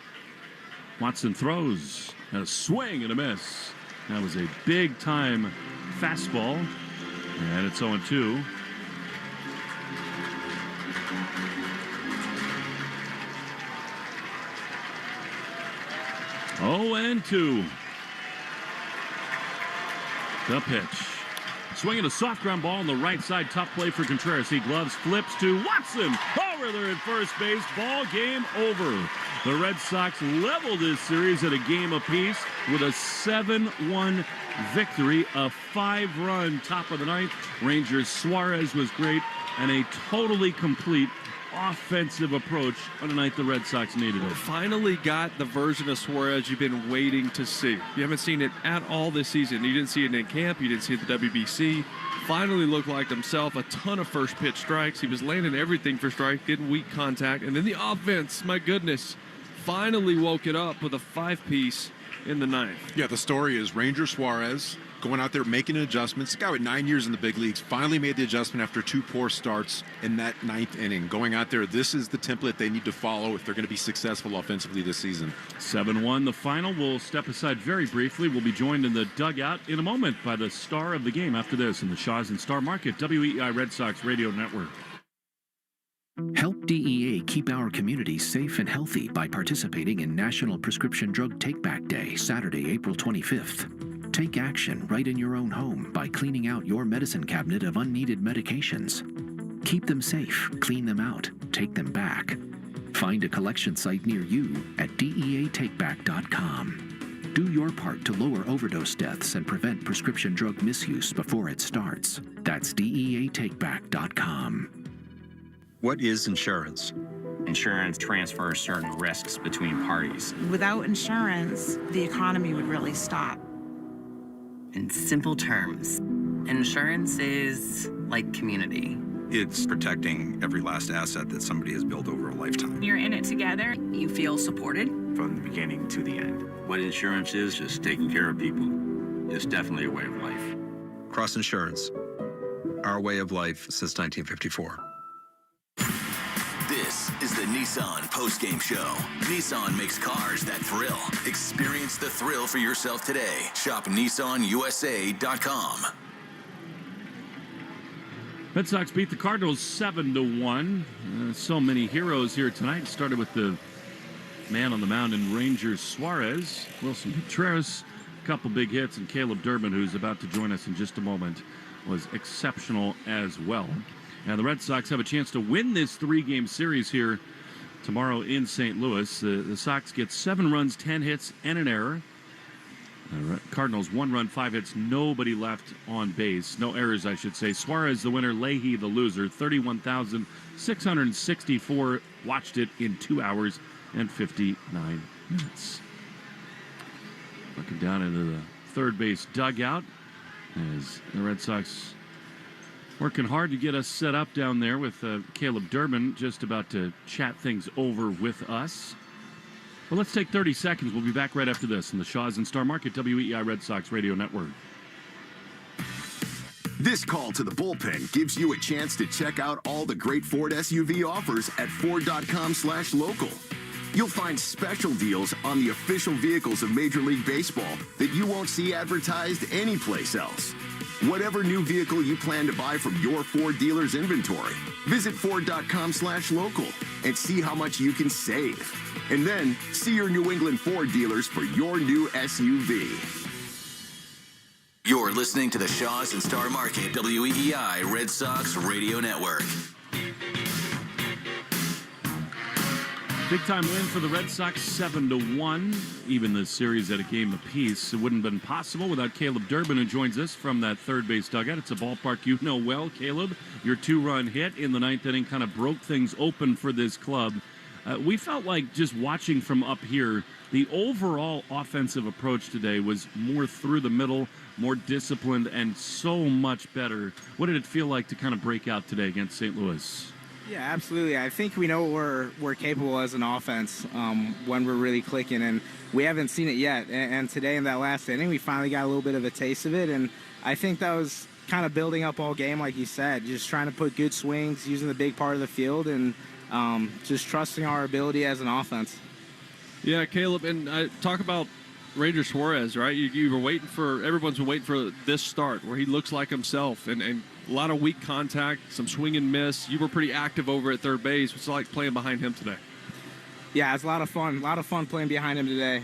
Watson throws. And a swing and a miss. That was a big-time fastball. And it's 0-2. Oh-2. The pitch. Swinging a soft ground ball on the right side. Tough play for Contreras. He gloves, flips to Watson. Over there at first base. Ball game over. The Red Sox level this series at a game apiece with a 7-1 victory. A 5-run top of the 9th. Rangers' Suarez was great, and a totally complete offensive approach on a night the Red Sox needed it. Finally got the version of Suarez you've been waiting to see. You haven't seen it at all this season. You didn't see it in camp. You didn't see it at the WBC. Finally looked like himself. A ton of first pitch strikes. He was landing everything for strikes, getting weak contact. And then the offense, my goodness, finally woke it up with a 5-piece in the 9th. Yeah, the story is Ranger Suarez going out there making adjustments. The guy with 9 years in the big leagues finally made the adjustment after 2 poor starts in that 9th inning. Going out there, this is the template they need to follow if they're going to be successful offensively this season. 7-1 the final. We'll step aside very briefly. We'll be joined in the dugout in a moment by the star of the game after this in the Shaw's and Star Market WEI Red Sox Radio Network. Help DEA keep our community safe and healthy by participating in National Prescription Drug Take-Back Day, Saturday, April 25th. Take action right in your own home by cleaning out your medicine cabinet of unneeded medications. Keep them safe, clean them out, take them back. Find a collection site near you at DEATakeback.com. Do your part to lower overdose deaths and prevent prescription drug misuse before it starts. That's DEATakeback.com. What is insurance? Insurance transfers certain risks between parties. Without insurance, the economy would really stop. In simple terms, insurance is like community. It's protecting every last asset that somebody has built over a lifetime. You're in it together. You feel supported. From the beginning to the end. What insurance is, just taking care of people. It's definitely a way of life. Cross Insurance. Our way of life since 1954. This is the Nissan postgame show. Nissan makes cars that thrill. Experience the thrill for yourself today. Shop NissanUSA.com. Red Sox beat the Cardinals 7-1. So many heroes here tonight. Started with the man on the mound in Rangers Suarez. Wilson Contreras, a couple big hits, and Caleb Durbin, who's about to join us in just a moment, was exceptional as well. And the Red Sox have a chance to win this 3-game series here tomorrow in St. Louis. The Sox get 7 runs, 10 hits, and an error. Cardinals 1 run, 5 hits, nobody left on base. No errors, I should say. Suarez the winner, Leahy the loser. 31,664 watched it in 2 hours and 59 minutes. Looking down into the third base dugout as the Red Sox working hard to get us set up down there with Caleb Durbin just about to chat things over with us. Well, let's take 30 seconds. We'll be back right after this in the Shaw's and Star Market WEI Red Sox Radio Network. This call to the bullpen gives you a chance to check out all the great Ford SUV offers at Ford.com/local. You'll find special deals on the official vehicles of Major League Baseball that you won't see advertised anyplace else. Whatever new vehicle you plan to buy from your Ford dealer's inventory, visit Ford.com/local and see how much you can save. And then see your New England Ford dealers for your new SUV. You're listening to the Shaw's and Star Market WEEI Red Sox Radio Network. Big time win for the Red Sox, 7-1. Even the series at a game apiece. It wouldn't have been possible without Caleb Durbin, who joins us from that third base dugout. It's a ballpark you know well, Caleb. Your 2-run hit in the ninth inning kind of broke things open for this club. We felt like just watching from up here, the overall offensive approach today was more through the middle, more disciplined, and so much better. What did it feel like to kind of break out today against St. Louis? Yeah, absolutely. I think we know what we're capable as an offense when we're really clicking, and we haven't seen it yet. And today in that last inning, we finally got a little bit of a taste of it, and I think that was kind of building up all game, like you said, just trying to put good swings, using the big part of the field, and just trusting our ability as an offense. Yeah, Caleb, and I talk about Ranger Suarez, right? You were waiting for, everyone's been waiting for this start where he looks like himself, and a lot of weak contact, some swing and miss. You were pretty active over at third base. What's it like playing behind him today? Yeah, it's a lot of fun. A lot of fun playing behind him today.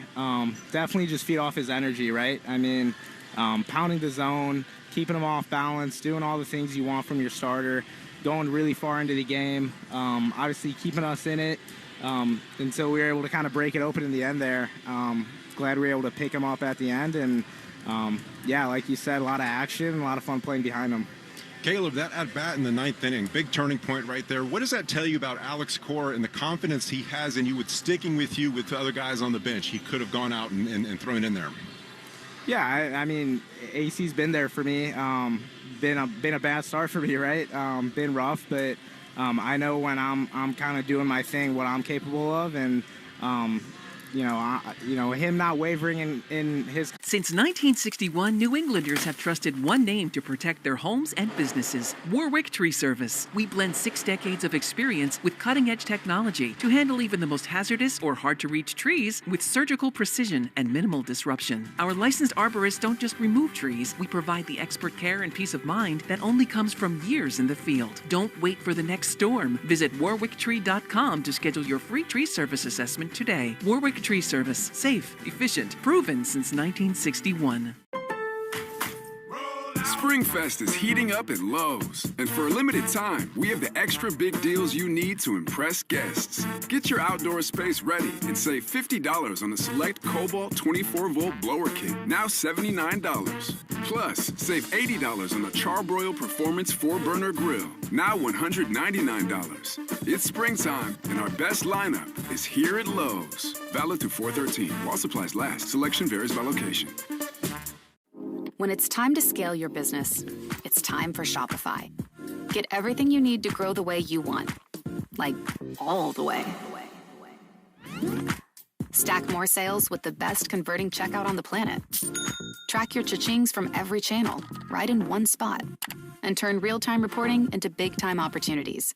Definitely just feed off his energy, right? I mean, pounding the zone, keeping him off balance, doing all the things you want from your starter, going really far into the game, obviously keeping us in it until we were able to kind of break it open in the end there. Glad we were able to pick him up at the end, and yeah, like you said, a lot of action, a lot of fun playing behind him. Caleb, that at-bat in the ninth inning, big turning point right there. What does that tell you about Alex Cora and the confidence he has in you with sticking with you with the other guys on the bench? He could have gone out and thrown in there. Yeah, I mean, AC's been there for me. Been a bad start for me, right? Been rough, but I know when I'm kind of doing my thing, what I'm capable of, and him not wavering in his... Since 1961, New Englanders have trusted one name to protect their homes and businesses: Warwick Tree Service. We blend 6 decades of experience with cutting-edge technology to handle even the most hazardous or hard-to-reach trees with surgical precision and minimal disruption. Our licensed arborists don't just remove trees. We provide the expert care and peace of mind that only comes from years in the field. Don't wait for the next storm. Visit warwicktree.com to schedule your free tree service assessment today. Warwick Tree Service. Safe, efficient, proven since 1961. Springfest is heating up at Lowe's, and for a limited time, we have the extra big deals you need to impress guests. Get your outdoor space ready and save $50 on the select Cobalt 24-volt blower kit, now $79. Plus, save $80 on the Charbroil Performance 4-burner grill, now $199. It's springtime, and our best lineup is here at Lowe's. Valid through 4/13, while supplies last. Selection varies by location. When it's time to scale your business, it's time for Shopify. Get everything you need to grow the way you want. Like, all the way. Stack more sales with the best converting checkout on the planet. Track your cha-chings from every channel, right in one spot. And turn real-time reporting into big-time opportunities.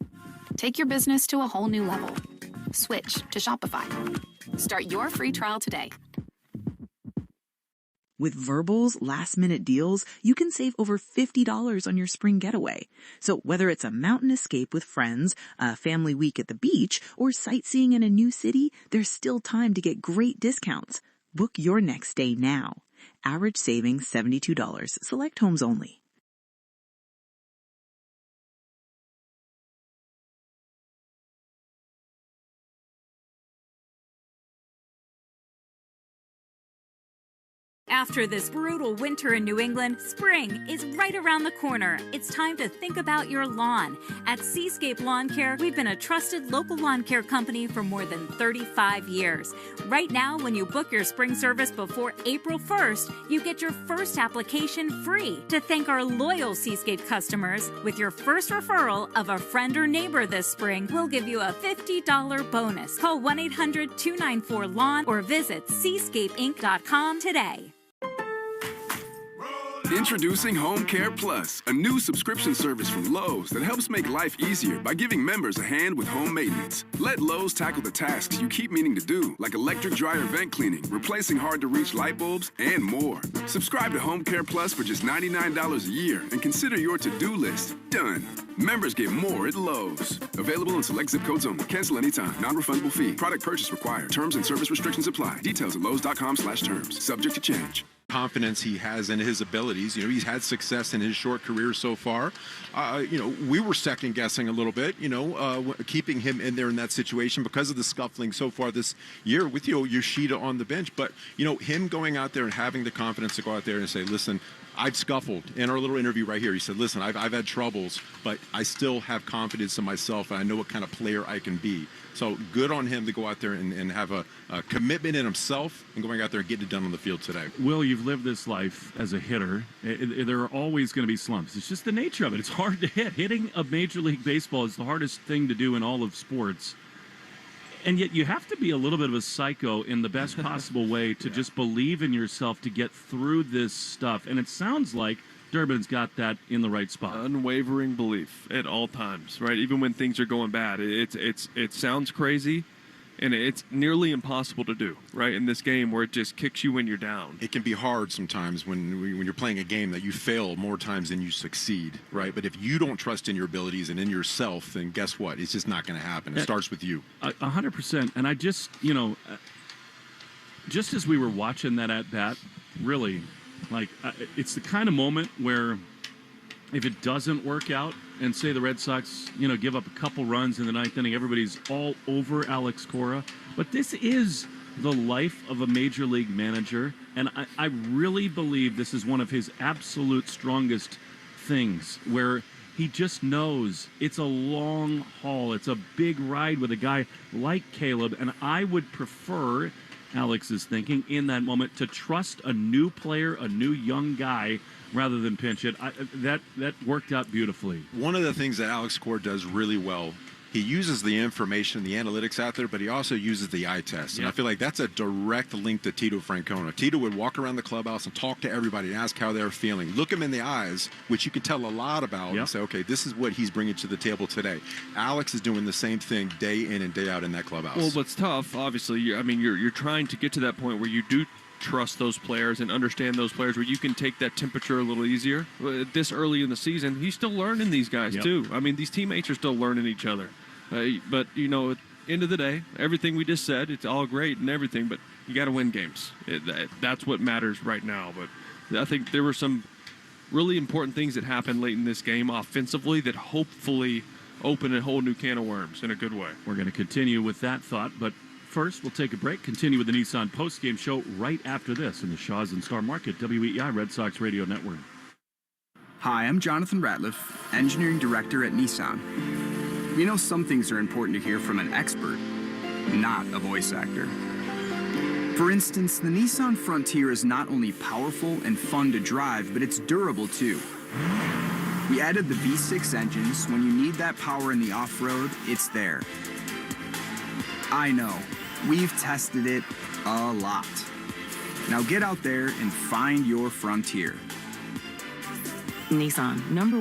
Take your business to a whole new level. Switch to Shopify. Start your free trial today. With Verbal's last-minute deals, you can save over $50 on your spring getaway. So whether it's a mountain escape with friends, a family week at the beach, or sightseeing in a new city, there's still time to get great discounts. Book your next stay now. Average savings $72. Select homes only. After this brutal winter in New England, spring is right around the corner. It's time to think about your lawn. At Seascape Lawn Care, we've been a trusted local lawn care company for more than 35 years. Right now, when you book your spring service before April 1st, you get your first application free. To thank our loyal Seascape customers, with your first referral of a friend or neighbor this spring, we'll give you a $50 bonus. Call 1-800-294-LAWN or visit seascapeinc.com today. Introducing Home Care Plus, a new subscription service from Lowe's that helps make life easier by giving members a hand with home maintenance. Let Lowe's tackle the tasks you keep meaning to do, like electric dryer vent cleaning, replacing hard-to-reach light bulbs, and more. Subscribe to Home Care Plus for just $99 a year and consider your to-do list done. Members get more at Lowe's. Available in select zip codes only. Cancel anytime. Non-refundable fee. Product purchase required. Terms and service restrictions apply. Details at lowes.com/terms. Subject to change. Confidence he has in his abilities. You know, he's had success in his short career so far. We were second guessing a little bit, keeping him in there in that situation because of the scuffling so far this year with, Yoshida on the bench. But, him going out there and having the confidence to go out there and say, listen, I've scuffled. In our little interview right here, he said, listen, I've had troubles, but I still have confidence in myself, and I know what kind of player I can be. So good on him to go out there and have a commitment in himself and going out there and getting it done on the field today. Will, you've lived this life as a hitter. There are always going to be slumps. It's just the nature of it. It's hard to hit. Hitting a Major League Baseball is the hardest thing to do in all of sports. And yet you have to be a little bit of a psycho in the best possible way to just believe in yourself to get through this stuff. And it sounds like Durbin's got that in the right spot. Unwavering belief at all times, right? Even when things are going bad. It sounds crazy, and it's nearly impossible to do, right? In this game where it just kicks you when you're down. It can be hard sometimes when you're playing a game that you fail more times than you succeed, right? But if you don't trust in your abilities and in yourself, then guess what? It's just not going to happen. It starts with you. 100%. And I just, just as we were watching that at bat, really, it's the kind of moment where if it doesn't work out and say the Red Sox, give up a couple runs in the ninth inning, everybody's all over Alex Cora. But this is the life of a major league manager, and I really believe this is one of his absolute strongest things, where he just knows it's a long haul. It's a big ride with a guy like Caleb, and I would prefer, Alex is thinking, in that moment, to trust a new player, a new young guy, rather than pinch it. That worked out beautifully. One of the things that Alex Cora does really well, he uses the information, the analytics out there, but he also uses the eye test. And I feel like that's a direct link to Tito Francona. Tito would walk around the clubhouse and talk to everybody and ask how they're feeling. Look him in the eyes, which you can tell a lot about, and say, okay, this is what he's bringing to the table today. Alex is doing the same thing day in and day out in that clubhouse. Well, what's tough, obviously, you're trying to get to that point where you do trust those players and understand those players, where you can take that temperature a little easier. This early in the season, he's still learning these guys too. These teammates are still learning each other. But at the end of the day, everything we just said, it's all great and everything, but you got to win games. That's what matters right now. But I think there were some really important things that happened late in this game offensively that hopefully open a whole new can of worms in a good way. We're going to continue with that thought, but first we'll take a break, continue with the Nissan postgame show right after this in the Shaw's and Star Market, WEI Red Sox Radio Network. Hi, I'm Jonathan Ratliff, Engineering Director at Nissan. We know some things are important to hear from an expert, not a voice actor. For instance, the Nissan Frontier is not only powerful and fun to drive, but it's durable too. We added the V6 engines. When you need that power in the off-road, it's there. I know, we've tested it a lot. Now get out there and find your Frontier. Nissan, #1